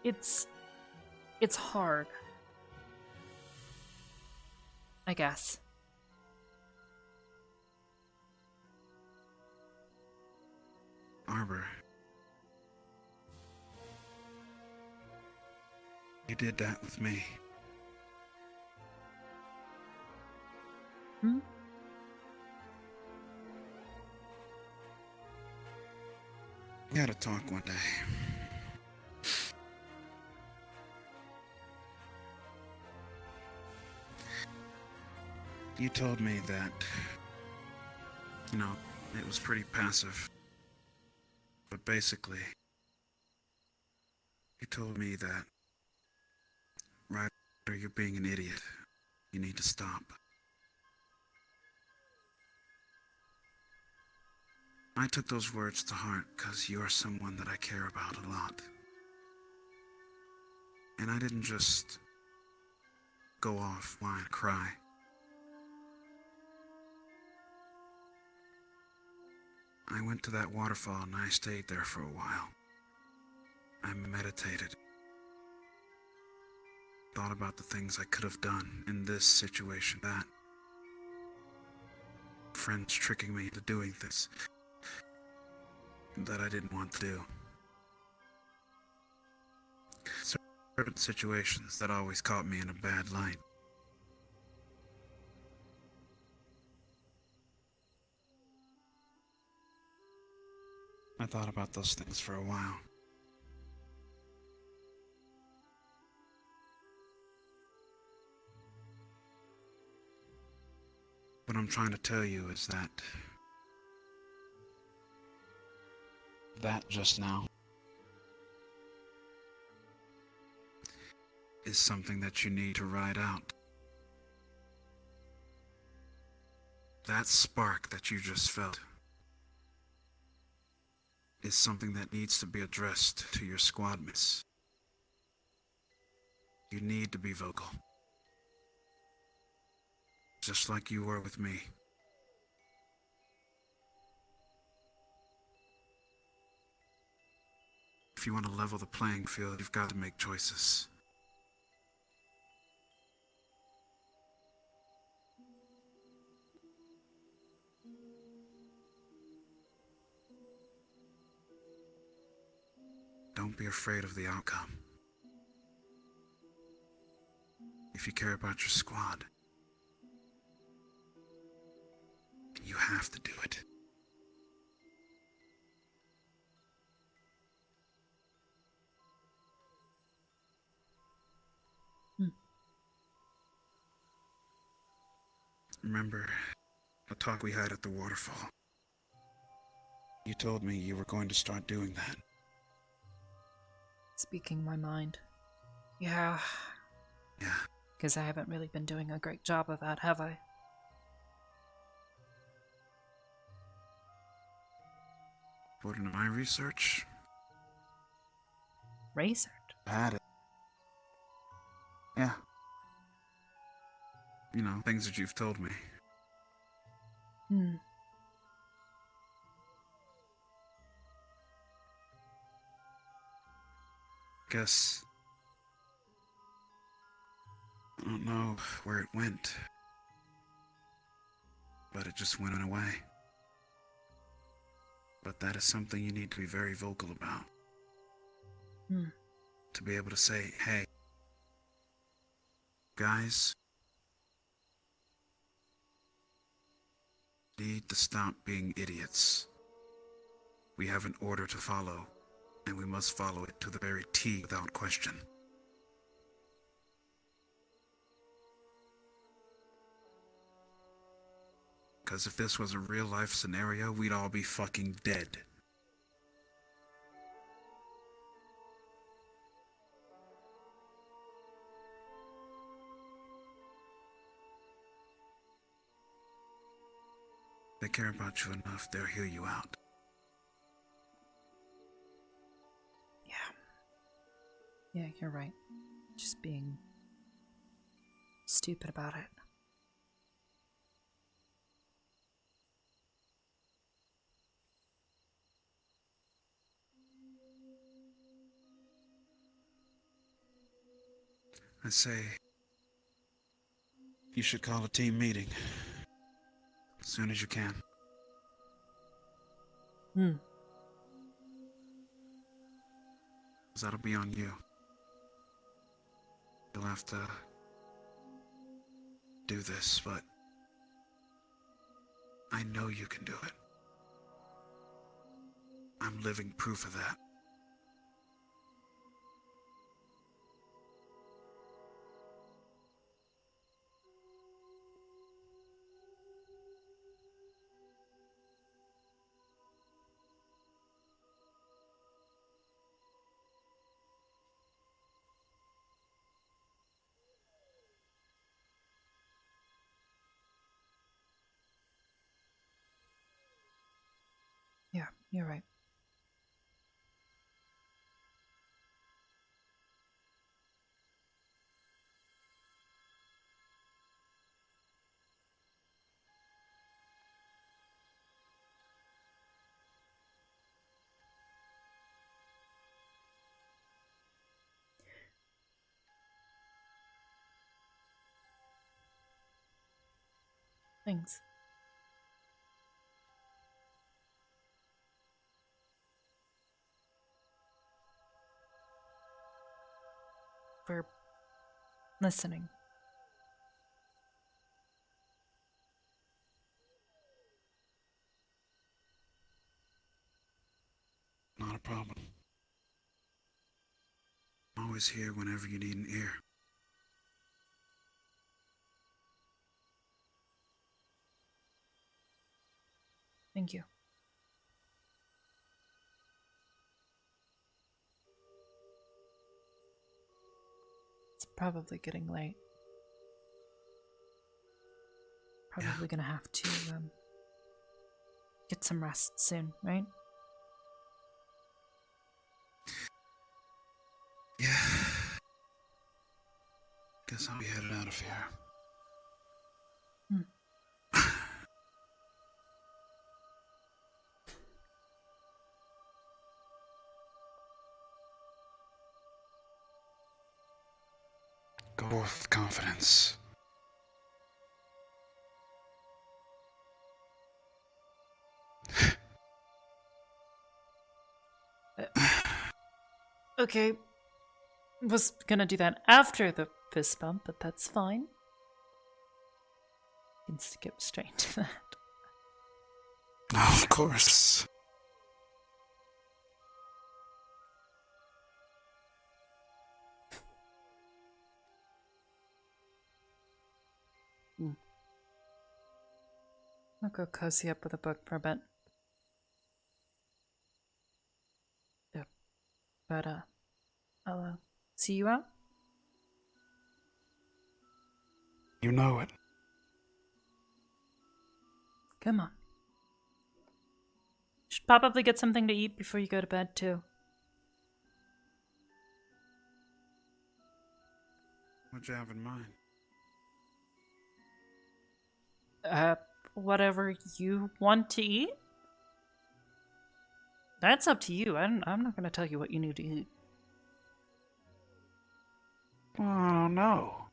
It's hard. I guess. Arbor. You did that with me. Hmm? We had a talk one day. You told me that, it was pretty passive. But basically, you told me that, Ryder, you're being an idiot. You need to stop. I took those words to heart because you're someone that I care about a lot. And I didn't just go off, whine, cry. I went to that waterfall and I stayed there for a while. I meditated. Thought about the things I could have done in this situation, that. Friends tricking me into doing this that I didn't want to do. Certain situations that always caught me in a bad light. I thought about those things for a while. What I'm trying to tell you is that just now is something that you need to ride out. That spark that you just felt is something that needs to be addressed to your squad mates. You need to be vocal. Just like you were with me. If you want to level the playing field, you've got to make choices. Don't be afraid of the outcome. If you care about your squad, you have to do it. Remember the talk we had at the waterfall? You told me you were going to start doing that. Speaking my mind. Yeah. Yeah. Because I haven't really been doing a great job of that, have I? According to my research, Research? I had it. Yeah. You know, things that you've told me. Hmm. Guess I don't know where it went, but it just went away. But that is something you need to be very vocal about. Hmm. To be able to say, hey, guys, need to stop being idiots. We have an order to follow, and we must follow it to the very T without question. Because if this was a real-life scenario, we'd all be fucking dead. They care about you enough, they'll hear you out. Yeah, you're right. Just being stupid about it. I say, you should call a team meeting. As soon as you can. Hmm. 'Cause that'll be on you. You'll have to do this, but I know you can do it. I'm living proof of that. Yeah, you're right. Thanks. For listening. Not a problem. I'm always here whenever you need an ear. Thank you. It's probably getting late. Probably gonna have to get some rest soon, right? Yeah. Guess I'll be headed out of here. Go forth with confidence. Okay. Was gonna do that after the fist bump, but that's fine. Can skip straight to that. Of course. I'll go cozy up with a book for a bit. Yeah. But, I'll see you out. You know it. Come on. Should probably get something to eat before you go to bed, too. What you have in mind? Whatever you want to eat? That's up to you. I'm not gonna tell you what you need to eat. Well, I don't know.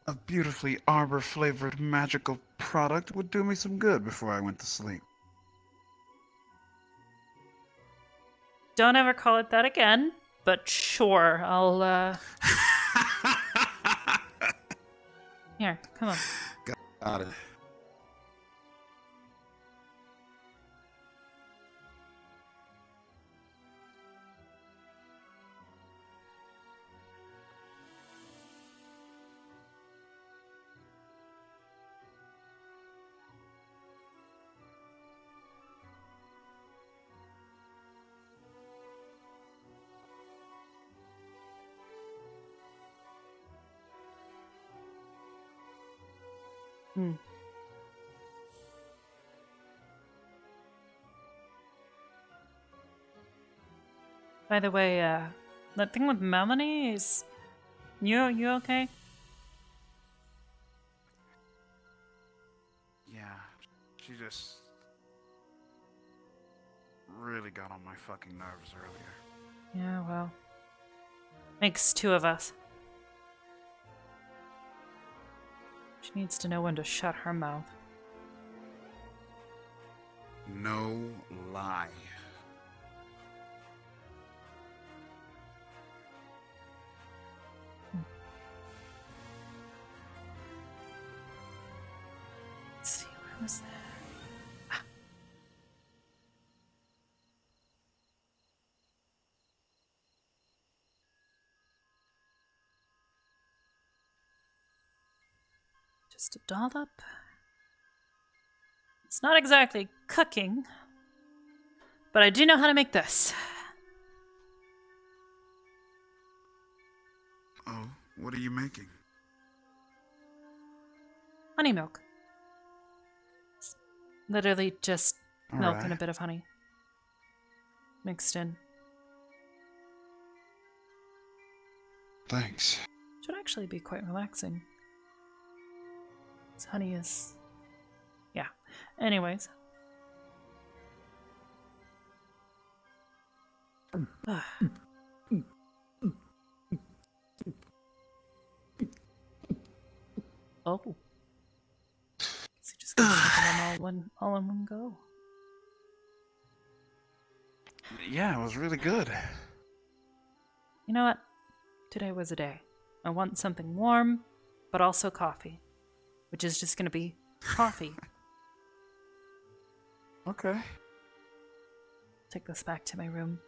A beautifully arbor-flavored magical product would do me some good before I went to sleep. Don't ever call it that again, but sure, I'll, Here, come on. Got it. By the way, that thing with Melanie is... You okay? Yeah, she just really got on my fucking nerves earlier. Yeah, well... Makes two of us. She needs to know when to shut her mouth. No lie. Let's see, where was that? Just a dollop. It's not exactly cooking, but I do know how to make this. Oh, what are you making? Honey milk. It's literally just milk and a Alright. bit of honey. Mixed in. Thanks. Should actually be quite relaxing. This honey is... Yeah. Anyways. Oh. Guess you just gotta take them all in one go. Yeah, it was really good. You know what? Today was a day. I want something warm, but also coffee. Which is just gonna be coffee. Okay. Take this back to my room.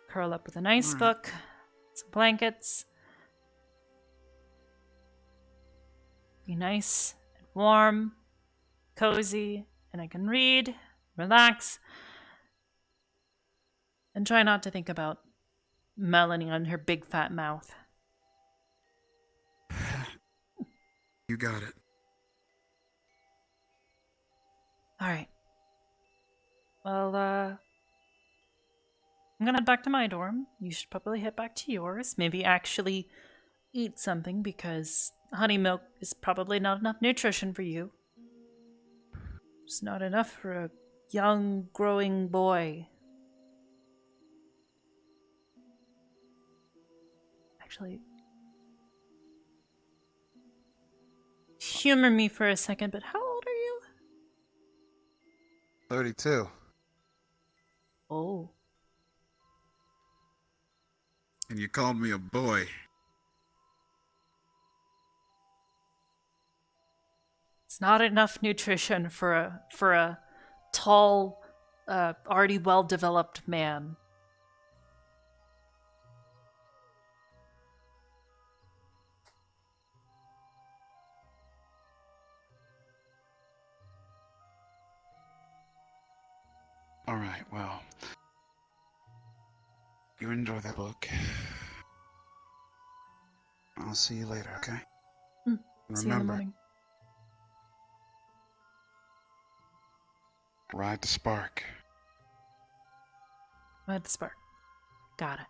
Curl up with a nice Alright. book, some blankets. Be nice and warm, cozy, and I can read, relax, and try not to think about Melanie on her big fat mouth. You got it. Alright. Well, I'm gonna head back to my dorm. You should probably head back to yours. Maybe actually eat something, because honey milk is probably not enough nutrition for you. It's not enough for a young, growing boy. Actually, humor me for a second, but how old are you? 32. Oh. And you called me a boy. It's not enough nutrition for a tall, already well-developed man. Alright, well. You enjoy that book. I'll see you later, okay? See you in the morning. Ride the spark. Ride the spark. Got it.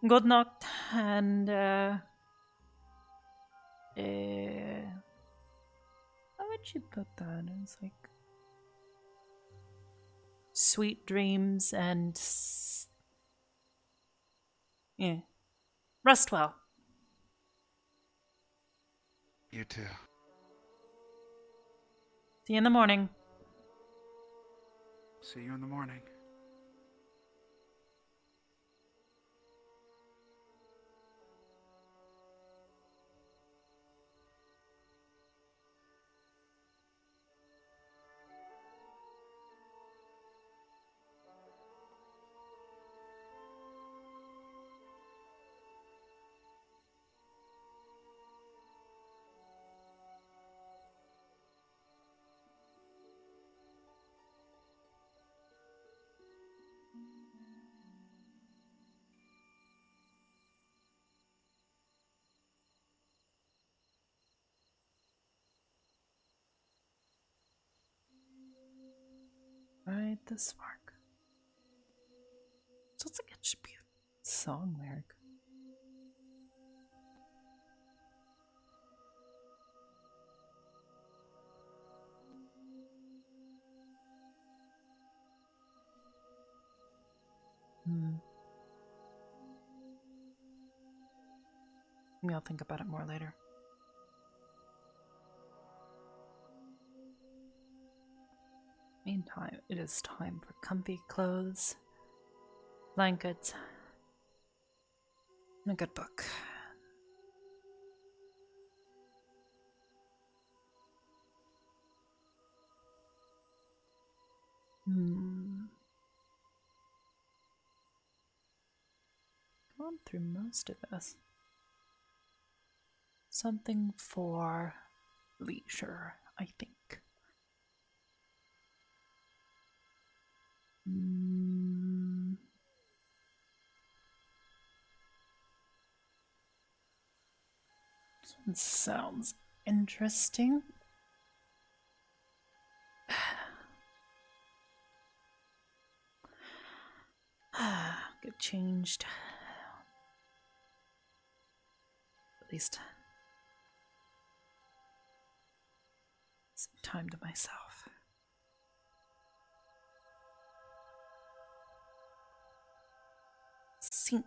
Good night, and how would you put that? It's like sweet dreams and yeah, rest well. You too. See you in the morning. See you in the morning. Ride the spark. Sounds like it should be a song lyric. Maybe I'll think about it more later. Meantime, it is time for comfy clothes, blankets, and a good book. Gone through most of this. Something for leisure, I think. This one sounds interesting. Get changed. At least some time to myself. Scene.